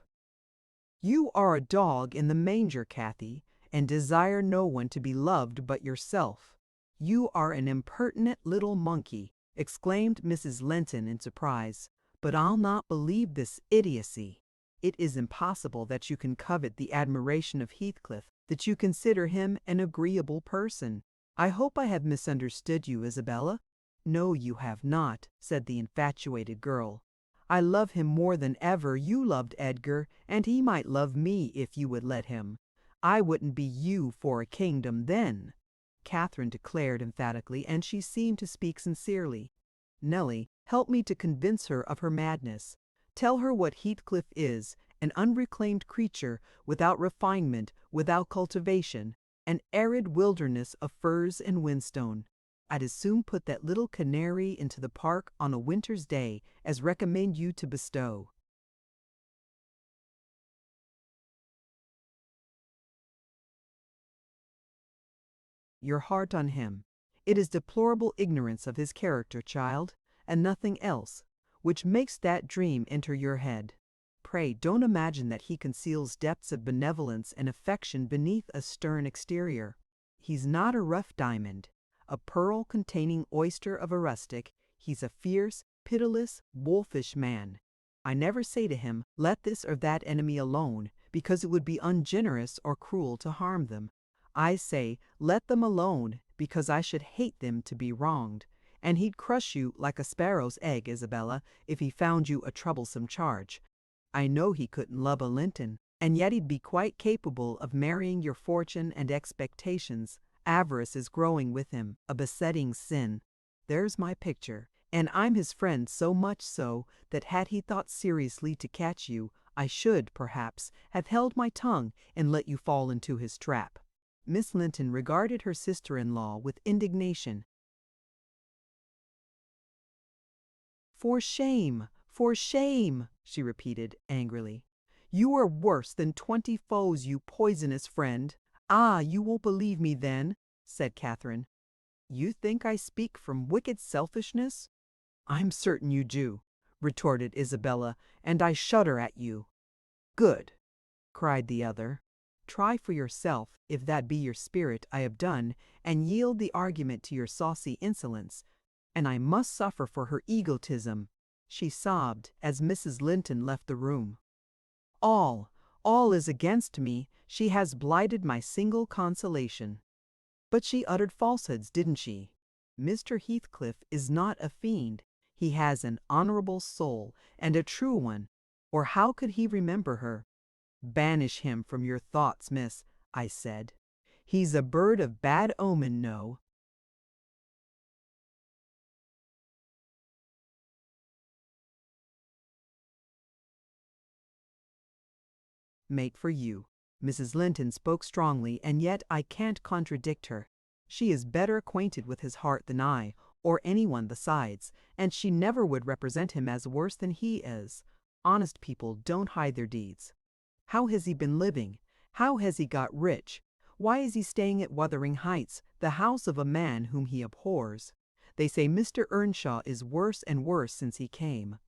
"You are a dog in the manger, Cathy, and desire no one to be loved but yourself." "You are an impertinent little monkey," exclaimed Mrs. Linton in surprise. "But I'll not believe this idiocy. It is impossible that you can covet the admiration of Heathcliff, that you consider him an agreeable person. I hope I have misunderstood you, Isabella." "No, you have not," said the infatuated girl. "I love him more than ever you loved Edgar, and he might love me if you would let him. I wouldn't be you for a kingdom then," Catherine declared emphatically, and she seemed to speak sincerely. "Nellie, help me to convince her of her madness. Tell her what Heathcliff is, an unreclaimed creature, without refinement, without cultivation, an arid wilderness of furze and whinstone. I'd as soon put that little canary into the park on a winter's day as recommend you to bestow." "Your heart on him. It is deplorable ignorance of his character, child, and nothing else, which makes that dream enter your head. Pray don't imagine that he conceals depths of benevolence and affection beneath a stern exterior. He's not a rough diamond, a pearl-containing oyster of a rustic. He's a fierce, pitiless, wolfish man. I never say to him, 'Let this or that enemy alone,' because it would be ungenerous or cruel to harm them. I say, 'Let them alone,' because I should hate them to be wronged. And he'd crush you like a sparrow's egg, Isabella, if he found you a troublesome charge. I know he couldn't love a Linton, and yet he'd be quite capable of marrying your fortune and expectations. Avarice is growing with him, a besetting sin. There's my picture, and I'm his friend, so much so that had he thought seriously to catch you, I should, perhaps, have held my tongue and let you fall into his trap." Miss Linton regarded her sister-in-law with indignation. "For shame! For shame!" she repeated angrily. "You are worse than 20 foes, you poisonous friend." "Ah, you won't believe me then," said Catherine. "You think I speak from wicked selfishness?" "I'm certain you do," retorted Isabella, "and I shudder at you." "Good!" cried the other. "Try for yourself, if that be your spirit. I have done, and yield the argument to your saucy insolence, and I must suffer for her egotism," she sobbed as Mrs. Linton left the room. All is against me. She has blighted my single consolation." "But she uttered falsehoods, didn't she?" "Mr. Heathcliff is not a fiend. He has an honorable soul, and a true one, or how could he remember her?" "Banish him from your thoughts, miss," I said. "He's a bird of bad omen, no." "Mate for you." Mrs. Linton spoke strongly, and yet I can't contradict her. She is better acquainted with his heart than I, or anyone besides, and she never would represent him as worse than he is. Honest people don't hide their deeds. How has he been living? How has he got rich? Why is he staying at Wuthering Heights, the house of a man whom he abhors? They say Mr. Earnshaw is worse and worse since he came.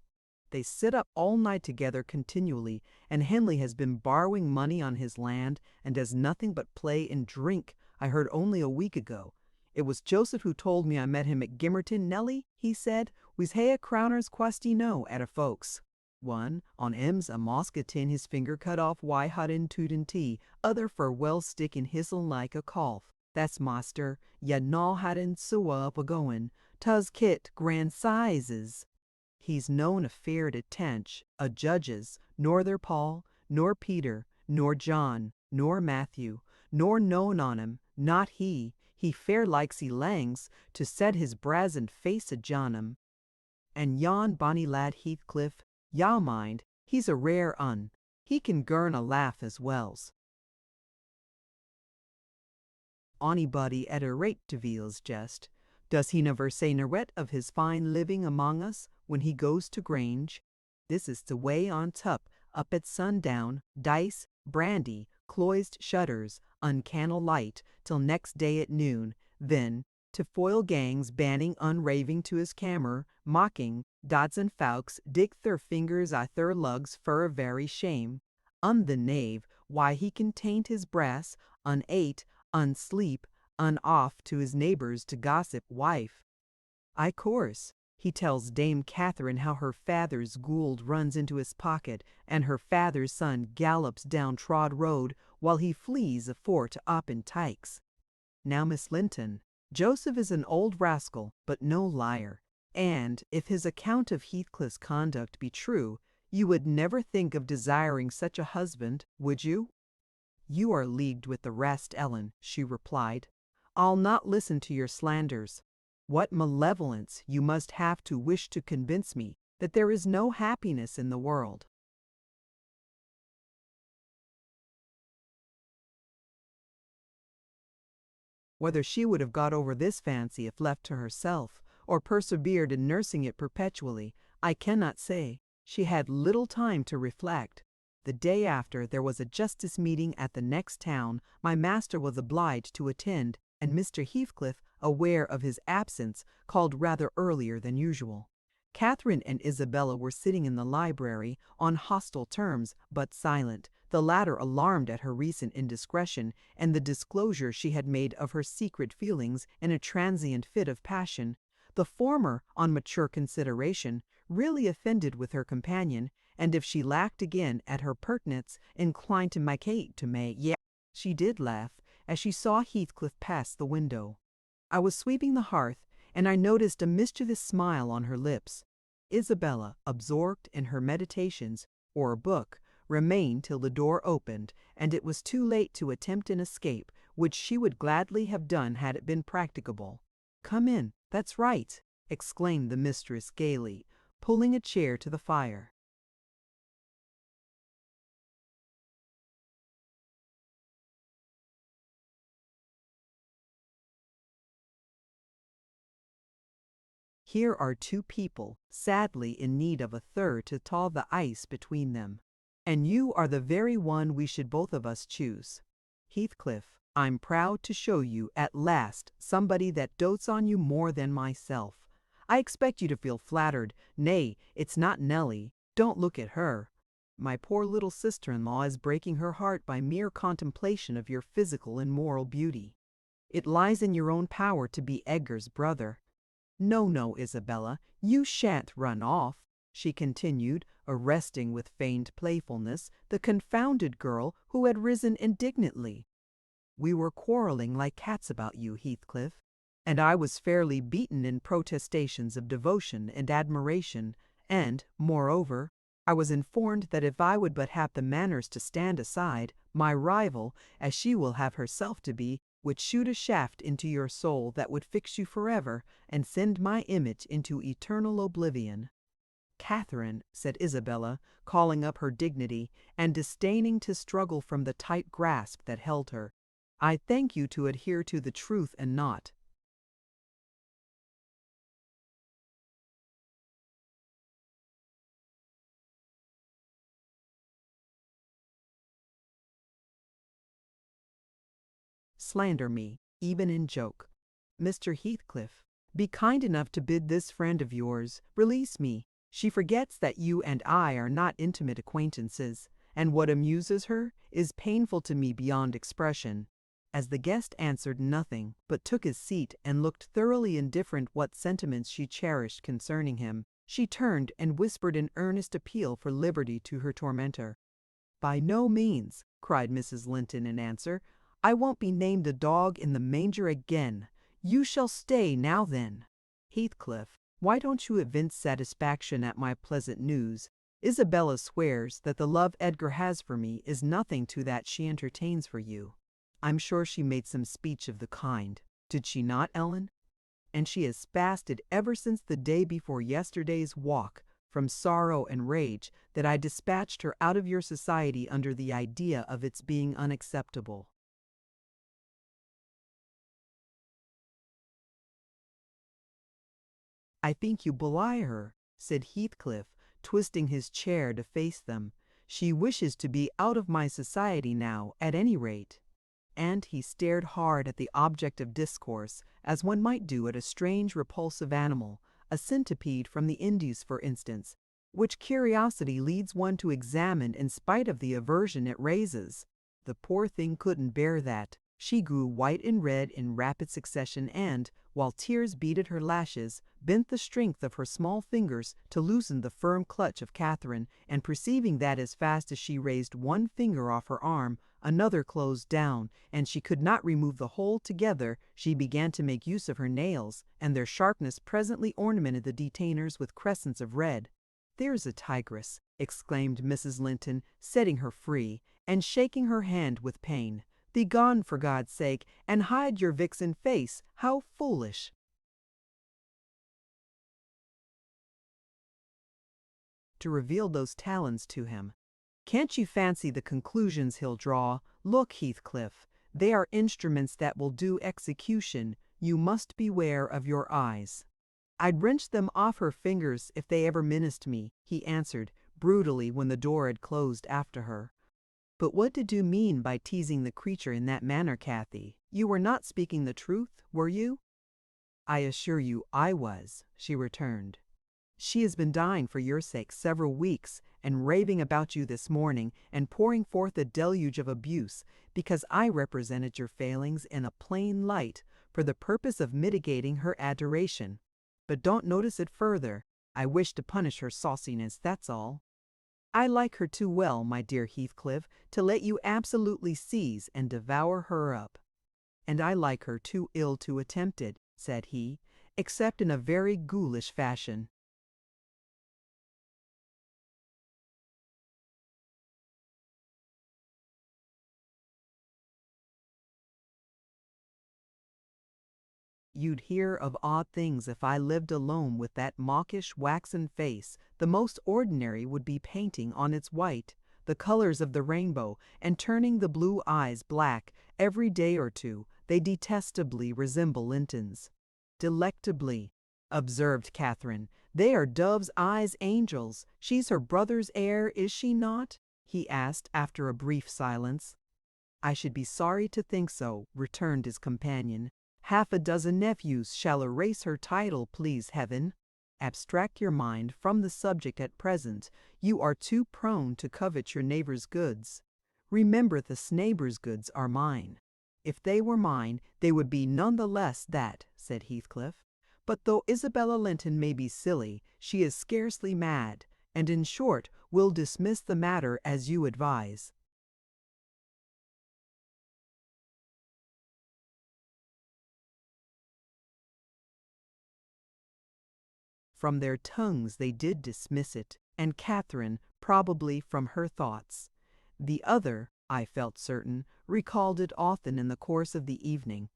They sit up all night together continually, and Henley has been borrowing money on his land, and does nothing but play and drink. I heard only a week ago. It was Joseph who told me I met him at Gimmerton. "Nelly," he said, "we's hae a crowners quasti no at a folks. One, on em's a mosquetin his finger cut off, why hadden tooten tea, other for well stick in histle like a cough. That's master, ya no hadden sewa up a goin, 'twas kit grand sizes." He's known a fair to Tench, a judges, norther Paul, nor Peter, nor John, nor Matthew, nor known on him, not he. He fair likes he langs to set his brazen face a John him. And yon bonny lad Heathcliff, yaw mind, he's a rare un. He can girn a laugh as wells. Onybody at a rate to Veal's jest. Does he never say naret of his fine living among us when he goes to Grange? This is the way on tup, up at sundown, dice, brandy, cloised shutters, uncannel light, till next day at noon, then to foil gangs banning unraving to his cammer, mocking, dods and fowks dick their fingers at their lugs for a very shame. The knave, why he can taint his brass, unate, unsleep, unoff to his neighbours to gossip wife. I course, he tells Dame Catherine how her father's goold runs into his pocket, and her father's son gallops down Trod Road, while he flees afore to Oppen Tykes. Now, Miss Linton, Joseph is an old rascal, but no liar, and if his account of Heathcliff's conduct be true, you would never think of desiring such a husband, would you? "You are leagued with the rest, Ellen," she replied. "I'll not listen to your slanders. What malevolence you must have to wish to convince me that there is no happiness in the world." Whether she would have got over this fancy if left to herself, or persevered in nursing it perpetually, I cannot say. She had little time to reflect. The day after, there was a justice meeting at the next town. My master was obliged to attend, and Mr. Heathcliff, aware of his absence, called rather earlier than usual. Catherine and Isabella were sitting in the library, on hostile terms, but silent, the latter alarmed at her recent indiscretion, and the disclosure she had made of her secret feelings in a transient fit of passion. The former, on mature consideration, really offended with her companion, and if she laughed again at her pertinence, inclined to make she did laugh, as she saw Heathcliff pass the window. I was sweeping the hearth, and I noticed a mischievous smile on her lips. Isabella, absorbed in her meditations, or a book, remain till the door opened, and it was too late to attempt an escape, which she would gladly have done had it been practicable. "Come in, that's right," exclaimed the mistress gaily, pulling a chair to the fire. Here are two people, sadly in need of a third to thaw the ice between them. And you are the very one we should both of us choose. Heathcliff, I'm proud to show you, at last, somebody that dotes on you more than myself. I expect you to feel flattered. Nay, it's not Nellie. Don't look at her. My poor little sister-in-law is breaking her heart by mere contemplation of your physical and moral beauty. It lies in your own power to be Edgar's brother. No, no, Isabella, you shan't run off," she continued, arresting with feigned playfulness the confounded girl who had risen indignantly. "We were quarreling like cats about you, Heathcliff, and I was fairly beaten in protestations of devotion and admiration, and, moreover, I was informed that if I would but have the manners to stand aside, my rival, as she will have herself to be, would shoot a shaft into your soul that would fix you forever and send my image into eternal oblivion." "Catherine," said Isabella, calling up her dignity, and disdaining to struggle from the tight grasp that held her, "I thank you to adhere to the truth and not." "Slander me, even in joke. Mr. Heathcliff, be kind enough to bid this friend of yours release me. She forgets that you and I are not intimate acquaintances, and what amuses her is painful to me beyond expression." As the guest answered nothing, but took his seat and looked thoroughly indifferent what sentiments she cherished concerning him, she turned and whispered an earnest appeal for liberty to her tormentor. "By no means," cried Mrs. Linton in answer. "I won't be named a dog in the manger again. You shall stay now then. Heathcliff, why don't you evince satisfaction at my pleasant news? Isabella swears that the love Edgar has for me is nothing to that she entertains for you. I'm sure she made some speech of the kind. Did she not, Ellen? And she has fasted ever since the day before yesterday's walk, from sorrow and rage that I dispatched her out of your society under the idea of its being unacceptable." "I think you belie her," said Heathcliff, twisting his chair to face them. "She wishes to be out of my society now, at any rate." And he stared hard at the object of discourse, as one might do at a strange repulsive animal, a centipede from the Indies, for instance, which curiosity leads one to examine in spite of the aversion it raises. The poor thing couldn't bear that. She grew white and red in rapid succession and, while tears beaded her lashes, bent the strength of her small fingers to loosen the firm clutch of Catherine, and perceiving that as fast as she raised one finger off her arm, another closed down, and she could not remove the whole together, she began to make use of her nails, and their sharpness presently ornamented the detainers with crescents of red. "There's a tigress," exclaimed Mrs. Linton, setting her free, and shaking her hand with pain. "Begone, for God's sake, and hide your vixen face. How foolish!" To reveal those talons to him. Can't you fancy the conclusions he'll draw? Look, Heathcliff, they are instruments that will do execution. You must beware of your eyes. "I'd wrench them off her fingers if they ever menaced me," he answered, brutally, when the door had closed after her. "But what did you mean by teasing the creature in that manner, Cathy? You were not speaking the truth, were you?" "I assure you I was," she returned. "She has been dying for your sake several weeks, and raving about you this morning, and pouring forth a deluge of abuse, because I represented your failings in a plain light, for the purpose of mitigating her adoration. But don't notice it further. I wish to punish her sauciness, that's all. I like her too well, my dear Heathcliff, to let you absolutely seize and devour her up." "And I like her too ill to attempt it," said he, "except in a very ghoulish fashion. you'd hear of odd things if I lived alone with that mawkish waxen face. The most ordinary would be painting on its white the colors of the rainbow and turning the blue eyes black. Every day or two they detestably resemble Linton's. Delectably, observed Catherine. They are Dove's eyes angels. She's her brother's heir, is she not? He asked after a brief silence. I should be sorry to think so, returned his companion. Half a dozen nephews shall erase her title, please heaven. Abstract your mind from the subject at present. You are too prone to covet your neighbor's goods. Remember, this neighbor's goods are mine. If they were mine, they would be none the less that, said Heathcliff. But though Isabella Linton may be silly, she is scarcely mad, and in short, will dismiss the matter as you advise. From their tongues they did dismiss it, and Catherine, probably from her thoughts. The other, I felt certain, recalled it often in the course of the evening.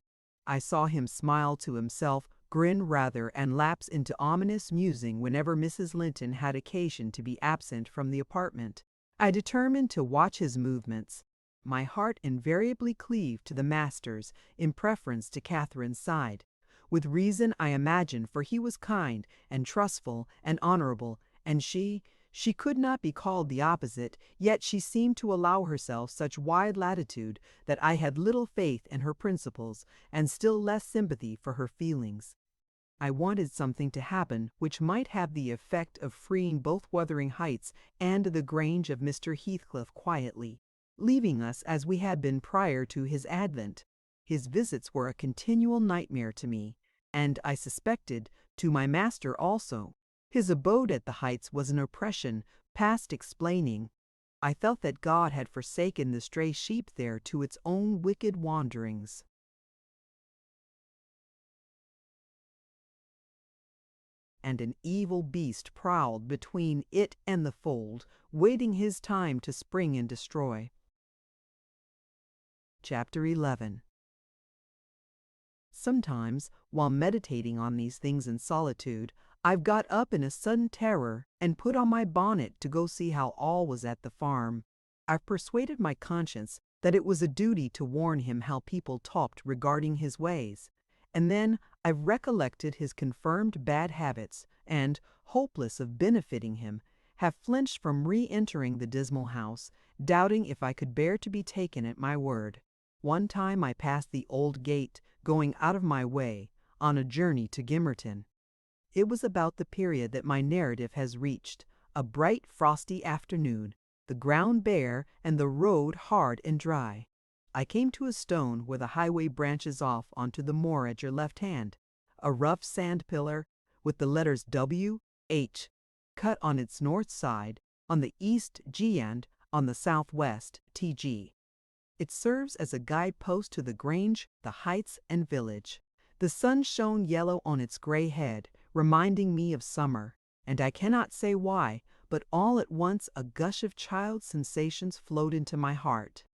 I saw him smile to himself, grin rather, and lapse into ominous musing whenever Mrs. Linton had occasion to be absent from the apartment. I determined to watch his movements. My heart invariably cleaved to the master's in preference to Catherine's side. With reason, I imagine, for he was kind and trustful and honorable, and she could not be called the opposite, yet she seemed to allow herself such wide latitude that I had little faith in her principles, and still less sympathy for her feelings. I wanted something to happen which might have the effect of freeing both Wuthering Heights and the Grange of Mr. Heathcliff quietly, leaving us as we had been prior to his advent. His visits were a continual nightmare to me, and, I suspected, to my master also. His abode at the Heights was an oppression past explaining. I felt that God had forsaken the stray sheep there to its own wicked wanderings. And an evil beast prowled between it and the fold, waiting his time to spring and destroy. Chapter 11. Sometimes, while meditating on these things in solitude, I've got up in a sudden terror and put on my bonnet to go see how all was at the farm. I've persuaded my conscience that it was a duty to warn him how people talked regarding his ways, and then I've recollected his confirmed bad habits, and, hopeless of benefiting him, have flinched from re-entering the dismal house, doubting if I could bear to be taken at my word. One time I passed the old gate, going out of my way, on a journey to Gimmerton. It was about the period that my narrative has reached, a bright frosty afternoon, the ground bare and the road hard and dry. I came to a stone where the highway branches off onto the moor at your left hand, a rough sand pillar with the letters W, H, cut on its north side, on the east G and on the southwest TG. It serves as a guidepost to the Grange, the Heights, and village. The sun shone yellow on its gray head, reminding me of summer, and I cannot say why, but all at once a gush of child sensations flowed into my heart.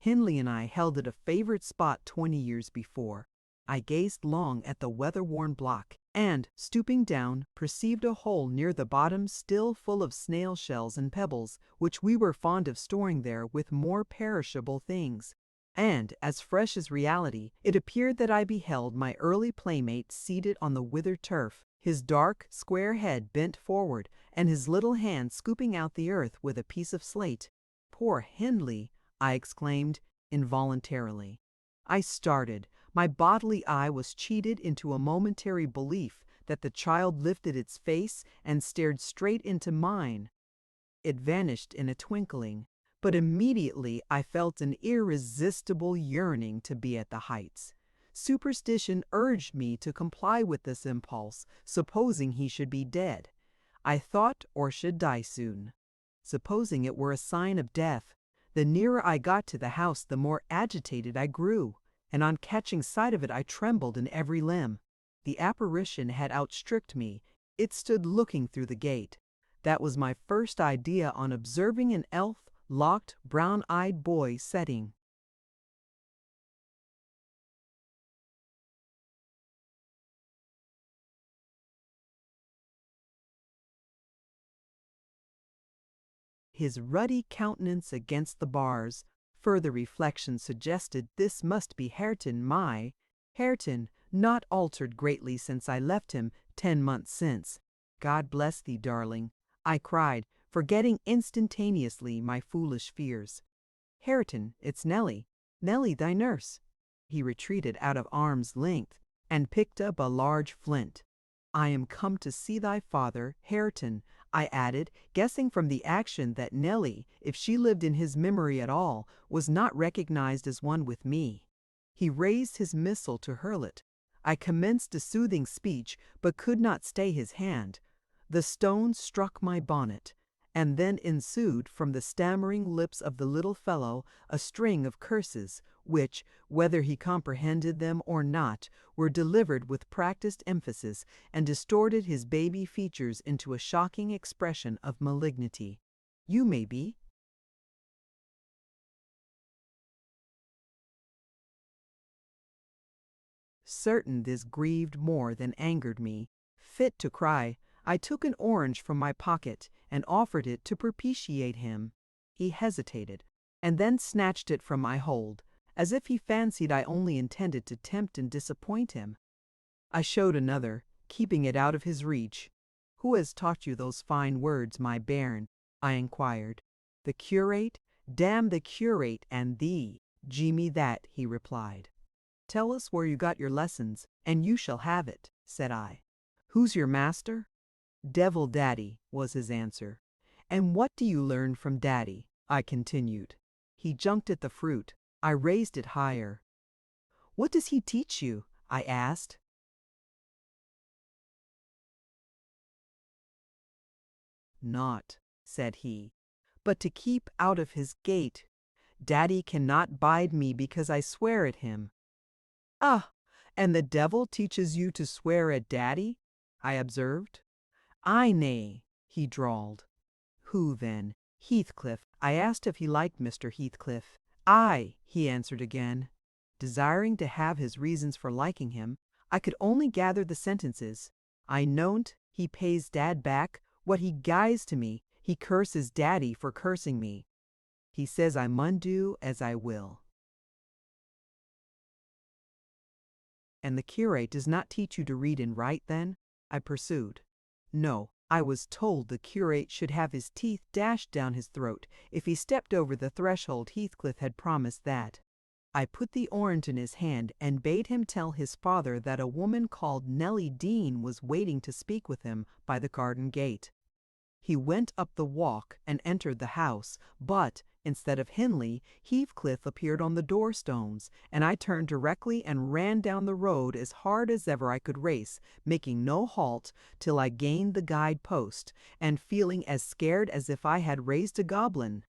Hindley and I held at a favorite spot 20 years before. I gazed long at the weather-worn block, and, stooping down, perceived a hole near the bottom still full of snail shells and pebbles, which we were fond of storing there with more perishable things. And, as fresh as reality, it appeared that I beheld my early playmate seated on the withered turf, his dark, square head bent forward, and his little hand scooping out the earth with a piece of slate. "Poor Hindley!" I exclaimed, involuntarily. I started. My bodily eye was cheated into a momentary belief that the child lifted its face and stared straight into mine. It vanished in a twinkling, but immediately I felt an irresistible yearning to be at the Heights. Superstition urged me to comply with this impulse, supposing he should be dead. I thought or should die soon. Supposing it were a sign of death, the nearer I got to the house the more agitated I grew, and on catching sight of it I trembled in every limb. The apparition had outstripped me. It stood looking through the gate. That was my first idea on observing an elf locked, brown-eyed boy setting. His ruddy countenance against the bars. Further reflection suggested this must be Hareton, my Hareton, not altered greatly since I left him 10 months since. God bless thee, darling, I cried, forgetting instantaneously my foolish fears. Hareton, it's Nellie. Nellie, thy nurse. He retreated out of arm's length and picked up a large flint. I am come to see thy father, Hareton, I added, guessing from the action that Nellie, if she lived in his memory at all, was not recognized as one with me. He raised his missile to hurl it. I commenced a soothing speech, but could not stay his hand. The stone struck my bonnet, and then ensued from the stammering lips of the little fellow a string of curses, which, whether he comprehended them or not, were delivered with practiced emphasis and distorted his baby features into a shocking expression of malignity. You may be. Certain this grieved more than angered me. Fit to cry, I took an orange from my pocket and offered it to propitiate him. He hesitated, and then snatched it from my hold, as if he fancied I only intended to tempt and disappoint him. I showed another, keeping it out of his reach. "Who has taught you those fine words, my bairn?" I inquired. "The curate? Damn the curate and thee! Gee me that," he replied. "Tell us where you got your lessons, and you shall have it," said I. "Who's your master?" "Devil Daddy," was his answer. "And what do you learn from Daddy?" I continued. He junked at the fruit. I raised it higher. "What does he teach you?" I asked. "Naught," said he, "but to keep out of his gate. Daddy cannot bide me because I swear at him." "Ah, and the devil teaches you to swear at Daddy?" I observed. "Ay nay," he drawled. "Who then? Heathcliff." I asked if he liked Mr. Heathcliff. "Ay," he answered again. Desiring to have his reasons for liking him, I could only gather the sentences. "I know't he pays Dad back what he gies to me. He curses Daddy for cursing me. He says I mun do as I will." "And the curate does not teach you to read and write, then?" I pursued. "No, I was told the curate should have his teeth dashed down his throat if he stepped over the threshold. Heathcliff had promised that." I put the orange in his hand and bade him tell his father that a woman called Nellie Dean was waiting to speak with him by the garden gate. He went up the walk and entered the house, but, instead of Henley, Heathcliff appeared on the door-stones, and I turned directly and ran down the road as hard as ever I could race, making no halt till I gained the guide-post, and feeling as scared as if I had raised a goblin.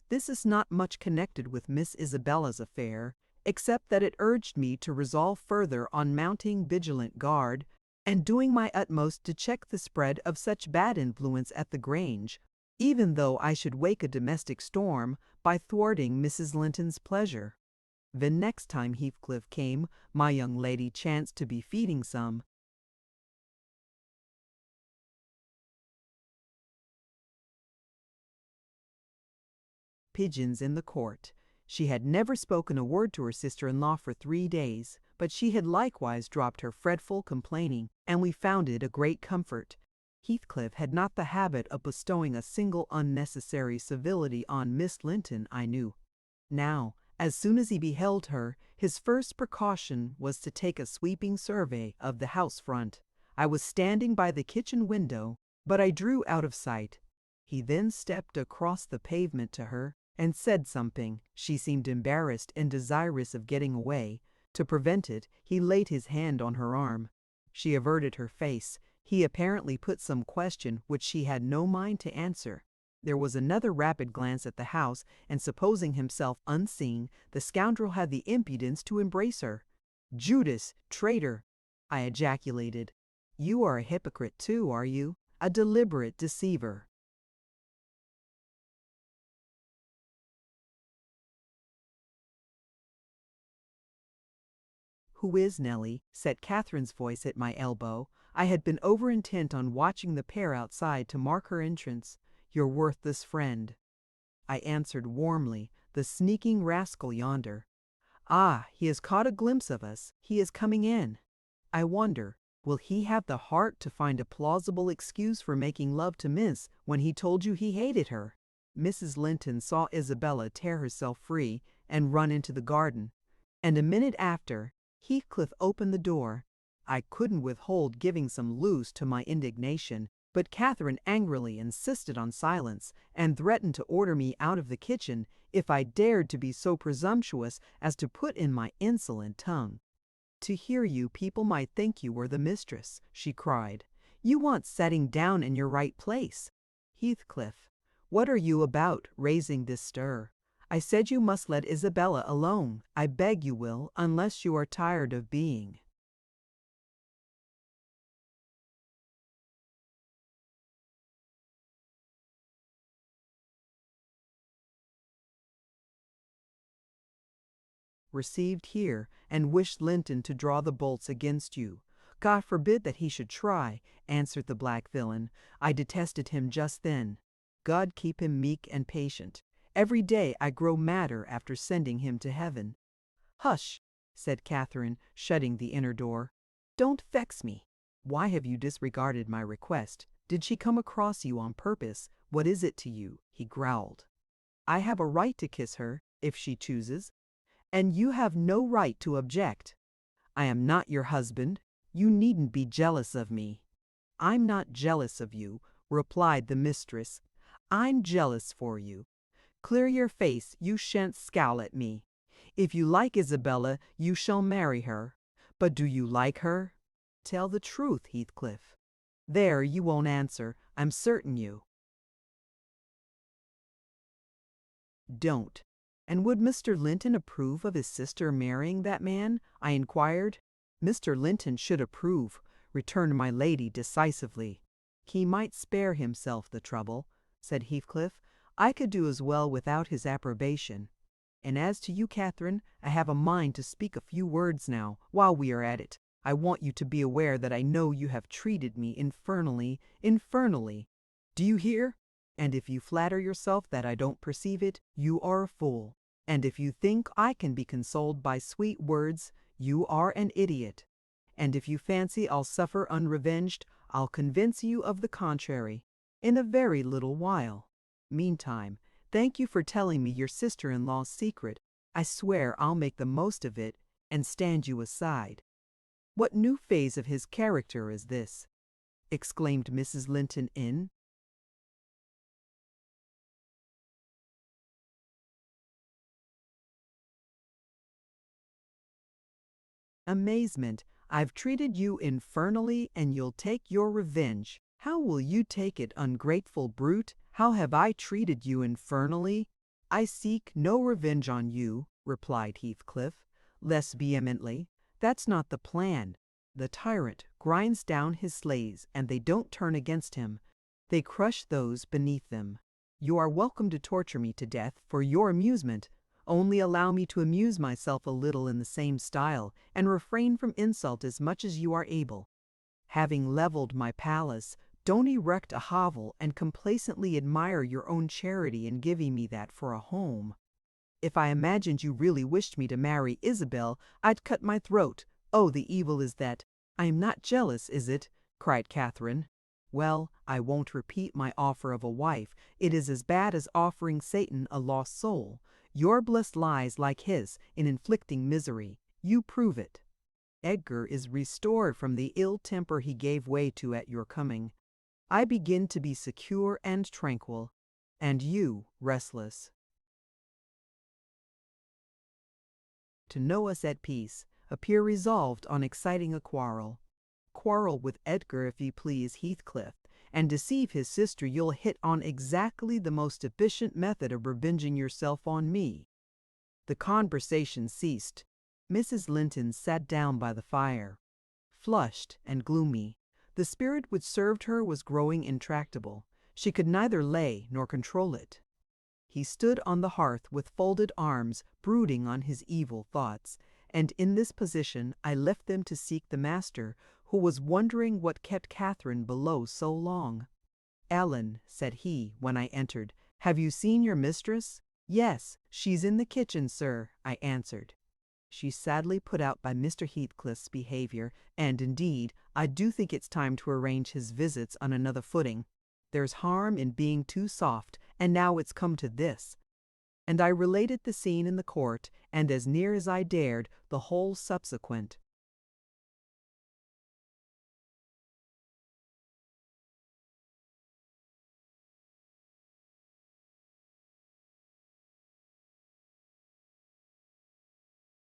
This is not much connected with Miss Isabella's affair, except that it urged me to resolve further on mounting vigilant guard, and doing my utmost to check the spread of such bad influence at the Grange, even though I should wake a domestic storm by thwarting Mrs. Linton's pleasure. The next time Heathcliff came, my young lady chanced to be feeding some pigeons in the court. She had never spoken a word to her sister-in-law for 3 days, but she had likewise dropped her fretful complaining, and we found it a great comfort. Heathcliff had not the habit of bestowing a single unnecessary civility on Miss Linton, I knew. Now, as soon as he beheld her, his first precaution was to take a sweeping survey of the house front. I was standing by the kitchen window, but I drew out of sight. He then stepped across the pavement to her and said something. She seemed embarrassed and desirous of getting away. To prevent it, he laid his hand on her arm. She averted her face. He apparently put some question which she had no mind to answer. There was another rapid glance at the house, and supposing himself unseen, the scoundrel had the impudence to embrace her. "Judas, traitor!" I ejaculated. "You are a hypocrite too, are you? A deliberate deceiver." "Who is Nellie?" said Catherine's voice at my elbow. I had been over-intent on watching the pair outside to mark her entrance. "Your worthless friend," I answered warmly, "the sneaking rascal yonder." "Ah, he has caught a glimpse of us. He is coming in. I wonder, will he have the heart to find a plausible excuse for making love to Miss when he told you he hated her?" Mrs. Linton saw Isabella tear herself free and run into the garden, and a minute after, Heathcliff opened the door. I couldn't withhold giving some loose to my indignation, but Catherine angrily insisted on silence and threatened to order me out of the kitchen if I dared to be so presumptuous as to put in my insolent tongue. "To hear you, people might think you were the mistress," she cried. "You want setting down in your right place. Heathcliff, what are you about, raising this stir? I said you must let Isabella alone. I beg you will, unless you are tired of being." "Received here, and wished Linton to draw the bolts against you." "God forbid that he should try," answered the black villain. I detested him just then. God keep him meek and patient. Every day I grow madder after sending him to heaven. "Hush," said Catherine, shutting the inner door. "Don't vex me. Why have you disregarded my request? Did she come across you on purpose? What is it to you?" he growled. "I have a right to kiss her, if she chooses, and you have no right to object. I am not your husband. You needn't be jealous of me." "I'm not jealous of you," replied the mistress. "I'm jealous for you. Clear your face, you shan't scowl at me. If you like Isabella, you shall marry her. But do you like her? Tell the truth, Heathcliff. There, you won't answer, I'm certain you don't." "And would Mr. Linton approve of his sister marrying that man?" I inquired. "Mr. Linton should approve," returned my lady decisively. "He might spare himself the trouble," said Heathcliff. "I could do as well without his approbation. And as to you, Catherine, I have a mind to speak a few words now, while we are at it. I want you to be aware that I know you have treated me infernally. Do you hear? And if you flatter yourself that I don't perceive it, you are a fool. And if you think I can be consoled by sweet words, you are an idiot. And if you fancy I'll suffer unrevenged, I'll convince you of the contrary in a very little while. Meantime, thank you for telling me your sister-in-law's secret. I swear I'll make the most of it and stand you aside." "What new phase of his character is this?" exclaimed Mrs. Linton in amazement. "I've treated you infernally, and you'll take your revenge. How will you take it, ungrateful brute? How have I treated you infernally?" "I seek no revenge on you," replied Heathcliff, less vehemently. "That's not the plan. The tyrant grinds down his slaves, and they don't turn against him. They crush those beneath them. You are welcome to torture me to death for your amusement. Only allow me to amuse myself a little in the same style, and refrain from insult as much as you are able. Having leveled my palace, don't erect a hovel and complacently admire your own charity in giving me that for a home. If I imagined you really wished me to marry Isabel, I'd cut my throat. Oh, the evil is that I am not jealous, is it?" cried Catherine. "Well, I won't repeat my offer of a wife. It is as bad as offering Satan a lost soul. Your bliss lies, like his, in inflicting misery. You prove it. Edgar is restored from the ill temper he gave way to at your coming. I begin to be secure and tranquil, and you restless. To know us at peace, appear resolved on exciting a quarrel. Quarrel with Edgar, if you please, Heathcliff, and deceive his sister, you'll hit on exactly the most efficient method of revenging yourself on me." The conversation ceased. Mrs. Linton sat down by the fire, flushed and gloomy. The spirit which served her was growing intractable. She could neither lay nor control it. He stood on the hearth with folded arms, brooding on his evil thoughts, and in this position I left them to seek the master, who was wondering what kept Catherine below so long. "Ellen," said he, when I entered, "have you seen your mistress?" "Yes, she's in the kitchen, sir," I answered. She's sadly put out by Mr. Heathcliff's behavior, and indeed, I do think it's time to arrange his visits on another footing. There's harm in being too soft, and now it's come to this. And I related the scene in the court, and as near as I dared, the whole subsequent.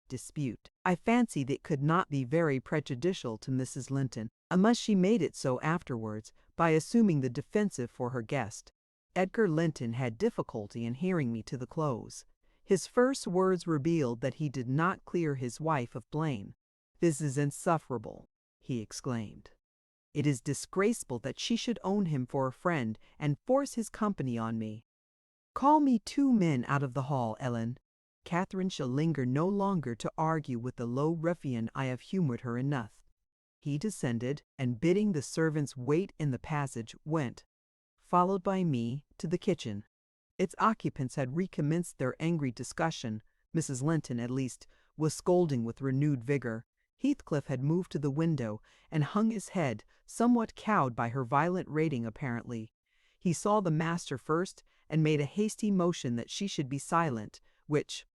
Dispute. I fancied it could not be very prejudicial to Mrs. Linton, unless she made it so afterwards, by assuming the defensive for her guest. Edgar Linton had difficulty in hearing me to the close. His first words revealed that he did not clear his wife of blame. "This is insufferable," he exclaimed. "It is disgraceful that she should own him for a friend and force his company on me. Call me 2 men out of the hall, Ellen. Catherine shall linger no longer to argue with the low ruffian. I have humored her enough." He descended, and bidding the servants wait in the passage, went, followed by me, to the kitchen. Its occupants had recommenced their angry discussion. Mrs. Linton, at least, was scolding with renewed vigor. Heathcliff had moved to the window, and hung his head, somewhat cowed by her violent rating apparently. He saw the master first, and made a hasty motion that she should be silent, which,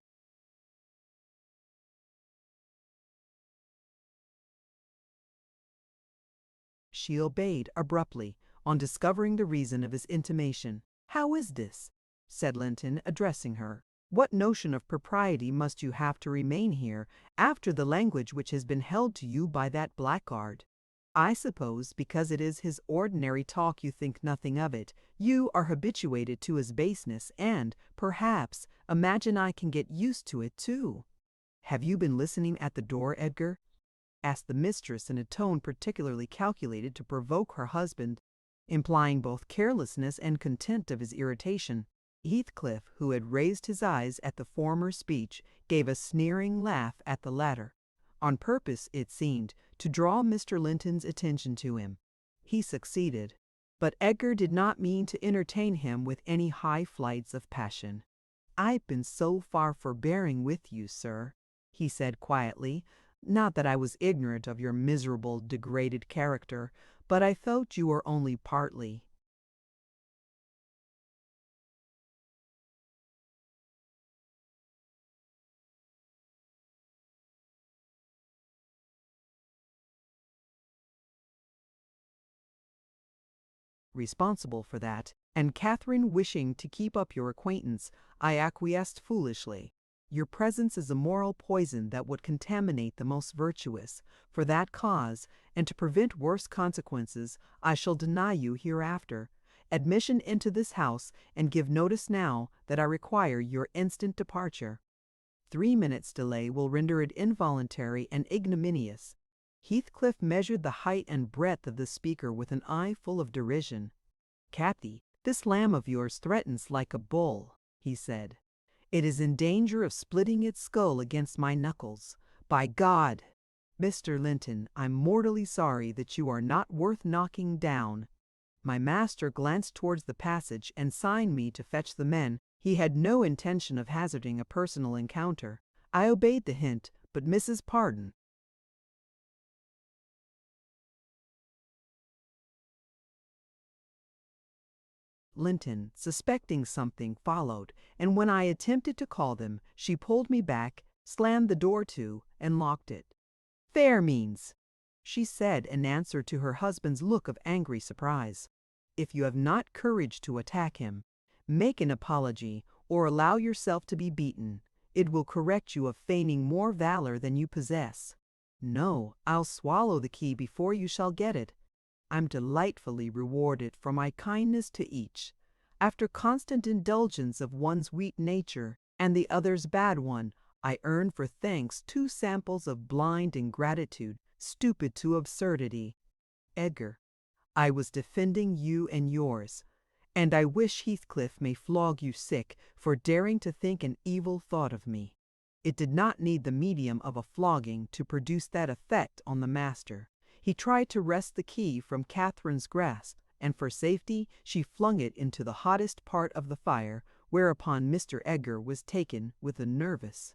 she obeyed abruptly, on discovering the reason of his intimation. "How is this?" said Linton, addressing her. "What notion of propriety must you have to remain here, after the language which has been held to you by that blackguard? I suppose because it is his ordinary talk you think nothing of it. You are habituated to his baseness, and, perhaps, imagine I can get used to it too." "Have you been listening at the door, Edgar?" asked the mistress in a tone particularly calculated to provoke her husband, implying both carelessness and contempt of his irritation. Heathcliff, who had raised his eyes at the former speech, gave a sneering laugh at the latter, on purpose, it seemed, to draw Mr. Linton's attention to him. He succeeded, but Edgar did not mean to entertain him with any high flights of passion. "I've been so far forbearing with you, sir," he said quietly, "not that I was ignorant of your miserable, degraded character, but I felt you were only partly." Responsible for that, and Catherine wishing to keep up your acquaintance, I acquiesced foolishly. Your presence is a moral poison that would contaminate the most virtuous. For that cause, and to prevent worse consequences, I shall deny you hereafter admission into this house, and give notice now that I require your instant departure. 3 minutes' delay will render it involuntary and ignominious. Heathcliff measured the height and breadth of the speaker with an eye full of derision. "Cathy, this lamb of yours threatens like a bull," he said. "It is in danger of splitting its skull against my knuckles. By God! Mr. Linton, I'm mortally sorry that you are not worth knocking down." My master glanced towards the passage and signed me to fetch the men. He had no intention of hazarding a personal encounter. I obeyed the hint, but Mrs. Pardon, Linton, suspecting something, followed, and when I attempted to call them, she pulled me back, slammed the door to, and locked it. "Fair means," she said in answer to her husband's look of angry surprise. "If you have not courage to attack him, make an apology, or allow yourself to be beaten. It will correct you of feigning more valor than you possess. No, I'll swallow the key before you shall get it. I'm delightfully rewarded for my kindness to each. After constant indulgence of one's weak nature and the other's bad one, I earn for thanks 2 samples of blind ingratitude, stupid to absurdity. Edgar, I was defending you and yours, and I wish Heathcliff may flog you sick for daring to think an evil thought of me." It did not need the medium of a flogging to produce that effect on the master. He tried to wrest the key from Catherine's grasp, and for safety she flung it into the hottest part of the fire, whereupon Mr. Edgar was taken with a nervous,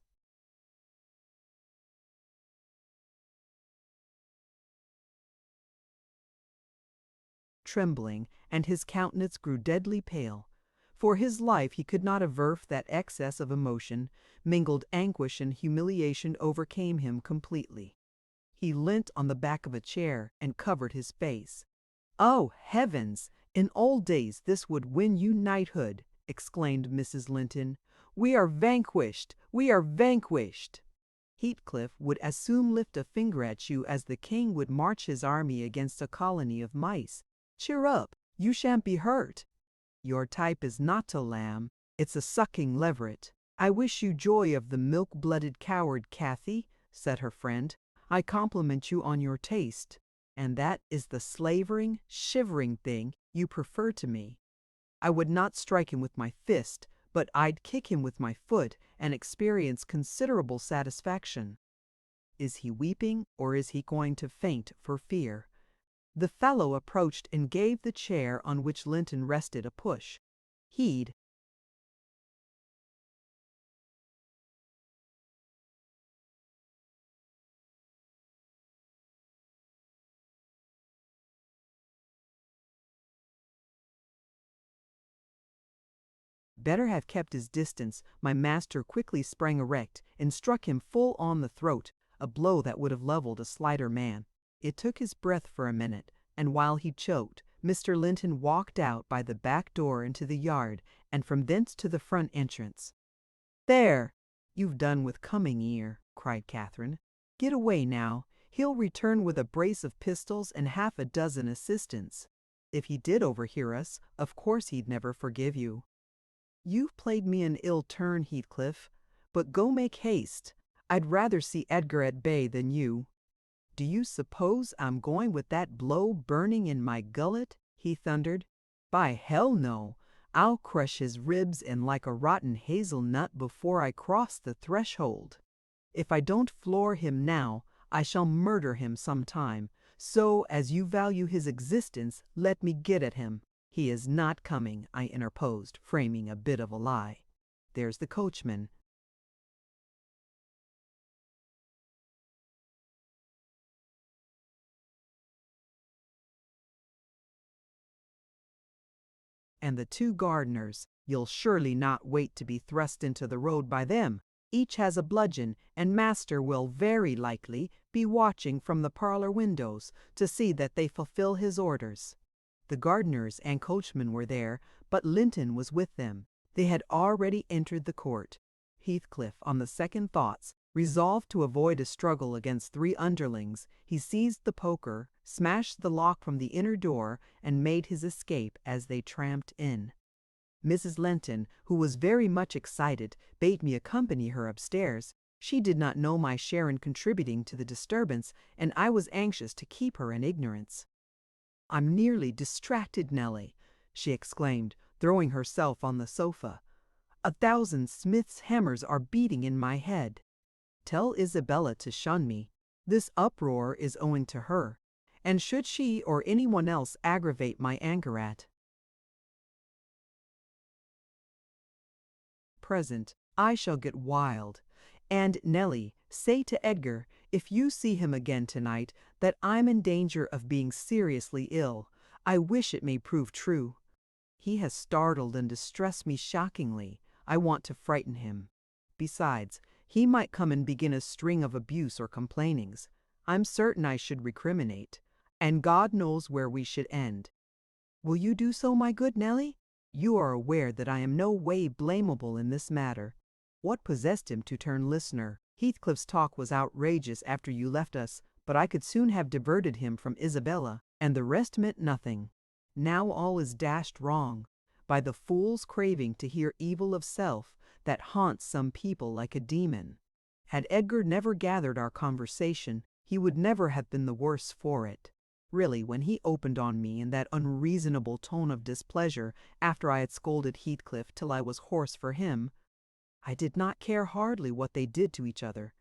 trembling, and his countenance grew deadly pale. For his life he could not averse that excess of emotion, mingled anguish and humiliation overcame him completely. He leant on the back of a chair and covered his face. "Oh, heavens! In old days this would win you knighthood," exclaimed Mrs. Linton. "We are vanquished! We are vanquished!" Heathcliff would as soon lift a finger at you as the king would march his army against a colony of mice. "Cheer up! You shan't be hurt. Your type is not a lamb, it's a sucking leveret." "I wish you joy of the milk-blooded coward, Cathy," said her friend. "I compliment you on your taste, and that is the slavering, shivering thing you prefer to me. I would not strike him with my fist, but I'd kick him with my foot and experience considerable satisfaction. Is he weeping, or is he going to faint for fear?" The fellow approached and gave the chair on which Linton rested a push. He'd better have kept his distance. My master quickly sprang erect and struck him full on the throat, a blow that would have leveled a slighter man. It took his breath for a minute, and while he choked, Mr. Linton walked out by the back door into the yard, and from thence to the front entrance. "There! You've done with coming here," cried Catherine. "Get away now. He'll return with a brace of pistols and half a dozen assistants. If he did overhear us, of course he'd never forgive you. You've played me an ill turn, Heathcliff, but go make haste. I'd rather see Edgar at bay than you." "Do you suppose I'm going with that blow burning in my gullet?" he thundered. "By hell, no! I'll crush his ribs in like a rotten hazelnut before I cross the threshold. If I don't floor him now, I shall murder him some time. So, as you value his existence, let me get at him." "He is not coming," I interposed, framing a bit of a lie. "There's the coachman." "And the two gardeners, you'll surely not wait to be thrust into the road by them. Each has a bludgeon, and master will very likely be watching from the parlor windows to see that they fulfill his orders." The gardeners and coachman were there, but Linton was with them. They had already entered the court. Heathcliff, on the second thoughts, resolved to avoid a struggle against three underlings. He seized the poker, smashed the lock from the inner door, and made his escape as they tramped in. Mrs. Linton, who was very much excited, bade me accompany her upstairs. She did not know my share in contributing to the disturbance, and I was anxious to keep her in ignorance. "I'm nearly distracted, Nellie," she exclaimed, throwing herself on the sofa. "1,000 smith's hammers are beating in my head. Tell Isabella to shun me. This uproar is owing to her, and should she or anyone else aggravate my anger at present, I shall get wild. And, Nellie, say to Edgar, if you see him again tonight, that I'm in danger of being seriously ill. I wish it may prove true. He has startled and distressed me shockingly. I want to frighten him. Besides, he might come and begin a string of abuse or complainings. I'm certain I should recriminate, and God knows where we should end. Will you do so, my good Nellie? You are aware that I am no way blamable in this matter. What possessed him to turn listener? Heathcliff's talk was outrageous after you left us, but I could soon have diverted him from Isabella, and the rest meant nothing. Now all is dashed wrong, by the fool's craving to hear evil of self that haunts some people like a demon. Had Edgar never gathered our conversation, he would never have been the worse for it. Really, when he opened on me in that unreasonable tone of displeasure after I had scolded Heathcliff till I was hoarse for him, I did not care hardly what they did to each other,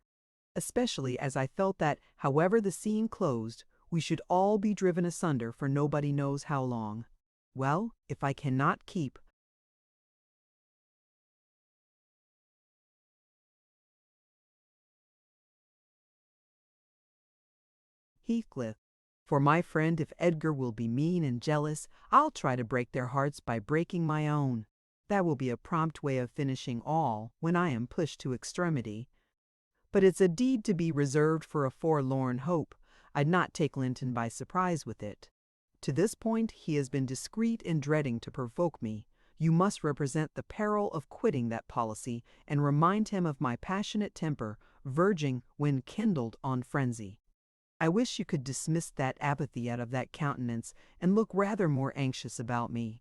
especially as I felt that, however the scene closed, we should all be driven asunder for nobody knows how long. Well, if I cannot keep Heathcliff for my friend, if Edgar will be mean and jealous, I'll try to break their hearts by breaking my own. That will be a prompt way of finishing all when I am pushed to extremity. But it's a deed to be reserved for a forlorn hope. I'd not take Linton by surprise with it. To this point he has been discreet in dreading to provoke me. You must represent the peril of quitting that policy, and remind him of my passionate temper, verging, when kindled, on frenzy. I wish you could dismiss that apathy out of that countenance, and look rather more anxious about me.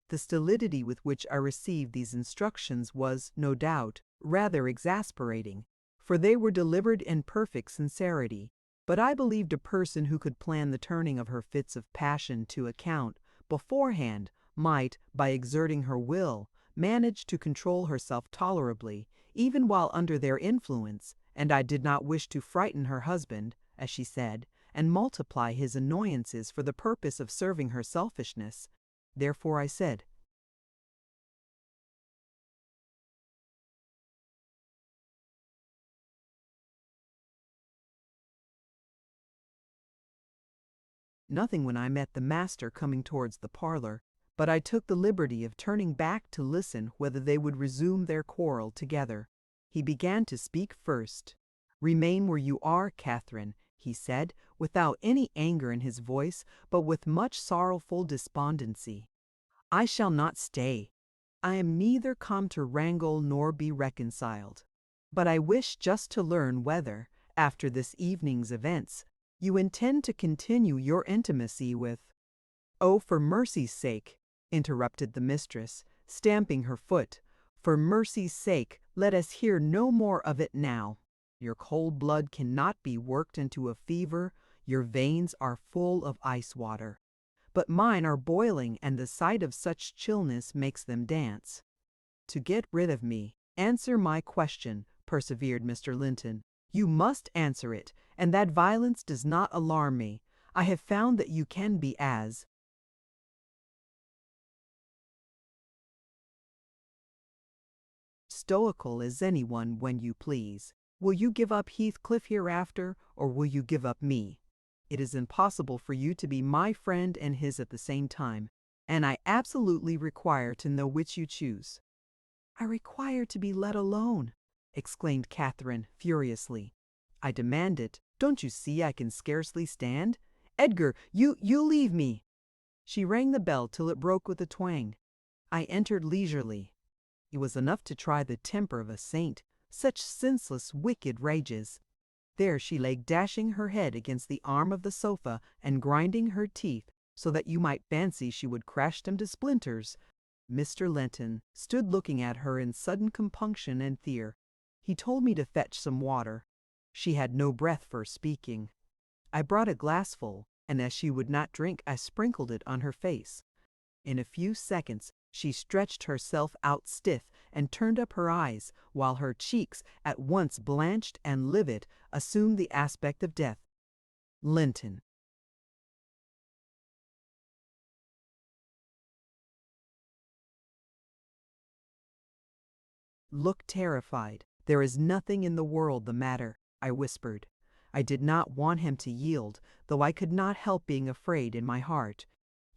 The stolidity with which I received these instructions was, no doubt, rather exasperating, for they were delivered in perfect sincerity. But I believed a person who could plan the turning of her fits of passion to account beforehand might, by exerting her will, manage to control herself tolerably, even while under their influence, and I did not wish to frighten her husband, as she said, and multiply his annoyances for the purpose of serving her selfishness. Therefore I said, nothing when I met the master coming towards the parlor, but I took the liberty of turning back to listen whether they would resume their quarrel together. He began to speak first. "Remain where you are, Catherine," he said, without any anger in his voice, but with much sorrowful despondency. "I shall not stay. I am neither come to wrangle nor be reconciled. But I wish just to learn whether, after this evening's events, you intend to continue your intimacy with—" "Oh, for mercy's sake," interrupted the mistress, stamping her foot, "for mercy's sake, let us hear no more of it now. Your cold blood cannot be worked into a fever, your veins are full of ice water. But mine are boiling, and the sight of such chillness makes them dance. To get rid of me, answer my question," persevered Mr. Linton. "You must answer it, and that violence does not alarm me. I have found that you can be as stoical as anyone when you please. Will you give up Heathcliff hereafter, or will you give up me? It is impossible for you to be my friend and his at the same time, and I absolutely require to know which you choose." "I require to be let alone," exclaimed Catherine furiously. "I demand it. Don't you see I can scarcely stand? Edgar, you leave me!" She rang the bell till it broke with a twang. I entered leisurely. It was enough to try the temper of a saint, such senseless, wicked rages. There she lay dashing her head against the arm of the sofa and grinding her teeth so that you might fancy she would crash them to splinters. Mr. Linton stood looking at her in sudden compunction and fear. He told me to fetch some water. She had no breath for speaking. I brought a glassful, and as she would not drink, I sprinkled it on her face. In a few seconds she stretched herself out stiff and turned up her eyes, while her cheeks, at once blanched and livid, assumed the aspect of death. Linton looked terrified. "There is nothing in the world the matter," I whispered. I did not want him to yield, though I could not help being afraid in my heart.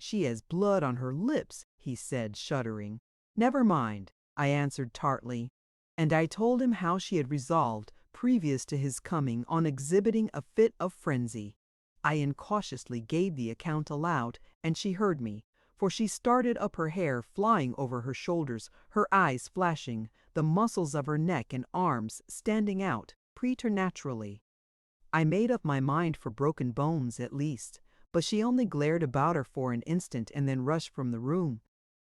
"She has blood on her lips," he said, shuddering. "Never mind," I answered tartly, and I told him how she had resolved, previous to his coming, on exhibiting a fit of frenzy. I incautiously gave the account aloud, and she heard me, for she started up, her hair flying over her shoulders, her eyes flashing, the muscles of her neck and arms standing out preternaturally. I made up my mind for broken bones at least, but she only glared about her for an instant and then rushed from the room.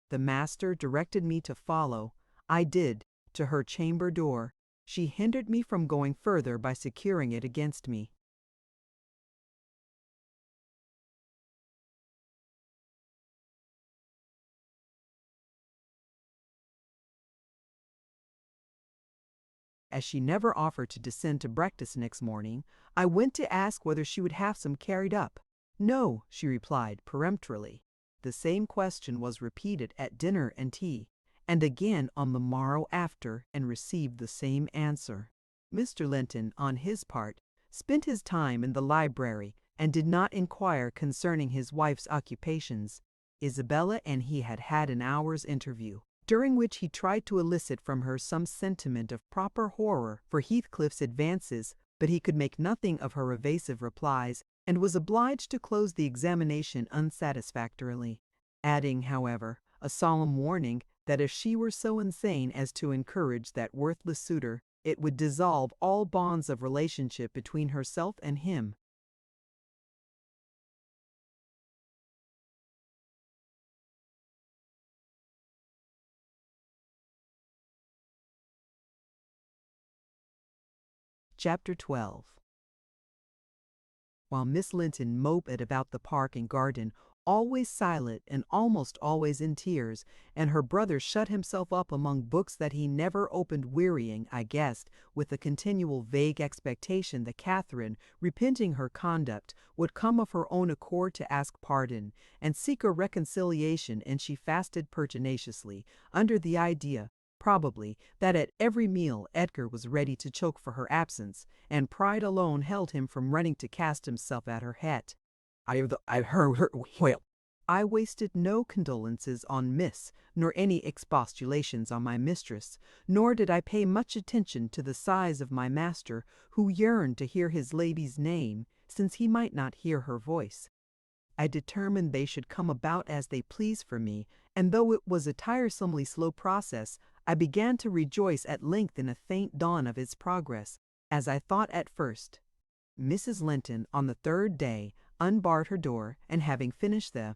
The master directed me to follow. I did, to her chamber door. She hindered me from going further by securing it against me. As she never offered to descend to breakfast next morning, I went to ask whether she would have some carried up. No, she replied peremptorily. The same question was repeated at dinner and tea, and again on the morrow after, and received the same answer. Mr. Linton, on his part, spent his time in the library and did not inquire concerning his wife's occupations. Isabella and he had had an hour's interview, during which he tried to elicit from her some sentiment of proper horror for Heathcliff's advances, but he could make nothing of her evasive replies, and was obliged to close the examination unsatisfactorily, adding, however, a solemn warning that if she were so insane as to encourage that worthless suitor, it would dissolve all bonds of relationship between herself and him. Chapter 12. While Miss Linton moped about the park and garden, always silent and almost always in tears, and her brother shut himself up among books that he never opened, wearying, I guessed, with the continual vague expectation that Catherine, repenting her conduct, would come of her own accord to ask pardon, and seek a reconciliation, and she fasted pertinaciously, under the idea, probably, that at every meal Edgar was ready to choke for her absence, and pride alone held him from running to cast himself at her head. I've heard her wail. I wasted no condolences on Miss, nor any expostulations on my mistress, nor did I pay much attention to the sighs of my master, who yearned to hear his lady's name, since he might not hear her voice. I determined they should come about as they pleased for me, and though it was a tiresomely slow process, I began to rejoice at length in a faint dawn of its progress, as I thought at first. Mrs. Linton, on the third day, unbarred her door, and having finished the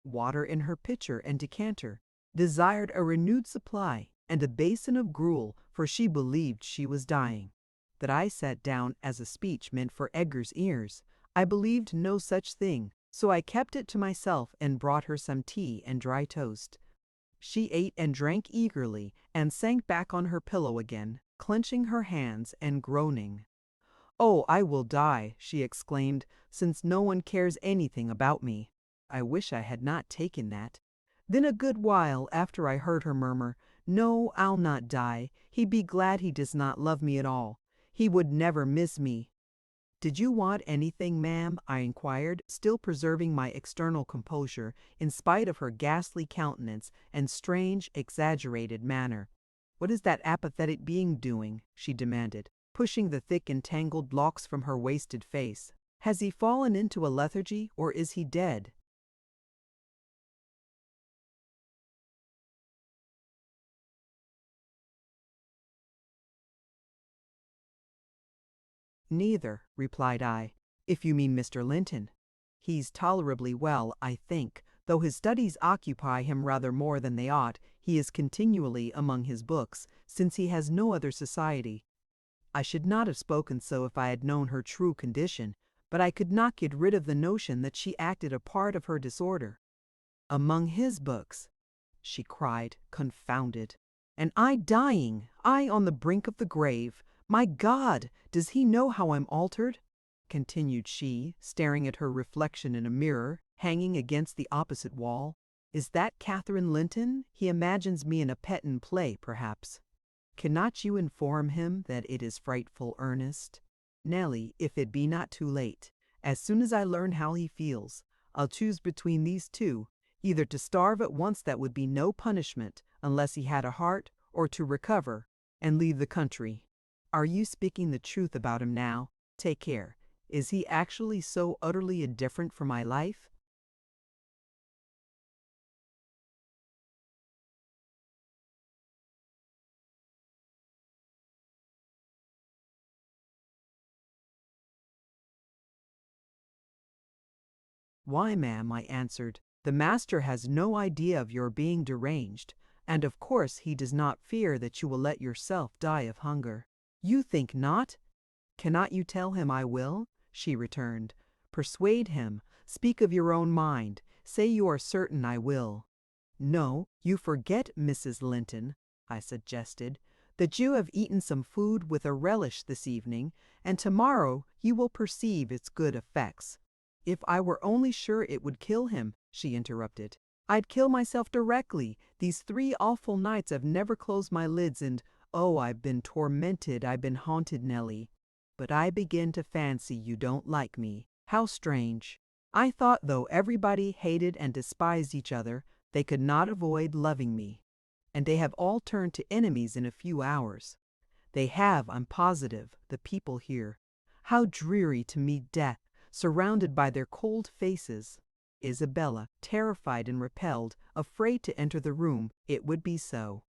water in her pitcher and decanter, desired a renewed supply, and a basin of gruel, for she believed she was dying. That I sat down as a speech meant for Edgar's ears, I believed no such thing, so I kept it to myself and brought her some tea and dry toast. She ate and drank eagerly, and sank back on her pillow again, clenching her hands and groaning. "Oh, I will die," she exclaimed, "since no one cares anything about me. I wish I had not taken that." Then a good while after I heard her murmur, "No, I'll not die. He'd be glad he does not love me at all. He would never miss me." "Did you want anything, ma'am?" I inquired, still preserving my external composure, in spite of her ghastly countenance and strange, exaggerated manner. "What is that apathetic being doing?" she demanded, pushing the thick and tangled locks from her wasted face. "Has he fallen into a lethargy, or is he dead?" "Neither," replied I, "if you mean Mr. Linton. He's tolerably well, I think, though his studies occupy him rather more than they ought. He is continually among his books, since he has no other society." I should not have spoken so if I had known her true condition, but I could not get rid of the notion that she acted a part of her disorder. "Among his books!" she cried, confounded. "And I dying, I on the brink of the grave! My God, does he know how I'm altered?" continued she, staring at her reflection in a mirror hanging against the opposite wall. "Is that Catherine Linton? He imagines me in a Pettin play, perhaps. Cannot you inform him that it is frightful earnest? Nelly, if it be not too late, as soon as I learn how he feels, I'll choose between these two, either to starve at once, that would be no punishment, unless he had a heart, or to recover, and leave the country. Are you speaking the truth about him now? Take care. Is he actually so utterly indifferent for my life?" "Why, ma'am," I answered, "the master has no idea of your being deranged, and of course he does not fear that you will let yourself die of hunger." "You think not?" "Cannot you tell him I will?" she returned. "Persuade him. Speak of your own mind. Say you are certain I will." "No, you forget, Mrs. Linton," I suggested, "that you have eaten some food with a relish this evening, and tomorrow you will perceive its good effects." "If I were only sure it would kill him," she interrupted, "I'd kill myself directly. These 3 awful nights I've never closed my lids, and oh, I've been tormented, I've been haunted, Nellie. But I begin to fancy you don't like me. How strange. I thought though everybody hated and despised each other, they could not avoid loving me. And they have all turned to enemies in a few hours. They have, I'm positive, the people here. How dreary to meet death, surrounded by their cold faces." Isabella, terrified and repelled, afraid to enter the room, it would be so.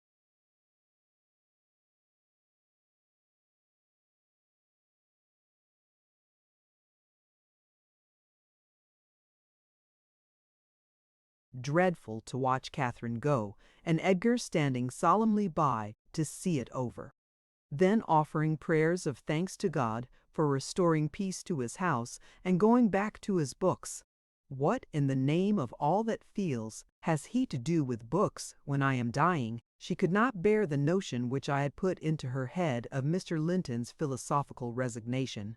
Dreadful to watch Catherine go, and Edgar standing solemnly by to see it over. Then offering prayers of thanks to God for restoring peace to his house and going back to his books. What in the name of all that feels has he to do with books when I am dying? She could not bear the notion which I had put into her head of Mr. Linton's philosophical resignation.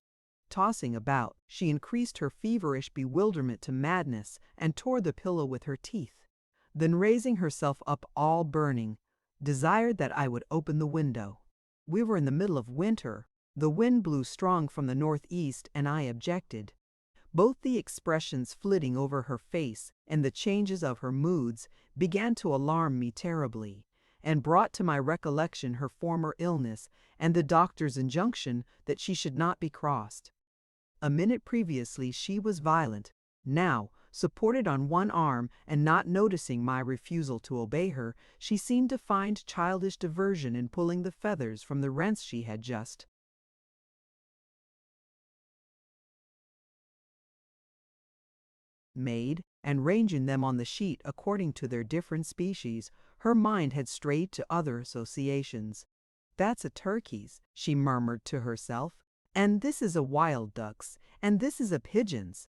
Tossing about, she increased her feverish bewilderment to madness and tore the pillow with her teeth. Then raising herself up all burning, desired that I would open the window. We were in the middle of winter. The wind blew strong from the northeast, and I objected. Both the expressions flitting over her face and the changes of her moods began to alarm me terribly, and brought to my recollection her former illness and the doctor's injunction that she should not be crossed. A minute previously she was violent. Now, supported on one arm and not noticing my refusal to obey her, she seemed to find childish diversion in pulling the feathers from the rents she had just made, and ranging them on the sheet according to their different species. Her mind had strayed to other associations. "That's a turkey's," she murmured to herself, "and this is a wild duck's, and this is a pigeon's.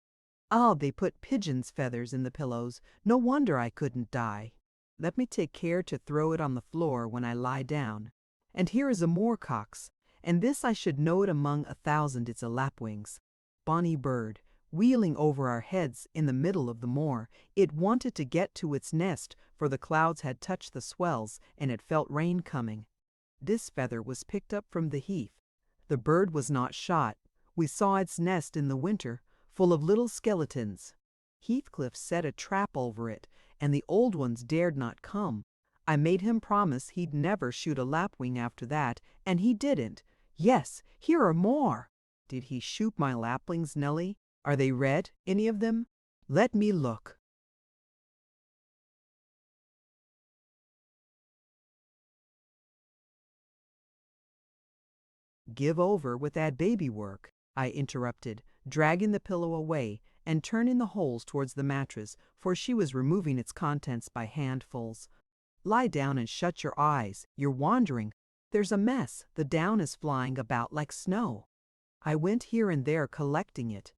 Ah, they put pigeons' feathers in the pillows. No wonder I couldn't die. Let me take care to throw it on the floor when I lie down. And here is a moorcock's, and this I should know it among 1,000. It's a lapwing's. Bonny bird, wheeling over our heads in the middle of the moor. It wanted to get to its nest, for the clouds had touched the swells, and it felt rain coming. This feather was picked up from the heath. The bird was not shot. We saw its nest in the winter, full of little skeletons. Heathcliff set a trap over it, and the old ones dared not come. I made him promise he'd never shoot a lapwing after that, and he didn't. Yes, here are more." "Did he shoot my lapwings, Nellie? Are they red, any of them? Let me look." "Give over with that baby work," I interrupted, dragging the pillow away and turning the holes towards the mattress, for she was removing its contents by handfuls. "Lie down and shut your eyes. You're wandering. There's a mess. The down is flying about like snow." I went here and there collecting it.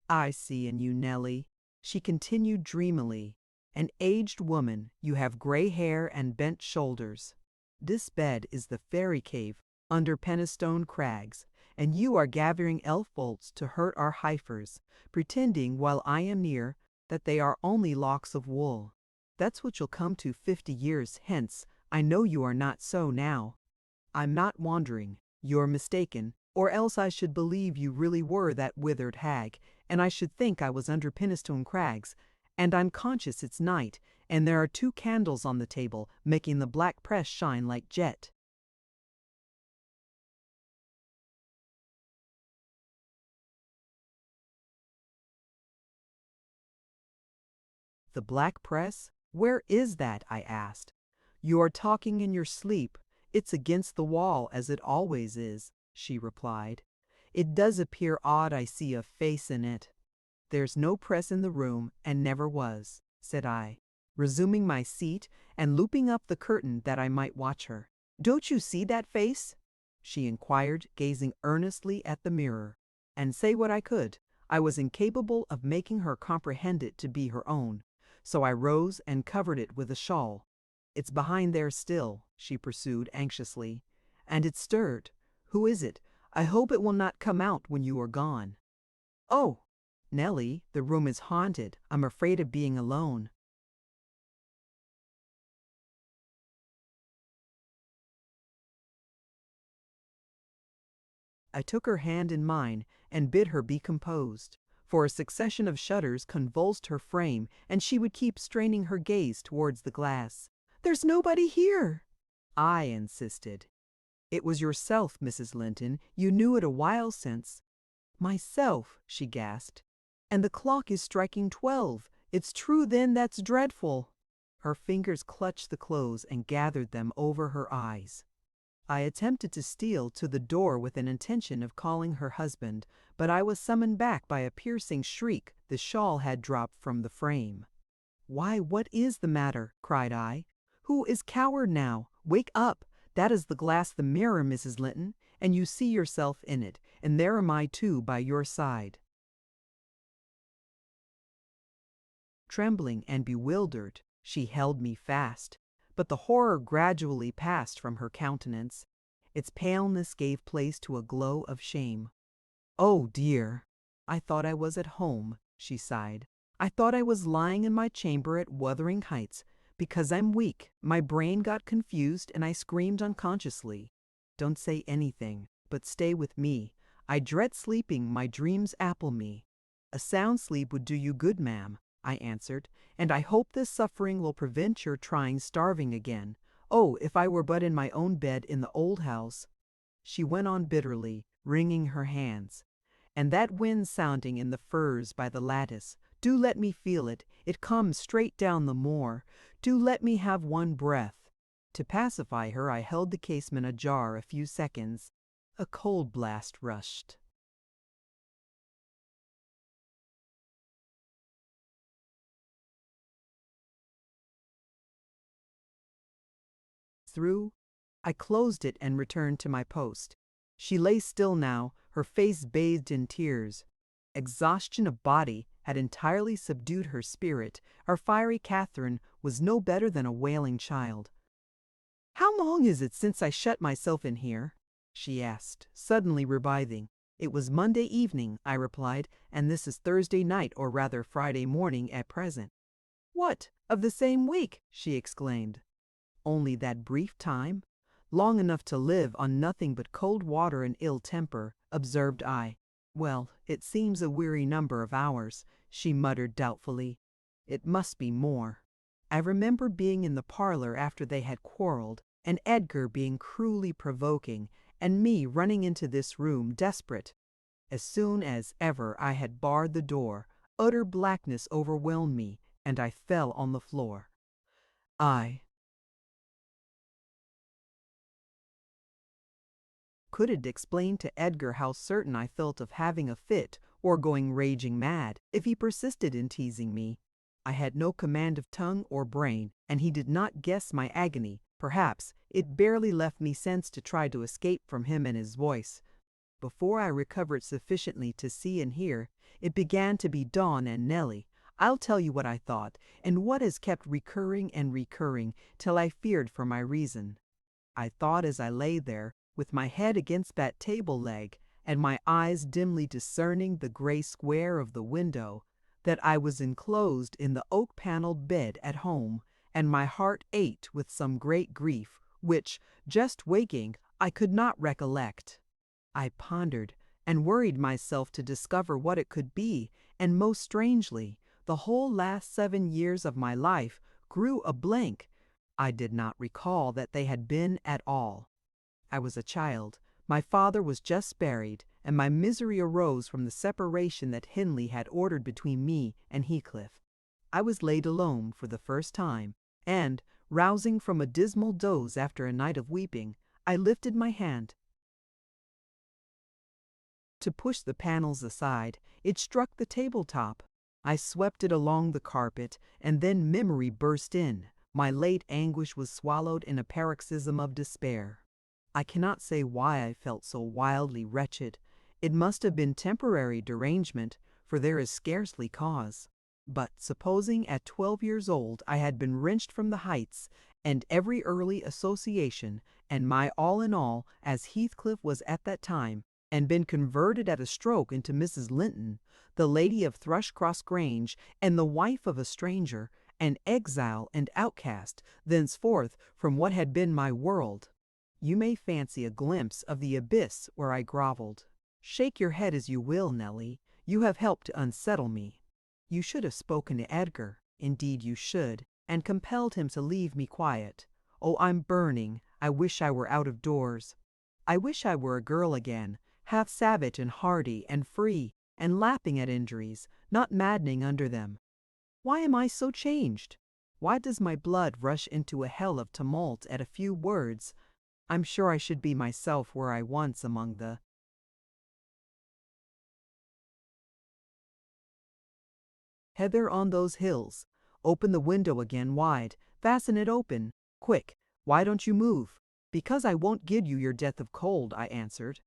"I see in you, Nellie," she continued dreamily. "An aged woman, you have gray hair and bent shoulders. This bed is the fairy cave under Penistone Crags, and you are gathering elf bolts to hurt our heifers, pretending while I am near that they are only locks of wool. That's what you'll come to 50 years hence. I know you are not so now. I'm not wandering. You're mistaken, or else I should believe you really were that withered hag, and I should think I was under Penistone Crags, and I'm conscious it's night, and there are 2 candles on the table, making the black press shine like jet." "The black press? Where is that?" I asked. "You are talking in your sleep. It's against the wall, as it always is," she replied. "It does appear odd I see a face in it." "There's no press in the room, and never was," said I, resuming my seat and looping up the curtain that I might watch her. "Don't you see that face?" she inquired, gazing earnestly at the mirror. And say what I could, I was incapable of making her comprehend it to be her own, so I rose and covered it with a shawl. "It's behind there still," she pursued anxiously. "And it stirred. Who is it? I hope it will not come out when you are gone." "Oh, Nellie, the room is haunted. I'm afraid of being alone." I took her hand in mine and bid her be composed, for a succession of shudders convulsed her frame, and she would keep straining her gaze towards the glass. "There's nobody here," I insisted. "It was yourself, Mrs. Linton. You knew it a while since." "Myself," she gasped. "And the clock is striking 12. It's true then, that's dreadful." Her fingers clutched the clothes and gathered them over her eyes. I attempted to steal to the door with an intention of calling her husband, but I was summoned back by a piercing shriek. The shawl had dropped from the frame. "Why, what is the matter?" cried I. "Who is coward now? Wake up! That is the glass, the mirror, Mrs. Linton, and you see yourself in it, and there am I too by your side." Trembling and bewildered, she held me fast, but the horror gradually passed from her countenance. Its paleness gave place to a glow of shame. "Oh dear! I thought I was at home," she sighed. "I thought I was lying in my chamber at Wuthering Heights. Because I'm weak, my brain got confused and I screamed unconsciously. Don't say anything, but stay with me. I dread sleeping, my dreams apple me." "A sound sleep would do you good, ma'am," I answered, "and I hope this suffering will prevent your trying starving again. Oh, if I were but in my own bed in the old house." She went on bitterly, wringing her hands. "And that wind sounding in the firs by the lattice. Do let me feel it. It comes straight down the moor. Do let me have one breath." To pacify her, I held the casement ajar a few seconds. A cold blast rushed. Through, I closed it and returned to my post. She lay still now, her face bathed in tears. Exhaustion of body had entirely subdued her spirit. Our fiery Catherine was no better than a wailing child. "How long is it since I shut myself in here?" she asked, suddenly reviving. "It was Monday evening," I replied, "and this is Thursday night, or rather Friday morning at present." "What, of the same week?" she exclaimed. "Only that brief time? Long enough to live on nothing but cold water and ill temper," observed I. "Well, it seems a weary number of hours," she muttered doubtfully. "It must be more." I remember being in the parlor after they had quarreled, and Edgar being cruelly provoking, and me running into this room desperate. As soon as ever I had barred the door, utter blackness overwhelmed me, and I fell on the floor. I couldn't explain to Edgar how certain I felt of having a fit or going raging mad if he persisted in teasing me. I had no command of tongue or brain, and he did not guess my agony. Perhaps it barely left me sense to try to escape from him and his voice. Before I recovered sufficiently to see and hear, it began to be dawn, and Nellie, I'll tell you what I thought, and what has kept recurring and recurring till I feared for my reason. I thought as I lay there, with my head against that table leg, and my eyes dimly discerning the gray square of the window, that I was enclosed in the oak-paneled bed at home, and my heart ached with some great grief, which, just waking, I could not recollect. I pondered and worried myself to discover what it could be, and most strangely, the whole last 7 years of my life grew a blank. I did not recall that they had been at all. I was a child, my father was just buried, and my misery arose from the separation that Hindley had ordered between me and Heathcliff. I was laid alone for the first time, and, rousing from a dismal doze after a night of weeping, I lifted my hand to push the panels aside. It struck the tabletop. I swept it along the carpet, and then memory burst in. My late anguish was swallowed in a paroxysm of despair. I cannot say why I felt so wildly wretched. It must have been temporary derangement, for there is scarcely cause. But supposing at 12 years old I had been wrenched from the heights, and every early association, and my all in all, as Heathcliff was at that time, and been converted at a stroke into Mrs. Linton, the lady of Thrushcross Grange, and the wife of a stranger, an exile and outcast, thenceforth from what had been my world, you may fancy a glimpse of the abyss where I grovelled. Shake your head as you will, Nellie, you have helped to unsettle me. You should have spoken to Edgar, indeed you should, and compelled him to leave me quiet. Oh, I'm burning, I wish I were out of doors. I wish I were a girl again, half savage and hardy and free, and laughing at injuries, not maddening under them. Why am I so changed? Why does my blood rush into a hell of tumult at a few words? I'm sure I should be myself were I once among the heather on those hills. Open the window again wide, fasten it open, quick, why don't you move? Because I won't give you your death of cold, I answered.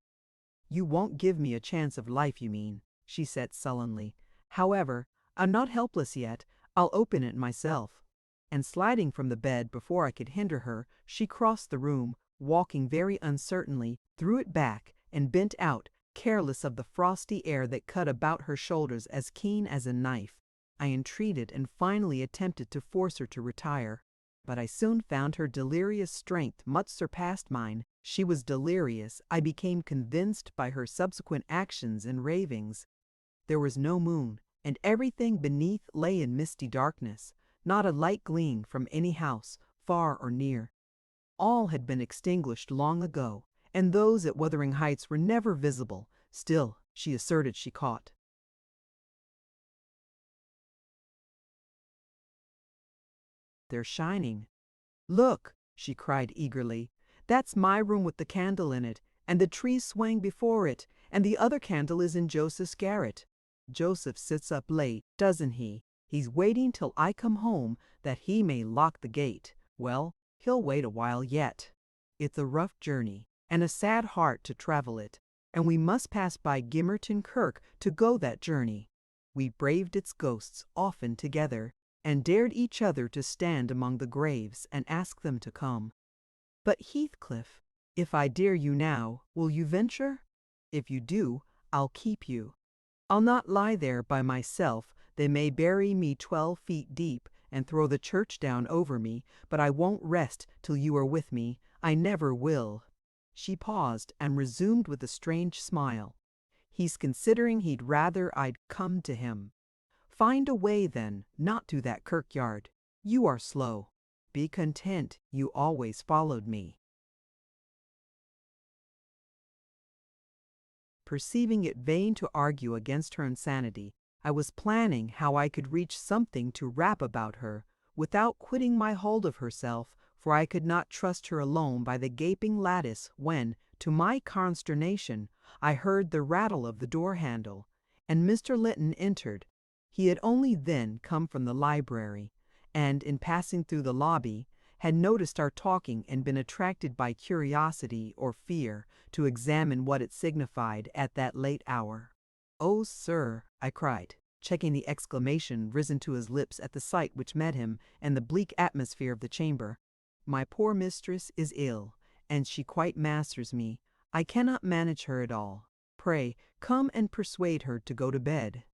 You won't give me a chance of life, you mean, she said sullenly. However, I'm not helpless yet, I'll open it myself. And sliding from the bed before I could hinder her, she crossed the room, walking very uncertainly, threw it back, and bent out, careless of the frosty air that cut about her shoulders as keen as a knife. I entreated and finally attempted to force her to retire, but I soon found her delirious strength much surpassed mine. She was delirious, I became convinced by her subsequent actions and ravings. There was no moon, and everything beneath lay in misty darkness, not a light gleamed from any house, far or near. All had been extinguished long ago, and those at Wuthering Heights were never visible. Still, she asserted she caught they're shining. Look, she cried eagerly, that's my room with the candle in it, and the tree swaying before it, and the other candle is in Joseph's garret. Joseph sits up late, doesn't he? He's waiting till I come home that he may lock the gate. Well, he'll wait a while yet. It's a rough journey, and a sad heart to travel it, and we must pass by Gimmerton Kirk to go that journey. We braved its ghosts often together, and dared each other to stand among the graves and ask them to come. But Heathcliff, if I dare you now, will you venture? If you do, I'll keep you. I'll not lie there by myself. They may bury me 12 feet deep and throw the church down over me, but I won't rest till you are with me. I never will. She paused and resumed with a strange smile. He's considering he'd rather I'd come to him. Find a way, then, not to that kirkyard. You are slow. Be content you always followed me. Perceiving it vain to argue against her insanity, I was planning how I could reach something to wrap about her, without quitting my hold of herself, for I could not trust her alone by the gaping lattice when, to my consternation, I heard the rattle of the door-handle, and Mr. Linton entered. He had only then come from the library, and, in passing through the lobby, had noticed our talking and been attracted by curiosity or fear to examine what it signified at that late hour. "Oh, sir," I cried, checking the exclamation risen to his lips at the sight which met him and the bleak atmosphere of the chamber, "my poor mistress is ill, and she quite masters me. I cannot manage her at all. Pray, come and persuade her to go to bed.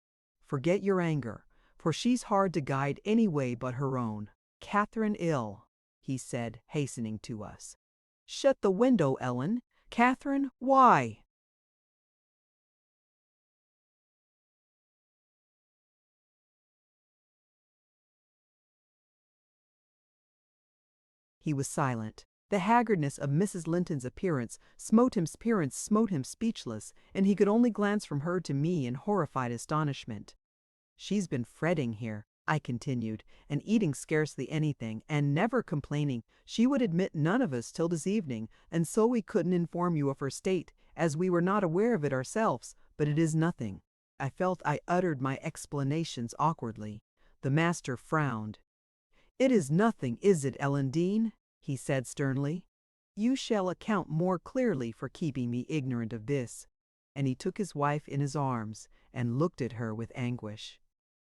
Forget your anger, for she's hard to guide any way but her own. Catherine ill," he said, hastening to us. "Shut the window, Ellen. Catherine, why?" He was silent. The haggardness of Mrs. Linton's appearance smote him speechless, and he could only glance from her to me in horrified astonishment. "She's been fretting here," I continued, "and eating scarcely anything, and never complaining. She would admit none of us till this evening, and so we couldn't inform you of her state, as we were not aware of it ourselves, but it is nothing." I felt I uttered my explanations awkwardly. The master frowned. "It is nothing, is it, Ellen Dean?" he said sternly. You shall account more clearly for keeping me ignorant of this." And he took his wife in his arms and looked at her with anguish.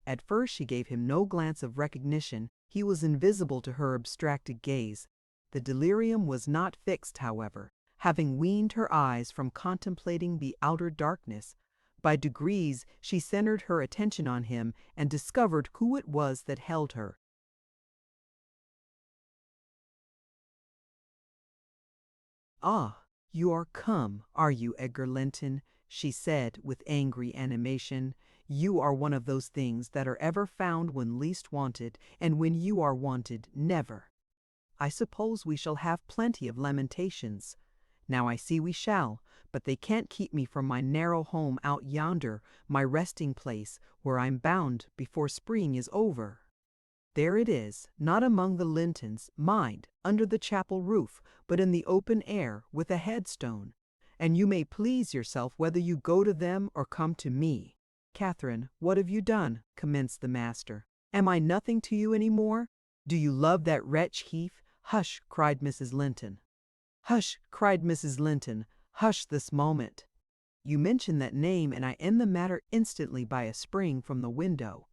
At first she gave him no glance of recognition. He was invisible to her abstracted gaze. The delirium was not fixed, however. Having weaned her eyes from contemplating the outer darkness, by degrees she centered her attention on him and discovered who it was that held her. "Ah, you are come, are you, Edgar Linton?" she said with angry animation. "You are one of those things that are ever found when least wanted, and when you are wanted, never. I suppose we shall have plenty of lamentations. Now I see we shall, but they can't keep me from my narrow home out yonder, my resting place, where I'm bound before spring is over. There it is, not among the Lintons, mind, under the chapel roof, but in the open air, with a headstone. And you may please yourself whether you go to them or come to me." "Catherine, what have you done?" commenced the master. "Am I nothing to you any more? Do you love that wretch Heath?" "Hush!" cried Mrs. Linton. "Hush!" cried Mrs. Linton. "Hush this moment. You mention that name, and I end the matter instantly by a spring from the window.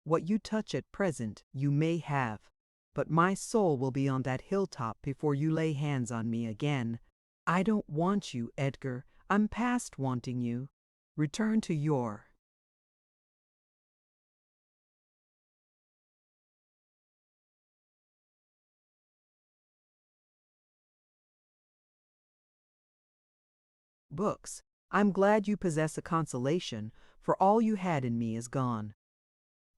What you touch at present, you may have, but my soul will be on that hilltop before you lay hands on me again. I don't want you, Edgar. I'm past wanting you. Return to your—" books. I'm glad you possess a consolation, for all you had in me is gone.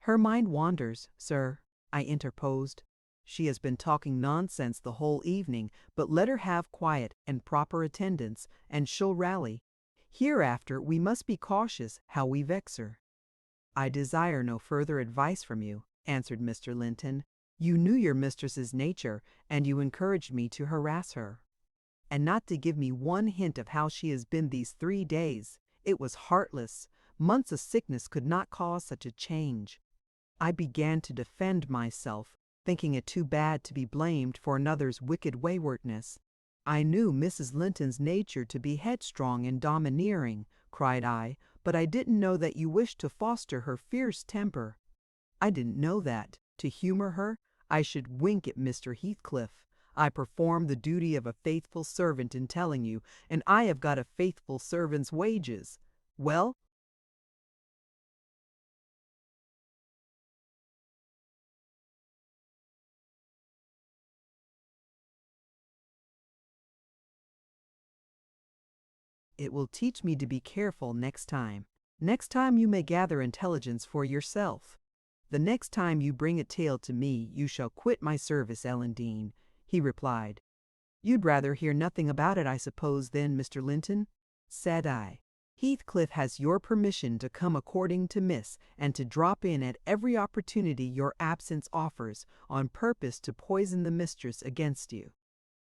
"Her mind wanders, sir," I interposed. "She has been talking nonsense the whole evening, but let her have quiet and proper attendance, and she'll rally. Hereafter we must be cautious how we vex her." "I desire no further advice from you," answered Mr. Linton. "You knew your mistress's nature, and you encouraged me to harass her. And not to give me one hint of how she has been these 3 days. It was heartless. Months of sickness could not cause such a change." I began to defend myself, thinking it too bad to be blamed for another's wicked waywardness. "I knew Mrs. Linton's nature to be headstrong and domineering," cried I, "but I didn't know that you wished to foster her fierce temper. I didn't know that, to humor her, I should wink at Mr. Heathcliff. I performed the duty of a faithful servant in telling you, and I have got a faithful servant's wages. Well, it will teach me to be careful next time. Next time you may gather intelligence for yourself. The next time you bring a tale to me, you shall quit my service, Elendine," he replied. "You'd rather hear nothing about it, I suppose, then, Mr. Linton?" said I. "Heathcliff has your permission to come according to Miss, and to drop in at every opportunity your absence offers, on purpose to poison the mistress against you."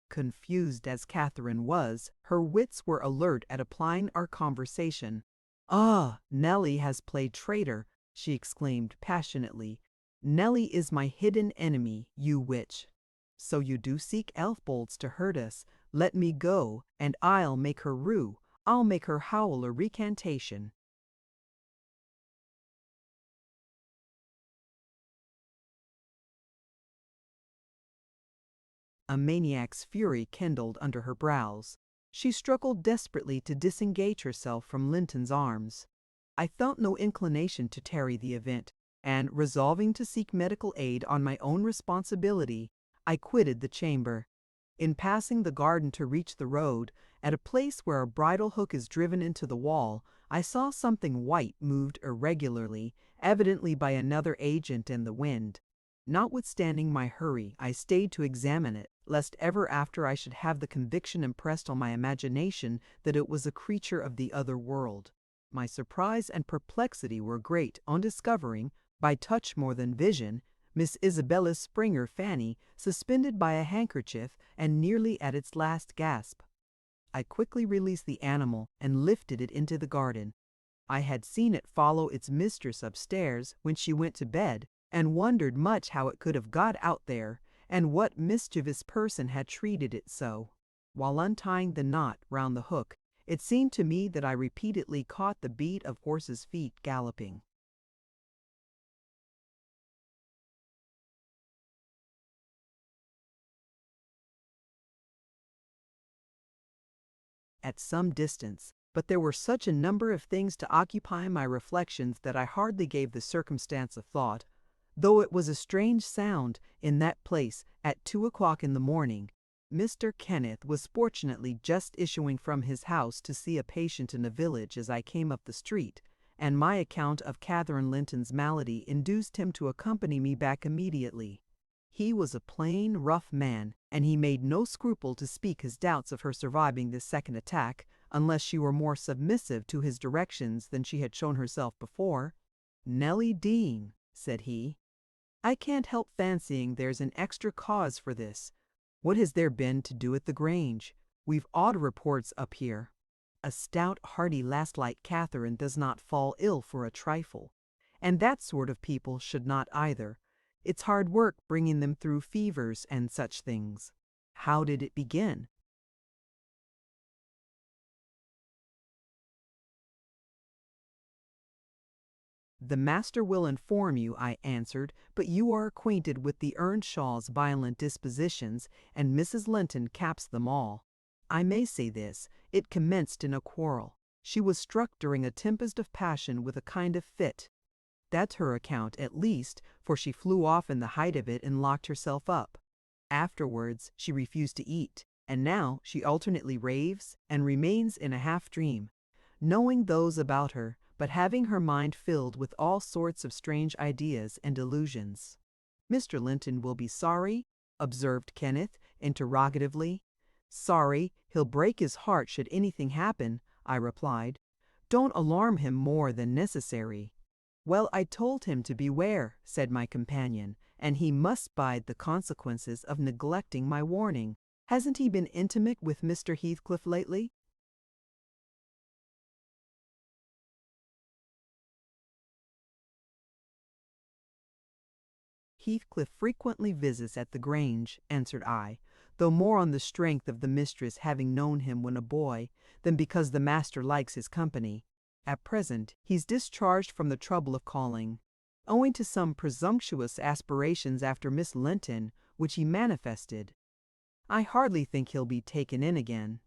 Confused as Catherine was, her wits were alert at applying our conversation. "Ah, Nellie has played traitor," she exclaimed passionately. "Nellie is my hidden enemy, you witch. So you do seek elf-bolts to hurt us. Let me go, and I'll make her rue. I'll make her howl a recantation." A maniac's fury kindled under her brows. She struggled desperately to disengage herself from Linton's arms. I felt no inclination to tarry the event, and, resolving to seek medical aid on my own responsibility, I quitted the chamber. In passing the garden to reach the road, at a place where a bridle hook is driven into the wall, I saw something white moved irregularly, evidently by another agent in the wind. Notwithstanding my hurry, I stayed to examine it, lest ever after I should have the conviction impressed on my imagination that it was a creature of the other world. My surprise and perplexity were great on discovering, by touch more than vision, Miss Isabella Springer Fanny suspended by a handkerchief and nearly at its last gasp. I quickly released the animal and lifted it into the garden. I had seen it follow its mistress upstairs when she went to bed, and wondered much how it could have got out there, and what mischievous person had treated it so. While untying the knot round the hook, it seemed to me that I repeatedly caught the beat of horses' feet galloping. At some distance, but there were such a number of things to occupy my reflections that I hardly gave the circumstance a thought, though it was a strange sound in that place at 2 o'clock in the morning. Mr. Kenneth was fortunately just issuing from his house to see a patient in a village as I came up the street, and my account of Catherine Linton's malady induced him to accompany me back immediately. He was a plain, rough man, and he made no scruple to speak his doubts of her surviving this second attack, unless she were more submissive to his directions than she had shown herself before. "Nellie Dean," said he, "I can't help fancying there's an extra cause for this. What has there been to do at the Grange? We've odd reports up here. A stout, hearty lass like Catherine does not fall ill for a trifle, and that sort of people should not either. It's hard work bringing them through fevers and such things. How did it begin?" "The master will inform you," I answered, "but you are acquainted with the Earnshaws' violent dispositions, and Mrs. Linton caps them all. I may say this, it commenced in a quarrel. She was struck during a tempest of passion with a kind of fit. That's her account, at least, for she flew off in the height of it and locked herself up. Afterwards she refused to eat, and now she alternately raves and remains in a half-dream, knowing those about her, but having her mind filled with all sorts of strange ideas and illusions." "Mr. Linton will be sorry?" observed Kenneth, interrogatively. "Sorry, he'll break his heart should anything happen," I replied. "Don't alarm him more than necessary." "Well, I told him to beware," said my companion, "and he must bide the consequences of neglecting my warning. Hasn't he been intimate with Mr. Heathcliff lately?" "Heathcliff frequently visits at the Grange," answered I, "though more on the strength of the mistress having known him when a boy, than because the master likes his company. At present he's discharged from the trouble of calling, owing to some presumptuous aspirations after Miss Linton, which he manifested. I hardly think he'll be taken in again."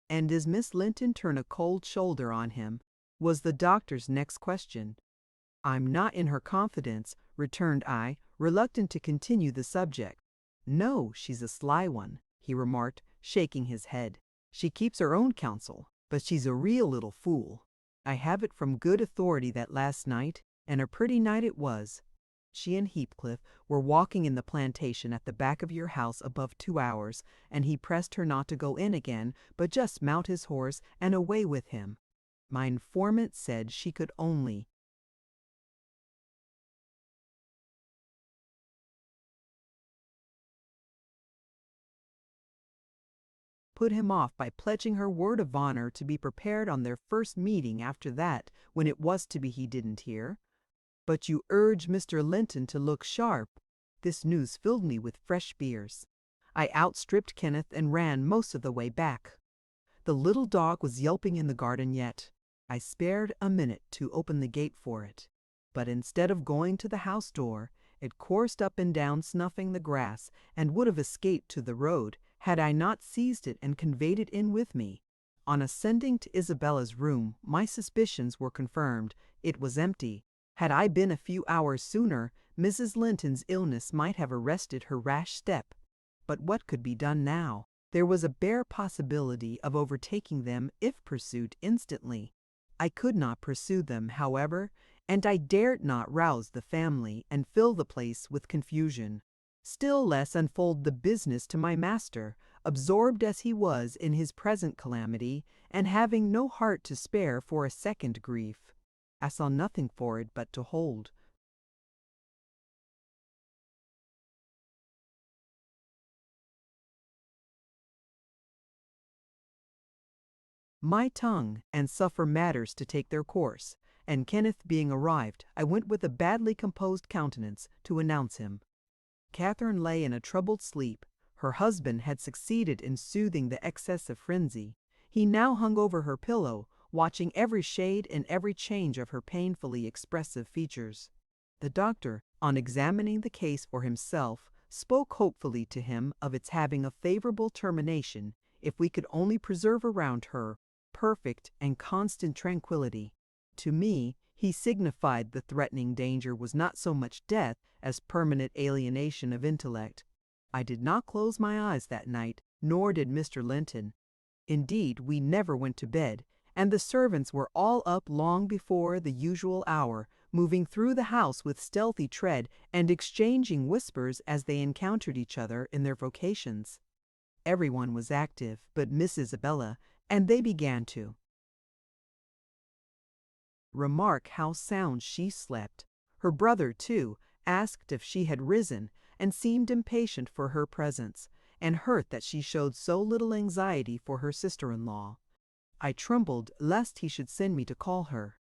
"And does Miss Linton turn a cold shoulder on him?" was the doctor's next question. "I'm not in her confidence," returned I, reluctant to continue the subject. "No, she's a sly one," he remarked, shaking his head. "She keeps her own counsel, but she's a real little fool. I have it from good authority that last night, and a pretty night it was, she and Heathcliff were walking in the plantation at the back of your house above 2 hours, and he pressed her not to go in again, but just mount his horse and away with him. My informant said she could only put him off by pledging her word of honor to be prepared on their first meeting after that, when it was to be he didn't hear. But you urge Mr. Linton to look sharp." This news filled me with fresh fears. I outstripped Kenneth and ran most of the way back. The little dog was yelping in the garden yet. I spared a minute to open the gate for it, but instead of going to the house door, it coursed up and down snuffing the grass, and would have escaped to the road, had I not seized it and conveyed it in with me. On ascending to Isabella's room, my suspicions were confirmed. It was empty. Had I been a few hours sooner, Mrs. Linton's illness might have arrested her rash step. But what could be done now? There was a bare possibility of overtaking them if pursued instantly. I could not pursue them, however, and I dared not rouse the family and fill the place with confusion. Still less unfold the business to my master, absorbed as he was in his present calamity, and having no heart to spare for a second grief. I saw nothing for it but to hold. My tongue, and suffer matters to take their course, and Kenneth being arrived, I went with a badly composed countenance to announce him. Catherine lay in a troubled sleep, Her husband had succeeded in soothing the excess of frenzy. He now hung over her pillow, watching every shade and every change of her painfully expressive features. The doctor, on examining the case for himself, spoke hopefully to him of its having a favorable termination if we could only preserve around her perfect and constant tranquillity. To me, he signified the threatening danger was not so much death as permanent alienation of intellect. I did not close my eyes that night, nor did Mr. Linton. Indeed, we never went to bed, and the servants were all up long before the usual hour, moving through the house with stealthy tread and exchanging whispers as they encountered each other in their vocations. Everyone was active but Miss Isabella, and they began to remark how sound she slept. Her brother, too, asked if she had risen, and seemed impatient for her presence, and hurt that she showed so little anxiety for her sister-in-law. I trembled lest he should send me to call her,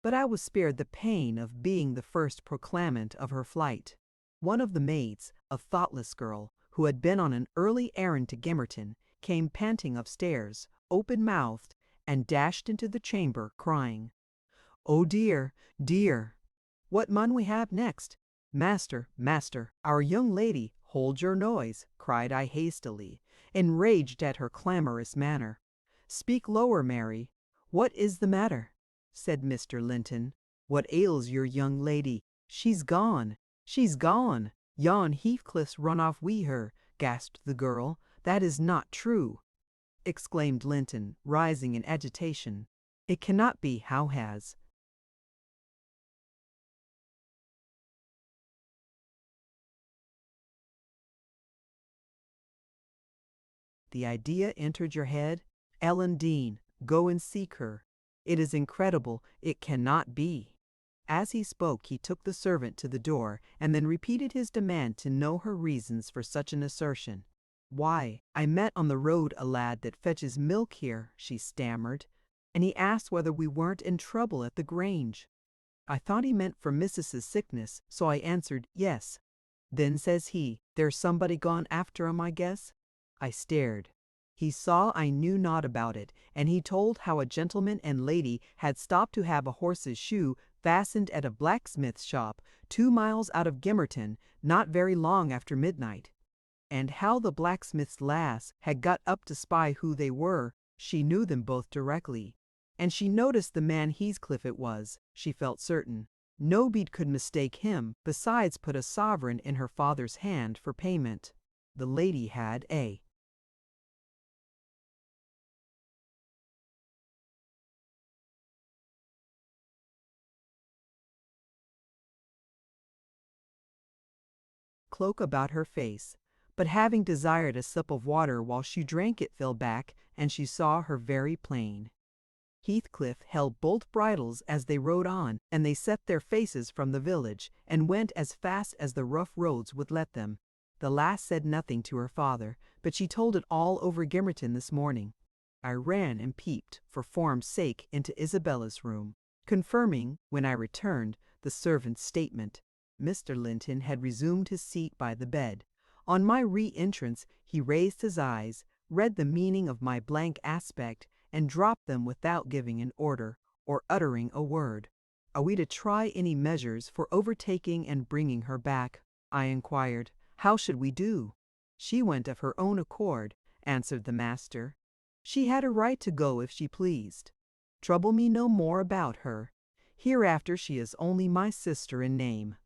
but I was spared the pain of being the first proclamant of her flight. One of the maids, a thoughtless girl, who had been on an early errand to Gimmerton, came panting upstairs, open-mouthed, and dashed into the chamber, crying, "Oh dear, dear! What mun we have next?" "Master, master, our young lady, hold your noise," cried I hastily, enraged at her clamorous manner. "Speak lower, Mary. What is the matter?" said Mr. Linton. "What ails your young lady? She's gone, she's gone. Yon Heathcliff's run off wi' her," gasped the girl. "That is not true," exclaimed Linton, rising in agitation. "It cannot be. How has?" The idea entered your head? Ellen Dean, go and seek her. It is incredible. It cannot be. As he spoke, he took the servant to the door, and then repeated his demand to know her reasons for such an assertion. "Why, I met on the road a lad that fetches milk here," she stammered, "and he asked whether we weren't in trouble at the Grange. I thought he meant for Missis's sickness, so I answered yes. Then says he, 'There's somebody gone after 'em, I guess.' I stared. He saw I knew naught about it, and he told how a gentleman and lady had stopped to have a horse's shoe fastened at a blacksmith's shop 2 miles out of Gimmerton, not very long after midnight, and how the blacksmith's lass had got up to spy who they were. She knew them both directly, and she noticed the man Heathcliff it was, she felt certain. Nobody could mistake him, besides put a sovereign in her father's hand for payment. The lady had a cloak about her face, but having desired a sip of water while she drank it fell back, and she saw her very plain. Heathcliff held both bridles as they rode on, and they set their faces from the village, and went as fast as the rough roads would let them. The lass said nothing to her father, but she told it all over Gimmerton this morning. I ran and peeped, for form's sake, into Isabella's room, confirming, when I returned, the servant's statement. Mr. Linton had resumed his seat by the bed. On my re-entrance, he raised his eyes, read the meaning of my blank aspect, and dropped them without giving an order, or uttering a word. "Are we to try any measures for overtaking and bringing her back?" I inquired. "How should we do?" "She went of her own accord," answered the master. "She had a right to go if she pleased. Trouble me no more about her. Hereafter she is only my sister in name."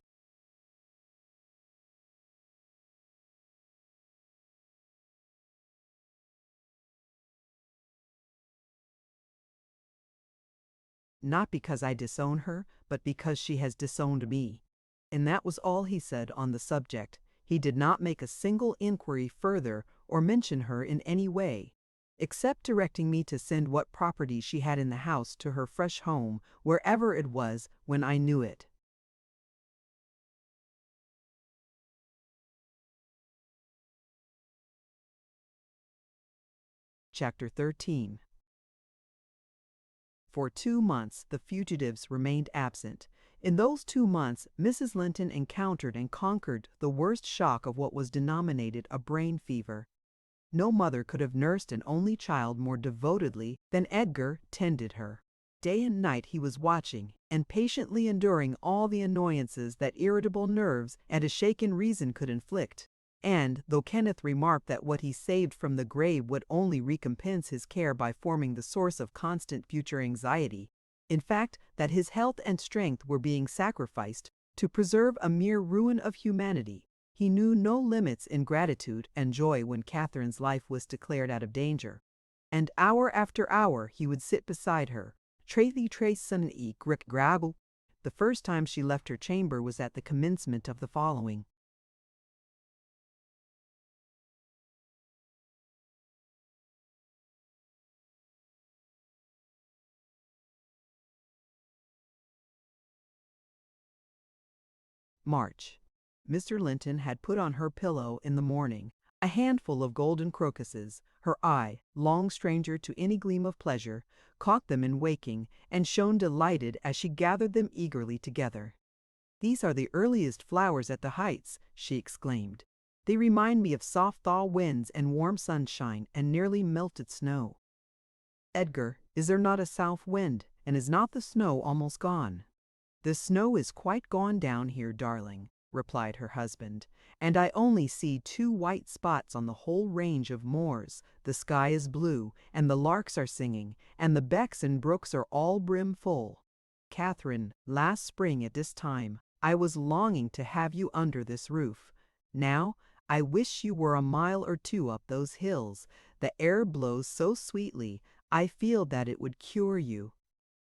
"Not because I disown her, but because she has disowned me." And that was all he said on the subject. He did not make a single inquiry further, or mention her in any way, except directing me to send what property she had in the house to her fresh home, wherever it was, when I knew it. Chapter 13. For 2 months the fugitives remained absent. In those 2 months, Mrs. Linton encountered and conquered the worst shock of what was denominated a brain fever. No mother could have nursed an only child more devotedly than Edgar tended her. Day and night he was watching and patiently enduring all the annoyances that irritable nerves and a shaken reason could inflict. And, though Kenneth remarked that what he saved from the grave would only recompense his care by forming the source of constant future anxiety, in fact, that his health and strength were being sacrificed to preserve a mere ruin of humanity, he knew no limits in gratitude and joy when Catherine's life was declared out of danger. And hour after hour he would sit beside her, Tracy Trayson e Grick Graggle. The first time she left her chamber was at the commencement of the following. March. Mr. Linton had put on her pillow in the morning a handful of golden crocuses. Her eye, long stranger to any gleam of pleasure, caught them in waking, and shone delighted as she gathered them eagerly together. "These are the earliest flowers at the Heights," she exclaimed. "They remind me of soft thaw winds and warm sunshine and nearly melted snow." "Edgar, is there not a south wind, and is not the snow almost gone?" "The snow is quite gone down here, darling," replied her husband, "and I only see 2 white spots on the whole range of moors. The sky is blue, and the larks are singing, and the becks and brooks are all brim full. Catherine, last spring at this time, I was longing to have you under this roof. Now, I wish you were a mile or 2 up those hills. The air blows so sweetly, I feel that it would cure you."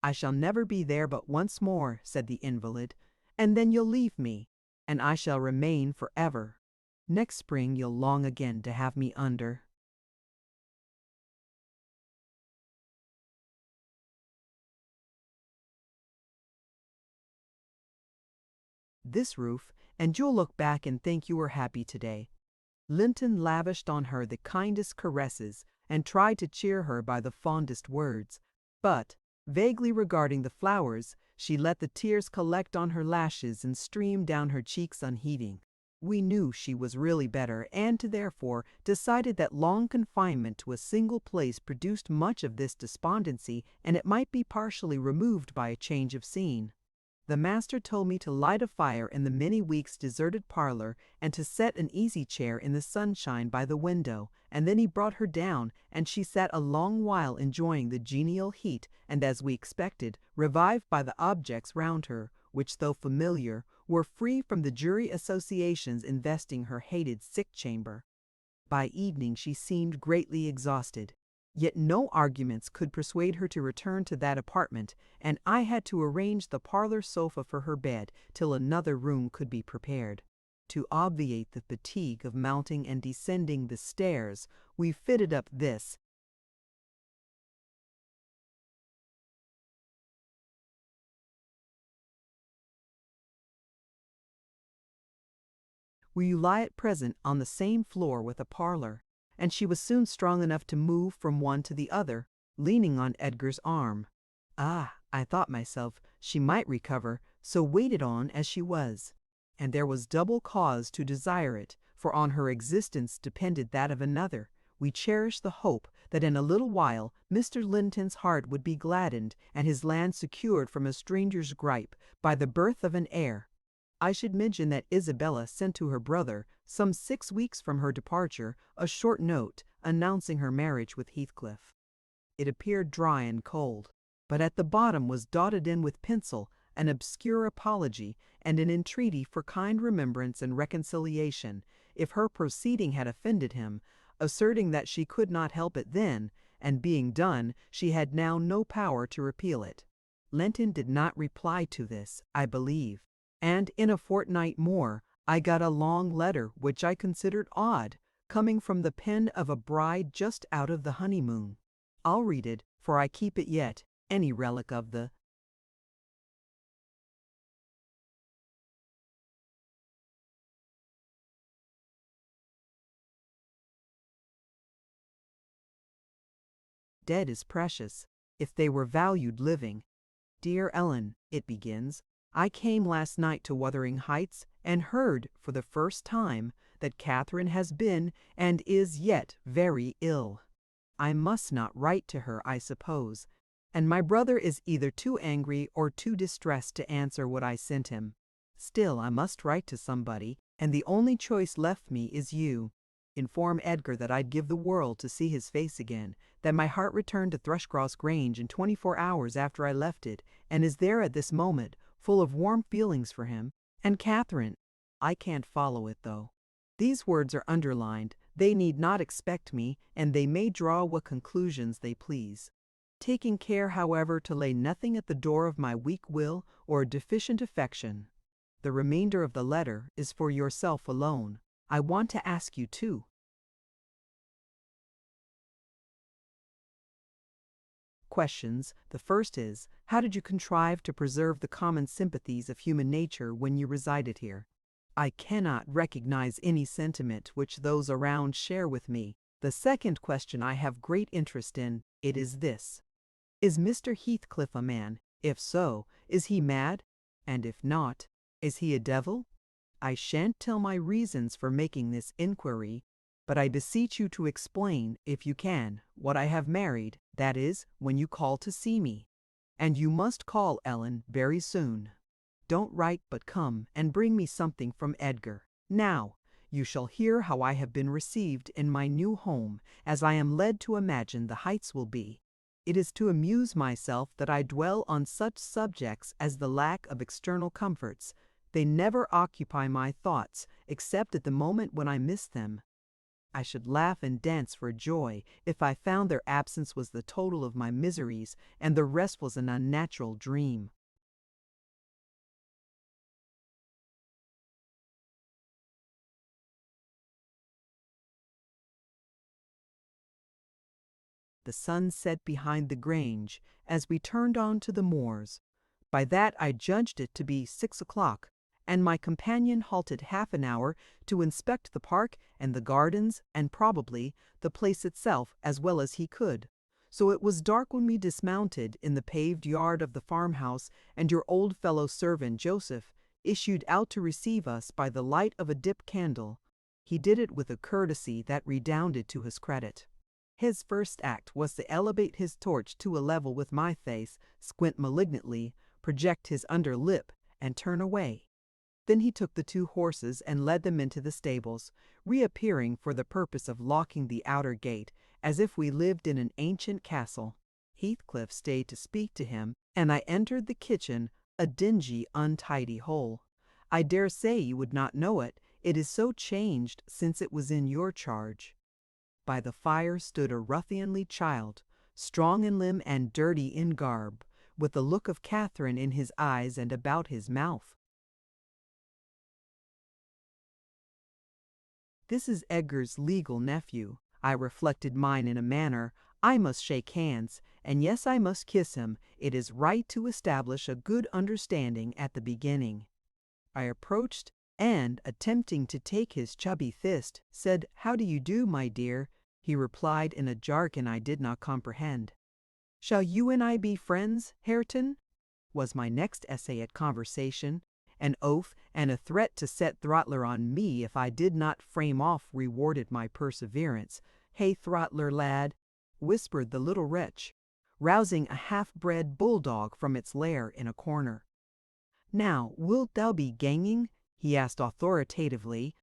"I shall never be there but once more," said the invalid, "and then you'll leave me, and I shall remain forever. Next spring you'll long again to have me under." "This roof, and you'll look back and think you were happy today." Linton lavished on her the kindest caresses and tried to cheer her by the fondest words, but, vaguely regarding the flowers, she let the tears collect on her lashes and stream down her cheeks unheeding. We knew she was really better, and therefore decided that long confinement to a single place produced much of this despondency, and it might be partially removed by a change of scene. The master told me to light a fire in the many weeks deserted parlor and to set an easy chair in the sunshine by the window, and then he brought her down, and she sat a long while enjoying the genial heat, and, as we expected, revived by the objects round her, which, though familiar, were free from the dreary associations investing her hated sick chamber. By evening she seemed greatly exhausted. Yet no arguments could persuade her to return to that apartment, and I had to arrange the parlor sofa for her bed till another room could be prepared. To obviate the fatigue of mounting and descending the stairs, we fitted up this. We lie at present on the same floor with a parlor, and she was soon strong enough to move from one to the other, leaning on Edgar's arm. Ah, I thought myself, she might recover, so waited on as she was. And there was double cause to desire it, for on her existence depended that of another. We cherished the hope that in a little while Mr. Linton's heart would be gladdened and his land secured from a stranger's gripe by the birth of an heir. I should mention that Isabella sent to her brother, some 6 weeks from her departure, a short note announcing her marriage with Heathcliff. It appeared dry and cold, but at the bottom was dotted in with pencil an obscure apology and an entreaty for kind remembrance and reconciliation, if her proceeding had offended him, asserting that she could not help it then, and being done, she had now no power to repeal it. Linton did not reply to this, I believe, and in a fortnight more I got a long letter which I considered odd, coming from the pen of a bride just out of the honeymoon. I'll read it, for I keep it yet, any relic of the dead is precious, if they were valued living. Dear Ellen, it begins, I came last night to Wuthering Heights and heard, for the first time, that Catherine has been and is yet very ill. I must not write to her, I suppose, and my brother is either too angry or too distressed to answer what I sent him. Still, I must write to somebody, and the only choice left me is you. Inform Edgar that I'd give the world to see his face again, that my heart returned to Thrushcross Grange in 24 hours after I left it, and is there at this moment, full of warm feelings for him, and Catherine. I can't follow it, though. These words are underlined. They need not expect me, and they may draw what conclusions they please. Taking care, however, to lay nothing at the door of my weak will or deficient affection. The remainder of the letter is for yourself alone. I want to ask you, too. Questions. The first is, how did you contrive to preserve the common sympathies of human nature when you resided here? I cannot recognize any sentiment which those around share with me. The second question I have great interest in. It is this. Is Mr. Heathcliff a man? If so, is he mad? And if not, is he a devil? I shan't tell my reasons for making this inquiry, but I beseech you to explain, if you can, what I have married, that is, when you call to see me. And you must call, Ellen, very soon. Don't write, but come and bring me something from Edgar. Now, you shall hear how I have been received in my new home, as I am led to imagine the Heights will be. It is to amuse myself that I dwell on such subjects as the lack of external comforts. They never occupy my thoughts, except at the moment when I miss them. I should laugh and dance for joy if I found their absence was the total of my miseries, and the rest was an unnatural dream. The sun set behind the grange as we turned on to the moors. By that I judged it to be 6 o'clock, and my companion halted half an hour to inspect the park and the gardens and probably the place itself as well as he could. So it was dark when we dismounted in the paved yard of the farmhouse, and your old fellow servant Joseph issued out to receive us by the light of a dip candle. He did it with a courtesy that redounded to his credit. His first act was to elevate his torch to a level with my face, squint malignantly, project his under lip, and turn away. Then he took the 2 horses and led them into the stables, reappearing for the purpose of locking the outer gate, as if we lived in an ancient castle. Heathcliff stayed to speak to him, and I entered the kitchen, a dingy, untidy hole. I dare say you would not know it, it is so changed since it was in your charge. By the fire stood a ruffianly child, strong in limb and dirty in garb, with the look of Catherine in his eyes and about his mouth. This is Edgar's legal nephew. I reflected mine in a manner. I must shake hands, and yes, I must kiss him. It is right to establish a good understanding at the beginning. I approached, and, attempting to take his chubby fist, said, "How do you do, my dear?" He replied in a jargon I did not comprehend. "Shall you and I be friends, Hareton?" was my next essay at conversation, an oath and a threat to set Throttler on me if I did not frame off rewarded my perseverance. "Hey, Throttler, lad," whispered the little wretch, rousing a half-bred bulldog from its lair in a corner. "Now, wilt thou be ganging?" he asked authoritatively.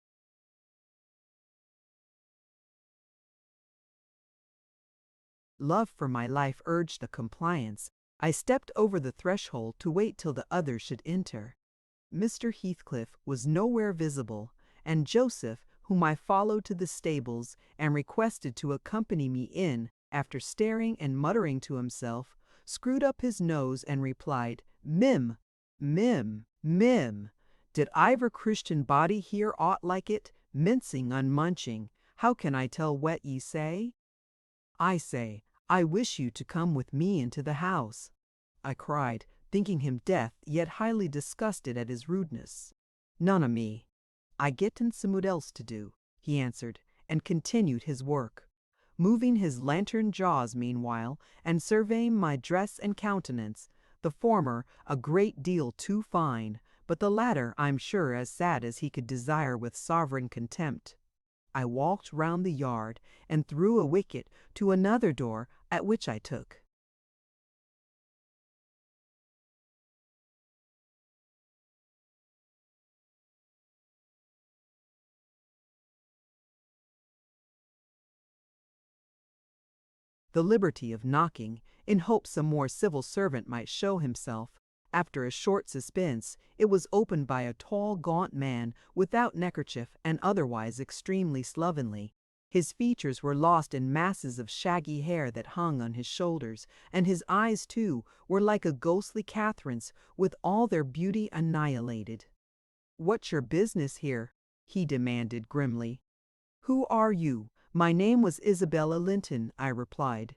Love for my life urged the compliance. I stepped over the threshold to wait till the others should enter. Mr. Heathcliff was nowhere visible, and Joseph, whom I followed to the stables and requested to accompany me in, after staring and muttering to himself, screwed up his nose and replied, "Mim, mim, mim. Did iver Christian body hear aught like it? Mincing unmunching. How can I tell what ye say?" "I say, I wish you to come with me into the house," I cried, thinking him deaf, yet highly disgusted at his rudeness. "None o' me. I gettin somewhat else to do," he answered, and continued his work, moving his lantern jaws meanwhile, and surveying my dress and countenance. The the former a great deal too fine, but the latter, I'm sure, as sad as he could desire with sovereign contempt. I walked round the yard and through a wicket to another door, at which I took. The liberty of knocking, in hopes a more civil servant might show himself. After a short suspense, it was opened by a tall, gaunt man, without neckerchief and otherwise extremely slovenly. His features were lost in masses of shaggy hair that hung on his shoulders, and his eyes, too, were like a ghostly Catherine's, with all their beauty annihilated. "What's your business here?" he demanded grimly. "Who are you?" "My name was Isabella Linton," I replied.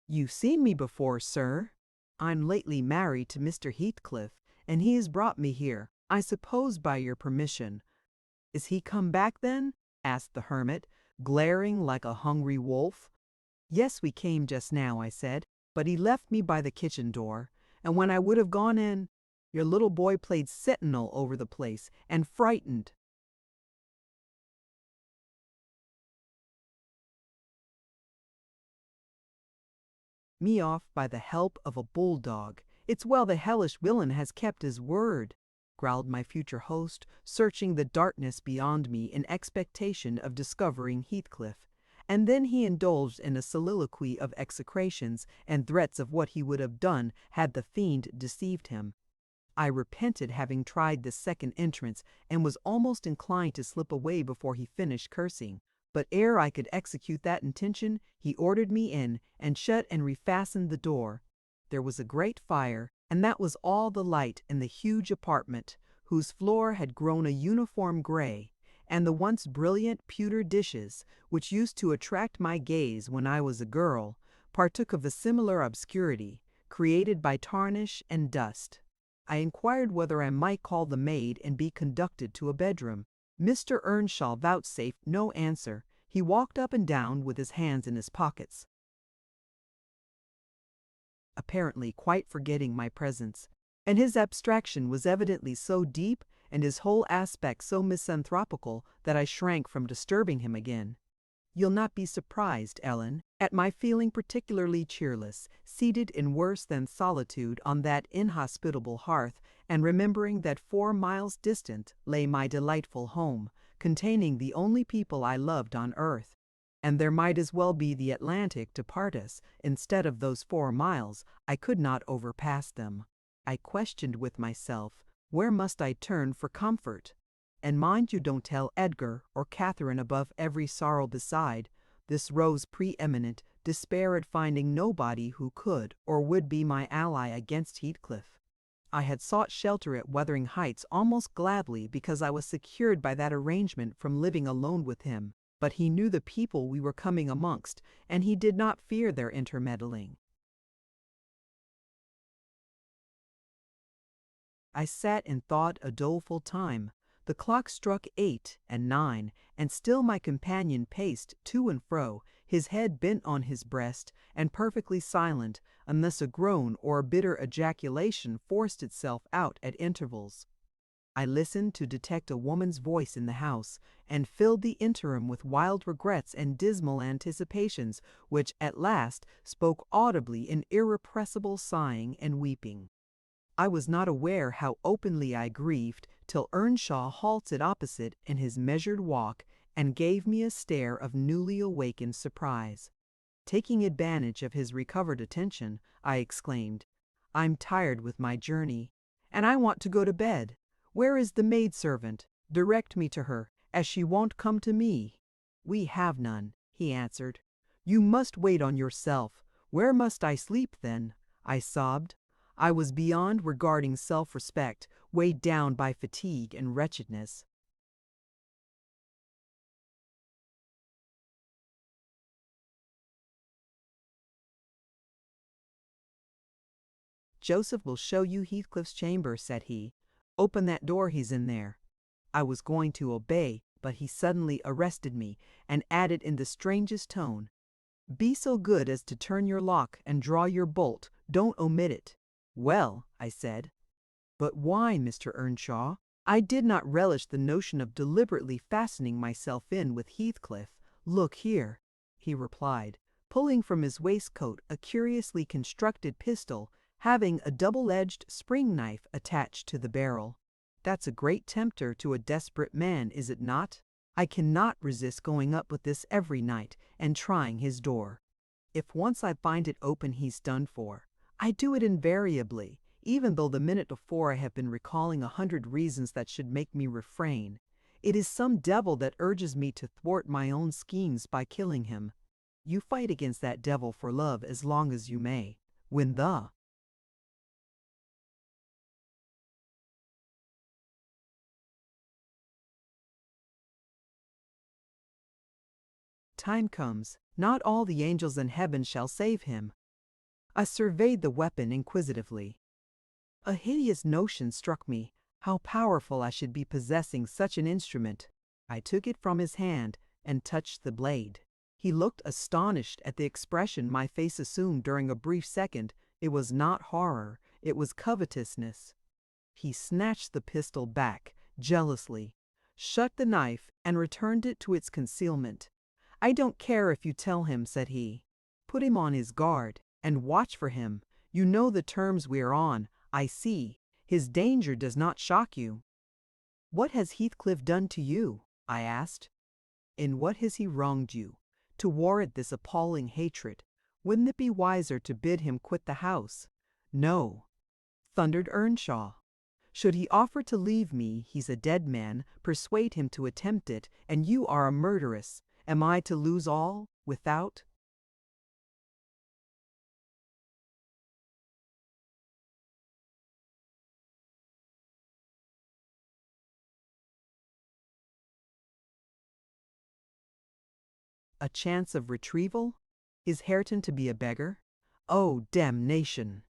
"You've seen me before, sir." "I'm lately married to Mr. Heathcliff, and he has brought me here, I suppose by your permission." "Is he come back, then?" asked the hermit, glaring like a hungry wolf. "Yes, we came just now," I said, "but he left me by the kitchen door, and when I would have gone in, your little boy played sentinel over the place, and frightened me off by the help of a bulldog. It's well the hellish villain has kept his word," growled my future host, searching the darkness beyond me in expectation of discovering Heathcliff. And then he indulged in a soliloquy of execrations and threats of what he would have done had the fiend deceived him. I repented having tried this second entrance, and was almost inclined to slip away before he finished cursing. But ere I could execute that intention, he ordered me in, and shut and refastened the door. There was a great fire, and that was all the light in the huge apartment, whose floor had grown a uniform gray, and the once brilliant pewter dishes, which used to attract my gaze when I was a girl, partook of a similar obscurity, created by tarnish and dust. I inquired whether I might call the maid and be conducted to a bedroom. Mr. Earnshaw vouchsafed no answer. He walked up and down with his hands in his pockets, apparently quite forgetting my presence, and his abstraction was evidently so deep and his whole aspect so misanthropical that I shrank from disturbing him again. "You'll not be surprised, Ellen, at my feeling particularly cheerless, seated in worse than solitude on that inhospitable hearth, and remembering that 4 miles distant lay my delightful home, containing the only people I loved on earth. And there might as well be the Atlantic to part us. Instead of those 4 miles, I could not overpass them. I questioned with myself, where must I turn for comfort? And mind you don't tell Edgar or Catherine above every sorrow beside. This rose preeminent despair at finding nobody who could or would be my ally against Heathcliff. I had sought shelter at Wuthering Heights almost gladly because I was secured by that arrangement from living alone with him, but he knew the people we were coming amongst, and he did not fear their intermeddling. I sat and thought a doleful time. The clock struck 8 and 9, and still my companion paced to and fro, his head bent on his breast, and perfectly silent, unless a groan or a bitter ejaculation forced itself out at intervals. I listened to detect a woman's voice in the house, and filled the interim with wild regrets and dismal anticipations, which at last spoke audibly in irrepressible sighing and weeping. I was not aware how openly I grieved till Earnshaw halted opposite in his measured walk and gave me a stare of newly awakened surprise. Taking advantage of his recovered attention, I exclaimed, "I'm tired with my journey, and I want to go to bed. Where is the maidservant? Direct me to her, as she won't come to me." "We have none," he answered. "You must wait on yourself. Where must I sleep, then?" I sobbed. I was beyond regarding self-respect, weighed down by fatigue and wretchedness. "Joseph will show you Heathcliff's chamber," said he. "Open that door, he's in there." I was going to obey, but he suddenly arrested me, and added in the strangest tone, "Be so good as to turn your lock and draw your bolt. Don't omit it." Well, I said. But why, Mr. Earnshaw? I did not relish the notion of deliberately fastening myself in with Heathcliff. Look here, he replied, pulling from his waistcoat a curiously constructed pistol having a double-edged spring knife attached to the barrel. That's a great tempter to a desperate man, is it not? I cannot resist going up with this every night and trying his door. If once I find it open, he's done for. I do it invariably, even though the minute before I have been recalling 100 reasons that should make me refrain. It is some devil that urges me to thwart my own schemes by killing him. You fight against that devil for love as long as you may. When the time comes, not all the angels in heaven shall save him. I surveyed the weapon inquisitively. A hideous notion struck me, how powerful I should be possessing such an instrument. I took it from his hand and touched the blade. He looked astonished at the expression my face assumed during a brief second. It was not horror, it was covetousness. He snatched the pistol back, jealously, shut the knife, and returned it to its concealment. I don't care if you tell him, said he. Put him on his guard, and watch for him. You know the terms we are on, I see. His danger does not shock you. What has Heathcliff done to you? I asked. In what has he wronged you? To warrant this appalling hatred, wouldn't it be wiser to bid him quit the house? No, thundered Earnshaw. Should he offer to leave me, he's a dead man. Persuade him to attempt it, and you are a murderess. Am I to lose all, without? A chance of retrieval? Is Hareton to be a beggar? Oh, damnation!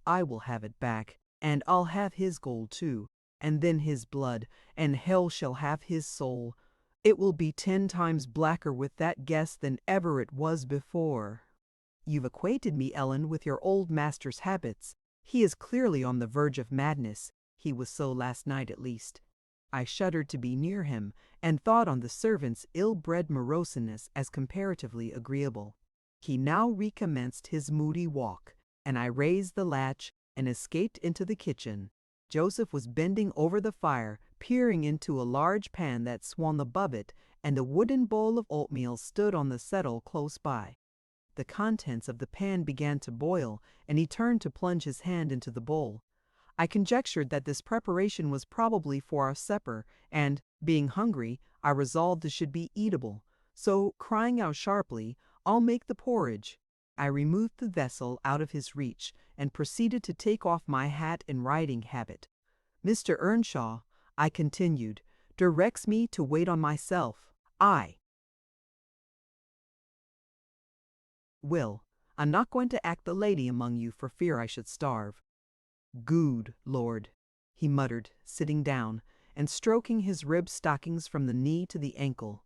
I will have it back, and I'll have his gold too, and then his blood, and hell shall have his soul. It will be 10 times blacker with that guest than ever it was before. You've acquainted me, Ellen, with your old master's habits. He is clearly on the verge of madness. He was so last night at least. I shuddered to be near him, and thought on the servant's ill-bred moroseness as comparatively agreeable. He now recommenced his moody walk, and I raised the latch and escaped into the kitchen. Joseph was bending over the fire, peering into a large pan that swung above it, and a wooden bowl of oatmeal stood on the settle close by. The contents of the pan began to boil, and he turned to plunge his hand into the bowl. I conjectured that this preparation was probably for our supper, and, being hungry, I resolved it should be eatable. So, crying out sharply, "I'll make the porridge," I removed the vessel out of his reach, and proceeded to take off my hat and riding habit. Mr. Earnshaw, I continued, directs me to wait on myself. I will. I'm not going to act the lady among you for fear I should starve. Good Lord, he muttered, sitting down, and stroking his ribbed stockings from the knee to the ankle.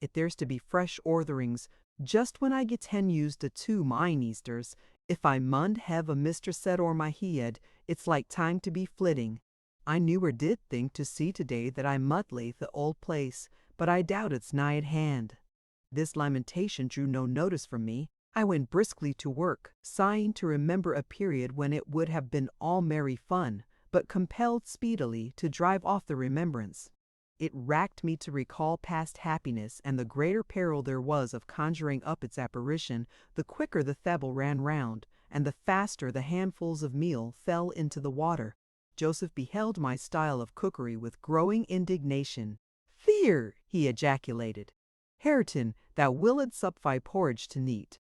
If there's to be fresh ortherings, just when I get 10 used to 2 mine Easters, if I mund have a Mr. set o'er my head, it's like time to be flitting. I knew or did think to see today that I mud lay the old place, but I doubt it's nigh at hand. This lamentation drew no notice from me. I went briskly to work, sighing to remember a period when it would have been all merry fun, but compelled speedily to drive off the remembrance. It racked me to recall past happiness, and the greater peril there was of conjuring up its apparition, the quicker the thebble ran round, and the faster the handfuls of meal fell into the water. Joseph beheld my style of cookery with growing indignation. "Fear!" he ejaculated. "Hareton, thou willed sup thy porridge to neat."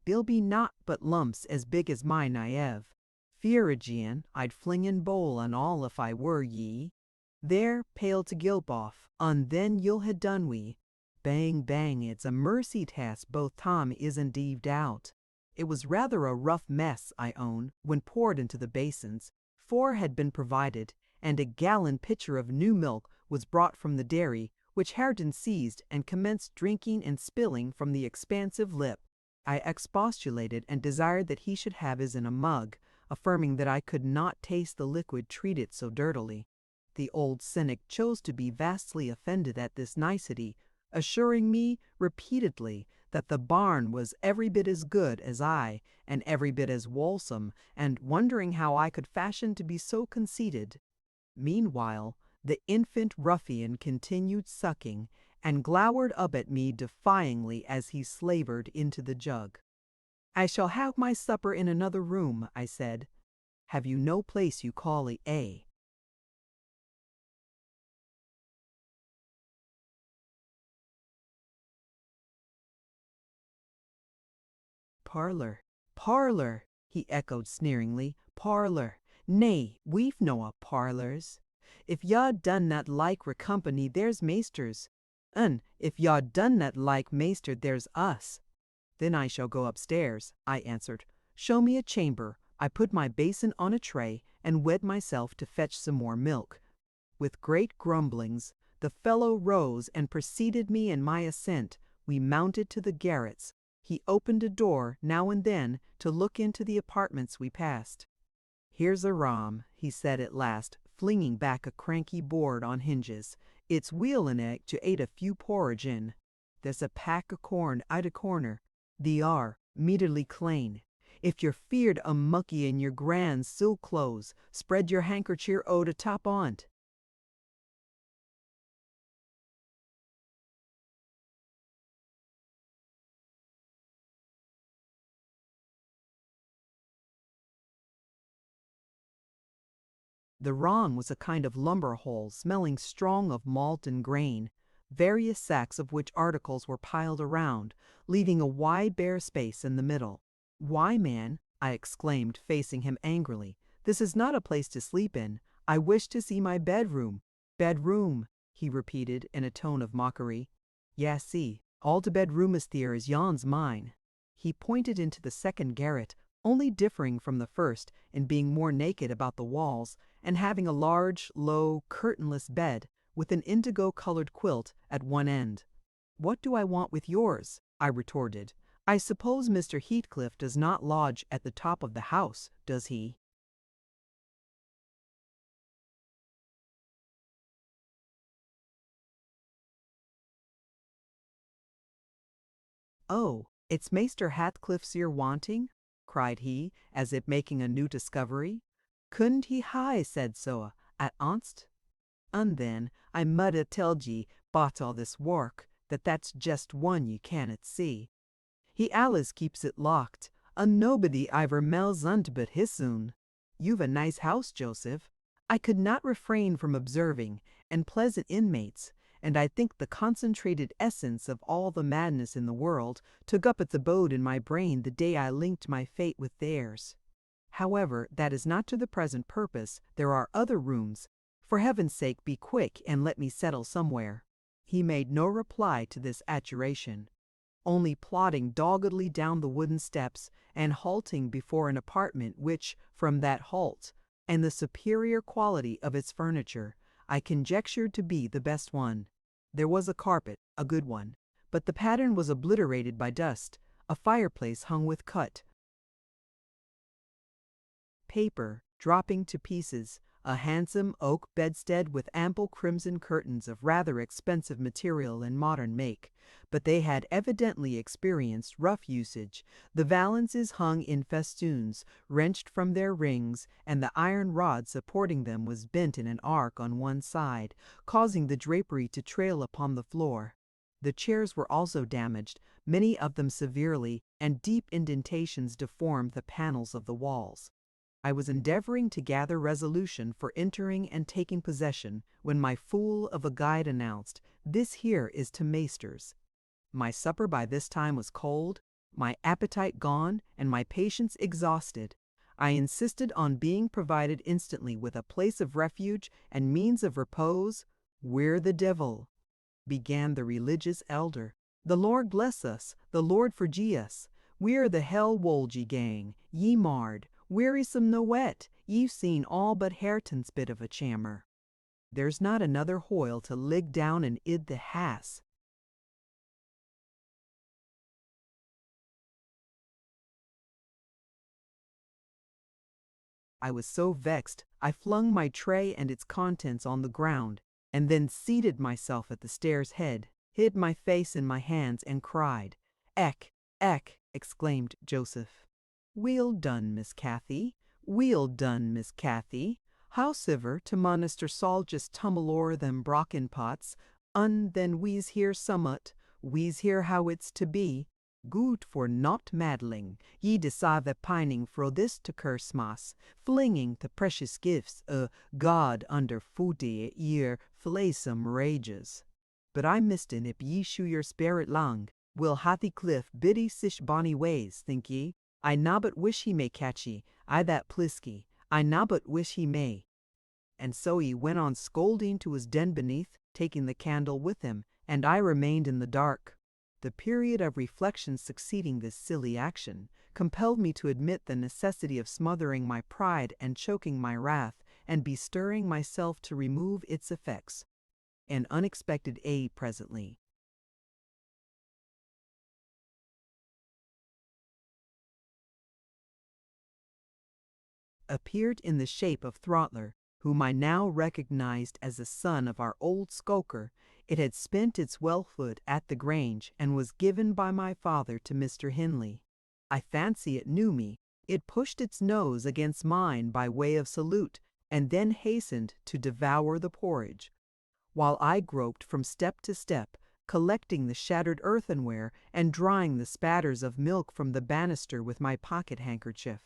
There'll be naught but lumps as big as my naive. Fear again, I'd fling in bowl and all if I were ye. There, pail to gilp off, and then you'll ha' done we. Bang, bang, it's a mercy task both Tom isn't deaved out. It was rather a rough mess, I own, when poured into the basins. 4 had been provided, and a gallon pitcher of new milk was brought from the dairy, which Hareton seized and commenced drinking and spilling from the expansive lip. I expostulated and desired that he should have his in a mug, affirming that I could not taste the liquid treated so dirtily. The old cynic chose to be vastly offended at this nicety, assuring me repeatedly that the barn was every bit as good as I, and every bit as wholesome, and wondering how I could fashion to be so conceited. Meanwhile, the infant ruffian continued sucking, and glowered up at me defyingly as he slavered into the jug. "I shall have my supper in another room," I said. "Have you no place you call A?" "Parlour, parlour," he echoed sneeringly. "Parlour. Nay, we've noa parlours. If yaw done not like recompany, there's maisters. An' if yaw done not like maister, there's us." "Then I shall go upstairs," I answered. "Show me a chamber." I put my basin on a tray and wed myself to fetch some more milk. With great grumblings, the fellow rose and preceded me in my ascent. We mounted to the garrets. He opened a door now and then to look into the apartments we passed. "Here's a rom," he said at last, flinging back a cranky board on hinges. "It's weel enough to ate a few porridge in. There's a pack o' corn out o' corner. They are meaderly clane. If you're feared o' mucky in your grand silk clothes, spread your handkerchier o' the top on't." The rom was a kind of lumber hole smelling strong of malt and grain, various sacks of which articles were piled around, leaving a wide bare space in the middle. "Why, man," I exclaimed, facing him angrily, "this is not a place to sleep in. I wish to see my bedroom." "Bedroom," he repeated in a tone of mockery. "Yas, see, all de bedroomest there is yon's mine." He pointed into the second garret, only differing from the first in being more naked about the walls, and having a large, low, curtainless bed, with an indigo-colored quilt at one end. "What do I want with yours?" I retorted. "I suppose Mr. Heathcliff does not lodge at the top of the house, does he?" "Oh, it's Maester Heathcliff's you're wanting?" cried he, as if making a new discovery. "Couldn't he hae said so at onst? And then I mud ha' telled ye, bot all this work, that that's just one ye cannot see. He allus keeps it locked, and nobody iver mells on't but hissoon. You've a nice house, Joseph," I could not refrain from observing, "and pleasant inmates, and I think the concentrated essence of all the madness in the world took up its abode in my brain the day I linked my fate with theirs. However, that is not to the present purpose. There are other rooms. For heaven's sake, be quick and let me settle somewhere." He made no reply to this adjuration, only plodding doggedly down the wooden steps and halting before an apartment which, from that halt, and the superior quality of its furniture, I conjectured to be the best one. There was a carpet, a good one, but the pattern was obliterated by dust, a fireplace hung with cut paper dropping to pieces, a handsome oak bedstead with ample crimson curtains of rather expensive material and modern make, but they had evidently experienced rough usage. The valances hung in festoons, wrenched from their rings, and the iron rod supporting them was bent in an arc on one side, causing the drapery to trail upon the floor. The chairs were also damaged, many of them severely, and deep indentations deformed the panels of the walls. I was endeavoring to gather resolution for entering and taking possession, when my fool of a guide announced, "This here is to maisters." My supper by this time was cold, my appetite gone, and my patience exhausted. I insisted on being provided instantly with a place of refuge and means of repose. "We're the devil," began the religious elder. "The Lord bless us, the Lord forgie us. We're the hell wolgie gang, ye marred. Wearisome no wet, ye've seen all but Hareton's bit of a chamber." There's not another hoyle to lig down and id the hass. I was so vexed, I flung my tray and its contents on the ground, and then seated myself at the stair's head, hid my face in my hands, and cried. "Eck, eck," exclaimed Joseph. "Weel done, Miss Cathy, weel done, Miss Cathy. Howsiver, to Monister Saul just tumble o'er them brocken pots, then we's hear summat, we's hear how it's to be. Good for not maddling, ye decide the pining fro this to Kersmas, flinging the precious gifts o' God under footy year flaysome rages. But I mistin if ye shoe your spirit lang, will Heathcliff biddy sish bonny ways, think ye? I nobbut wish he may catch ye, I that plisky, I nobbut wish he may." And so he went on scolding to his den beneath, taking the candle with him, and I remained in the dark. The period of reflection succeeding this silly action compelled me to admit the necessity of smothering my pride and choking my wrath, and bestirring myself to remove its effects. An unexpected aid presently appeared in the shape of Throttler, whom I now recognized as the son of our old skulker. It had spent its whelphood at the Grange, and was given by my father to Mr. Hindley. I fancy it knew me. It pushed its nose against mine by way of salute, and then hastened to devour the porridge, while I groped from step to step, collecting the shattered earthenware and drying the spatters of milk from the banister with my pocket-handkerchief.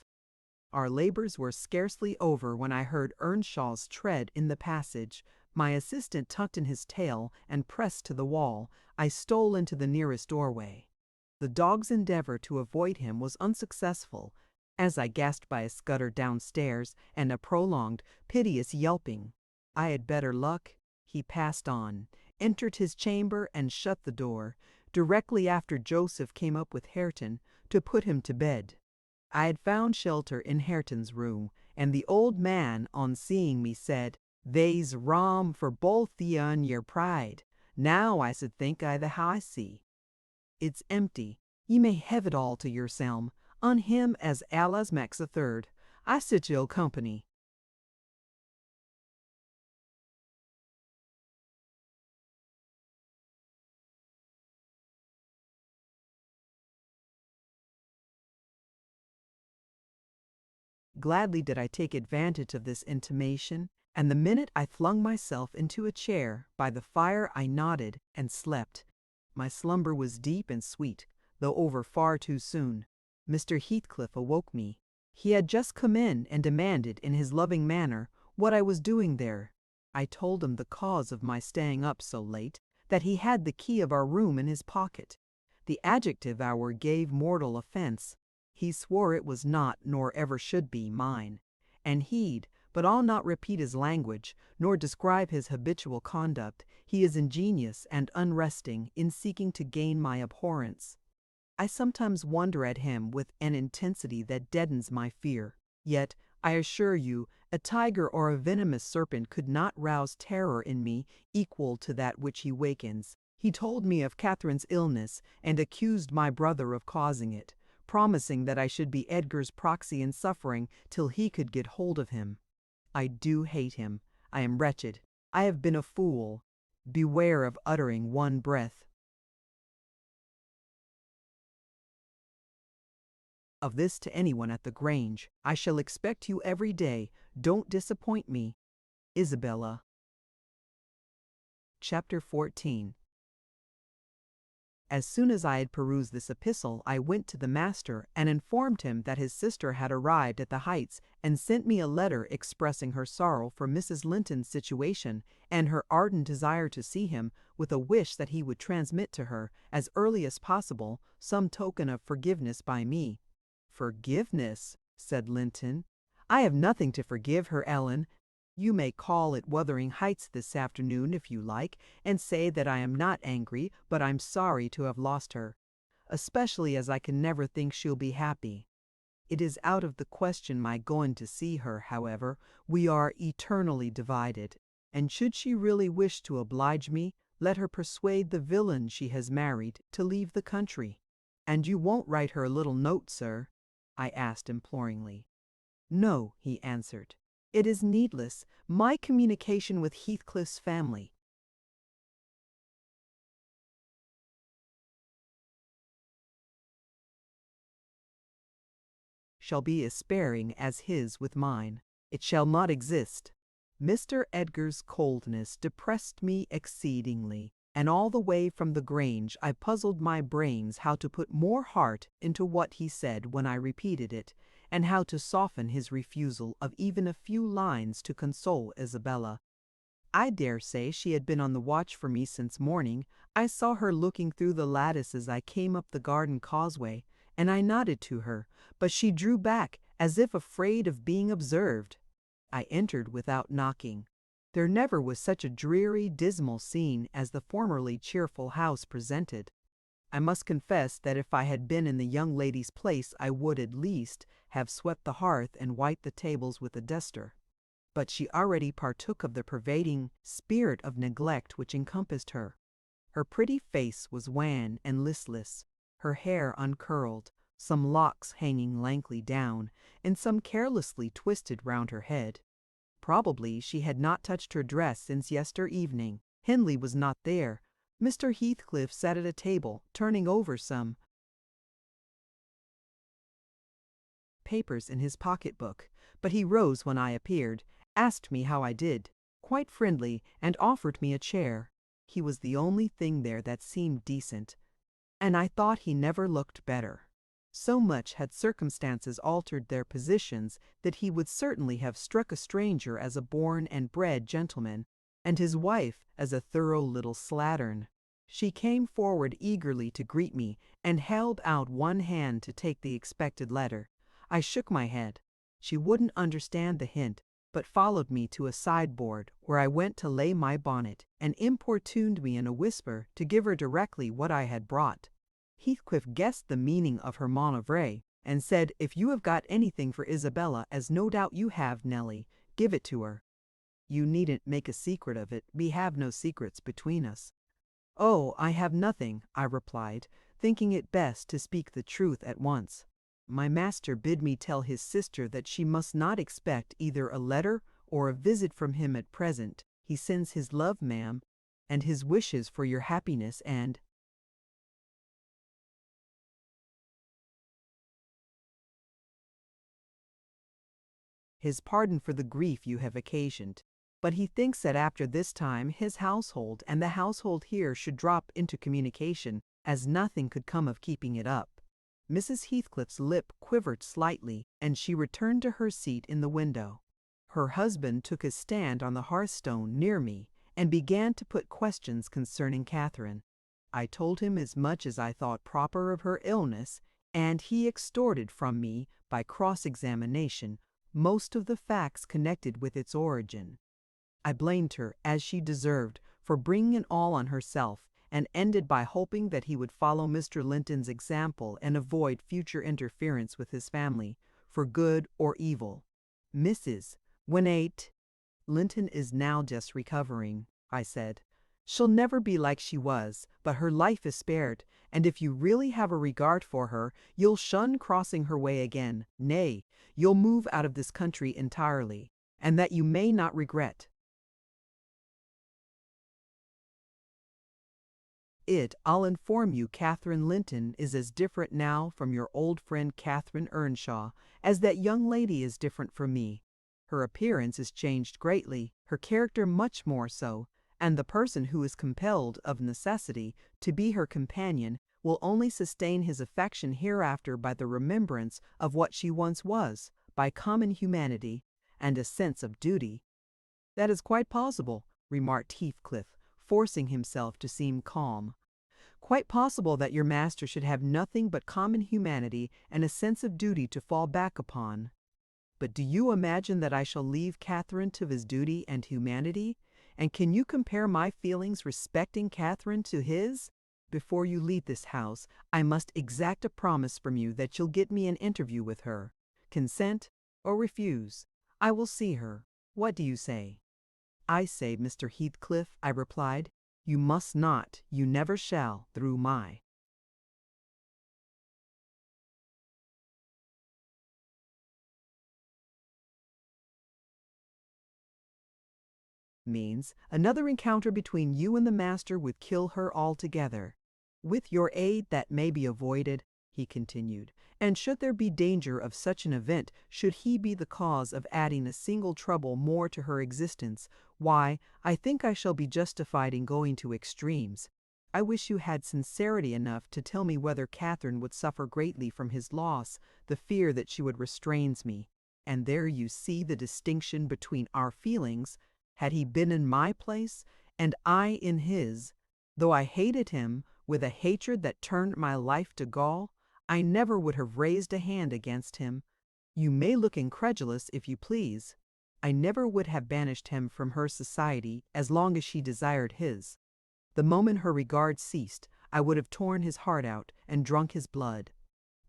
Our labors were scarcely over when I heard Earnshaw's tread in the passage. My assistant tucked in his tail and pressed to the wall. I stole into the nearest doorway. The dog's endeavor to avoid him was unsuccessful, as I gasped by a scutter downstairs and a prolonged, piteous yelping. I had better luck. He passed on, entered his chamber, and shut the door. Directly after Joseph came up with Hareton to put him to bed. I had found shelter in Hareton's room, and the old man, on seeing me, said, "They's rom for both ye and your pride. Now I should think I the high see. It's empty. Ye may hev it all to yourselm, on him as Allah's makes a third. I sit ill company." Gladly did I take advantage of this intimation, and the minute I flung myself into a chair by the fire I nodded and slept. My slumber was deep and sweet, though over far too soon. Mr. Heathcliff awoke me. He had just come in and demanded, in his loving manner, what I was doing there. I told him the cause of my staying up so late, that he had the key of our room in his pocket. The adjective hour gave mortal offence. He swore it was not, nor ever should be, mine. And but I'll not repeat his language, nor describe his habitual conduct. He is ingenious and unresting in seeking to gain my abhorrence. I sometimes wonder at him with an intensity that deadens my fear. Yet, I assure you, a tiger or a venomous serpent could not rouse terror in me equal to that which he wakens. He told me of Catherine's illness, and accused my brother of causing it, promising that I should be Edgar's proxy in suffering till he could get hold of him. I do hate him. I am wretched. I have been a fool. Beware of uttering one breath of this to anyone at the Grange. I shall expect you every day. Don't disappoint me. Isabella. Chapter 14. As soon as I had perused this epistle, I went to the master and informed him that his sister had arrived at the Heights and sent me a letter expressing her sorrow for Mrs. Linton's situation and her ardent desire to see him, with a wish that he would transmit to her, as early as possible, some token of forgiveness by me. "Forgiveness," said Linton. "I have nothing to forgive her, Ellen. You may call at Wuthering Heights this afternoon if you like, and say that I am not angry, but I'm sorry to have lost her, especially as I can never think she'll be happy. It is out of the question my going to see her, however. We are eternally divided. and should she really wish to oblige me, let her persuade the villain she has married to leave the country." "And you won't write her a little note, sir?" I asked imploringly. "No," he answered. "It is needless. My communication with Heathcliff's family shall be as sparing as his with mine. It shall not exist." Mr. Edgar's coldness depressed me exceedingly, and all the way from the Grange I puzzled my brains how to put more heart into what he said when I repeated it, and how to soften his refusal of even a few lines to console Isabella. I dare say she had been on the watch for me since morning. I saw her looking through the lattice as I came up the garden causeway, and I nodded to her, but she drew back as if afraid of being observed. I entered without knocking. There never was such a dreary, dismal scene as the formerly cheerful house presented. I must confess that if I had been in the young lady's place I would, at least, have swept the hearth and wiped the tables with a duster. But she already partook of the pervading spirit of neglect which encompassed her. Her pretty face was wan and listless, her hair uncurled, some locks hanging lankly down, and some carelessly twisted round her head. Probably she had not touched her dress since yester evening. Hindley was not there. Mr. Heathcliff sat at a table, turning over some papers in his pocket-book, but he rose when I appeared, asked me how I did, quite friendly, and offered me a chair. He was the only thing there that seemed decent, and I thought he never looked better. So much had circumstances altered their positions that he would certainly have struck a stranger as a born and bred gentleman, and his wife as a thorough little slattern. She came forward eagerly to greet me, and held out one hand to take the expected letter. I shook my head. She wouldn't understand the hint, but followed me to a sideboard, where I went to lay my bonnet, and importuned me in a whisper to give her directly what I had brought. Heathcliff guessed the meaning of her manoeuvre, and said, "If you have got anything for Isabella, as no doubt you have, Nelly, give it to her. You needn't make a secret of it. We have no secrets between us." "Oh, I have nothing," I replied, thinking it best to speak the truth at once. "My master bid me tell his sister that she must not expect either a letter or a visit from him at present. He sends his love, ma'am, and his wishes for your happiness, and his pardon for the grief you have occasioned. But he thinks that after this time his household and the household here should drop into communication, as nothing could come of keeping it up." Mrs. Heathcliff's lip quivered slightly, and she returned to her seat in the window. Her husband took his stand on the hearthstone near me, and began to put questions concerning Catherine. I told him as much as I thought proper of her illness, and he extorted from me, by cross-examination, most of the facts connected with its origin. I blamed her, as she deserved, for bringing it all on herself, and ended by hoping that he would follow Mr. Linton's example and avoid future interference with his family, for good or evil. "Mrs. Winate Linton is now just recovering," I said. "She'll never be like she was, but her life is spared, and if you really have a regard for her, you'll shun crossing her way again. Nay, you'll move out of this country entirely, and that you may not regret it. I'll inform you Catherine Linton is as different now from your old friend Catherine Earnshaw as that young lady is different from me. Her appearance is changed greatly, her character much more so, and the person who is compelled, of necessity, to be her companion will only sustain his affection hereafter by the remembrance of what she once was, by common humanity, and a sense of duty." "That is quite possible," remarked Heathcliff, forcing himself to seem calm. "Quite possible that your master should have nothing but common humanity and a sense of duty to fall back upon. But do you imagine that I shall leave Catherine to his duty and humanity? And can you compare my feelings respecting Catherine to his? Before you leave this house, I must exact a promise from you that you'll get me an interview with her. Consent or refuse, I will see her. What do you say?" I say, Mr. Heathcliff, I replied, you must not, you never shall, through my means another encounter between you and the master would kill her altogether. With your aid that may be avoided, he continued, and should there be danger of such an event, should he be the cause of adding a single trouble more to her existence, why, I think I shall be justified in going to extremes. I wish you had sincerity enough to tell me whether Catherine would suffer greatly from his loss, the fear that she would restrains me. And there you see the distinction between our feelings. Had he been in my place, and I in his, though I hated him with a hatred that turned my life to gall, I never would have raised a hand against him. You may look incredulous if you please. I never would have banished him from her society as long as she desired his. The moment her regard ceased, I would have torn his heart out and drunk his blood.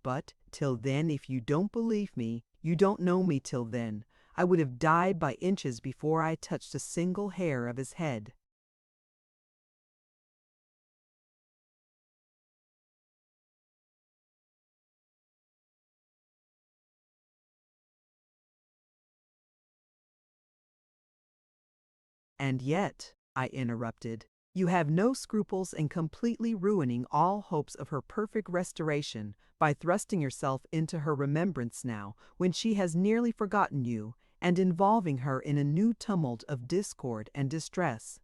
But till then, if you don't believe me, you don't know me till then. I would have died by inches before I touched a single hair of his head. And yet, I interrupted, you have no scruples in completely ruining all hopes of her perfect restoration by thrusting yourself into her remembrance now, when she has nearly forgotten you, and involving her in a new tumult of discord and distress.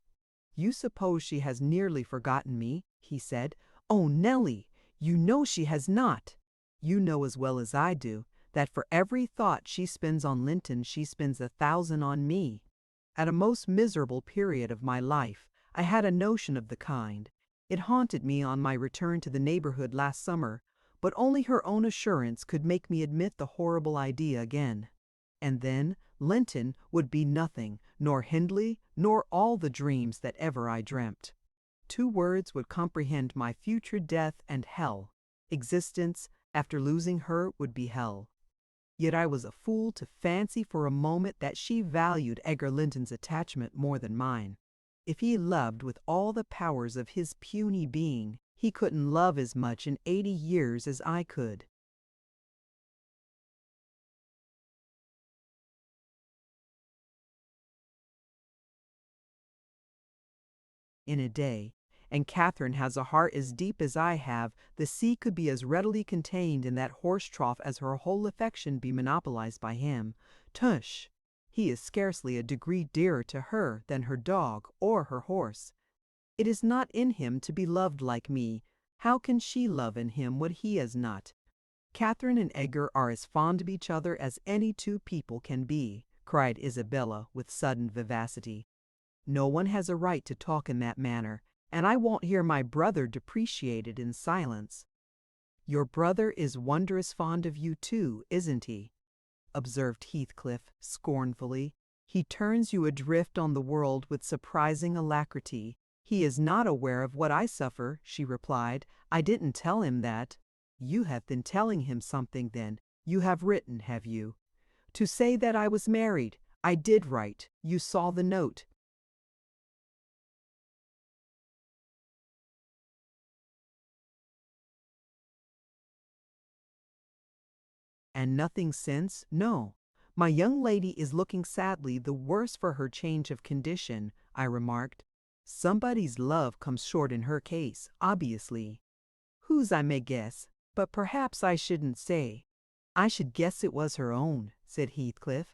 You suppose she has nearly forgotten me, he said. Oh, Nelly, you know she has not. You know as well as I do that for every thought she spends on Linton she spends 1,000 on me. At a most miserable period of my life, I had a notion of the kind. It haunted me on my return to the neighborhood last summer, but only her own assurance could make me admit the horrible idea again. And then Linton would be nothing, nor Hindley, nor all the dreams that ever I dreamt. 2 words would comprehend my future death and hell. Existence, after losing her, would be hell. Yet I was a fool to fancy for a moment that she valued Edgar Linton's attachment more than mine. If he loved with all the powers of his puny being, he couldn't love as much in 80 years as I could. In a day, and Catherine has a heart as deep as I have, the sea could be as readily contained in that horse trough as her whole affection be monopolized by him. Tush! He is scarcely a degree dearer to her than her dog or her horse. It is not in him to be loved like me. How can she love in him what he has not? Catherine and Edgar are as fond of each other as any 2 people can be, cried Isabella with sudden vivacity. No one has a right to talk in that manner, and I won't hear my brother depreciated in silence. Your brother is wondrous fond of you too, isn't he? Observed Heathcliff scornfully. He turns you adrift on the world with surprising alacrity. He is not aware of what I suffer, she replied. I didn't tell him that. You have been telling him something then. You have written, have you? To say that I was married. I did write. You saw the note. And nothing since? No. My young lady is looking sadly the worse for her change of condition, I remarked. Somebody's love comes short in her case, obviously. Whose I may guess, but perhaps I shouldn't say. I should guess it was her own, said Heathcliff.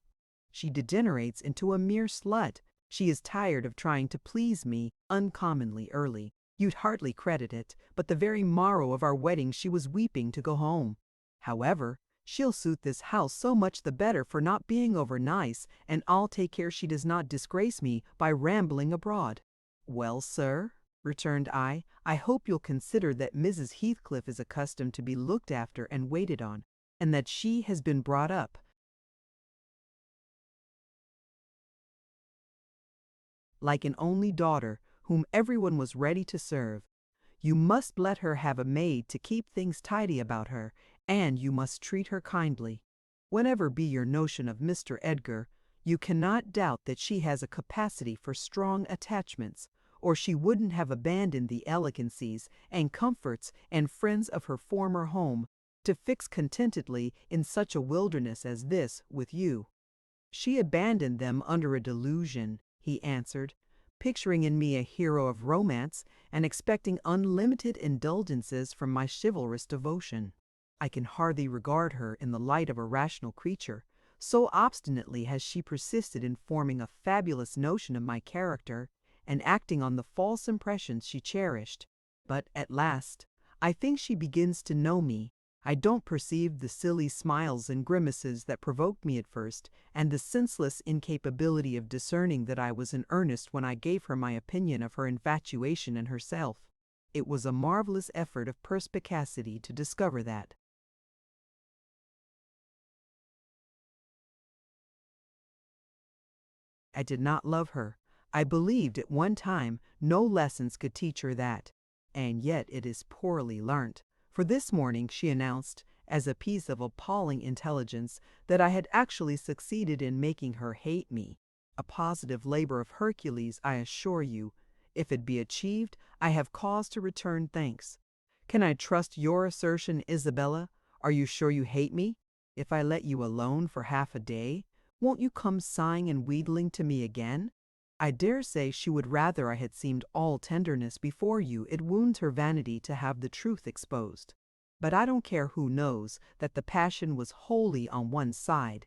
She degenerates into a mere slut. She is tired of trying to please me uncommonly early. You'd hardly credit it, but the very morrow of our wedding she was weeping to go home. However, she'll suit this house so much the better for not being over nice, and I'll take care she does not disgrace me by rambling abroad. Well, sir, returned I hope you'll consider that Mrs. Heathcliff is accustomed to be looked after and waited on, and that she has been brought up like an only daughter whom everyone was ready to serve. You must let her have a maid to keep things tidy about her, and you must treat her kindly. Whatever be your notion of Mr. Edgar, You cannot doubt that she has a capacity for strong attachments, or she wouldn't have abandoned the elegancies and comforts and friends of her former home to fix contentedly in such a wilderness as this with you. She abandoned them under a delusion, he answered, picturing in me a hero of romance and expecting unlimited indulgences from my chivalrous devotion. I can hardly regard her in the light of a rational creature, so obstinately has she persisted in forming a fabulous notion of my character and acting on the false impressions she cherished. But at last, I think she begins to know me. I don't perceive the silly smiles and grimaces that provoked me at first, and the senseless incapability of discerning that I was in earnest when I gave her my opinion of her infatuation and herself. It was a marvelous effort of perspicacity to discover that. I did not love her. I believed at one time no lessons could teach her that, and yet it is poorly learnt. For this morning she announced, as a piece of appalling intelligence, that I had actually succeeded in making her hate me. A positive labor of Hercules, I assure you. If it be achieved, I have cause to return thanks. Can I trust your assertion, Isabella? Are you sure you hate me? If I let you alone for half a day, won't you come sighing and wheedling to me again? I dare say she would rather I had seemed all tenderness before you. It wounds her vanity to have the truth exposed. But I don't care who knows that the passion was wholly on one side,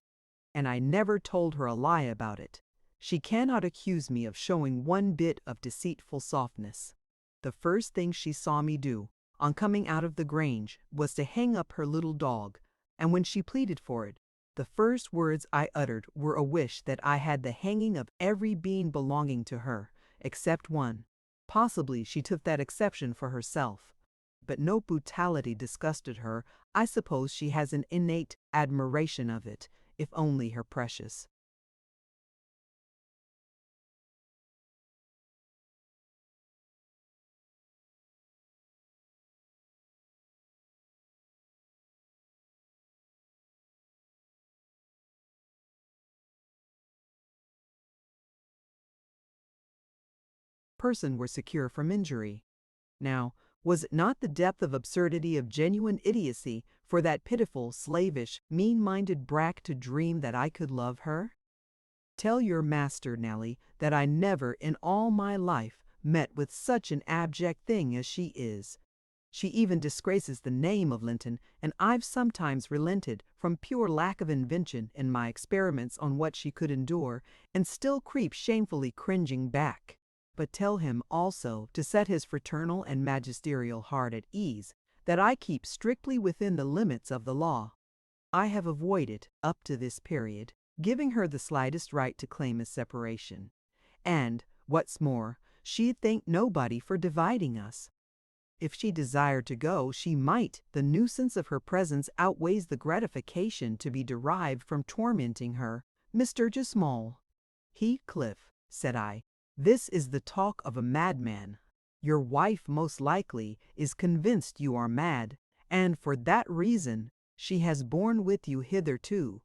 and I never told her a lie about it. She cannot accuse me of showing one bit of deceitful softness. The first thing she saw me do, on coming out of the Grange, was to hang up her little dog, and when she pleaded for it, the first words I uttered were a wish that I had the hanging of every being belonging to her, except one. Possibly she took that exception for herself. But no brutality disgusted her. I suppose she has an innate admiration of it, if only her precious. Person were secure from injury. Now, was it not the depth of absurdity of genuine idiocy for that pitiful, slavish, mean-minded brat to dream that I could love her? Tell your master, Nellie, that I never in all my life met with such an abject thing as she is. She even disgraces the name of Linton, and I've sometimes relented from pure lack of invention in my experiments on what she could endure, and still creep shamefully cringing back. But tell him also to set his fraternal and magisterial heart at ease, that I keep strictly within the limits of the law. I have avoided, up to this period, giving her the slightest right to claim a separation. And, what's more, she'd thank nobody for dividing us. If she desired to go, she might. The nuisance of her presence outweighs the gratification to be derived from tormenting her. Mr. Gismol. Heathcliff, said I, this is the talk of a madman. Your wife, most likely, is convinced you are mad, and for that reason she has borne with you hitherto.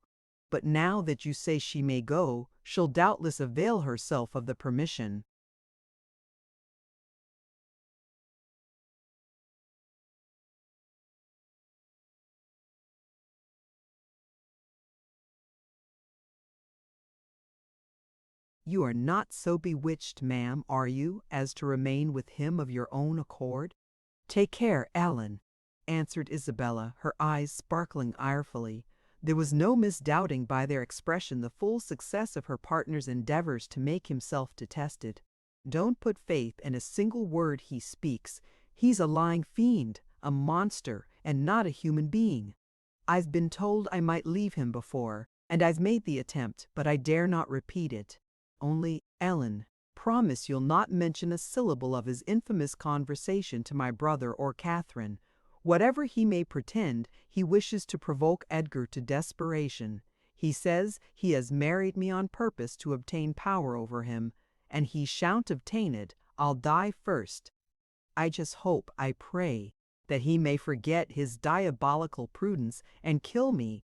But now that you say she may go, she'll doubtless avail herself of the permission. You are not so bewitched, ma'am, are you, as to remain with him of your own accord? Take care, Ellen, answered Isabella, her eyes sparkling irefully. There was no misdoubting by their expression the full success of her partner's endeavors to make himself detested. Don't put faith in a single word he speaks. He's a lying fiend, a monster, and not a human being. I've been told I might leave him before, and I've made the attempt, but I dare not repeat it. Only, Ellen, promise you'll not mention a syllable of his infamous conversation to my brother or Catherine. Whatever he may pretend, he wishes to provoke Edgar to desperation. He says he has married me on purpose to obtain power over him, and he shan't obtain it. I'll die first. I just hope, I pray, that he may forget his diabolical prudence and kill me.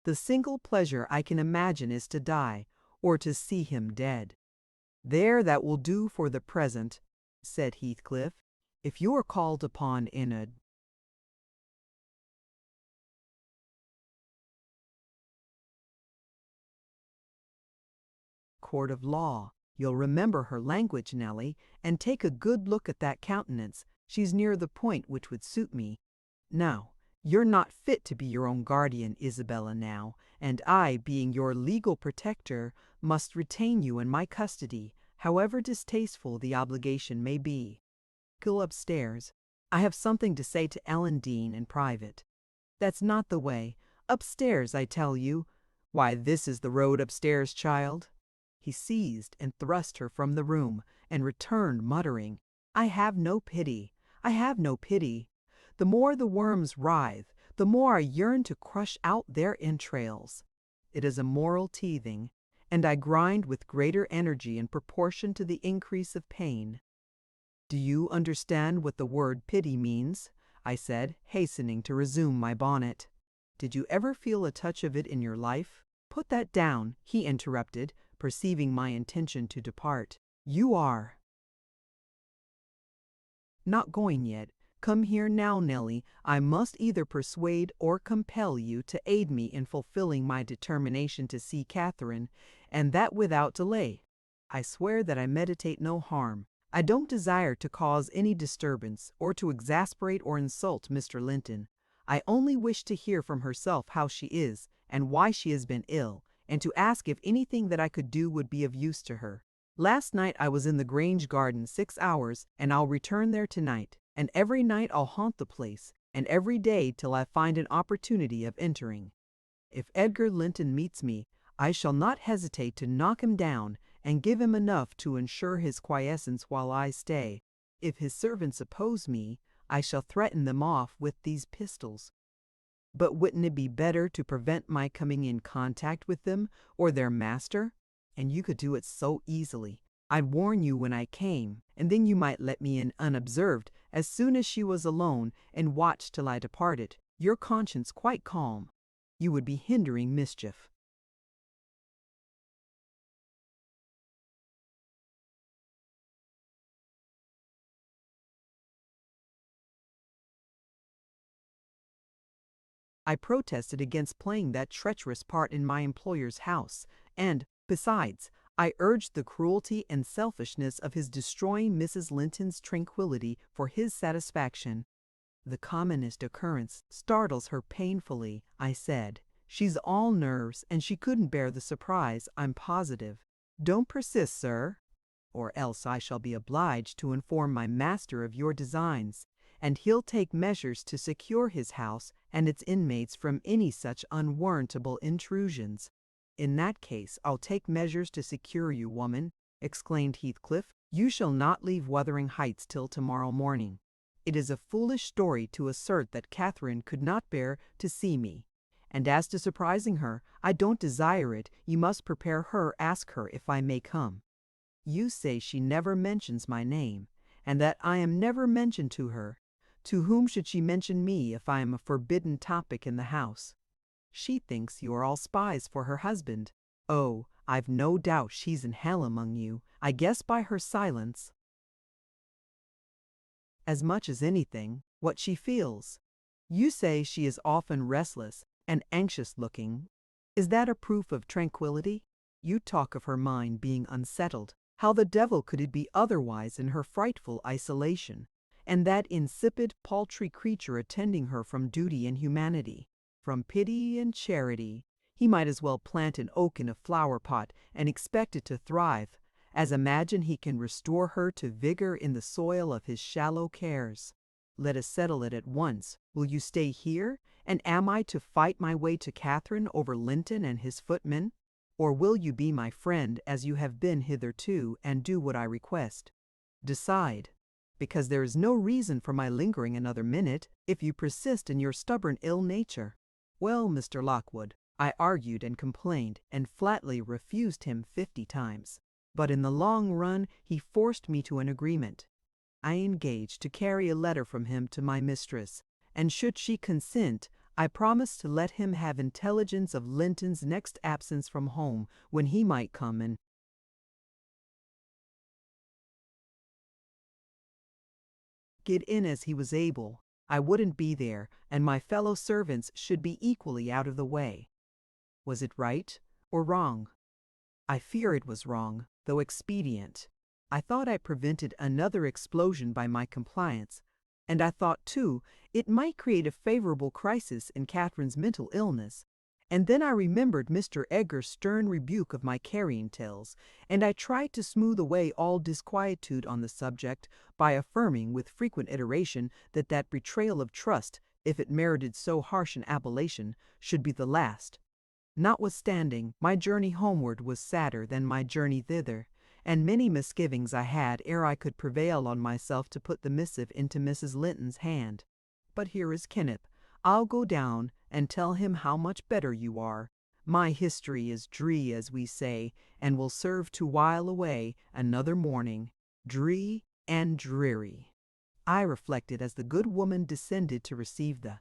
The single pleasure I can imagine is to die, or to see him dead. There, that will do for the present, said Heathcliff. If you are called upon in a court of law, you'll remember her language, Nellie, and take a good look at that countenance. She's near the point which would suit me. Now, you're not fit to be your own guardian, Isabella, now, and I, being your legal protector, must retain you in my custody, however distasteful the obligation may be. Go upstairs. I have something to say to Ellen Dean in private. That's not the way. Upstairs, I tell you. Why, this is the road upstairs, child. He seized and thrust her from the room, and returned muttering, I have no pity. I have no pity. The more the worms writhe, the more I yearn to crush out their entrails. It is a moral teething, and I grind with greater energy in proportion to the increase of pain. Do you understand what the word pity means? I said, hastening to resume my bonnet. Did you ever feel a touch of it in your life? Put that down, he interrupted, perceiving my intention to depart. You are not going yet. Come here now, Nellie. I must either persuade or compel you to aid me in fulfilling my determination to see Catherine, and that without delay. I swear that I meditate no harm. I don't desire to cause any disturbance, or to exasperate or insult Mr. Linton. I only wish to hear from herself how she is, and why she has been ill, and to ask if anything that I could do would be of use to her. Last night I was in the Grange garden 6 hours, and I'll return there tonight, and every night I'll haunt the place, and every day till I find an opportunity of entering. If Edgar Linton meets me, I shall not hesitate to knock him down, and give him enough to ensure his quiescence while I stay. If his servants oppose me, I shall threaten them off with these pistols. But wouldn't it be better to prevent my coming in contact with them, or their master? And you could do it so easily. I'd warn you when I came, and then you might let me in unobserved as soon as she was alone, and watch till I departed, your conscience quite calm. You would be hindering mischief. I protested against playing that treacherous part in my employer's house, and, besides, I urged the cruelty and selfishness of his destroying Mrs. Linton's tranquillity for his satisfaction. The commonest occurrence startles her painfully, I said. She's all nerves, and she couldn't bear the surprise, I'm positive. Don't persist, sir, or else I shall be obliged to inform my master of your designs, and he'll take measures to secure his house and its inmates from any such unwarrantable intrusions. In that case, I'll take measures to secure you, woman, exclaimed Heathcliff. You shall not leave Wuthering Heights till tomorrow morning. It is a foolish story to assert that Catherine could not bear to see me. And as to surprising her, I don't desire it. You must prepare her, ask her if I may come. You say she never mentions my name, and that I am never mentioned to her. To whom should she mention me if I am a forbidden topic in the house? She thinks you are all spies for her husband. Oh, I've no doubt she's in hell among you. I guess by her silence, as much as anything, what she feels. You say she is often restless and anxious-looking. Is that a proof of tranquility? You talk of her mind being unsettled. How the devil could it be otherwise in her frightful isolation, and that insipid, paltry creature attending her from duty and humanity, from pity and charity? He might as well plant an oak in a flower-pot and expect it to thrive, as imagine he can restore her to vigor in the soil of his shallow cares. Let us settle it at once. Will you stay here, and am I to fight my way to Catherine over Linton and his footmen? Or will you be my friend as you have been hitherto, and do what I request? Decide, because there is no reason for my lingering another minute, if you persist in your stubborn ill nature. Well, Mr. Lockwood, I argued and complained, and flatly refused him 50 times. But in the long run he forced me to an agreement. I engaged to carry a letter from him to my mistress, and should she consent, I promised to let him have intelligence of Linton's next absence from home, when he might come and get in as he was able. I wouldn't be there, and my fellow servants should be equally out of the way. Was it right or wrong? I fear it was wrong, though expedient. I thought I prevented another explosion by my compliance, and I thought, too, it might create a favorable crisis in Catherine's mental illness. And then I remembered Mr. Egger's stern rebuke of my carrying tales, and I tried to smooth away all disquietude on the subject by affirming with frequent iteration that that betrayal of trust, if it merited so harsh an appellation, should be the last. Notwithstanding, my journey homeward was sadder than my journey thither, and many misgivings I had ere I could prevail on myself to put the missive into Mrs. Linton's hand. But here is Kenneth. I'll go down and tell him how much better you are. My history is dree, as we say, and will serve to while away another morning, dree and dreary. I reflected as the good woman descended to receive the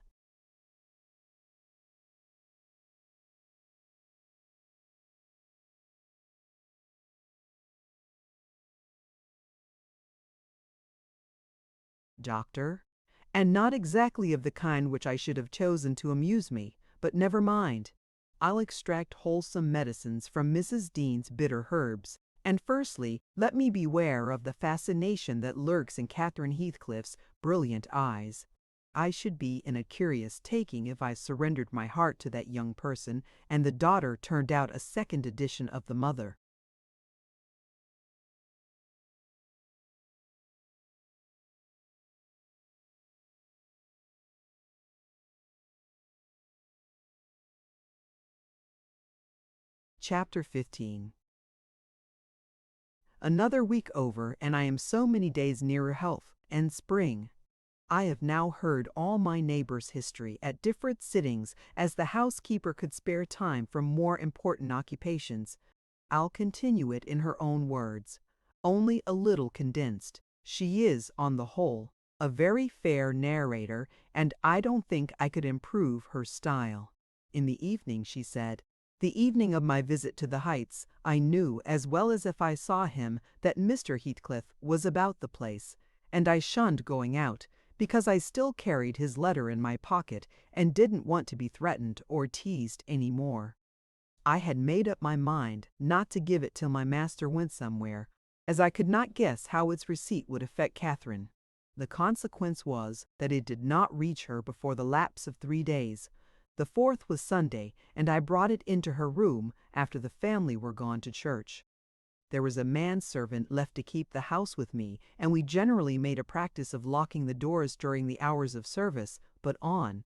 doctor, and not exactly of the kind which I should have chosen to amuse me, but never mind. I'll extract wholesome medicines from Mrs. Dean's bitter herbs. And firstly, let me beware of the fascination that lurks in Catherine Heathcliff's brilliant eyes. I should be in a curious taking if I surrendered my heart to that young person, and the daughter turned out a second edition of the mother. Chapter 15. Another week over, and I am so many days nearer health and spring. I have now heard all my neighbors' history at different sittings, as the housekeeper could spare time from more important occupations. I'll continue it in her own words, only a little condensed. She is, on the whole, a very fair narrator, and I don't think I could improve her style. In the evening, she said, the evening of my visit to the Heights, I knew, as well as if I saw him, that Mr. Heathcliff was about the place, and I shunned going out, because I still carried his letter in my pocket and didn't want to be threatened or teased any more. I had made up my mind not to give it till my master went somewhere, as I could not guess how its receipt would affect Catherine. The consequence was that it did not reach her before the lapse of 3 days. The 4th was Sunday, and I brought it into her room after the family were gone to church. There was a manservant left to keep the house with me, and we generally made a practice of locking the doors during the hours of service, but on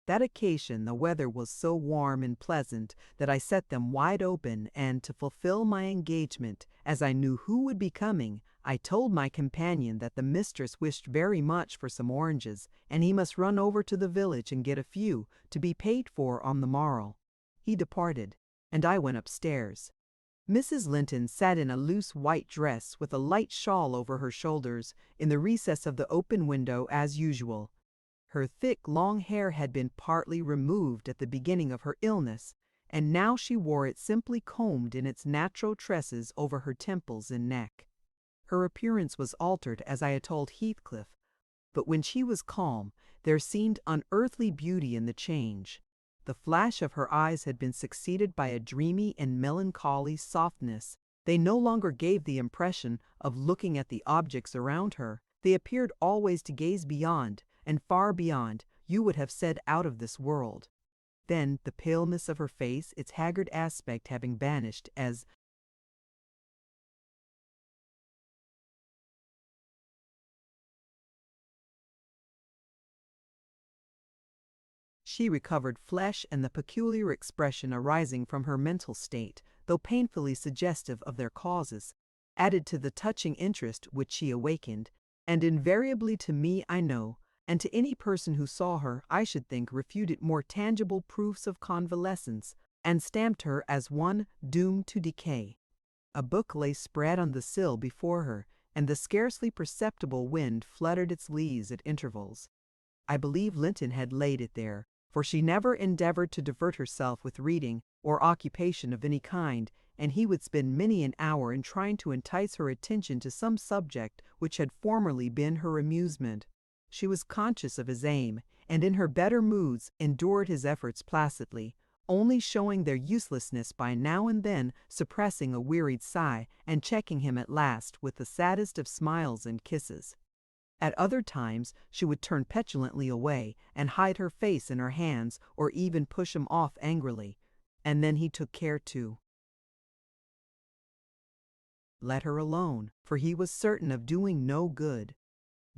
that occasion the weather was so warm and pleasant that I set them wide open, and to fulfill my engagement, as I knew who would be coming, I told my companion that the mistress wished very much for some oranges, and he must run over to the village and get a few, to be paid for on the morrow. He departed, and I went upstairs. Mrs. Linton sat in a loose white dress with a light shawl over her shoulders, in the recess of the open window as usual. Her thick, long hair had been partly removed at the beginning of her illness, and now she wore it simply combed in its natural tresses over her temples and neck. Her appearance was altered, as I had told Heathcliff, but when she was calm, there seemed unearthly beauty in the change. The flash of her eyes had been succeeded by a dreamy and melancholy softness. They no longer gave the impression of looking at the objects around her. They appeared always to gaze beyond, and far beyond, you would have said out of this world. Then the paleness of her face, its haggard aspect having vanished as she recovered flesh, and the peculiar expression arising from her mental state, though painfully suggestive of their causes, added to the touching interest which she awakened, and invariably to me, I know, and to any person who saw her, I should think, refuted more tangible proofs of convalescence, and stamped her as one doomed to decay. A book lay spread on the sill before her, and the scarcely perceptible wind fluttered its leaves at intervals. I believe Linton had laid it there, for she never endeavored to divert herself with reading or occupation of any kind, and he would spend many an hour in trying to entice her attention to some subject which had formerly been her amusement. She was conscious of his aim, and in her better moods endured his efforts placidly, only showing their uselessness by now and then suppressing a wearied sigh and checking him at last with the saddest of smiles and kisses. At other times she would turn petulantly away and hide her face in her hands or even push him off angrily, and then he took care to let her alone, for he was certain of doing no good.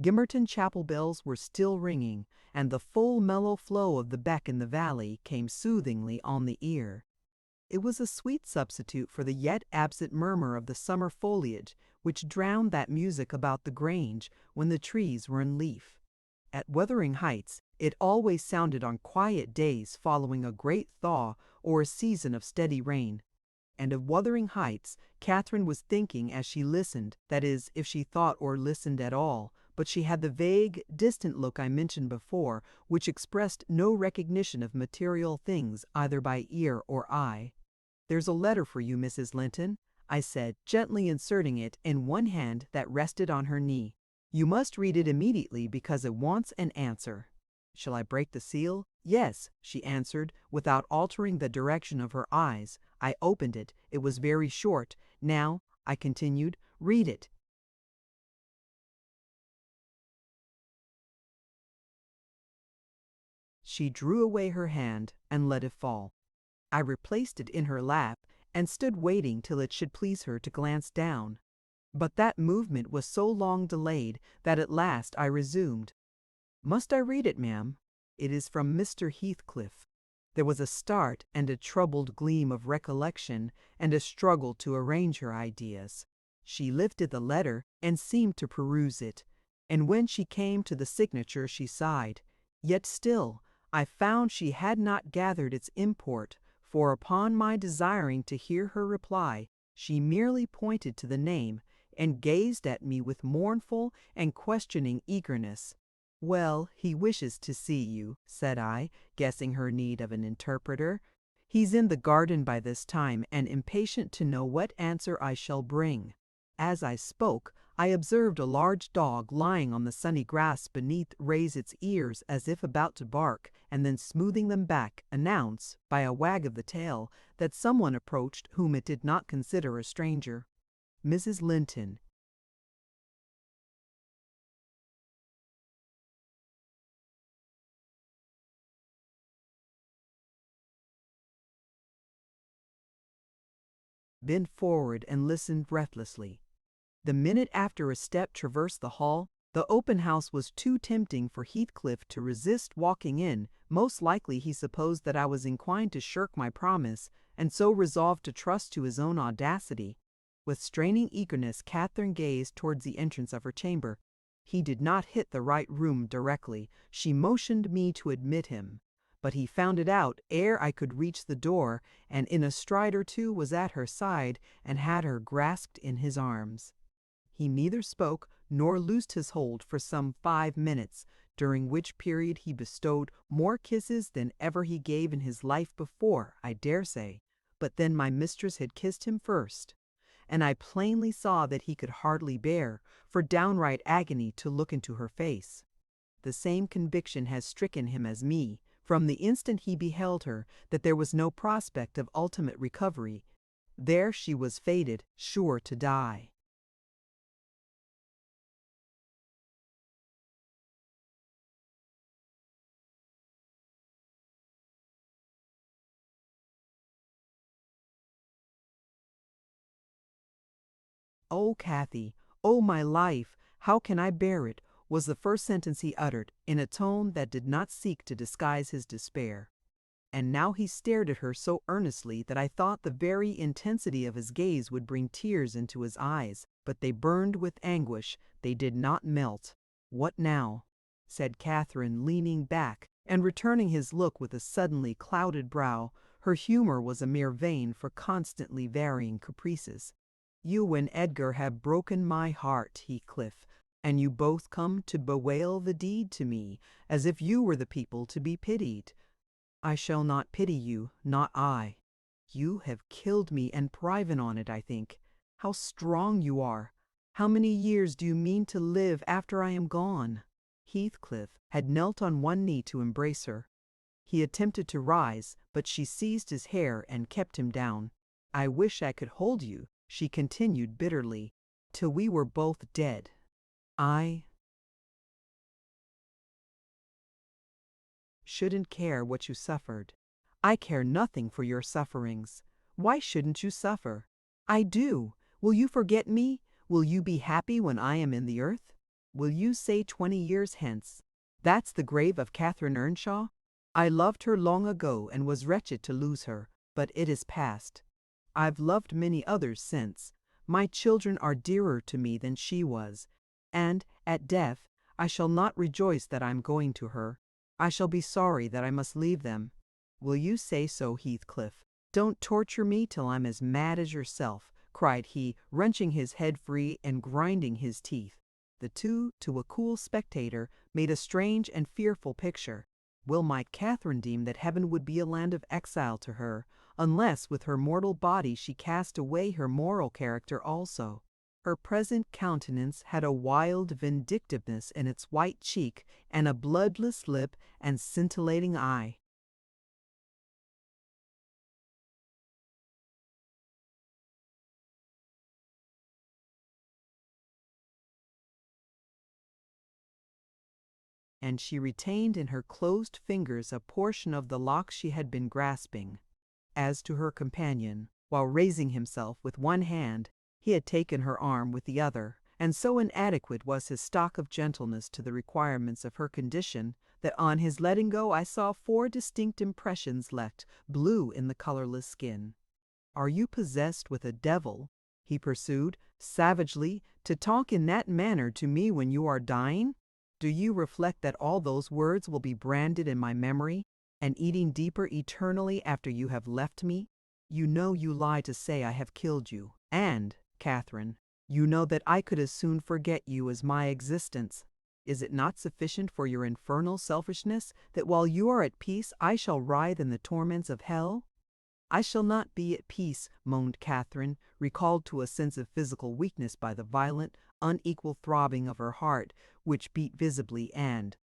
Gimmerton chapel bells were still ringing, and the full mellow flow of the beck in the valley came soothingly on the ear. It was a sweet substitute for the yet absent murmur of the summer foliage, which drowned that music about the grange when the trees were in leaf. At Wuthering Heights it always sounded on quiet days following a great thaw or a season of steady rain. And of Wuthering Heights Catherine was thinking as she listened, that is, if she thought or listened at all, but she had the vague, distant look I mentioned before, which expressed no recognition of material things either by ear or eye. "There's a letter for you, Mrs. Linton," I said, gently inserting it in one hand that rested on her knee. "You must read it immediately because it wants an answer." "Shall I break the seal?" "Yes," she answered, without altering the direction of her eyes. I opened it. It was very short. "Now," I continued, "read it." She drew away her hand and let it fall. I replaced it in her lap and stood waiting till it should please her to glance down. But that movement was so long delayed that at last I resumed. "Must I read it, ma'am? It is from Mr. Heathcliff." There was a start and a troubled gleam of recollection and a struggle to arrange her ideas. She lifted the letter and seemed to peruse it, and when she came to the signature she sighed. Yet still I found she had not gathered its import, for upon my desiring to hear her reply, she merely pointed to the name and gazed at me with mournful and questioning eagerness. "Well, he wishes to see you," said I, guessing her need of an interpreter. "He's in the garden by this time and impatient to know what answer I shall bring." As I spoke, I observed a large dog lying on the sunny grass beneath raise its ears as if about to bark, and then smoothing them back, announce, by a wag of the tail, that someone approached whom it did not consider a stranger. "Mrs. Linton." Bent forward and listened breathlessly. The minute after a step traversed the hall, the open house was too tempting for Heathcliff to resist walking in. Most likely he supposed that I was inclined to shirk my promise, and so resolved to trust to his own audacity. With straining eagerness Catherine gazed towards the entrance of her chamber. He did not hit the right room directly. She motioned me to admit him, but he found it out ere I could reach the door, and in a stride or two was at her side and had her grasped in his arms. He neither spoke nor loosed his hold for some 5 minutes, during which period he bestowed more kisses than ever he gave in his life before, I dare say, but then my mistress had kissed him first, and I plainly saw that he could hardly bear, for downright agony, to look into her face. The same conviction has stricken him as me, from the instant he beheld her, that there was no prospect of ultimate recovery. There she was fated, sure to die. "Oh, Cathy, oh, my life, how can I bear it?" was the first sentence he uttered, in a tone that did not seek to disguise his despair. And now he stared at her so earnestly that I thought the very intensity of his gaze would bring tears into his eyes, but they burned with anguish, they did not melt. "What now?" said Catherine, leaning back and returning his look with a suddenly clouded brow. Her humor was a mere vein for constantly varying caprices. You and Edgar have broken my heart, Heathcliff, and you both come to bewail the deed to me, as if you were the people to be pitied. I shall not pity you, not I. You have killed me and thriven on it, I think. How strong you are! How many years do you mean to live after I am gone?" Heathcliff had knelt on one knee to embrace her. He attempted to rise, but she seized his hair and kept him down. "I wish I could hold you," she continued bitterly, "till we were both dead. I shouldn't care what you suffered. I care nothing for your sufferings. Why shouldn't you suffer? I do. Will you forget me? Will you be happy when I am in the earth? Will you say 20 years hence, 'That's the grave of Catherine Earnshaw'? I loved her long ago and was wretched to lose her, but it is past. I've loved many others since. My children are dearer to me than she was, and, at death, I shall not rejoice that I am going to her. I shall be sorry that I must leave them. Will you say so, Heathcliff? Don't torture me till I'm as mad as yourself," cried he, wrenching his head free and grinding his teeth. The two, to a cool spectator, made a strange and fearful picture. Well might Catherine deem that heaven would be a land of exile to her, unless with her mortal body she cast away her moral character also. Her present countenance had a wild vindictiveness in its white cheek and a bloodless lip and scintillating eye. And she retained in her closed fingers a portion of the lock she had been grasping. As to her companion, while raising himself with one hand, he had taken her arm with the other, and so inadequate was his stock of gentleness to the requirements of her condition that on his letting go I saw 4 distinct impressions left, blue in the colorless skin. "Are you possessed with a devil?" he pursued, savagely, "to talk in that manner to me when you are dying? Do you reflect that all those words will be branded in my memory, and eating deeper eternally after you have left me? You know you lie to say I have killed you, and, Catherine, you know that I could as soon forget you as my existence. Is it not sufficient for your infernal selfishness that while you are at peace I shall writhe in the torments of hell?" "I shall not be at peace," moaned Catherine, recalled to a sense of physical weakness by the violent, unequal throbbing of her heart, which beat visibly and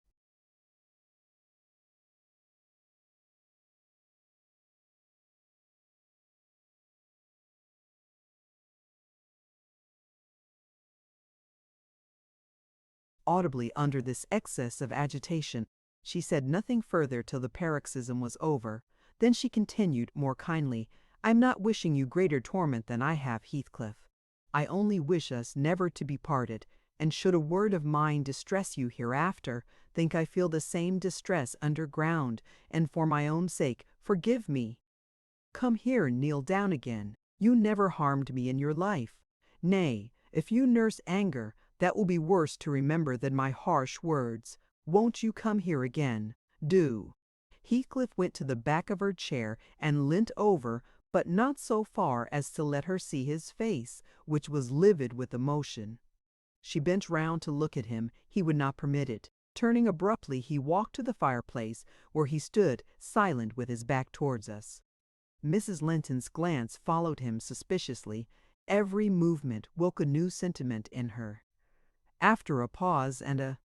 audibly under this excess of agitation. She said nothing further till the paroxysm was over. Then she continued, more kindly, "I'm not wishing you greater torment than I have, Heathcliff. I only wish us never to be parted, and should a word of mine distress you hereafter, think I feel the same distress underground, and for my own sake, forgive me. Come here and kneel down again. You never harmed me in your life. Nay, if you nurse anger, that will be worse to remember than my harsh words. Won't you come here again? Do." Heathcliff went to the back of her chair and leant over, but not so far as to let her see his face, which was livid with emotion. She bent round to look at him. He would not permit it. Turning abruptly, he walked to the fireplace, where he stood silent with his back towards us. Mrs. Linton's glance followed him suspiciously. Every movement woke a new sentiment in her. After a pause and a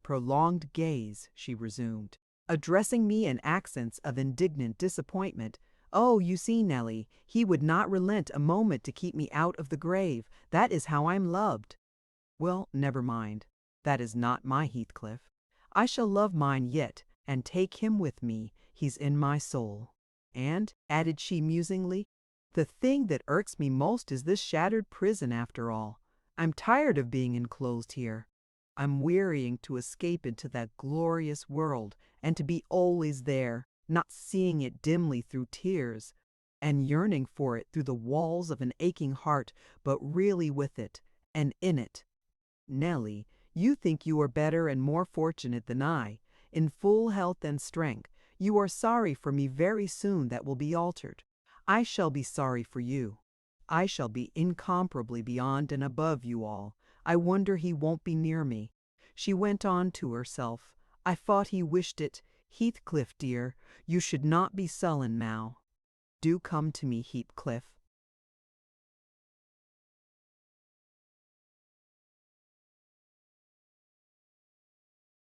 prolonged gaze, she resumed, addressing me in accents of indignant disappointment. "Oh, you see, Nellie, he would not relent a moment to keep me out of the grave. That is how I'm loved." "Well, never mind. That is not my Heathcliff. I shall love mine yet, and take him with me. He's in my soul. And," added she musingly, "the thing that irks me most is this shattered prison after all. I'm tired of being enclosed here. I'm wearying to escape into that glorious world, and to be always there, not seeing it dimly through tears, and yearning for it through the walls of an aching heart, but really with it, and in it. Nellie, you think you are better and more fortunate than I, in full health and strength. You are sorry for me very soon, that will be altered. I shall be sorry for you. I shall be incomparably beyond and above you all. I wonder he won't be near me." She went on to herself. "I thought he wished it. Heathcliff, dear, you should not be sullen now. Do come to me, Heathcliff."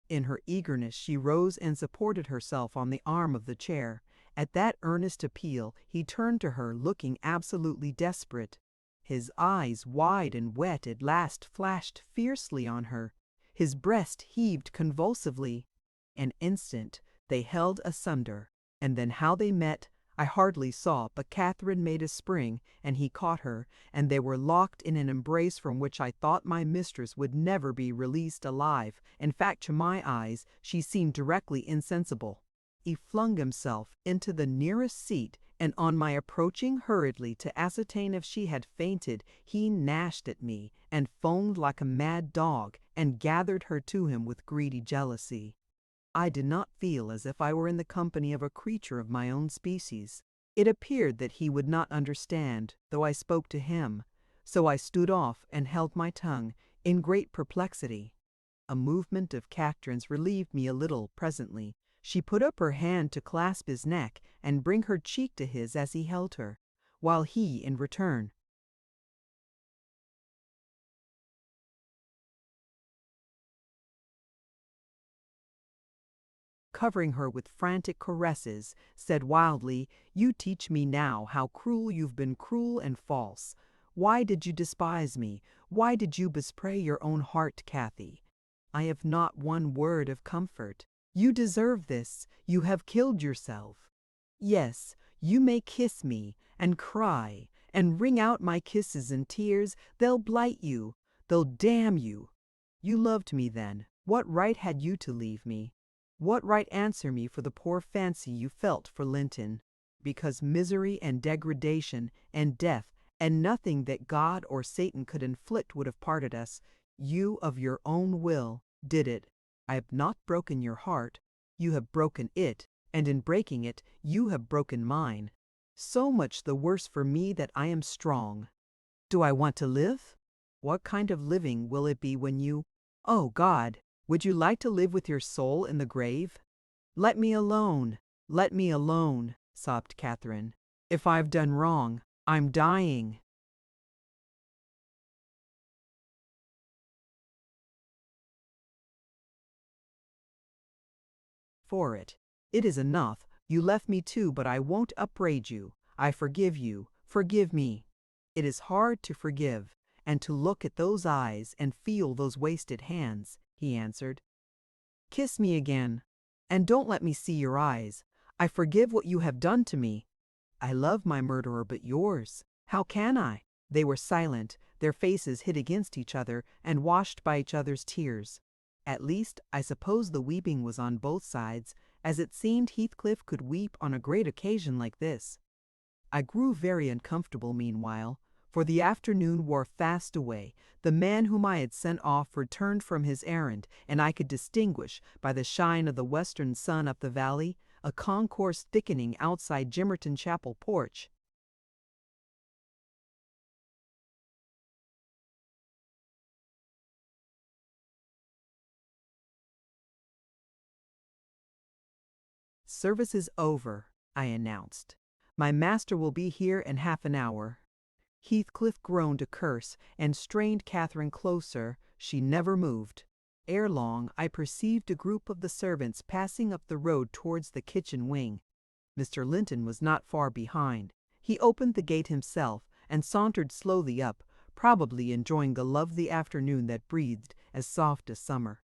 In her eagerness, she rose and supported herself on the arm of the chair. At that earnest appeal, he turned to her, looking absolutely desperate. His eyes, wide and wet, at last flashed fiercely on her. His breast heaved convulsively. An instant they held asunder, and then how they met, I hardly saw, but Catherine made a spring, and he caught her, and they were locked in an embrace from which I thought my mistress would never be released alive. In fact, to my eyes, she seemed directly insensible. He flung himself into the nearest seat, and on my approaching hurriedly to ascertain if she had fainted, he gnashed at me, and foamed like a mad dog, and gathered her to him with greedy jealousy. I did not feel as if I were in the company of a creature of my own species. It appeared that he would not understand, though I spoke to him, so I stood off and held my tongue, in great perplexity. A movement of Catherine's relieved me a little presently. She put up her hand to clasp his neck and bring her cheek to his as he held her, while he, in return, covering her with frantic caresses, said wildly, "You teach me now how cruel you've been, cruel and false. Why did you despise me? Why did you betray your own heart, Cathy? I have not one word of comfort. You deserve this. You have killed yourself. Yes, you may kiss me, and cry, and wring out my kisses and tears. They'll blight you. They'll damn you. You loved me then. What right had you to leave me? What right answer me for the poor fancy you felt for Linton? Because misery and degradation and death and nothing that God or Satan could inflict would have parted us, you of your own will did it. I have not broken your heart. You have broken it, and in breaking it, you have broken mine. So much the worse for me that I am strong. Do I want to live? What kind of living will it be when you... Oh, God! Would you like to live with your soul in the grave? Let me alone, let me alone, sobbed Catherine. If I've done wrong, I'm dying. For it. It is enough. You left me too, but I won't upbraid you. I forgive you. Forgive me. It is hard to forgive, and to look at those eyes and feel those wasted hands, he answered. Kiss me again, and don't let me see your eyes. I forgive what you have done to me. I love my murderer, but yours. How can I? They were silent, their faces hid against each other and washed by each other's tears. At least, I suppose the weeping was on both sides, as it seemed Heathcliff could weep on a great occasion like this. I grew very uncomfortable meanwhile, for the afternoon wore fast away. The man whom I had sent off returned from his errand, and I could distinguish, by the shine of the western sun up the valley, a concourse thickening outside Gimmerton Chapel porch. "Service is over," I announced. "My master will be here in half an hour." Heathcliff groaned a curse and strained Catherine closer. She never moved. Ere long, I perceived a group of the servants passing up the road towards the kitchen wing. Mr. Linton was not far behind. He opened the gate himself and sauntered slowly up, probably enjoying the lovely afternoon that breathed as soft as summer.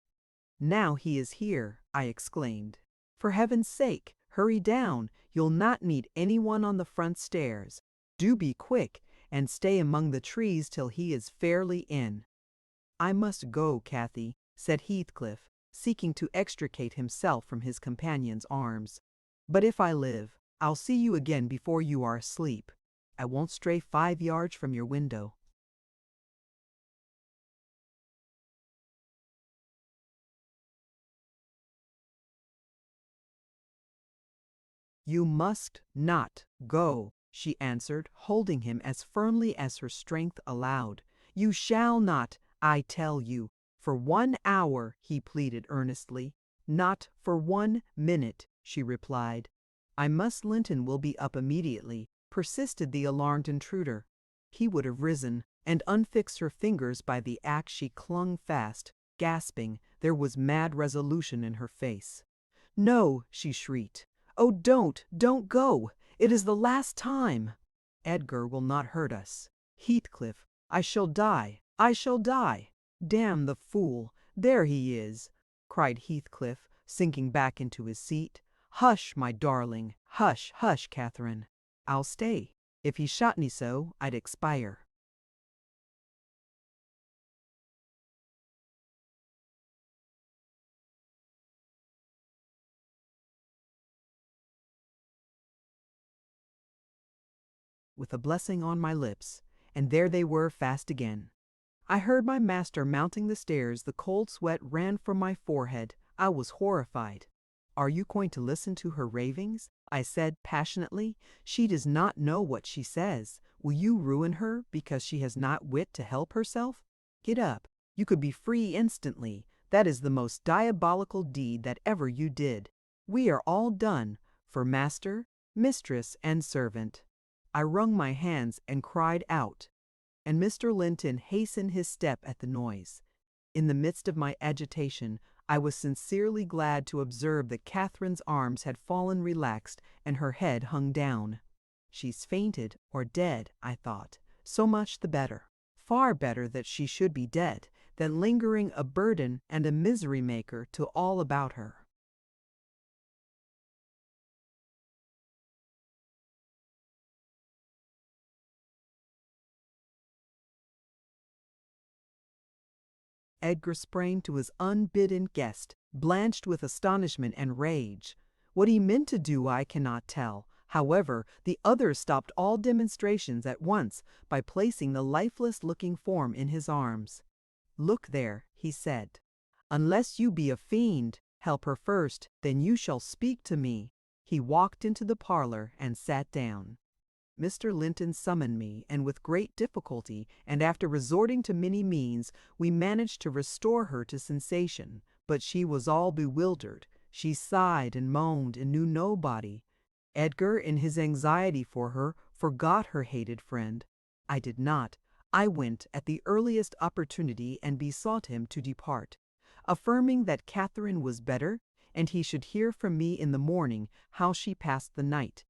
"Now he is here," I exclaimed. "For heaven's sake, hurry down. You'll not meet anyone on the front stairs. Do be quick, and stay among the trees till he is fairly in." "I must go, Cathy," said Heathcliff, seeking to extricate himself from his companion's arms. "But if I live, I'll see you again before you are asleep. I won't stray 5 yards from your window." "You must not go," she answered, holding him as firmly as her strength allowed. "You shall not, I tell you. For 1 hour," he pleaded earnestly. "Not for 1 minute," she replied. Linton will be up immediately," persisted the alarmed intruder. He would have risen and unfixed her fingers by the act she clung fast, gasping. There was mad resolution in her face. "No," she shrieked. "Oh, don't go! It is the last time! Edgar will not hurt us. Heathcliff, I shall die! I shall die! Damn the fool! There he is!" cried Heathcliff, sinking back into his seat. "Hush, my darling! Hush, hush, Catherine! I'll stay. If he shot me so, I'd expire." With a blessing on my lips, and there they were fast again. I heard my master mounting the stairs. The cold sweat ran from my forehead. I was horrified. "Are you going to listen to her ravings?" I said passionately. "She does not know what she says. Will you ruin her because she has not wit to help herself? Get up. You could be free instantly. That is the most diabolical deed that ever you did. We are all done, for master, mistress, and servant." I wrung my hands and cried out, and Mr. Linton hastened his step at the noise. In the midst of my agitation, I was sincerely glad to observe that Catherine's arms had fallen relaxed and her head hung down. "She's fainted or dead," I thought. "So much the better. Far better that she should be dead than lingering a burden and a misery maker to all about her." Edgar sprang to his unbidden guest, blanched with astonishment and rage. What he meant to do I cannot tell. However, the others stopped all demonstrations at once by placing the lifeless-looking form in his arms. "Look there," he said. "Unless you be a fiend, help her first, then you shall speak to me." He walked into the parlor and sat down. Mr. Linton summoned me, and with great difficulty, and after resorting to many means, we managed to restore her to sensation. But she was all bewildered. She sighed and moaned and knew nobody. Edgar, in his anxiety for her, forgot her hated friend. I did not. I went at the earliest opportunity and besought him to depart, affirming that Catherine was better, and he should hear from me in the morning how she passed the night.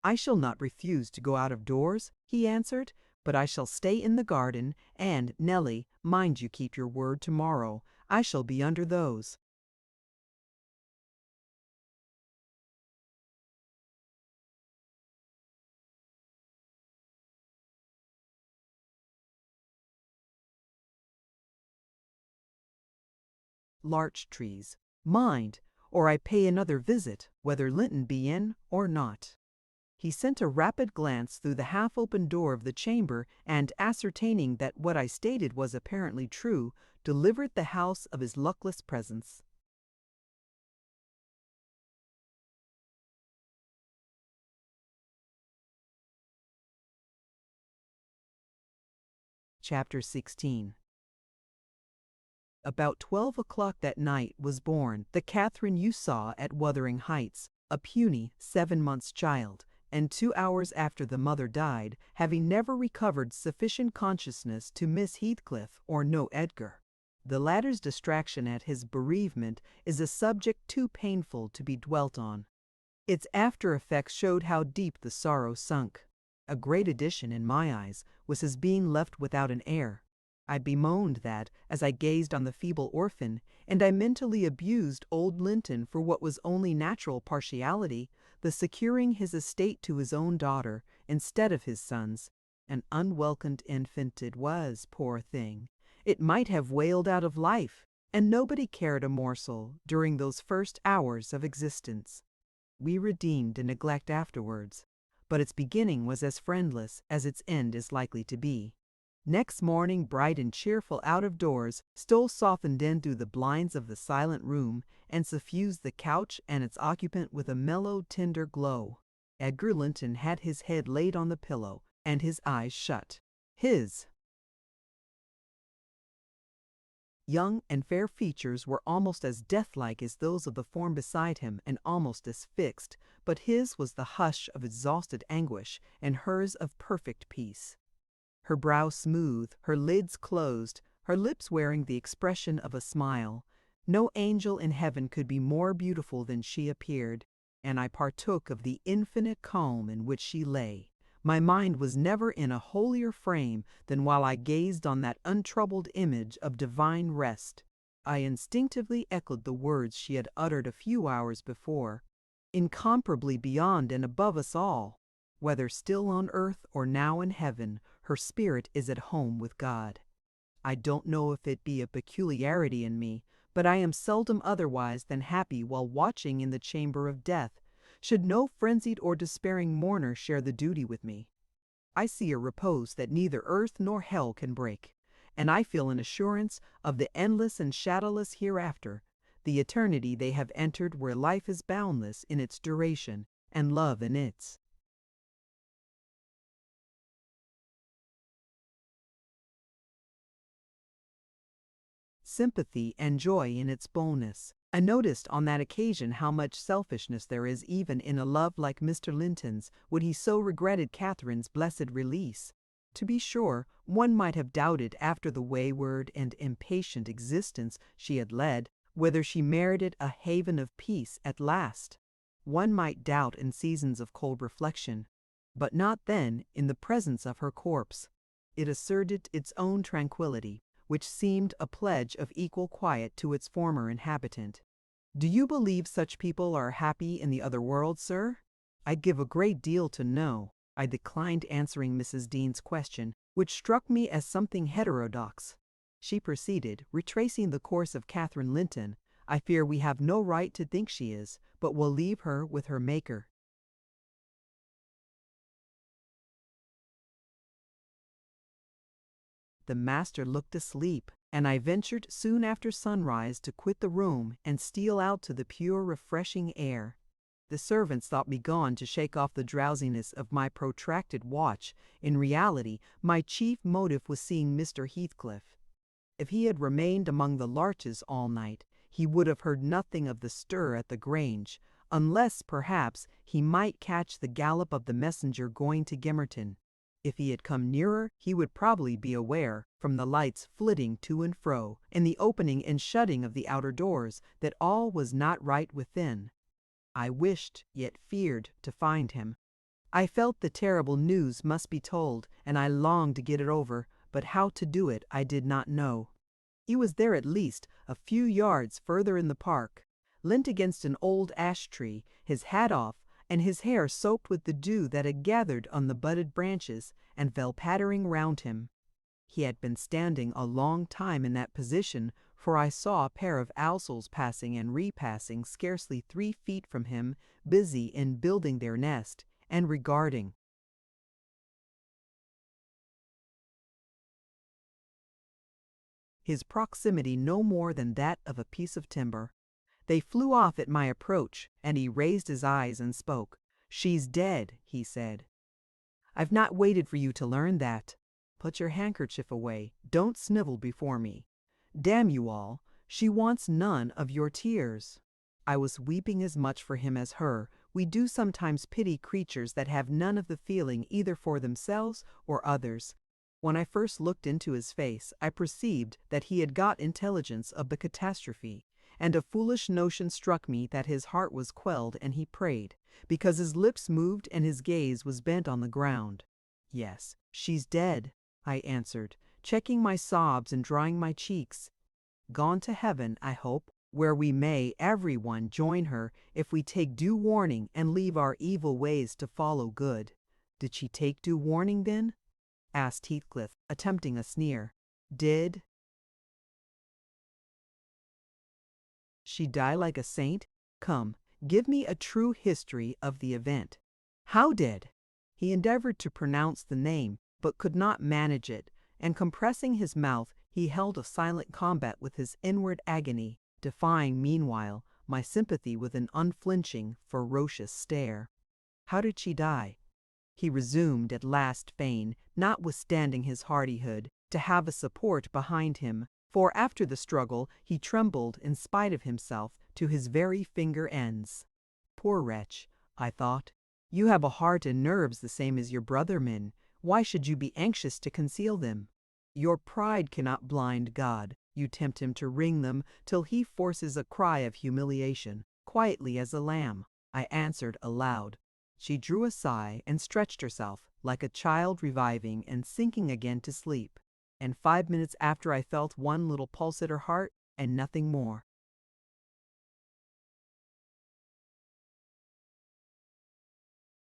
"I shall not refuse to go out of doors," he answered, "but I shall stay in the garden, and, Nellie, mind you keep your word tomorrow. I shall be under those." Larch trees. "Mind, or I pay another visit, whether Linton be in or not." He sent a rapid glance through the half-open door of the chamber, and, ascertaining that what I stated was apparently true, delivered the house of his luckless presence. Chapter 16. About 12 o'clock that night was born the Catherine you saw at Wuthering Heights, a puny 7 months' child, and 2 hours after the mother died, having never recovered sufficient consciousness to miss Heathcliff or know Edgar. The latter's distraction at his bereavement is a subject too painful to be dwelt on. Its after-effects showed how deep the sorrow sunk. A great addition, in my eyes, was his being left without an heir. I bemoaned that, as I gazed on the feeble orphan, and I mentally abused old Linton for what was only natural partiality, the securing his estate to his own daughter, instead of his son's. An unwelcomed infant it was, poor thing. It might have wailed out of life, and nobody cared a morsel during those first hours of existence. We redeemed the neglect afterwards, but its beginning was as friendless as its end is likely to be. Next morning, bright and cheerful out of doors, stole softened in through the blinds of the silent room and suffused the couch and its occupant with a mellow, tender glow. Edgar Linton had his head laid on the pillow and his eyes shut. His young and fair features were almost as deathlike as those of the form beside him and almost as fixed, but his was the hush of exhausted anguish and hers of perfect peace. Her brow smooth, her lids closed, her lips wearing the expression of a smile. No angel in heaven could be more beautiful than she appeared, and I partook of the infinite calm in which she lay. My mind was never in a holier frame than while I gazed on that untroubled image of divine rest. I instinctively echoed the words she had uttered a few hours before. Incomparably beyond and above us all, whether still on earth or now in heaven, her spirit is at home with God. I don't know if it be a peculiarity in me, but I am seldom otherwise than happy while watching in the chamber of death, should no frenzied or despairing mourner share the duty with me. I see a repose that neither earth nor hell can break, and I feel an assurance of the endless and shadowless hereafter, the eternity they have entered where life is boundless in its duration and love in its sympathy and joy in its boldness. I noticed on that occasion how much selfishness there is even in a love like Mr. Linton's when he so regretted Catherine's blessed release. To be sure, one might have doubted after the wayward and impatient existence she had led, whether she merited a haven of peace at last. One might doubt in seasons of cold reflection, but not then in the presence of her corpse. It asserted its own tranquillity, which seemed a pledge of equal quiet to its former inhabitant. Do you believe such people are happy in the other world, sir? I'd give a great deal to know. I declined answering Mrs. Dean's question, which struck me as something heterodox. She proceeded, retracing the course of Catherine Linton. I fear we have no right to think she is, but will leave her with her Maker. The master looked asleep, and I ventured soon after sunrise to quit the room and steal out to the pure, refreshing air. The servants thought me gone to shake off the drowsiness of my protracted watch. In reality, my chief motive was seeing Mr. Heathcliff. If he had remained among the larches all night, he would have heard nothing of the stir at the Grange, unless, perhaps, he might catch the gallop of the messenger going to Gimmerton. If he had come nearer, he would probably be aware, from the lights flitting to and fro, and the opening and shutting of the outer doors, that all was not right within. I wished, yet feared, to find him. I felt the terrible news must be told, and I longed to get it over, but how to do it I did not know. He was there at least, a few yards further in the park, leant against an old ash tree, his hat off, and his hair soaked with the dew that had gathered on the budded branches and fell pattering round him. He had been standing a long time in that position, for I saw a pair of owls passing and repassing scarcely 3 feet from him, busy in building their nest, and regarding. His proximity no more than that of a piece of timber. They flew off at my approach, and he raised his eyes and spoke. "She's dead," he said. "I've not waited for you to learn that. Put your handkerchief away. Don't snivel before me. Damn you all, she wants none of your tears." I was weeping as much for him as her. We do sometimes pity creatures that have none of the feeling either for themselves or others. When I first looked into his face, I perceived that he had got intelligence of the catastrophe, and a foolish notion struck me that his heart was quelled and he prayed, because his lips moved and his gaze was bent on the ground. "Yes, she's dead," I answered, checking my sobs and drying my cheeks. "Gone to heaven, I hope, where we may, every one, join her if we take due warning and leave our evil ways to follow good." "Did she take due warning, then?" asked Heathcliff, attempting a sneer. "Did she die like a saint? Come, give me a true history of the event." "How dead?" He endeavored to pronounce the name, but could not manage it, and compressing his mouth, he held a silent combat with his inward agony, defying meanwhile my sympathy with an unflinching, ferocious stare. "How did she die?" he resumed at last, fain, notwithstanding his hardihood, to have a support behind him, for after the struggle he trembled in spite of himself to his very finger ends. "Poor wretch," I thought. "You have a heart and nerves the same as your brother men. Why should you be anxious to conceal them? Your pride cannot blind God. You tempt him to wring them till he forces a cry of humiliation, quietly as a lamb," I answered aloud. She drew a sigh and stretched herself, like a child reviving and sinking again to sleep, and 5 minutes after I felt one little pulse at her heart, and nothing more.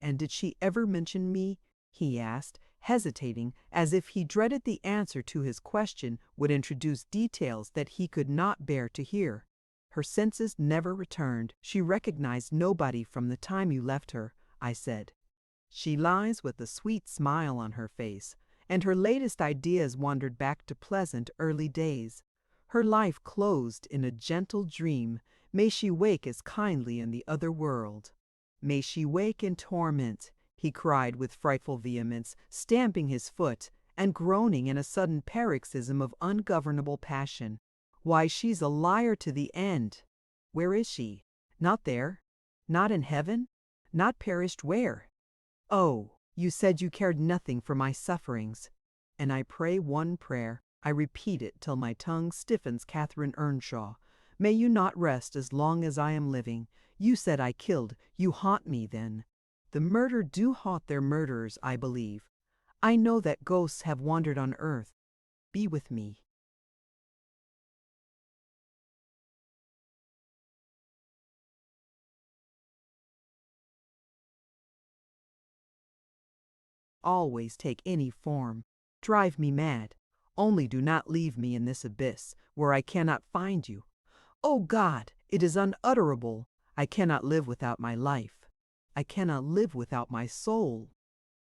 "And did she ever mention me?" he asked, hesitating, as if he dreaded the answer to his question would introduce details that he could not bear to hear. "Her senses never returned. She recognized nobody from the time you left her," I said. "She lies with a sweet smile on her face, and her latest ideas wandered back to pleasant early days. Her life closed in a gentle dream. May she wake as kindly in the other world." "May she wake in torment," he cried with frightful vehemence, stamping his foot, and groaning in a sudden paroxysm of ungovernable passion. "Why, she's a liar to the end. Where is she? Not there? Not in heaven? Not perished where? Oh, you said you cared nothing for my sufferings. And I pray one prayer, I repeat it till my tongue stiffens, Catherine Earnshaw. May you not rest as long as I am living. You said I killed. You haunt me then. The murdered do haunt their murderers, I believe. I know that ghosts have wandered on earth. Be with me." "Always take any form. Drive me mad. Only do not leave me in this abyss, where I cannot find you. Oh God, it is unutterable. I cannot live without my life. I cannot live without my soul."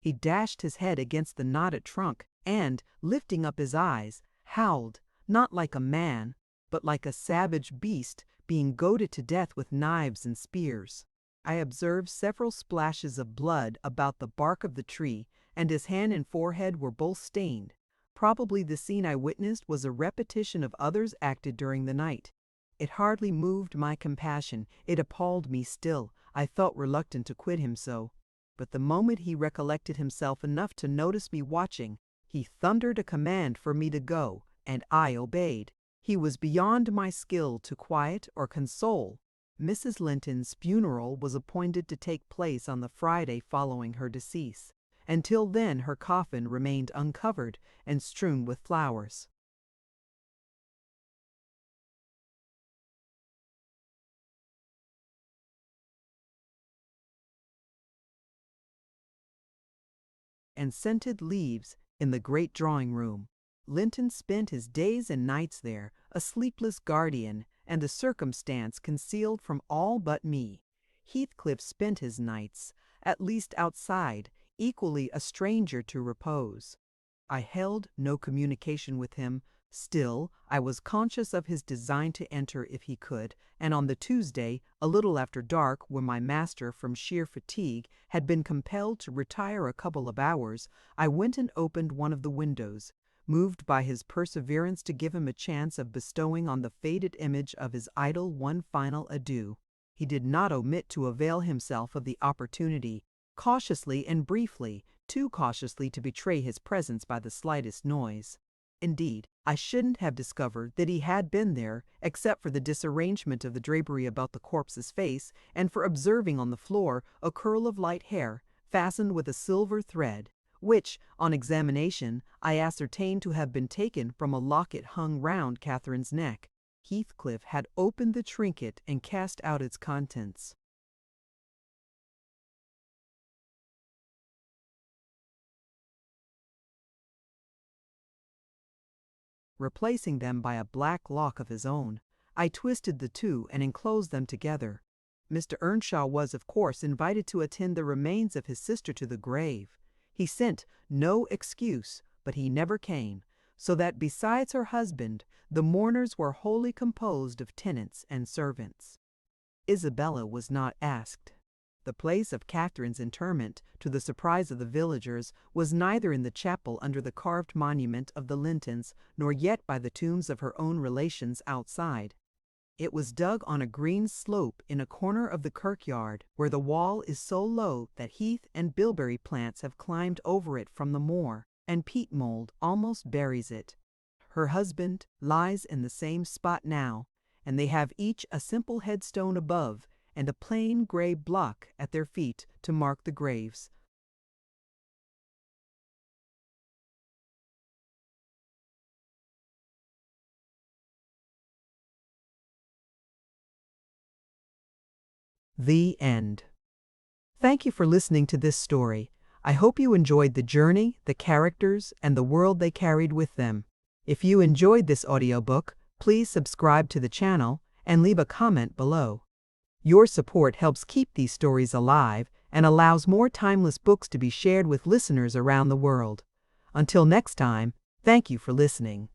He dashed his head against the knotted trunk and, lifting up his eyes, howled, not like a man, but like a savage beast being goaded to death with knives and spears. I observed several splashes of blood about the bark of the tree, and his hand and forehead were both stained. Probably the scene I witnessed was a repetition of others acted during the night. It hardly moved my compassion. It appalled me still. I felt reluctant to quit him so. But the moment he recollected himself enough to notice me watching, he thundered a command for me to go, and I obeyed. He was beyond my skill to quiet or console. Mrs. Linton's funeral was appointed to take place on the Friday following her decease. Until then her coffin remained uncovered and strewn with flowers. And scented leaves in the great drawing-room. Linton spent his days and nights there, a sleepless guardian, and a circumstance concealed from all but me. Heathcliff spent his nights, at least outside, equally a stranger to repose. I held no communication with him. Still, I was conscious of his design to enter if he could, and on the Tuesday, a little after dark, when my master, from sheer fatigue, had been compelled to retire a couple of hours, I went and opened one of the windows, moved by his perseverance to give him a chance of bestowing on the faded image of his idol one final adieu. He did not omit to avail himself of the opportunity, cautiously and briefly, too cautiously to betray his presence by the slightest noise. Indeed, I shouldn't have discovered that he had been there, except for the disarrangement of the drapery about the corpse's face, and for observing on the floor a curl of light hair, fastened with a silver thread, which, on examination, I ascertained to have been taken from a locket hung round Catherine's neck. Heathcliff had opened the trinket and cast out its contents. Replacing them by a black lock of his own, I twisted the two and enclosed them together. Mr. Earnshaw was, of course, invited to attend the remains of his sister to the grave. He sent no excuse, but he never came, so that besides her husband, the mourners were wholly composed of tenants and servants. Isabella was not asked. The place of Catherine's interment, to the surprise of the villagers, was neither in the chapel under the carved monument of the Lintons, nor yet by the tombs of her own relations outside. It was dug on a green slope in a corner of the kirkyard, where the wall is so low that heath and bilberry plants have climbed over it from the moor, and peat mold almost buries it. Her husband lies in the same spot now, and they have each a simple headstone above and a plain gray block at their feet to mark the graves. The end. Thank you for listening to this story. I hope you enjoyed the journey, the characters, and the world they carried with them. If you enjoyed this audiobook, please subscribe to the channel and leave a comment below. Your support helps keep these stories alive and allows more timeless books to be shared with listeners around the world. Until next time, thank you for listening.